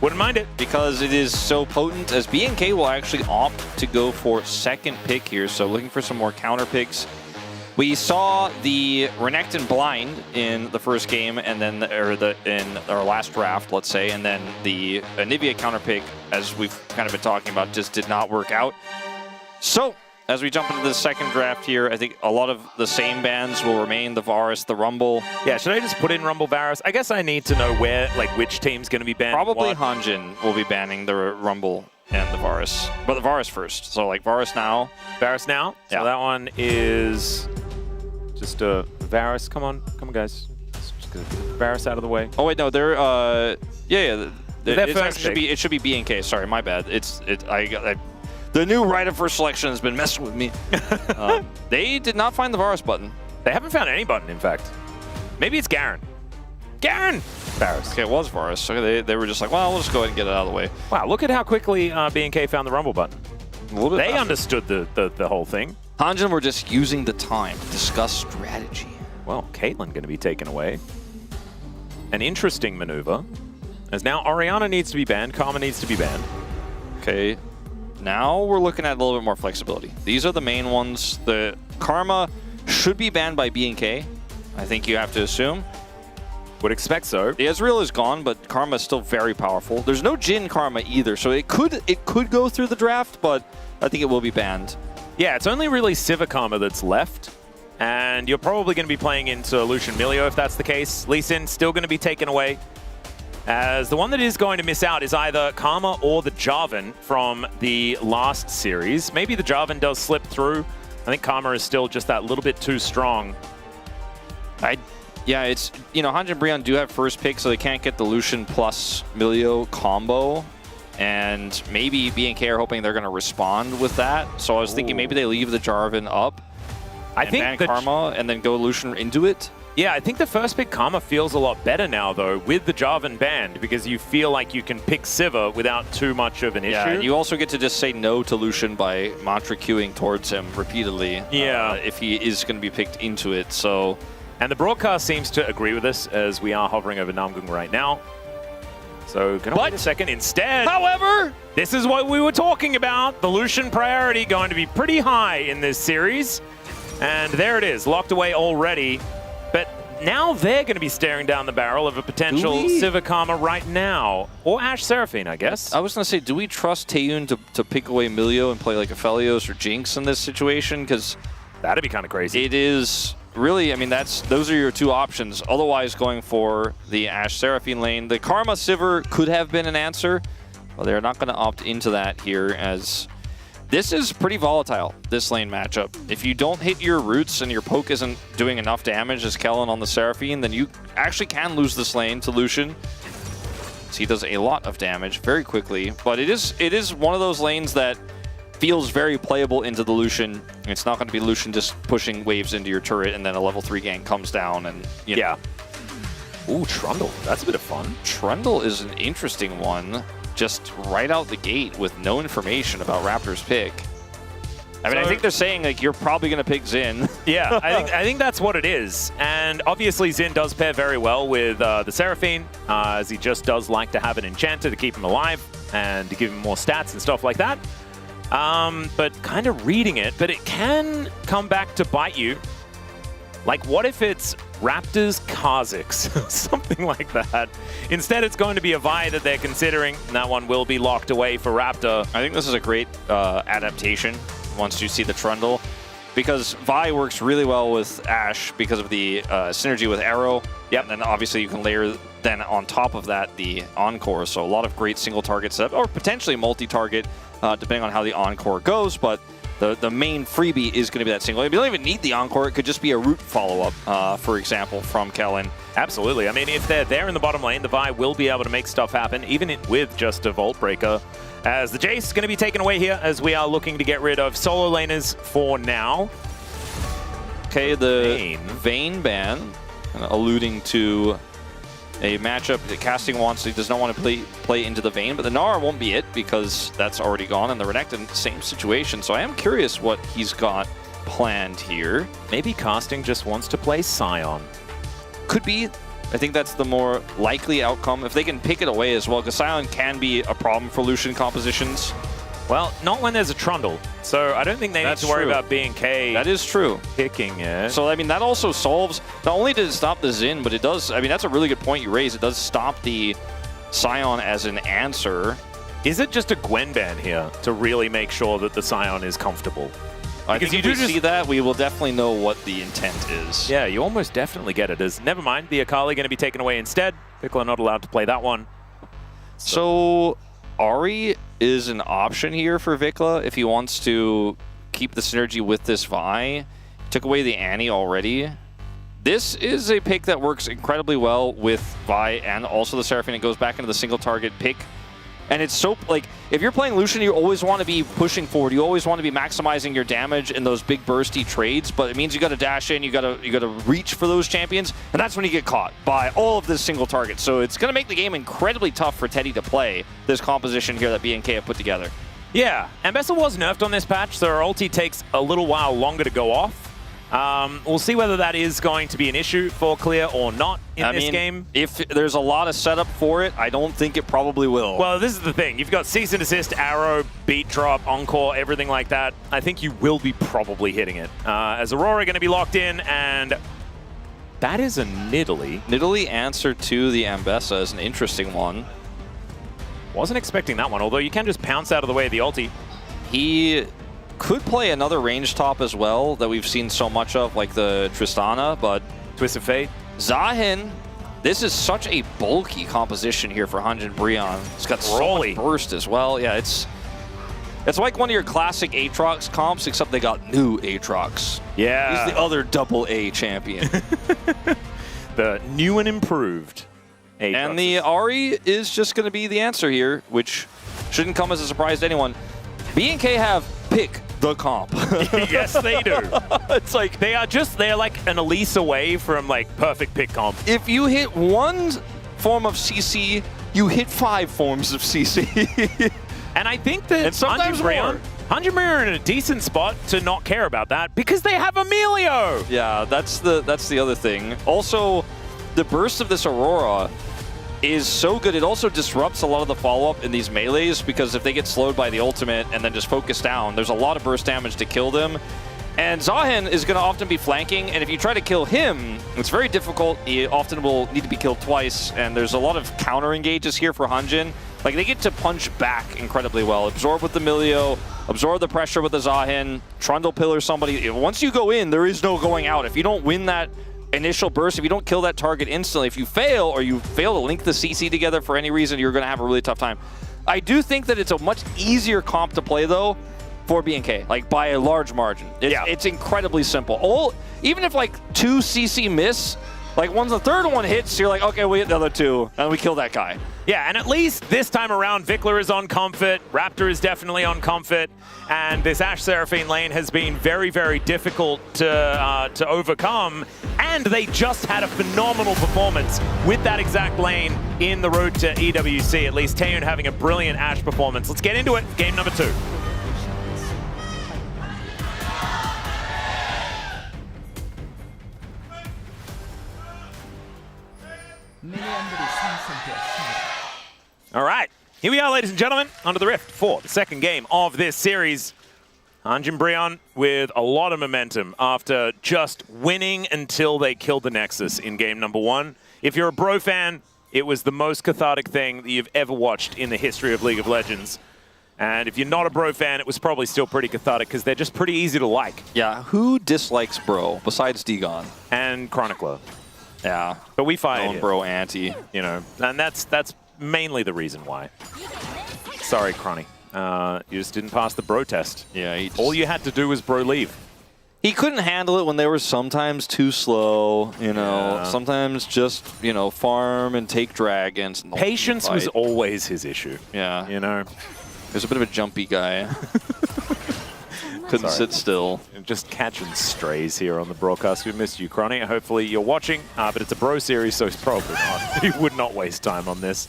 Wouldn't mind it. Because it is so potent, as BNK will actually opt to go for second pick here. So looking for some more counter picks. We saw the Renekton blind in the first game, and then in our last draft, let's say, and then the Nivea counter pick, as we've kind of been talking about, just did not work out. So as we jump into the second draft here, I think a lot of the same bans will remain, the Varus, the Rumble. Yeah, should I just put in Rumble Varus? I guess I need to know where, like, which team's going to be banned. Probably Hanjin will be banning the Rumble and the Varus. But the Varus first. So, like, Varus now. Varus now? Yeah. So that one is just a Varus. Come on, guys. Just get Varus out of the way. Oh, wait, no, they're, yeah. It should be BNK. Sorry, my bad. The new right of first selection has been messing with me. They did not find the Varus button. They haven't found any button, in fact. Maybe it's Garen. Garen! Varus. Okay, it was Varus. So they were just like, well, we'll just go ahead and get it out of the way. Wow, look at how quickly BNK found the Rumble button. They understood the whole thing. Hanjin were just using the time to discuss strategy. Well, Caitlyn going to be taken away. An interesting maneuver, as now Orianna needs to be banned, Karma needs to be banned. Okay. Now we're looking at a little bit more flexibility. These are the main ones. The Karma should be banned by BNK. I think you have to assume. Would expect so. The Ezreal is gone, but Karma is still very powerful. There's no Jhin Karma either, so it could go through the draft, but I think it will be banned. Yeah, it's only really Sivir Karma that's left, and you're probably going to be playing into Lucian Milio if that's the case. Lee Sin still going to be taken away, as the one that is going to miss out is either Karma or the Jarvan from the last series. Maybe the Jarvan does slip through. I think Karma is still just that little bit too strong. Yeah, it's, you know, Hanjin Brian do have first pick, so they can't get the Lucian plus Milio combo. And maybe BNK are hoping they're going to respond with that. So I was thinking maybe they leave the Jarvan up. I think ban Karma and then go Lucian into it. Yeah, I think the first pick Karma feels a lot better now, though, with the Jarvan banned, because you feel like you can pick Sivir without too much of an issue. Yeah, and you also get to just say no to Lucian by mantra queuing towards him repeatedly. Yeah. If he is going to be picked into it, so... And the broadcast seems to agree with us, as we are hovering over Namgung right now. So, can I wait a second? Instead, however, this is what we were talking about. The Lucian priority going to be pretty high in this series. And there it is, locked away already. But now they're going to be staring down the barrel of a potential Sivir Karma right now. Or Ashe Seraphine, I guess. I was going to say, do we trust Taeyoon to pick away Milio and play like Aphelios or Jinx in this situation? Because that'd be kind of crazy. It is really, I mean, those are your two options. Otherwise, going for the Ashe Seraphine lane. The Karma Sivir could have been an answer. Well, they're not going to opt into that here, as this is pretty volatile, this lane matchup. If you don't hit your roots and your poke isn't doing enough damage as Kellen on the Seraphine, then you actually can lose this lane to Lucian. So he does a lot of damage very quickly, but it is one of those lanes that feels very playable into the Lucian. It's not going to be Lucian just pushing waves into your turret and then a level 3 gank comes down and you know. Ooh, Trundle. That's a bit of fun. Trundle is an interesting one, just right out the gate with no information about Raptor's pick. I mean, I think they're saying like you're probably going to pick Xin. Yeah, I think that's what it is. And obviously Xin does pair very well with the Seraphine, as he just does like to have an enchanter to keep him alive and to give him more stats and stuff like that. But kind of reading it, but it can come back to bite you. Like, what if it's Raptors Kha'Zix? Something like that. Instead, it's going to be a Vi that they're considering, and that one will be locked away for Raptor. I think this is a great adaptation once you see the Trundle, because Vi works really well with Ashe because of the synergy with Arrow. Yep. And then obviously you can layer then on top of that the Encore. So a lot of great single target setup, or potentially multi-target, depending on how the Encore goes. But the main freebie is going to be that single. You don't even need the Encore. It could just be a root follow-up, for example, from Kellen. Absolutely. I mean, if they're there in the bottom lane, the Vi will be able to make stuff happen, even with just a Vault Breaker. As the Jace is going to be taken away here, as we are looking to get rid of solo laners for now. Okay, the Vayne ban, alluding to a matchup that Casting wants. He does not want to play into the Vayne, but the Gnar won't be it because that's already gone, and the Renekton, same situation. So I am curious what he's got planned here. Maybe Casting just wants to play Sion. Could be. I think that's the more likely outcome if they can pick it away as well, because Sion can be a problem for Lucian compositions. Well, not when there's a Trundle. So I don't think they need to worry about BNK. That is true. Picking it. So, I mean, that also solves, not only does it stop the Xin, but it does, I mean, that's a really good point you raise. It does stop the Sion as an answer. Is it just a Gwen ban here to really make sure that the Sion is comfortable? I think if we see that, we will definitely know what the intent is. Yeah, you almost definitely get it as, never mind, the Akali going to be taken away instead. Pickle are not allowed to play that one. So Ahri is an option here for Vikla if he wants to keep the synergy with this Vi. Took away the Annie already. This is a pick that works incredibly well with Vi and also the Seraphine. It goes back into the single target pick. And it's so, like, if you're playing Lucian, you always want to be pushing forward. You always want to be maximizing your damage in those big bursty trades, but it means you got to dash in, you got to reach for those champions, and that's when you get caught by all of this single target. So it's going to make the game incredibly tough for Teddy to play this composition here that BNK have put together. Yeah, and Bessel was nerfed on this patch, so her ulti takes a little while longer to go off. We'll see whether that is going to be an issue for Clear or not in this game. If there's a lot of setup for it, I don't think it probably will. Well, this is the thing. You've got Cease and Desist, Arrow, Beat Drop, Encore, everything like that. I think you will be probably hitting it. As Aurora going to be locked in, and that is a Nidalee. Nidalee answer to the Ambessa is an interesting one. Wasn't expecting that one, although you can just pounce out of the way of the ulti. He could play another range top as well that we've seen so much of, like the Tristana, but Twisted Fate. Zahin, this is such a bulky composition here for Hanjin Brionne. It's got so much burst as well. Yeah, it's like one of your classic Aatrox comps, except they got new Aatrox. Yeah. He's the other AA champion. The new and improved Aatrox. And the Ahri is just going to be the answer here, which shouldn't come as a surprise to anyone. BNK have pick the comp. Yes, they do. It's like they're like an Elise away from like perfect pick comp. If you hit one form of CC, you hit 5 forms of CC. And I think that and sometimes more. Hanjin are in a decent spot to not care about that because they have Emilio. Yeah, that's the other thing. Also, the burst of this Aurora is so good. It also disrupts a lot of the follow-up in these melees because if they get slowed by the ultimate and then just focus down, there's a lot of burst damage to kill them. And Zahin is going to often be flanking, and if you try to kill him, it's very difficult. He often will need to be killed twice, and there's a lot of counter engages here for Hanjin. Like, they get to punch back incredibly well. Absorb with the Milio, absorb the pressure with the Zahin, Trundle pillar somebody. Once you go in, there is no going out. If you don't win that initial burst, if you don't kill that target instantly, if you fail or you fail to link the CC together for any reason, you're going to have a really tough time. I do think that it's a much easier comp to play, though, for BNK, like by a large margin. It's incredibly simple. Even if like 2 CC miss, Like, once the third one hits, you're like, okay, we hit the other two, and we kill that guy. Yeah, and at least this time around, Vikla is on Comfort, Raptor is definitely on Comfort, and this Ashe Seraphine lane has been very, very difficult to overcome, and they just had a phenomenal performance with that exact lane in the road to EWC. At least Taeyun having a brilliant Ashe performance. Let's get into it. Game number 2. All right, here we are, ladies and gentlemen, under the Rift for the second game of this series. Hanjin Brion with a lot of momentum after just winning until they killed the Nexus in game number 1. If you're a Bro fan, it was the most cathartic thing that you've ever watched in the history of League of Legends. And if you're not a Bro fan, it was probably still pretty cathartic because they're just pretty easy to like. Yeah, who dislikes Bro besides Degon? And Chronicler. Yeah. But we fight Own Bro anti. You know, and that's mainly the reason why. Sorry, Cronny. You just didn't pass the Bro test. Yeah. All you had to do was Bro leave. He couldn't handle it when they were sometimes too slow, you know, Yeah. sometimes just, you know, farm and take dragons. Patience was always his issue. Yeah. You know? There's a bit of a jumpy guy. Couldn't sit still. Just catching strays here on the broadcast. We missed you, Cronny. Hopefully you're watching, but it's a Bro series, so he's probably not. He would not waste time on this.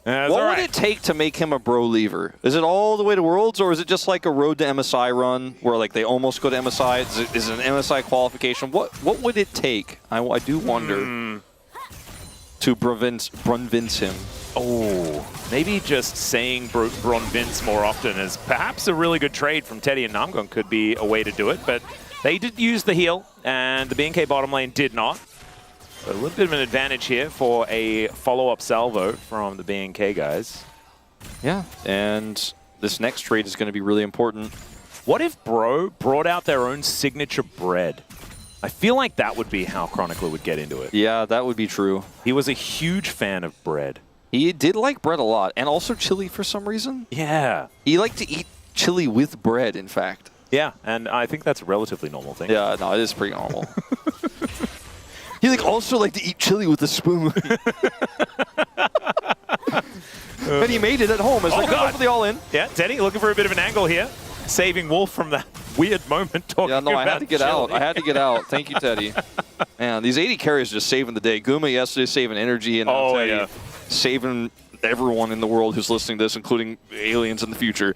What would it take to make him a Bro leaver? Is it all the way to Worlds, or is it just like a road to MSI run where like they almost go to MSI? Is it an MSI qualification? What would it take? I do wonder to Brunvince him. Oh, maybe just saying Bronvince more often is perhaps a really good trade from Teddy and Namgon could be a way to do it, but they did use the heal, and the BNK bottom lane did not. So a little bit of an advantage here for a follow-up salvo from the BNK guys. Yeah, and this next trade is going to be really important. What if Bro brought out their own signature bread? I feel like that would be how Chronicler would get into it. Yeah, that would be true. He was a huge fan of bread. He did like bread a lot, and also chili for some reason. Yeah. He liked to eat chili with bread, in fact. Yeah, and I think that's a relatively normal thing. Yeah, no, it is pretty normal. He also liked to eat chili with a spoon. And he made it at home. As for the all-in. Yeah, Teddy looking for a bit of an angle here. Saving Wolf from that weird moment talking about I had to get out. I had to get out. Thank you, Teddy. Man, these 80 carries are just saving the day. Guma yesterday saving energy, and now Teddy saving everyone in the world who's listening to this, including aliens in the future.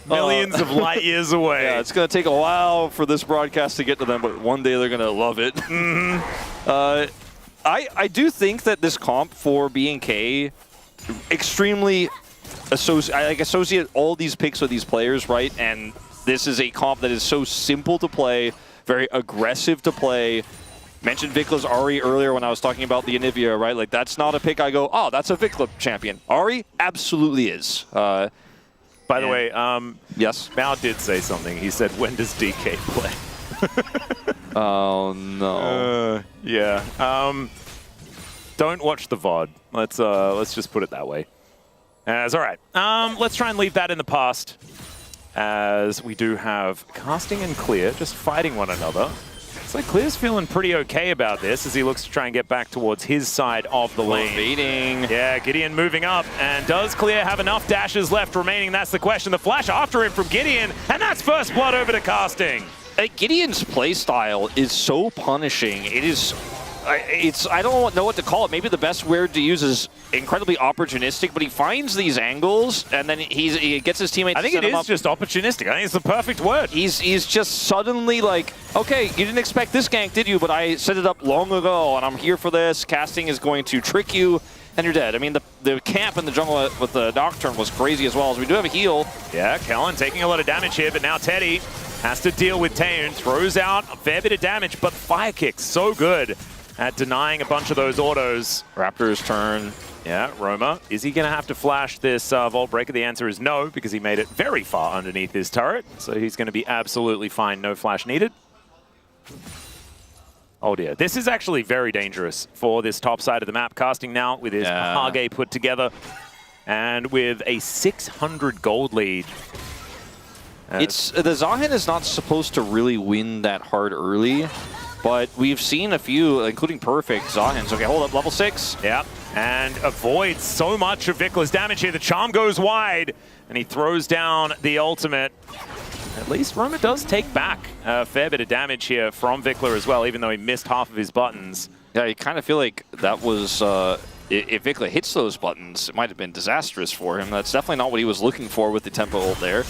Millions of light years away. Yeah, it's going to take a while for this broadcast to get to them, but one day they're going to love it. I do think that this comp for BNK extremely associate all these picks with these players, right? And this is a comp that is so simple to play, very aggressive to play. Mentioned Vikla's Ahri earlier when I was talking about the Anivia, right? Like, that's not a pick I go, oh, that's a Vikla champion. Ahri absolutely is. By the way, yes, Mao did say something. He said, when does DK play? Oh, no. Yeah. Don't watch the VOD. Let's just put it that way. It's all right. Let's try and leave that in the past, as we do have Casting and Clear just fighting one another. So Clear's feeling pretty okay about this as he looks to try and get back towards his side of the lane. Baiting. Yeah, Gideon moving up. And does Clear have enough dashes left remaining? That's the question. The flash after him from Gideon, and that's first blood over to Casting. Gideon's playstyle is so punishing. It is... I don't know what to call it. Maybe the best word to use is incredibly opportunistic, but he finds these angles, and then he gets his teammates I think it is just opportunistic. I think it's the perfect word. He's just suddenly like, okay, you didn't expect this gank, did you? But I set it up long ago, and I'm here for this. Casting is going to trick you, and you're dead. I mean, the camp in the jungle with the Nocturne was crazy as well, as we do have a heal. Yeah, Kellen taking a lot of damage here, but now Teddy has to deal with Taeyun. Throws out a fair bit of damage, but Fire Kick's so good at denying a bunch of those autos. Raptor's turn. Yeah, Roma. Is he going to have to flash this Vault Breaker? The answer is no, because he made it very far underneath his turret. So he's going to be absolutely fine. No flash needed. Oh dear. This is actually very dangerous for this top side of the map. Casting now with his Hage put together. And with a 600 gold lead. The Zahen is not supposed to really win that hard early. but we've seen a few, including perfect Zahins. Okay, hold up, level 6. Yep, and avoids so much of Vicla's damage here. The charm goes wide, and he throws down the ultimate. At least Roma does take back a fair bit of damage here from Vicla as well, even though he missed half of his buttons. Yeah, you kind of feel like that was, if Vicla hits those buttons, it might have been disastrous for him. That's definitely not what he was looking for with the tempo ult there.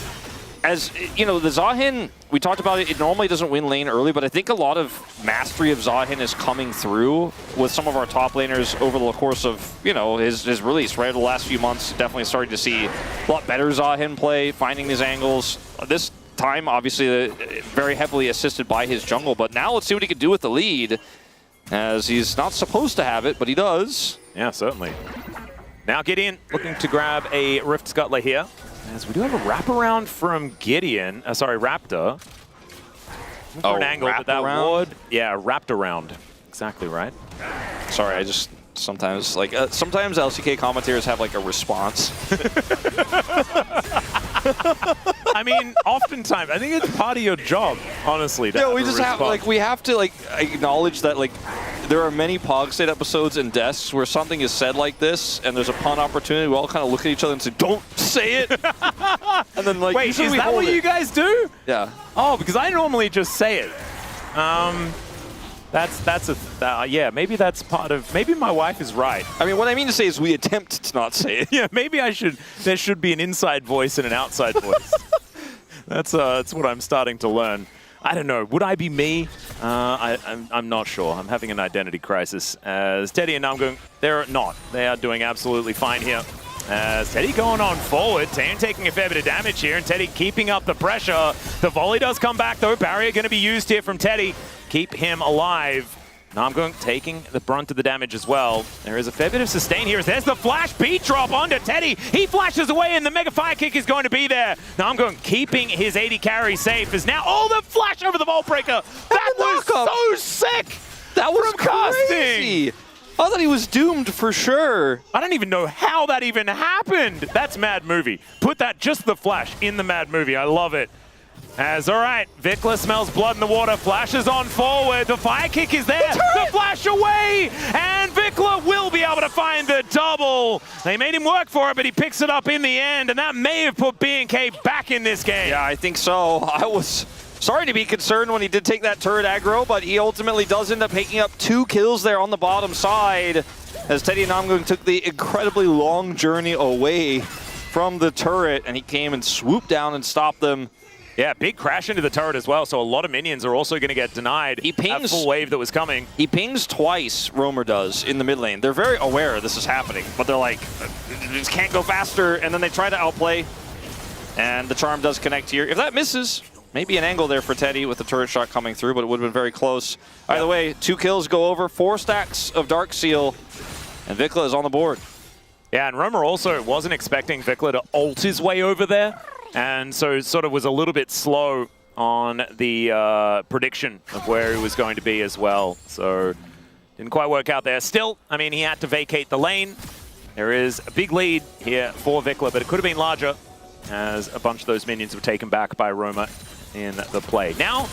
As, you know, the Zahin, we talked about it, it normally doesn't win lane early, but I think a lot of mastery of Zahin is coming through with some of our top laners over the course of, you know, his release, right? The last few months, definitely starting to see a lot better Zahin play, finding his angles. This time, obviously, very heavily assisted by his jungle, but now let's see what he can do with the lead, as he's not supposed to have it, but he does. Yeah, certainly. Now Gideon looking to grab a Rift Scuttler here, as we do have a wraparound from Gideon, sorry, Raptor. For an angle, but that would, yeah, wrapped around. Exactly right. Sorry, I just sometimes, like, sometimes LCK commentators have, like, a response. I mean, oftentimes, I think it's part of your job, honestly. Yeah, we just have, like, we have to, like, acknowledge that, like, there are many Pog State episodes and desks where something is said like this, and there's a pun opportunity. We all kind of look at each other and say, "Don't say it." And then, like, wait, is that what you guys do? Yeah. Oh, because I normally just say it. Yeah, maybe that's part of, maybe my wife is right. I mean, what I mean to say is we attempt to not say it. Yeah, maybe there should be an inside voice and an outside voice. That's what I'm starting to learn. I don't know, would I be me? I'm not sure. I'm having an identity crisis. As Teddy and Namgung, they're not. They are doing absolutely fine here. As Teddy going on forward, Tan taking a fair bit of damage here, and Teddy keeping up the pressure. The volley does come back though. Barrier going to be used here from Teddy. Keep him alive. Namgung taking the brunt of the damage as well. There is a fair bit of sustain here. There's the flash beat drop onto Teddy. He flashes away and the mega fire kick is going to be there. Namgung keeping his 80 carry safe is now, oh, the flash over the vault breaker. That was so sick. That was crazy. I thought he was doomed for sure. I don't even know how that even happened. That's Mad Movie. Put that, just the flash, in the Mad Movie. I love it. As, all right, Vicla smells blood in the water, flashes on forward, the fire kick is there, the flash away, and Vicla will be able to find the double. They made him work for it, but he picks it up in the end, and that may have put B&K back in this game. Yeah, I think so. I was sorry to be concerned when he did take that turret aggro, but he ultimately does end up picking up 2 kills there on the bottom side, as Teddy and Namgung took the incredibly long journey away from the turret, and he came and swooped down and stopped them. Yeah, big crash into the turret as well, so a lot of minions are also going to get denied. He pings that full wave that was coming. He pings twice, Roamer does, in the mid lane. They're very aware this is happening, but they're like, just can't go faster, and then they try to outplay, and the charm does connect here. If that misses, maybe an angle there for Teddy with the turret shot coming through, but it would have been very close. Either way, 2 kills go over, 4 stacks of Dark Seal, and Vicla is on the board. Yeah, and Roamer also wasn't expecting Vicla to ult his way over there. And so sort of was a little bit slow on the prediction of where he was going to be as well. So didn't quite work out there. Still, I mean, he had to vacate the lane. There is a big lead here for Vicla, but it could have been larger as a bunch of those minions were taken back by Roma in the play. Now,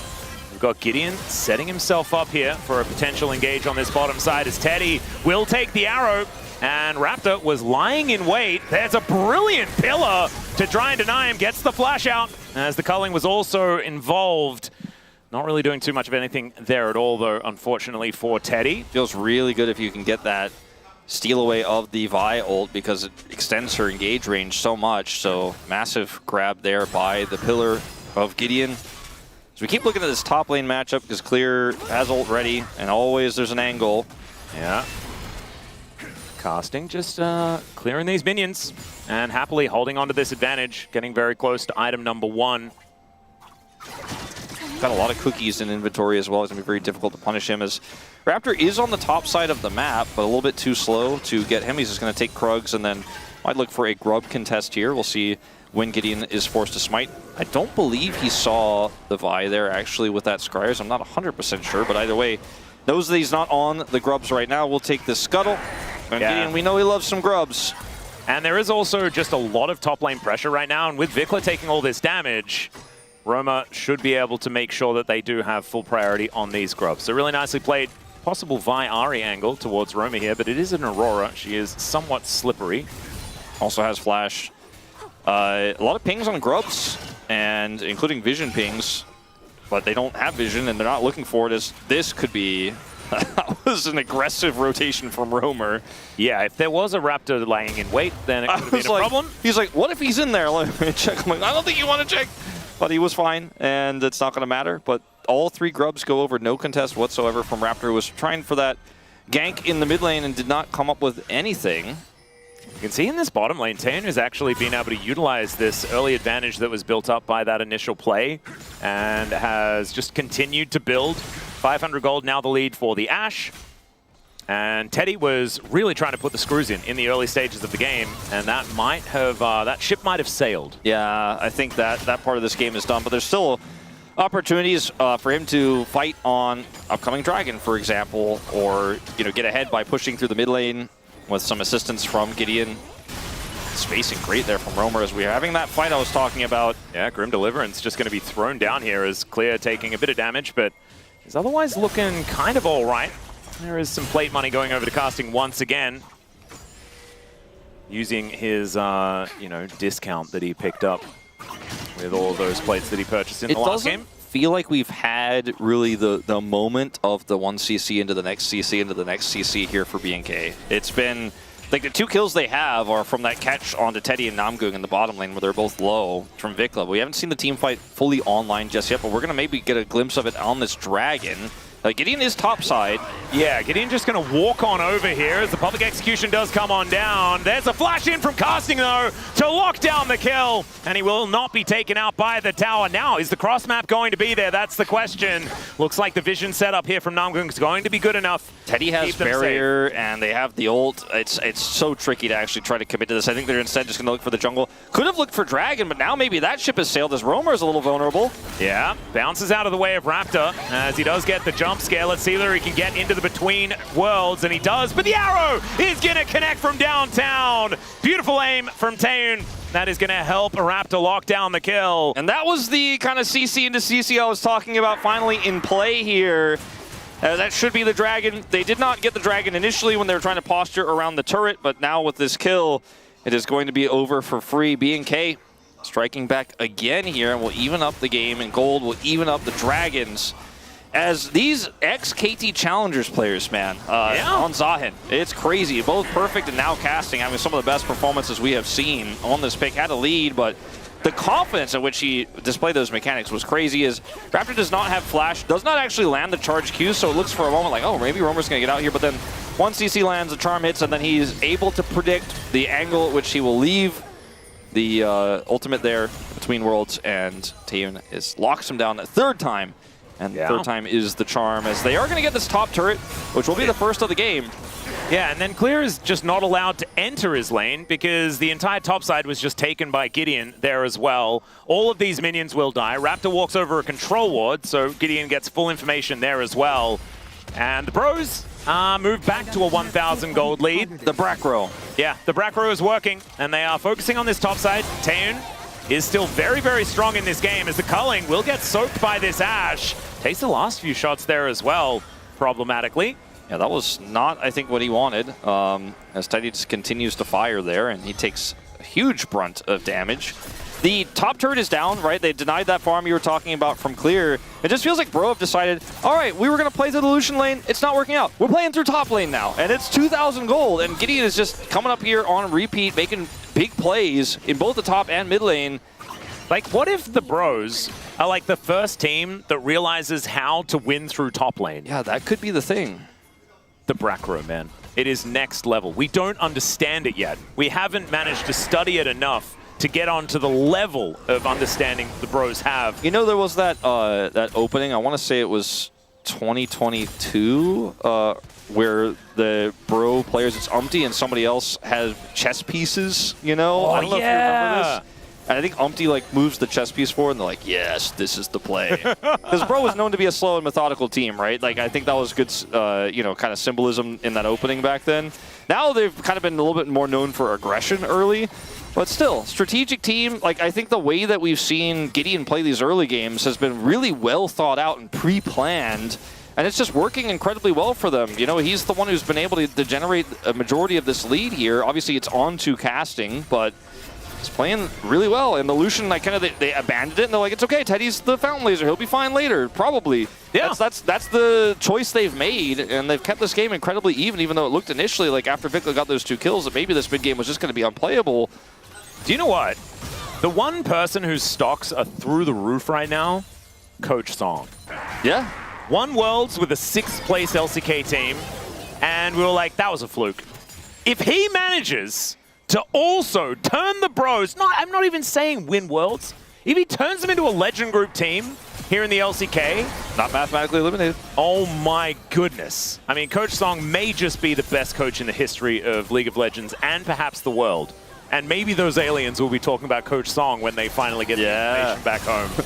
we've got Gideon setting himself up here for a potential engage on this bottom side as Teddy will take the arrow. And Raptor was lying in wait. There's a brilliant pillar to try and deny him. Gets the flash out as the culling was also involved. Not really doing too much of anything there at all, though, unfortunately, for Teddy. Feels really good if you can get that steal away of the Vi ult because it extends her engage range so much. So massive grab there by the pillar of Gideon. So we keep looking at this top lane matchup because Clear has ult ready and always there's an angle. Yeah. Casting, just clearing these minions and happily holding on to this advantage, getting very close to item number 1. Got a lot of cookies in inventory as well. It's going to be very difficult to punish him as Raptor is on the top side of the map, but a little bit too slow to get him. He's just going to take Krugs and then might look for a grub contest here. We'll see when Gideon is forced to smite. I don't believe he saw the Vi there actually with that Scryers. I'm not 100% sure, but either way, knows that he's not on the grubs right now. We'll take this Scuttle. And yeah. Gideon, we know he loves some grubs. And there is also just a lot of top lane pressure right now, and with Vicla taking all this damage, Roma should be able to make sure that they do have full priority on these grubs. So really nicely played. Possible Vi Ari angle towards Roma here, but it is an Aurora. She is somewhat slippery. Also has flash. A lot of pings on grubs, and including vision pings, but they don't have vision and they're not looking for it. As this could be, that was an aggressive rotation from Romer. Yeah, if there was a Raptor laying in wait, then it could have been a problem. He's like, what if he's in there? Let me check. I'm like, I don't think you want to check. But he was fine, and it's not going to matter. But all 3 grubs go over, no contest whatsoever from Raptor, who was trying for that gank in the mid lane and did not come up with anything. You can see in this bottom lane, Taeyeon has actually been able to utilize this early advantage that was built up by that initial play and has just continued to build. 500 gold, now the lead for the Ashe. And Teddy was really trying to put the screws in the early stages of the game, and that might have that ship might have sailed. Yeah, I think that part of this game is done, but there's still opportunities for him to fight on upcoming Dragon, for example, or get ahead by pushing through the mid lane with some assistance from Gideon. Spacing great there from Romer as we're having that fight I was talking about. Yeah, Grim Deliverance just going to be thrown down here as Clear taking a bit of damage, but is otherwise looking kind of all right. There is some plate money going over to casting once again, using his discount that he picked up with all of those plates that he purchased in the last game. Feel like we've had really the moment of the 1cc into the next CC into the next CC here for BNK. It's been like the 2 kills they have are from that catch onto Teddy and Namgung in the bottom lane where they're both low from Vikla. We haven't seen the team fight fully online just yet, but we're going to maybe get a glimpse of it on this Dragon. Gideon is top side. Yeah, Gideon just going to walk on over here as the public execution does come on down. There's a flash in from casting, though, to lock down the kill. And he will not be taken out by the tower. Now, is the cross map going to be there? That's the question. Looks like the vision setup here from Namgung is going to be good enough. Teddy has barrier, and they have the ult. It's so tricky to actually try to commit to this. I think they're instead just going to look for the jungle. Could have looked for Dragon, but now maybe that ship has sailed as Romer is a little vulnerable. Yeah, bounces out of the way of Raptor as he does get the jump scare. Let's see whether he can get into the between worlds, and he does, but the arrow is going to connect from downtown. Beautiful aim from Taeyeon. That is going to help Raptor lock down the kill. And that was the kind of CC into CC I was talking about finally in play here. That should be the Dragon. They did not get the Dragon initially when they were trying to posture around the turret, but now with this kill, it is going to be over for free. BNK striking back again here, and will even up the game, and gold will even up the Dragons. As these ex-KT Challengers players, man, on Zahin, it's crazy. Both perfect and now casting, having some of the best performances we have seen on this pick. Had a lead, but the confidence in which he displayed those mechanics was crazy. As Raptor does not have flash, does not actually land the charge Q, so it looks for a moment like, oh, maybe Romer's going to get out here, but then one CC lands, the charm hits, and then he's able to predict the angle at which he will leave the ultimate there between worlds, and Taeyeon locks him down a 3rd time. And the 3rd time is the charm, as they are going to get this top turret, which will be the first of the game. Yeah, and then Clear is just not allowed to enter his lane because the entire top side was just taken by Gideon there as well. All of these minions will die. Raptor walks over a control ward, so Gideon gets full information there as well. And the Bros move back to a 1,000 gold lead. The Brack Row. Yeah, the Brack Row is working, and they are focusing on this top side. Taeyeon is still very, very strong in this game as the culling will get soaked by this Ashe. Takes the last few shots there as well, problematically. Yeah, that was not, I think, what he wanted. As Teddy just continues to fire there, and he takes a huge brunt of damage. The top turret is down, right? They denied that farm you were talking about from Clear. It just feels like Bro have decided, all right, we were going to play through the Lucian lane. It's not working out. We're playing through top lane now, and it's 2,000 gold. And Gideon is just coming up here on repeat, making big plays in both the top and mid lane. Like, what if the Bros are like the first team that realizes how to win through top lane? Yeah, that could be the thing. The Brack Row, man. It is next level. We don't understand it yet. We haven't managed to study it enough to get onto the level of understanding the Bros have. You know, there was that that opening, I want to say it was 2022, where the Bro players, it's Umpty and somebody else has chess pieces, you know? Oh, I don't know if you remember this. And I think Umpty like moves the chess piece forward, and they're like, yes, this is the play. Because Bro was known to be a slow and methodical team, right? Like I think that was good, you know, kind of symbolism in that opening back then. Now they've kind of been a little bit more known for aggression early, but still, strategic team. Like I think the way that we've seen Gideon play these early games has been really well thought out and pre-planned. And it's just working incredibly well for them. You know, he's the one who's been able to generate a majority of this lead here. Obviously, it's on to casting, but he's playing really well. And the Lucian, like, kind of they abandoned it, and they're like, it's okay, Teddy's the Fountain Laser. He'll be fine later, probably. Yeah. That's the choice they've made, and they've kept this game incredibly even though it looked initially like after Vikla got those 2 kills that maybe this mid-game was just going to be unplayable. Do you know what? The one person whose stocks are through the roof right now, Coach Song. Yeah. Won Worlds with a 6th place LCK team, and we were like, that was a fluke. If he manages to also turn the Bros, I'm not even saying win Worlds, if he turns them into a Legend Group team here in the LCK, not mathematically eliminated. Oh my goodness. I mean, Coach Song may just be the best coach in the history of League of Legends and perhaps the world. And maybe those aliens will be talking about Coach Song when they finally get the information back home.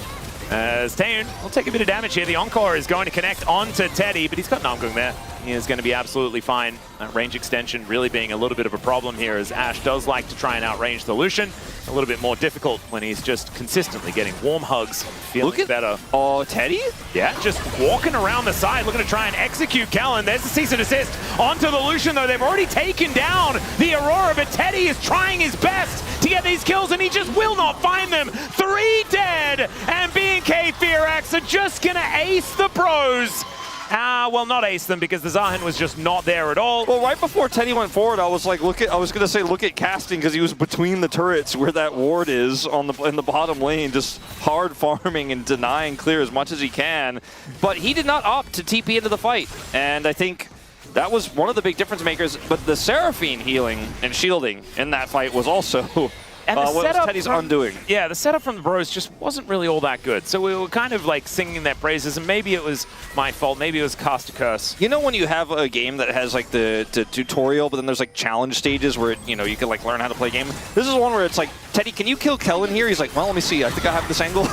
As Taeun will take a bit of damage here. The Encore is going to connect onto Teddy, but he's got Namgung there. He is going to be absolutely fine. Range extension really being a little bit of a problem here, as Ash does like to try and outrange the Lucian. A little bit more difficult when he's just consistently getting warm hugs, feeling better. Oh, Teddy? Yeah, just walking around the side, looking to try and execute Kellen. There's the cease and desist onto the Lucian, though. They've already taken down the Aurora, but Teddy is trying his best to get these kills, and he just will not find them. 3 dead, and B&K FearX are just going to ace the Bros. Well, not ace them because the Zahin was just not there at all. Well, right before Teddy went forward, I was like, look at casting, because he was between the turrets where that ward is in the bottom lane, just hard farming and denying clear as much as he can. But he did not opt to TP into the fight, and I think that was one of the big difference makers. But the Seraphine healing and shielding in that fight was also And the what was Teddy's undoing. Yeah, the setup from the Bros just wasn't really all that good. So we were kind of like singing their praises, and maybe it was my fault. Maybe it was Cast a Curse. You know when you have a game that has like the tutorial, but then there's like challenge stages where you can like learn how to play a game. This is one where it's like, Teddy, can you kill Kellen here? He's like, well, let me see. I think I have this angle.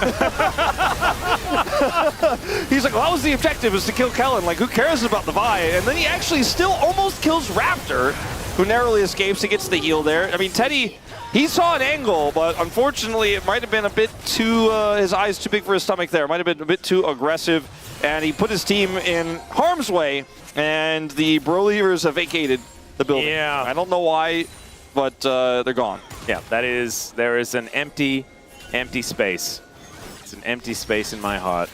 He's like, well, that was the objective, is to kill Kellen. Like, who cares about the Vi? And then he actually still almost kills Raptor, who narrowly escapes. He gets the heal there. I mean, Teddy, he saw an angle, but unfortunately it might have been a bit too, his eyes too big for his stomach there. Might have been a bit too aggressive, and he put his team in harm's way, and the Bro-Leavers have vacated the building. Yeah. I don't know why, but they're gone. Yeah, there is an empty space. It's an empty space in my heart.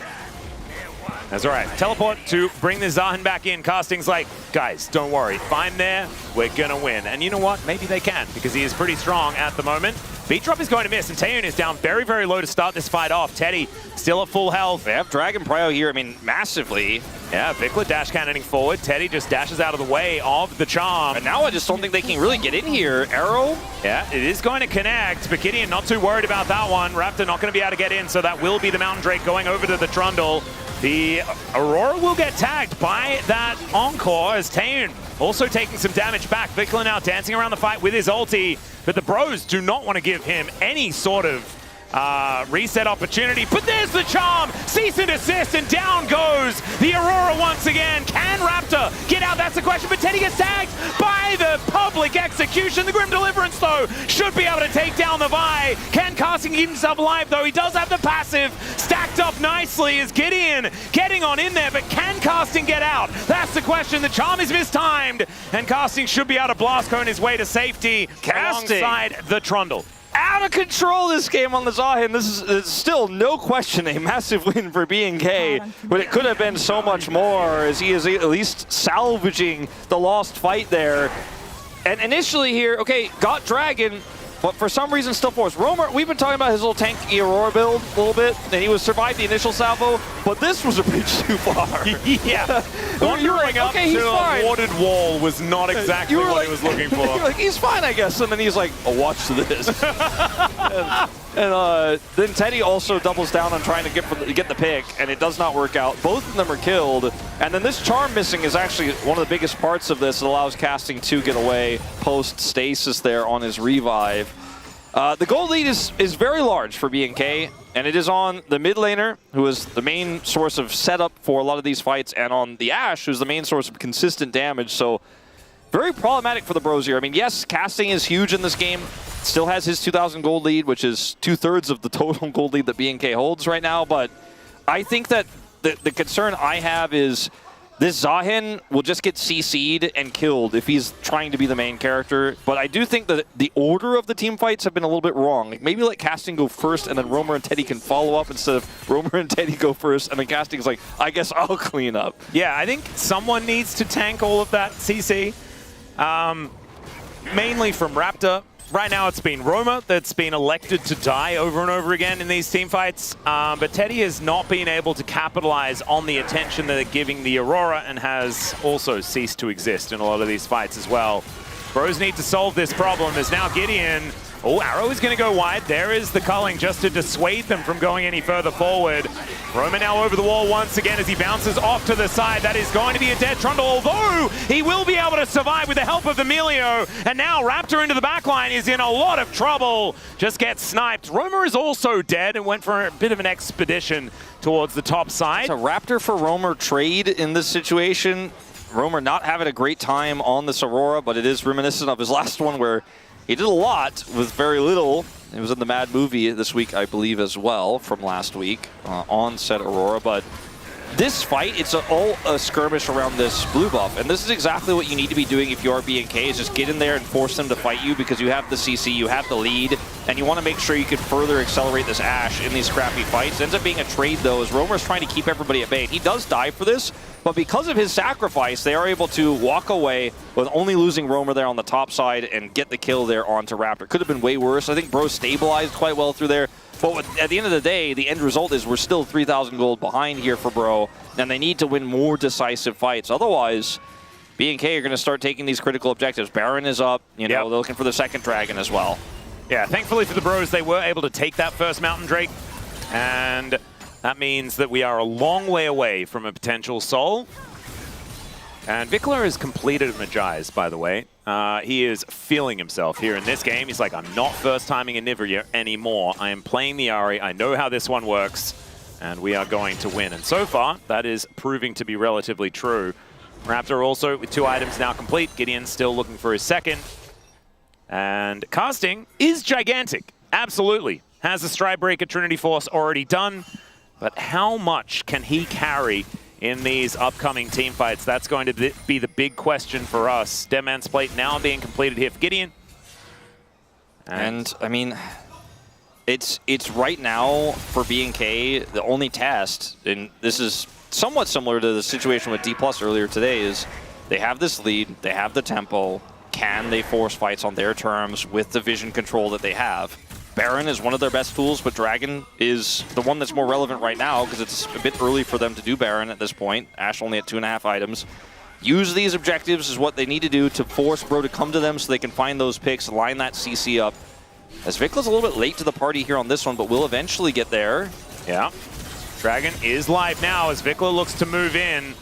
That's all right. Teleport to bring the Zahin back in. Casting's like, guys, don't worry. Fine there. We're going to win. And you know what? Maybe they can, because he is pretty strong at the moment. Beat Drop is going to miss, and Taeun is down very, very low to start this fight off. Teddy still at full health. They have Dragon Prio here, I mean, massively. Yeah, Vikla dash cannoning forward. Teddy just dashes out of the way of the charm. And now I just don't think they can really get in here. Arrow? Yeah, it is going to connect, but Gideon not too worried about that one. Raptor not going to be able to get in, so that will be the Mountain Drake going over to the Trundle. The Aurora will get tagged by that Encore as Taeun also taking some damage back. Vikla now dancing around the fight with his ulti, but the Bros do not want to give him any sort of reset opportunity. But there's the charm, cease and desist, and down goes the Aurora once again. Can Raptor get out? That's the question, but Teddy gets tagged by the public execution. The Grim Deliverance, though, should be able to take down the Vi. Can Casting keep himself alive, though? He does have the passive stacked up nicely as Gideon getting on in there, but can Casting get out? That's the question. The charm is mistimed, and Casting should be able to blast cone his way to safety alongside the Trundle. Out of control this game on the Zahin. This is still no question a massive win for B&K, but it could have been so much more, as he is at least salvaging the lost fight there. And initially here, okay, got Dragon, but for some reason still forced. Romer, we've been talking about his little tanky Aurora build a little bit, and he was survived the initial salvo, but this was a bridge too far. Yeah. Wandering up to a warded wall was not exactly what he was looking for. You're like, he's fine, I guess. And then he's like, oh, watch this. and then Teddy also doubles down on trying to get the pick, and it does not work out. Both of them are killed. And then this charm missing is actually one of the biggest parts of this. It allows Casting to get away post-stasis there on his revive. The gold lead is very large for BNK, and it is on the mid laner, who is the main source of setup for a lot of these fights, and on the Ashe, who's the main source of consistent damage. So very problematic for the bros here. I mean, yes, casting is huge in this game. Still has his 2,000 gold lead, which is 2/3 of the total gold lead that BNK holds right now. But I think that the concern I have is this Zahen will just get CC'd and killed if he's trying to be the main character. But I do think that the order of the team fights have been a little bit wrong. Like maybe let casting go first, and then Romer and Teddy can follow up instead of Romer and Teddy go first, and then casting's like, I guess I'll clean up. Yeah, I think someone needs to tank all of that CC. Mainly from Raptor. Right now it's been Romer that's been elected to die over and over again in these team fights, but Teddy has not been able to capitalize on the attention that they're giving the Aurora and has also ceased to exist in a lot of these fights as well. Bros need to solve this problem. There's now Gideon. Oh, Arrow is going to go wide. There is the culling just to dissuade them from going any further forward. Roman now over the wall once again as he bounces off to the side. That is going to be a dead Trundle, although he will be able to survive with the help of Emilio. And now Raptor into the backline is in a lot of trouble. Just gets sniped. Romer is also dead and went for a bit of an expedition towards the top side. It's a Raptor for Romer trade in this situation. Romer not having a great time on this Aurora, but it is reminiscent of his last one where he did a lot with very little. It was in the Mad movie this week, I believe, as well, from last week on said Aurora. But this fight, it's all a skirmish around this blue buff. And this is exactly what you need to be doing if you are BNK, is just get in there and force them to fight you because you have the CC, you have the lead, and you want to make sure you can further accelerate this Ashe in these scrappy fights. It ends up being a trade, though, as Romer's trying to keep everybody at bay. He does die for this, but because of his sacrifice, they are able to walk away with only losing Romer there on the top side and get the kill there onto Raptor. Could have been way worse. I think Bro stabilized quite well through there. But at the end of the day, the end result is we're still 3,000 gold behind here for Bro, and they need to win more decisive fights. Otherwise, BNK are going to start taking these critical objectives. Baron is up. You know, they're looking for the second dragon as well. Yeah, thankfully for the Bros, they were able to take that first Mountain Drake, and that means that we are a long way away from a potential Soul. And Vikla has completed Magi's, by the way. He is feeling himself here in this game. He's like, I'm not first timing a Nivea anymore. I am playing the Ahri. I know how this one works, and we are going to win. And so far, that is proving to be relatively true. Raptor also with 2 items now complete. Gideon still looking for his second. And casting is gigantic. Absolutely. Has the Stride Breaker Trinity Force already done. But how much can he carry in these upcoming team fights? That's going to be the big question for us. Dead Man's Plate now being completed here for Gideon. And I mean, it's right now for BNK, the only test, and this is somewhat similar to the situation with D+ earlier today, is they have this lead, they have the tempo. Can they force fights on their terms with the vision control that they have? Baron is one of their best tools, but Dragon is the one that's more relevant right now because it's a bit early for them to do Baron at this point. Ashe only at 2.5 items. Use these objectives is what they need to do to force Bro to come to them so they can find those picks, line that CC up. As Vikla's a little bit late to the party here on this one, but will eventually get there. Yeah. Dragon is live now as Vikla looks to move in.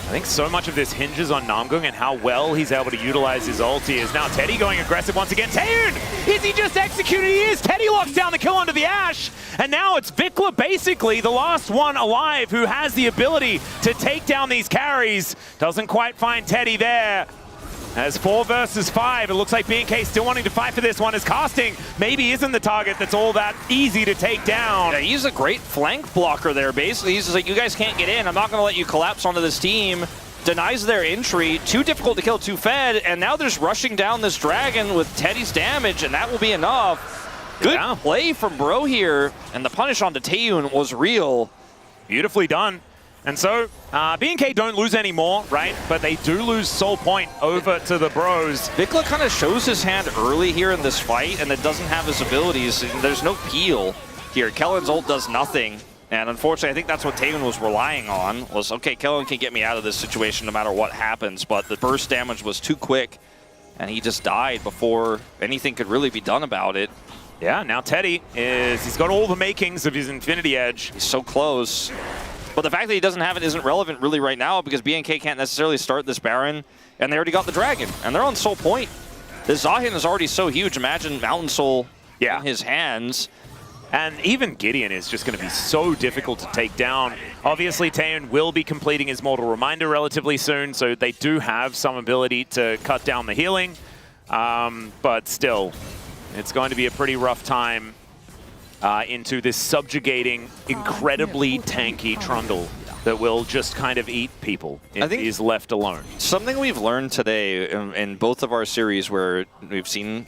I think so much of this hinges on Namgung and how well he's able to utilize his ulti. Is now Teddy going aggressive once again. Taeyoon! Is he just executed? He is! Teddy locks down the kill onto the Ashe. And now it's Vikla, basically the last one alive, who has the ability to take down these carries. Doesn't quite find Teddy there. As 4 versus 5, it looks like BNK still wanting to fight for this one as casting maybe isn't the target that's all that easy to take down. Yeah, he's a great flank blocker there, basically. He's just like, you guys can't get in. I'm not going to let you collapse onto this team. Denies their entry. Too difficult to kill, too fed. And now they're just rushing down this dragon with Teddy's damage, and that will be enough. Good play from Bro here. And the punish onto Taeyoon was real. Beautifully done. And so, BNK don't lose anymore, right? But they do lose Soul Point over to the Bros. Vikla kind of shows his hand early here in this fight, and it doesn't have his abilities. There's no peel here. Kellen's ult does nothing. And unfortunately, I think that's what Taeyoon was relying on, was, okay, Kellen can get me out of this situation no matter what happens. But the burst damage was too quick, and he just died before anything could really be done about it. Yeah, now Teddy he's got all the makings of his Infinity Edge. He's so close. But the fact that he doesn't have it isn't relevant really right now because BNK can't necessarily start this Baron, and they already got the Dragon, and they're on Soul Point. This Zahin is already so huge. Imagine Mountain Soul in his hands. And even Gideon is just going to be so difficult to take down. Obviously, Taeyeon will be completing his Mortal Reminder relatively soon, so they do have some ability to cut down the healing. But still, it's going to be a pretty rough time into this subjugating, incredibly tanky Trundle that will just kind of eat people if he's left alone. Something we've learned today in both of our series where we've seen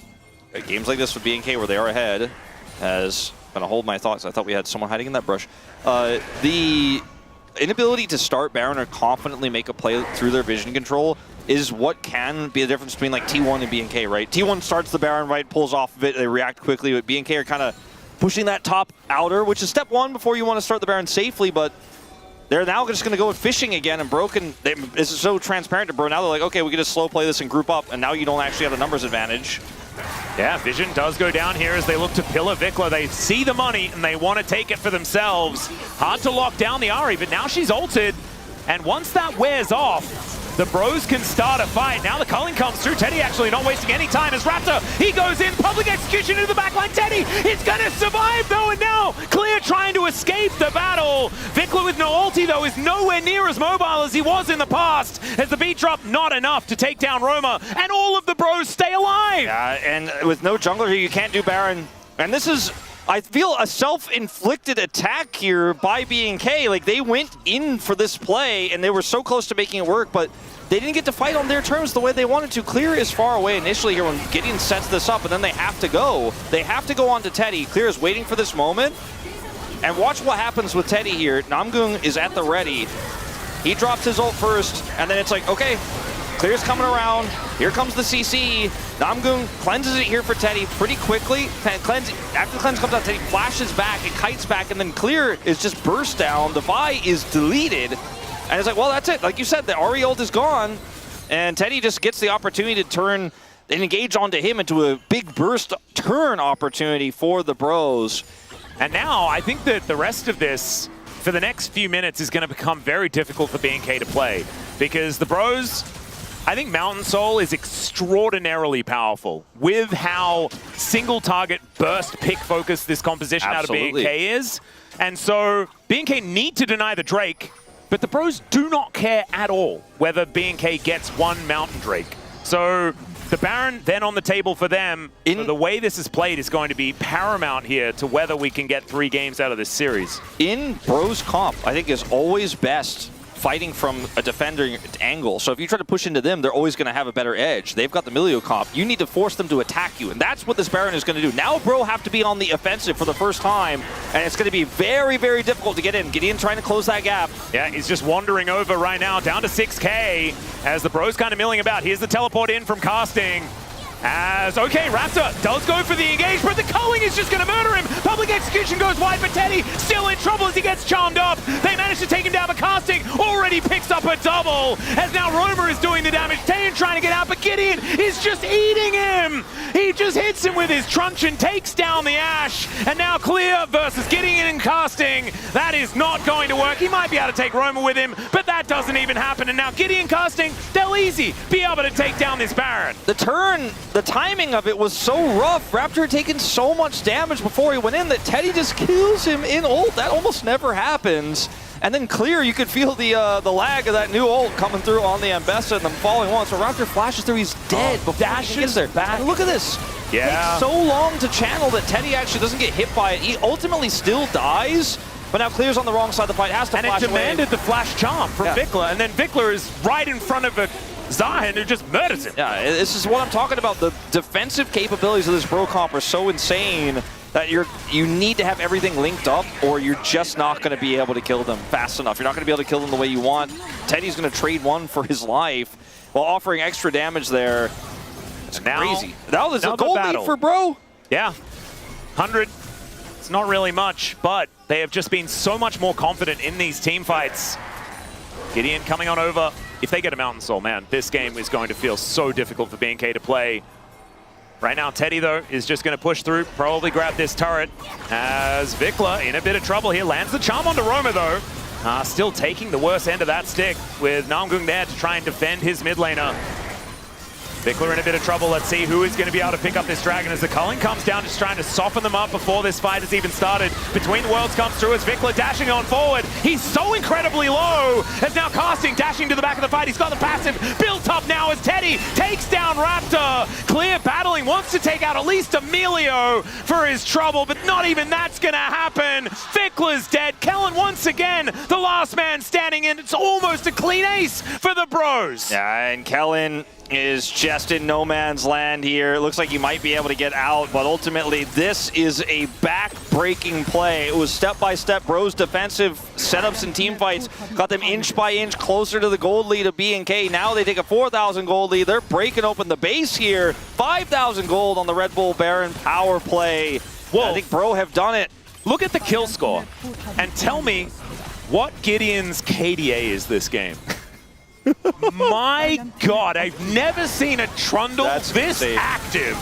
games like this with BNK where they are ahead has... I'm going to hold my thoughts. I thought we had someone hiding in that brush. The inability to start Baron or confidently make a play through their vision control is what can be the difference between like T1 and BNK, right? T1 starts the Baron right, pulls off of it, they react quickly, but BNK are kind of pushing that top outer, which is step one before you want to start the Baron safely, but they're now just going to go fishing again, and Broken is so transparent to Bro. Now they're like, okay, we can just slow play this and group up, and now you don't actually have a numbers advantage. Yeah, Vision does go down here as they look to pillar Vikla. They see the money and they want to take it for themselves. Hard to lock down the Ahri, but now she's ulted. And once that wears off, the Bros can start a fight. Now the culling comes through. Teddy actually not wasting any time as Raptor, he goes in, public execution into the backline. Teddy is going to survive though, and now Clear trying to escape the battle. Vikla with no ulti though is nowhere near as mobile as he was in the past, as the beat drop not enough to take down Roma, and all of the Bros stay alive. Yeah, and with no jungler here, you can't do Baron. And this is, I feel, a self-inflicted attack here by BNK. Like, they went in for this play, and they were so close to making it work, but they didn't get to fight on their terms the way they wanted to. Clear is far away initially here when Gideon sets this up, and then they have to go. They have to go on to Teddy. Clear is waiting for this moment. And watch what happens with Teddy here. Namgung is at the ready. He drops his ult first, and then it's like, okay, Clear's coming around. Here comes the CC. Namgung cleanses it here for Teddy pretty quickly. After the cleanse comes out, Teddy flashes back and kites back, and then Clear is just burst down. The Vi is deleted. And it's like, well, that's it. Like you said, the Ahri ult is gone. And Teddy just gets the opportunity to turn and engage onto him into a big burst turn opportunity for the Bros. And now I think that the rest of this, for the next few minutes, is going to become very difficult for BNK to play. Because the Bros, I think Mountain Soul is extraordinarily powerful with how single target burst pick focused this composition out of BNK is. And so BNK need to deny the Drake, but the Bros do not care at all whether BNK gets one Mountain Drake. So the Baron then on the table for them. The way this is played is going to be paramount here to whether we can get 3 games out of this series. In Bros comp, I think is always best fighting from a defender angle. So if you try to push into them, they're always going to have a better edge. They've got the Milio comp. You need to force them to attack you, and that's what this Baron is going to do. Now Bro have to be on the offensive for the first time, and it's going to be very, very difficult to get in. Gideon trying to close that gap. Yeah, he's just wandering over right now, down to 6K, as the Bros kind of milling about. Here's the teleport in from casting. As, okay, Raptor does go for the engage, but the culling is just going to murder him. Public execution goes wide, but Teddy still in trouble as he gets charmed up. They manage to take him down, but casting already picks up a double. As now Roma is doing the damage. Taeyeon trying to get out, but Gideon is just eating him. He just hits him with his truncheon, takes down the Ashe, and now Clear versus Gideon and casting. That is not going to work. He might be able to take Roma with him, but that doesn't even happen. And now Gideon casting, they'll easy be able to take down this Baron. The turn, the timing of it was so rough. Raptor had taken so much damage before he went in that Teddy just kills him in ult. That almost never happens. And then Clear, you could feel the lag of that new ult coming through on the Ambessa and them falling once. So Raptor flashes through, he's dead before he gets there. Back. And look at this. Yeah. It takes so long to channel that Teddy actually doesn't get hit by it. He ultimately still dies. But now Clear's on the wrong side of the fight, has to flash away. And it demanded the flash charm from Vikla, and then Vikla is right in front of a Zahin who just murders him. Yeah, this is what I'm talking about. The defensive capabilities of this Bro comp are so insane that you need to have everything linked up, or you're just not going to be able to kill them fast enough. You're not going to be able to kill them the way you want. Teddy's going to trade one for his life while offering extra damage there. It's crazy. Now there's a gold lead for Bro. Yeah, 100. It's not really much, but they have just been so much more confident in these team fights. Gideon coming on over. If they get a Mountain Soul, man, this game is going to feel so difficult for BNK to play. Right now, Teddy, though, is just going to push through, probably grab this turret, as Vikla in a bit of trouble here. Lands the charm onto Roma, though. Still taking the worst end of that stick with Namgung there to try and defend his mid laner. Vickler in a bit of trouble. Let's see who is going to be able to pick up this dragon as the culling comes down, just trying to soften them up before this fight has even started. Between Worlds comes through as Vickler dashing on forward. He's so incredibly low as now Casting dashing to the back of the fight. He's got the passive built up now as Teddy takes down Raptor. Clear battling, wants to take out at least Emilio for his trouble, but not even that's going to happen. Vickler's dead. Kellen once again, the last man standing in. It's almost a clean ace for the bros. Yeah, and Kellen is just in no man's land here. It looks like he might be able to get out, but ultimately this is a back-breaking play. It was step-by-step Bros defensive setups and team fights, got them inch by inch closer to the gold lead of BNK. Now they take a 4,000 gold lead. They're breaking open the base here. 5,000 gold on the Red Bull Baron power play. Whoa. I think Bro have done it. Look at the kill score and tell me what Gideon's KDA is this game. My God, I've never seen a Trundle this active.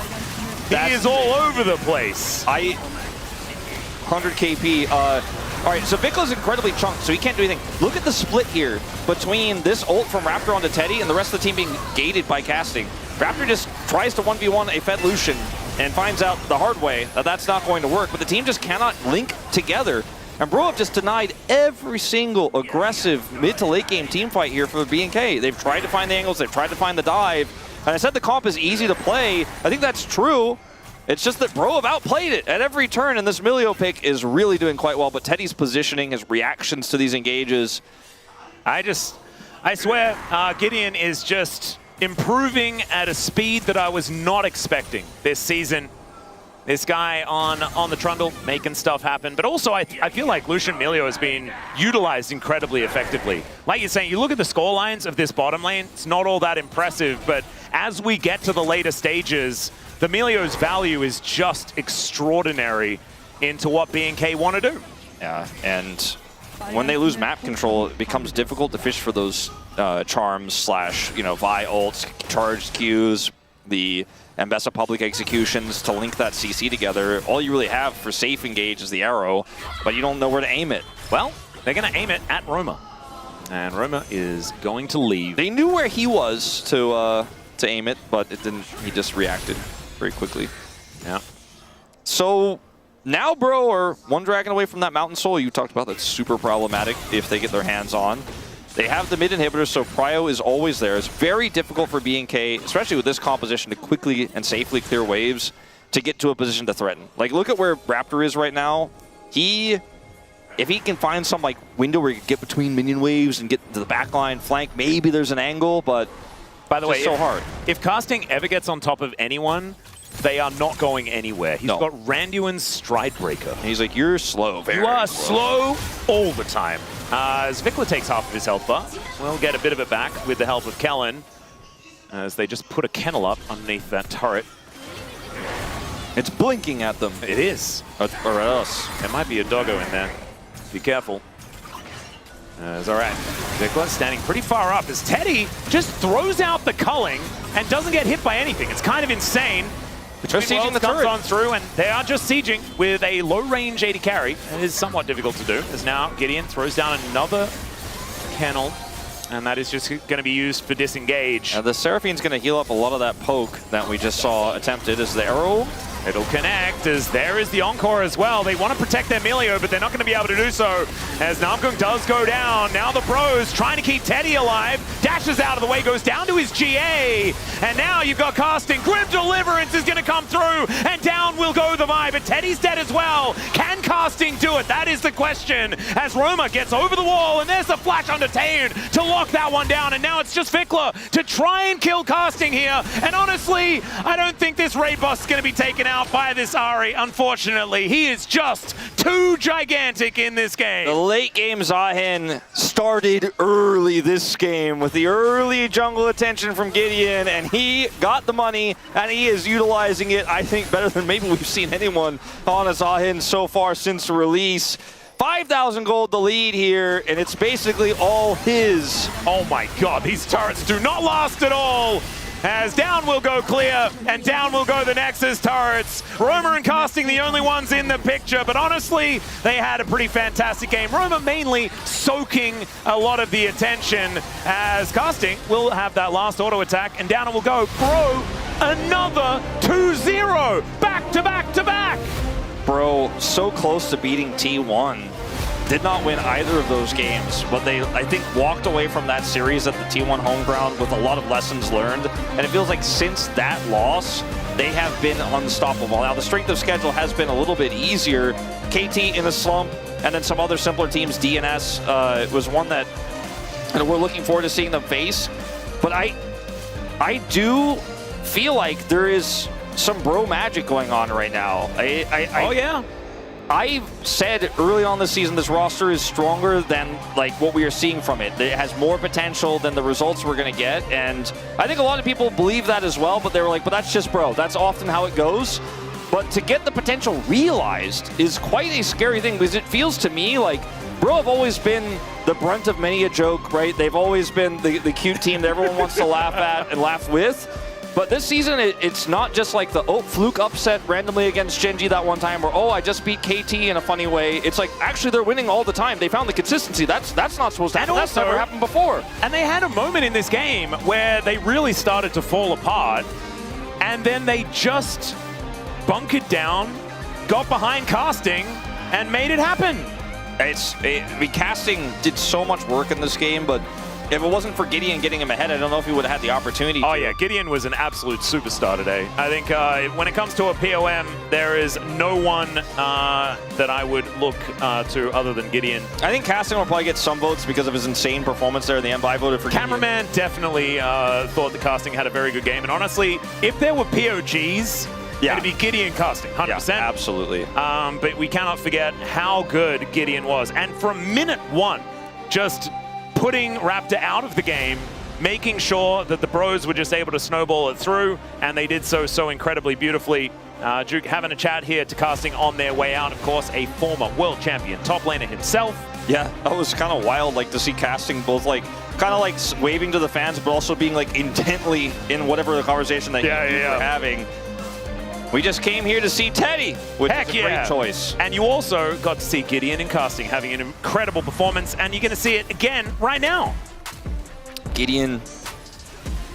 He is all over the place. 100 KP. All right, so Vickler's incredibly chunked, so he can't do anything. Look at the split here between this ult from Raptor onto Teddy and the rest of the team being gated by Casting. Raptor just tries to 1v1 a Fed Lucian and finds out the hard way that that's not going to work, but the team just cannot link together. And Bro have just denied every single aggressive mid to late game team fight here for BNK. They've tried to find the angles, they've tried to find the dive. And I said the comp is easy to play. I think that's true. It's just that Bro have outplayed it at every turn, and this Emilio pick is really doing quite well. But Teddy's positioning, his reactions to these engages. I swear, Gideon is just improving at a speed that I was not expecting this season. This guy on the Trundle making stuff happen. But also, I feel like Lucian Emilio has been utilized incredibly effectively. Like you're saying, you look at the score lines of this bottom lane, it's not all that impressive. But as we get to the later stages, the Emilio's value is just extraordinary into what BNK want to do. Yeah, and when they lose map control, it becomes difficult to fish for those charms slash, Vi ults, charged Qs, the Mbessa public executions to link that CC together. All you really have for safe engage is the arrow, but you don't know where to aim it. Well, they're going to aim it at Roma. And Roma is going to leave. They knew where he was to aim it, but it didn't. He just reacted very quickly. Yeah. So now Bro are one dragon away from that Mountain Soul you talked about. That's super problematic if they get their hands on. They have the mid inhibitor, so Prio is always there. It's very difficult for BNK, especially with this composition, to quickly and safely clear waves to get to a position to threaten. Like, look at where Raptor is right now. If he can find some window where he can get between minion waves and get to the backline flank, maybe there's an angle, but by the way, so hard. If Casting ever gets on top of anyone, they are not going anywhere. He's got Randuin's Stride Breaker. And he's like, you're slow, very You are slow all the time. As Vickler takes half of his health bar, we'll get a bit of it back with the help of Kellen, as they just put a kennel up underneath that turret. It's blinking at them. It is. Or at us. There might be a doggo in there. Be careful. All right. Vickler standing pretty far up as Teddy just throws out the culling and doesn't get hit by anything. It's kind of insane. Just sieging the comes turret. on through, and they are just sieging with a low-range AD carry. It is somewhat difficult to do, as now Gideon throws down another kennel, and that is just going to be used for disengage. The Seraphine's going to heal up a lot of that poke that we just saw attempted. As the arrow, it'll connect, as there is the Encore as well. They want to protect their Emilio, but they're not going to be able to do so, as Namgung does go down. Now the Bros trying to keep Teddy alive, dashes out of the way, goes down to his GA, and now you've got Casting. Grim Deliverance is going to come through, and down will go the Vi, but Teddy's dead as well. Can Casting do it? That is the question, as Roma gets over the wall, and there's the flash under Taeun to lock that one down, and now it's just Vickler to try and kill Casting here, and honestly, I don't think this raid boss is going to be taken out by this Ahri, unfortunately. He is just too gigantic in this game. The late game Zahin started early this game with the early jungle attention from Gideon, and he got the money, and he is utilizing it, I think, better than maybe we've seen anyone on a Zahin so far since the release. 5,000 gold the lead here, and it's basically all his. Oh my God, these turrets do not last at all. as down will go Clear, and down will go the Nexus turrets. Roma and Casting the only ones in the picture, but honestly, they had a pretty fantastic game. Roma mainly soaking a lot of the attention, as Casting will have that last auto attack, and down it will go. Bro, another 2-0, back to back to back. Bro, so close to beating T1. Did not win either of those games, but they, I think, walked away from that series at the T1 home ground with a lot of lessons learned. And it feels like since that loss, they have been unstoppable. Now, the strength of schedule has been a little bit easier. KT in a slump, and then some other simpler teams. DNS was one that we're looking forward to seeing them face. But I do feel like there is some bro magic going on right now. Oh, yeah. I said early on this season, this roster is stronger than like what we are seeing from it. It has more potential than the results we're going to get. And I think a lot of people believe that as well, but they were like, but that's just bro. That's often how it goes. But to get the potential realized is quite a scary thing, because it feels to me like bro have always been the brunt of many a joke, right? They've always been the cute team that everyone wants to laugh at and laugh with. But this season, it's not just like the, oh, fluke upset randomly against Genji that one time, or, oh, I just beat KT in a funny way. It's like, actually, they're winning all the time. They found the consistency. That's not supposed to happen. That's never happened before. And they had a moment in this game where they really started to fall apart, and then they just bunkered down, got behind Casting, and made it happen. I mean, Casting did so much work in this game, but if it wasn't for Gideon getting him ahead, I don't know if he would have had the opportunity Oh, to. yeah, Gideon was an absolute superstar today. I think when it comes to a POM, there is no one that I would look to other than Gideon. I think Casting will probably get some votes because of his insane performance there in the end, but I voted for Cameraman Gideon. definitely thought the Casting had a very good game. And honestly, if there were POGs, it'd be Gideon Casting, 100%. Yeah, absolutely. But we cannot forget how good Gideon was. And from minute one, just putting Raptor out of the game, making sure that the bros were just able to snowball it through, and they did so incredibly beautifully. Duke having a chat here to Casting on their way out. Of course, a former world champion top laner himself. Yeah, that was kind of wild, like to see Casting both like kind of like waving to the fans, but also being like intently in whatever the conversation that you were having. We just came here to see Teddy, which is a great choice. And you also got to see Gideon and Casting having an incredible performance, and you're going to see it again right now. Gideon,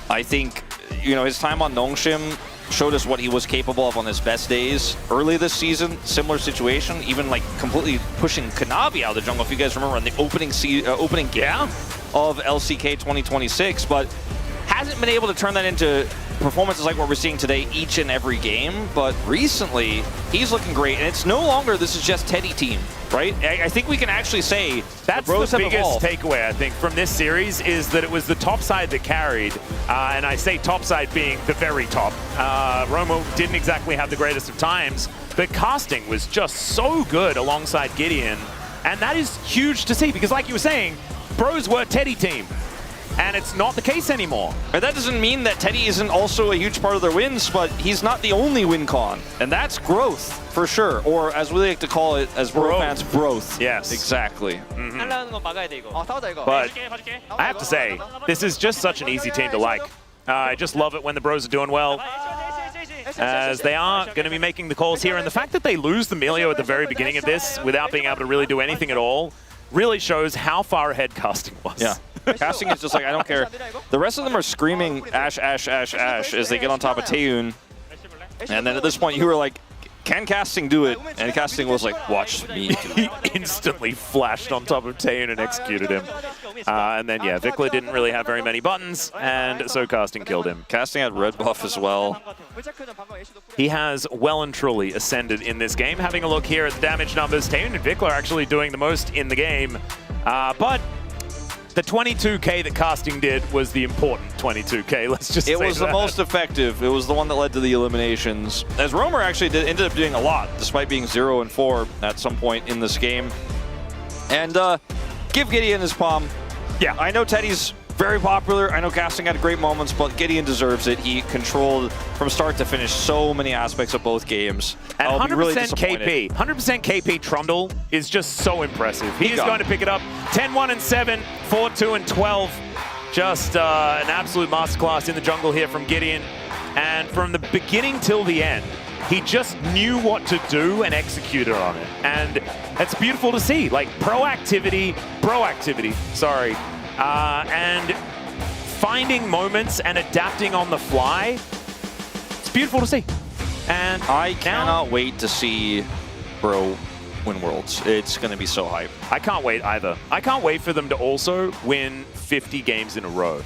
I think, you know, his time on Nongshim showed us what he was capable of on his best days. Early this season, similar situation, even like completely pushing Kanavi out of the jungle, if you guys remember, in the opening game of LCK 2026, but hasn't been able to turn that into performances like what we're seeing today each and every game. But recently, he's looking great, and it's no longer this is just Teddy team, right? I think we can actually say that's the biggest takeaway, I think, from this series is that it was the top side that carried, and I say top side being the very top. Romo didn't exactly have the greatest of times, but Casting was just so good alongside Gideon, and that is huge to see, because like you were saying, bros were Teddy team. And it's not the case anymore. And that doesn't mean that Teddy isn't also a huge part of their wins, but he's not the only win con. And that's growth, for sure. Or as we like to call it as World fans, growth. Yes. Exactly. But I have to say, this is just such an easy team to like. I just love it when the bros are doing well, as they are going to be making the calls here. And the fact that they lose the Melio at the very beginning of this without being able to really do anything at all really shows how far ahead Casting was. Yeah. Casting is just like, I don't care. The rest of them are screaming Ash, Ash, Ash, Ash as they get on top of Taeyun. And then at this point, you were like, can Casting do it? And Casting was like, watch me do it. He instantly flashed on top of Taeyun and executed him. And then, yeah, Vikla didn't really have very many buttons, and so Casting killed him. Casting had red buff as well. He has well and truly ascended in this game. Having a look here at the damage numbers, Taeyun and Vikla are actually doing the most in the game. But the 22k that Casting did was the important 22k, let's just say it was the most effective. It was the one that led to the eliminations. As Romer actually ended up doing a lot, despite being 0-4 at some point in this game. And give Gideon his palm. Yeah. I know Teddy's very popular. I know Casting had great moments, but Gideon deserves it. He controlled from start to finish so many aspects of both games. And 100% really KP. 100% KP Trundle is just so impressive. He is going to pick it up 10-1-7, 4-2-12. Just an absolute masterclass in the jungle here from Gideon. And from the beginning till the end, he just knew what to do and executed on it. And it's beautiful to see, like proactivity, sorry. And finding moments and adapting on the fly. It's beautiful to see. And I cannot wait to see Bro win Worlds. It's going to be so hype. I can't wait either. I can't wait for them to also win 50 games in a row.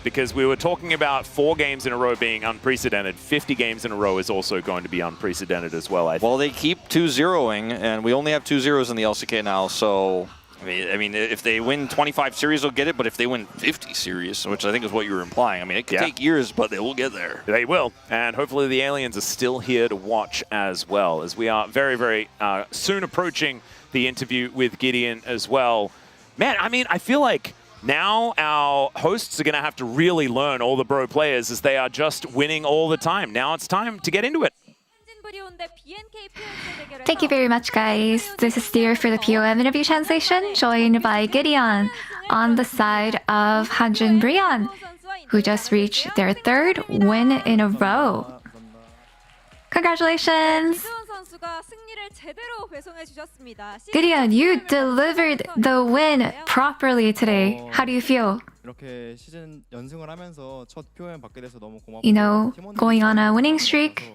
Because we were talking about 4 games in a row being unprecedented. 50 games in a row is also going to be unprecedented as well, I think. Well, they keep 2-0ing, and we only have 2 zeros in the LCK now, so... I mean, if they win 25 series, they'll get it, but if they win 50 series, which I think is what you were implying, I mean, it could take years, but they will get there. They will, and hopefully the aliens are still here to watch as well, as we are very, very soon approaching the interview with Gideon as well. Man, I mean, I feel like now our hosts are going to have to really learn all the Bro players as they are just winning all the time. Now it's time to get into it. Thank you very much, guys. This is Dear for the POM interview translation, joined by Gideon on the side of Hanjin Brion, who just reached their 3rd win in a row. Congratulations! Gideon, you delivered the win properly today. How do you feel? You know, going on a winning streak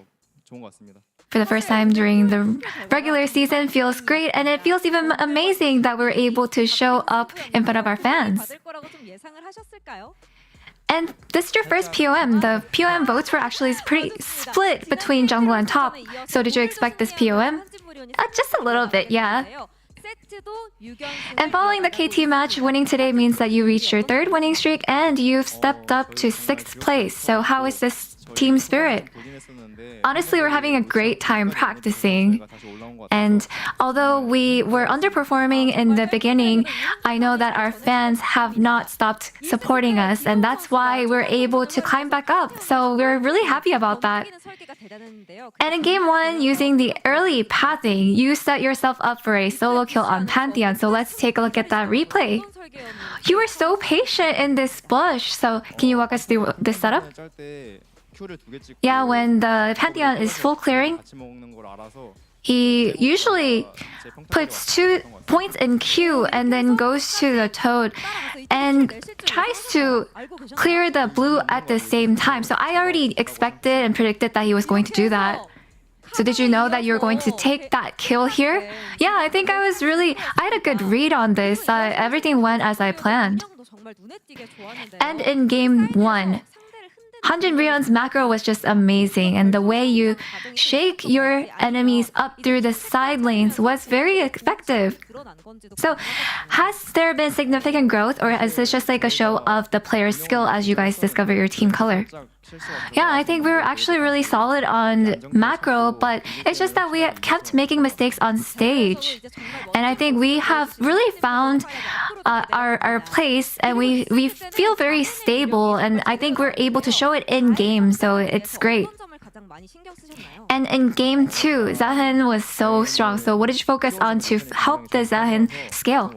for the first time during the regular season feels great, and it feels even amazing that we're able to show up in front of our fans. And this is your first POM. The POM votes were actually pretty split between jungle and top. So did you expect this POM? Just a little bit, yeah. And following the KT match, winning today means that you reached your 3rd winning streak and you've stepped up to 6th place. So how is this team spirit? Honestly, we're having a great time practicing. And although we were underperforming in the beginning, I know that our fans have not stopped supporting us, and that's why we're able to climb back up. So we're really happy about that. And in game 1, using the early pathing, you set yourself up for a solo kill on Pantheon. So let's take a look at that replay. You were so patient in this bush. So can you walk us through this setup? Yeah, when the Pantheon is full clearing, he usually puts 2 points in Q and then goes to the Toad and tries to clear the blue at the same time. So I already expected and predicted that he was going to do that. So did you know that you were going to take that kill here? Yeah, I think I had a good read on this. Everything went as I planned. And in game 1, Hanjin Brion's macro was just amazing, and the way you shake your enemies up through the side lanes was very effective. So, has there been significant growth, or is this just like a show of the player's skill as you guys discover your team color? Yeah, I think we were actually really solid on macro, but it's just that we have kept making mistakes on stage. And I think we have really found our place, and we feel very stable, and I think we're able to show it in game, so it's great. And in game 2, Zahen was so strong. So what did you focus on to help the Zahen scale?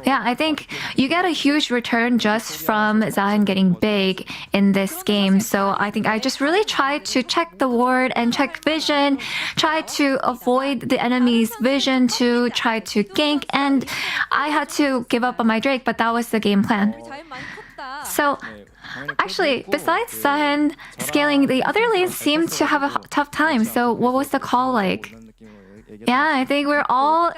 Yeah, I think you get a huge return just from Zahen getting big in this game. So I think I just really tried to check the ward and check vision, try to avoid the enemy's vision to try to gank, and I had to give up on my Drake, but that was the game plan. So actually, besides Zahen scaling, the other lanes seemed to have a tough time. So what was the call like? Yeah, I think we're all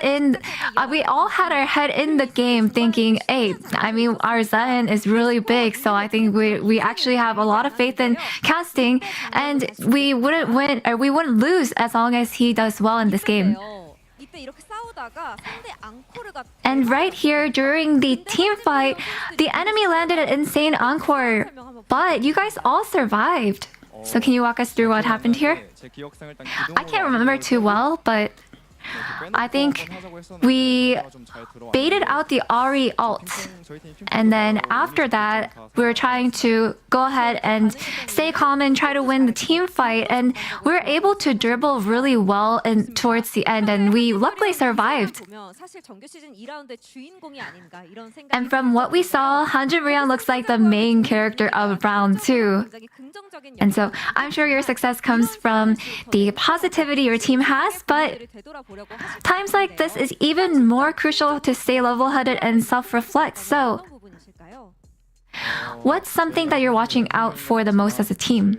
we all had our head in the game thinking, hey, I mean, our Zahen is really big, so I think we actually have a lot of faith in casting, and we wouldn't win, or we wouldn't lose as long as he does well in this game. And right here, during the team fight, the enemy landed an insane encore, but you guys all survived. So can you walk us through what happened here? I can't remember too well, but I think we baited out the Ari ult. And then after that, we were trying to go ahead and stay calm and try to win the team fight. And we were able to dribble really well towards the end. And we luckily survived. And from what we saw, Hanjin Brion looks like the main character of round 2. And so I'm sure your success comes from the positivity your team has, but times like this is even more crucial to stay level-headed and self-reflect. So what's something that you're watching out for the most as a team?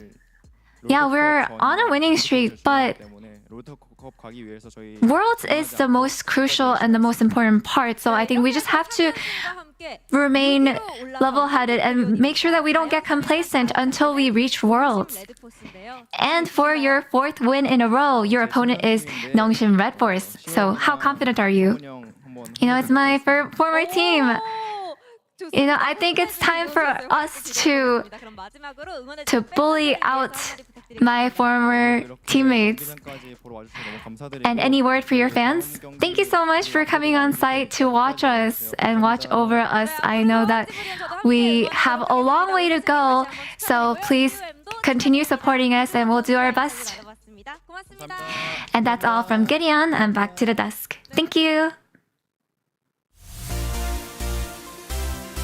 Yeah, we're on a winning streak, but Worlds is the most crucial and the most important part. So I think we just have to remain level-headed and make sure that we don't get complacent until we reach Worlds. And for your 4th win in a row, your opponent is Nongshim Red Force. So how confident are you? You know, it's my former team. You know, I think it's time for us to bully out my former teammates. And any word for your fans? Thank you so much for coming on site to watch us and watch over us. I know that we have a long way to go, so please continue supporting us and we'll do our best. And that's all from Gideon, and back to the desk. Thank you.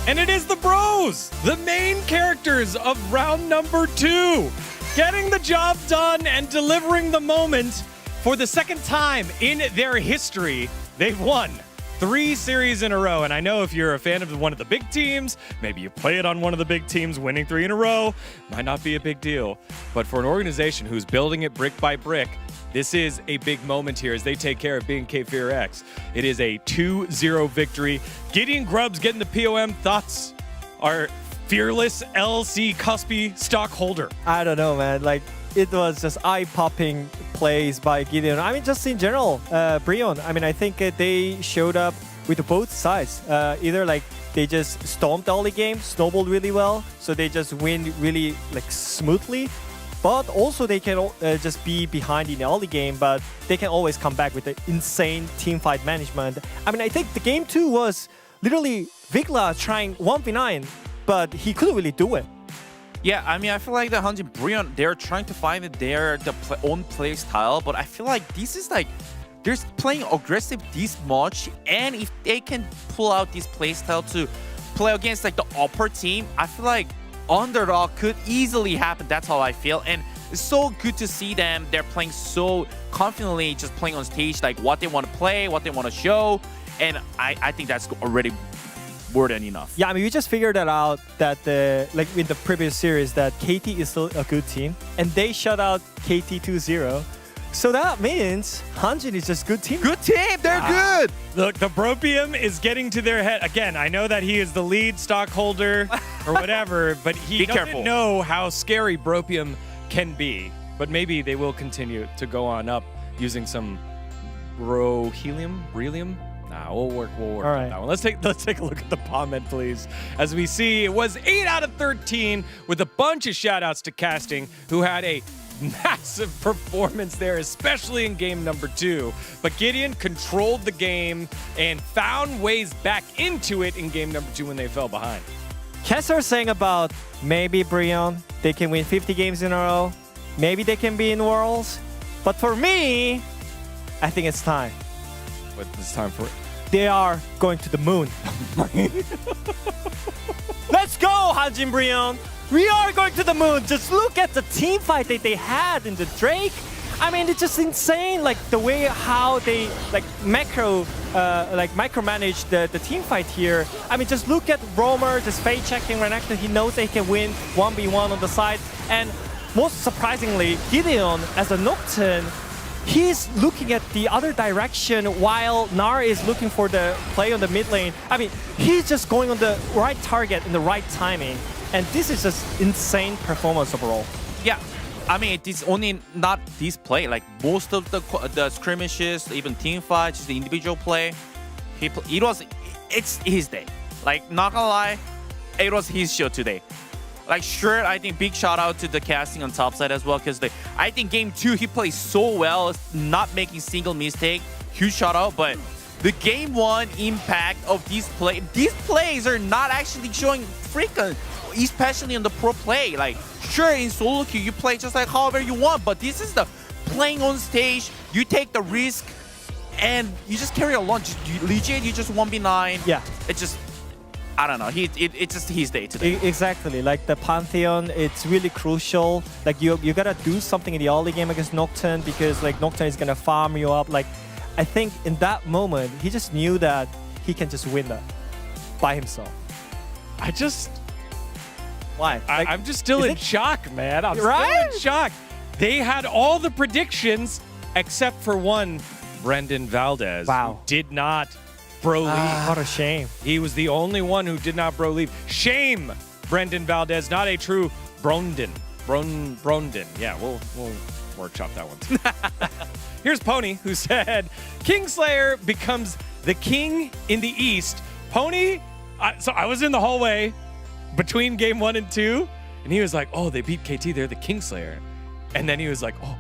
And it is the bros, the main characters of round number 2, getting the job done and delivering the moment. For the second time in their history, they've won 3 series in a row. And I know if you're a fan of one of the big teams, maybe you play it on one of the big teams, winning 3 in a row might not be a big deal. But for an organization who's building it brick by brick, this is a big moment here as they take care of BNK Fear X. It is a 2-0 victory. Gideon Grubbs getting the POM. Thoughts? Our fearless LC Cuspy stockholder. I don't know, man. Like, it was just eye-popping plays by Gideon. I mean, just in general, Brion. I mean, I think they showed up with both sides. Either like they just stomped all the game, snowballed really well, so they just win really like smoothly. But also they can just be behind in the early game, but they can always come back with the insane team fight management. I mean, I think the game 2 was literally Vigla trying 1v9, but he couldn't really do it. Yeah, I mean, I feel like the Hanjin Brion, they're trying to find their own play style, but I feel like this is like, they're playing aggressive this much, and if they can pull out this play style to play against like the upper team, I feel like underdog could easily happen. That's how I feel, and it's so good to see them. They're playing so confidently, just playing on stage, like what they want to play, what they want to show, and I think that's already more than enough. Yeah, I mean, we just figured that out that like in the previous series that KT is still a good team, and they shut out KT 2-0. So that means Hanjin is just good team. Good team, they're good. Look, the Bropium is getting to their head. Again, I know that he is the lead stockholder or whatever, but he doesn't know how scary Bropium can be. But maybe they will continue to go on up using some Beryllium? Nah, we'll work on that one. Let's take a look at the comment, please. As we see, it was 8 out of 13 with a bunch of shout-outs to Casting, who had a massive performance there, especially in game number 2. But Gideon controlled the game and found ways back into it in game number 2 when they fell behind. Kessler saying about maybe Brion, they can win 50 games in a row. Maybe they can be in Worlds. But for me, I think it's time. What is time for? They are going to the moon. Let's go, Hanjin Brion. We are going to the moon. Just look at the team fight that they had in the Drake. I mean, it's just insane, like the way how they like micromanage the team fight here. I mean, just look at Romer just fake checking right next to. He knows that he can win 1v1 on the side, and most surprisingly, Gideon as a Nocturne, he's looking at the other direction while Nar is looking for the play on the mid lane. I mean, he's just going on the right target in the right timing. And this is just insane performance overall. Yeah, I mean, it's only not this play. Like most of the skirmishes, even team fights, the individual play, it's his day. Like, not gonna lie, it was his show today. Like, sure, I think big shout out to the Casting on top side as well, because I think game 2 he plays so well, not making single mistake. huge shout out, but the game one impact of these plays are not actually showing frequent, especially on the pro play. Like, sure, in solo queue, you play just like however you want, but this is the playing on stage, you take the risk, and you just carry along. Legit, you just 1v9. Yeah. It's just, I don't know. It's just his day today. Exactly. Like the Pantheon, it's really crucial. Like you gotta do something in the early game against Nocturne because like Nocturne is gonna farm you up. Like I think in that moment, he just knew that he can just win that by himself. Why? Like, I'm just still in shock, man. I'm still in shock. They had all the predictions except for one, Brendan Valdez. Wow. Who did not bro leave. What a shame. He was the only one who did not bro leave. Shame, Brendan Valdez, not a true Brondon. Brondon. Yeah, we'll workshop that one. Here's Pony, who said, Kingslayer becomes the king in the East. Pony, so I was in the hallway between game 1 and 2, and he was like, oh, they beat KT, they're the Kingslayer. And then he was like, oh,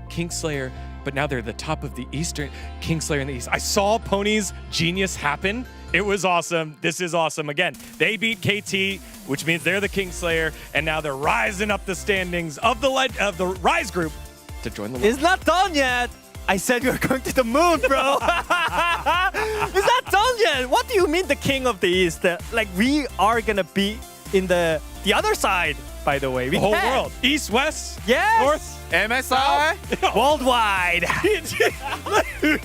Kingslayer, but now they're the top of the Eastern, Kingslayer in the East. I saw Pony's genius happen. It was awesome. This is awesome. Again, they beat KT, which means they're the Kingslayer, and now they're rising up the standings of the Rise group to join the league. It's not done yet. I said we were going to the moon, bro. It's not done yet. What do you mean the king of the East? Like we are gonna be in the other side, by the way. The whole world. East, west, north, MSI, worldwide.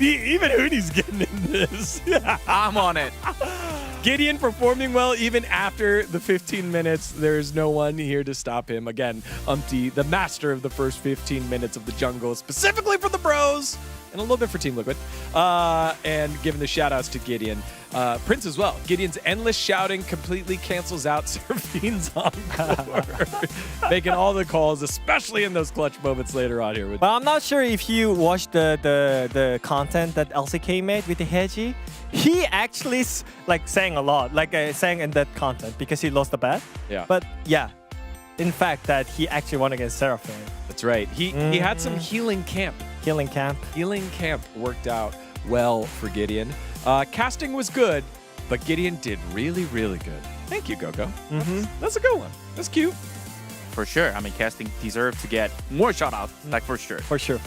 Even Hoodie's getting in this. I'm on it. Gideon performing well even after the 15 minutes. There's no one here to stop him. Again, Umpty, the master of the first 15 minutes of the jungle, specifically for the bros, and a little bit for Team Liquid. And giving the shout-outs to Gideon. Prince as well. Gideon's endless shouting completely cancels out Seraphine's encore. Making all the calls, especially in those clutch moments later on here. Well, I'm not sure if you watched the content that LCK made with the Heji. He actually sang a lot, sang in that content because he lost the bet. Yeah. But yeah, in fact, that he actually won against Seraphine. That's right. He had some healing camp. Healing camp. Healing camp worked out well for Gideon. Casting was good, but Gideon did really, really good. Thank you, Gogo. That's a good one. That's cute. For sure. I mean, casting deserved to get more shout out, like for sure. For sure.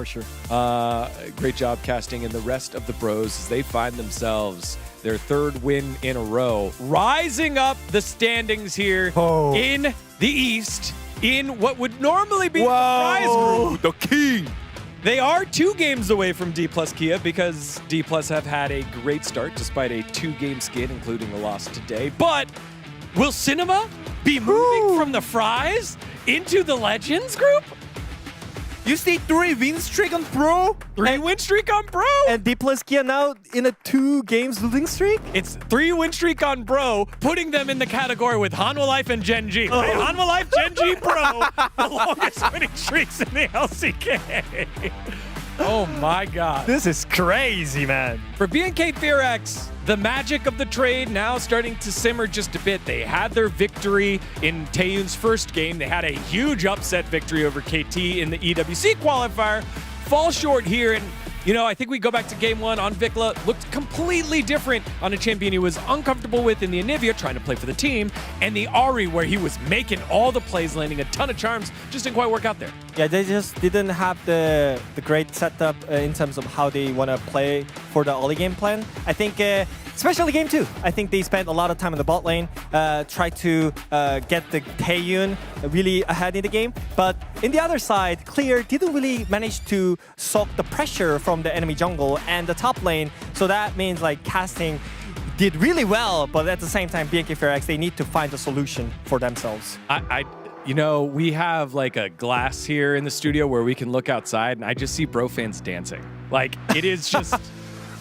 Great job casting, and the rest of the bros as they find themselves their third win in a row, rising up the standings here in the East in what would normally be the prize group. The king. They are 2 games away from D plus Kia because D plus have had a great start despite a 2-game skid, including a loss today. But will Cinema be moving from the Fries into the Legends group? You see 3 win streak on Pro? 3 win streak on Pro? And D plus Kia now in a 2 games losing streak? It's 3 win streak on Bro, putting them in the category with Hanwha Life and Gen G. Right? Hanwha Life, Gen G, Bro, the longest winning streaks in the LCK. Oh my God. This is crazy, man. For BNK Fearax, the magic of the trade now starting to simmer just a bit. They had their victory in Taeyun's first game. They had a huge upset victory over KT in the EWC qualifier. Fall short here, and I think we go back to game 1 on Vikla. Looked completely different on a champion he was uncomfortable with in the Anivia, trying to play for the team, and the Ahri, where he was making all the plays, landing a ton of charms, just didn't quite work out there. Yeah, they just didn't have the great setup in terms of how they want to play for the early game plan. I think, especially game 2, I think they spent a lot of time in the bot lane, tried to get the Taeyun really ahead in the game. But in the other side, Clear didn't really manage to soak the pressure from the enemy jungle and the top lane. So that means like casting did really well, but at the same time, BNK Fearax, they need to find a solution for themselves. We have like a glass here in the studio where we can look outside, and I just see bro fans dancing. Like, it is just...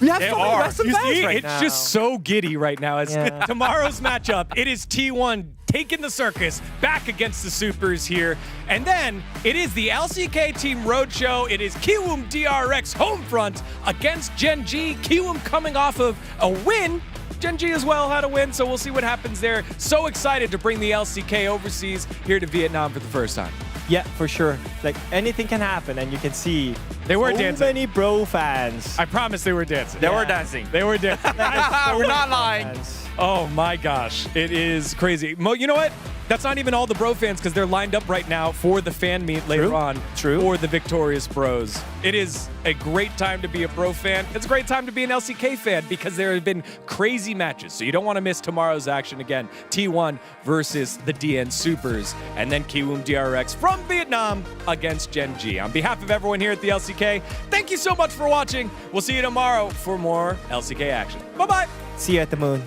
We have so many Western fans right it's now. just so giddy right now. As tomorrow's matchup, it is T1 taking the circus back against the Supers here. And then it is the LCK Team Roadshow. It is Kiwoom DRX home front against Gen G. Kiwoom coming off of a win. Gen G as well had a win, so we'll see what happens there. So excited to bring the LCK overseas here to Vietnam for the first time. Yeah, for sure. Like anything can happen, and you can see They were So dancing. many bro fans. I promise they were dancing. They were dancing. They were dancing. We're not lying. Oh my gosh, it is crazy. Mo, you know what? That's not even all the bro fans because they're lined up right now for the fan meet later on for the victorious bros. It is a great time to be a bro fan. It's a great time to be an LCK fan because there have been crazy matches. So you don't want to miss tomorrow's action again. T1 versus the DN Supers and then Kiwoom DRX from Vietnam against Gen G. On behalf of everyone here at the LCK, thank you so much for watching. We'll see you tomorrow for more LCK action. Bye-bye. See you at the moon.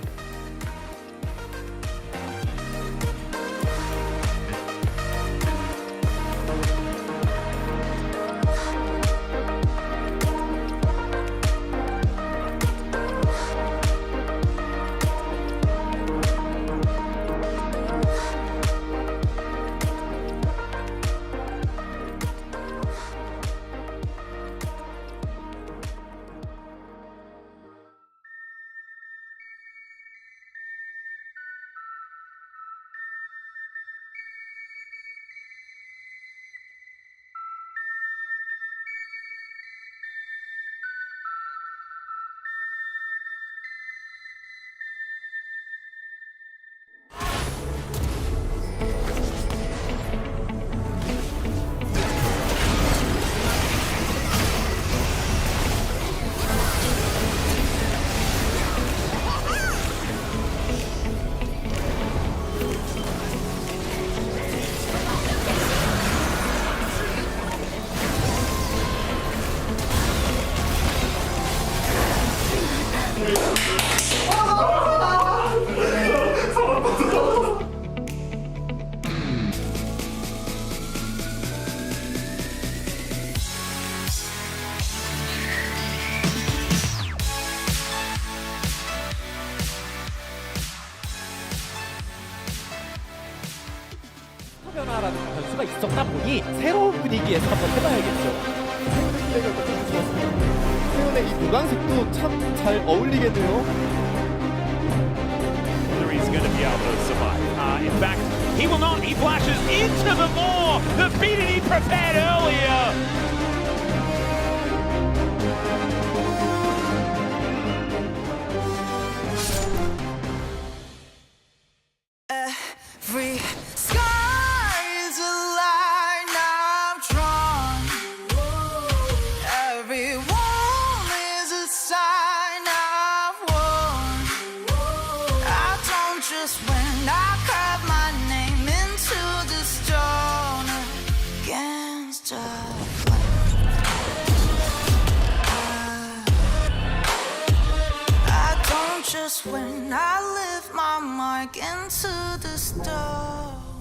변화라는 변수가 있었다 보니 새로운 분위기에서 한번 해봐야겠죠. 세훈의 이 노란색도 참 잘 어울리겠네요. He's going to be able to survive. In fact, he will not. He flashes into the maw that BDD prepared earlier. Every sky is a line I've drawn. Every wall is a sign I've worn. I don't just win, I carve my name into the stone against the flame. I don't just win, I live my mark into the stone.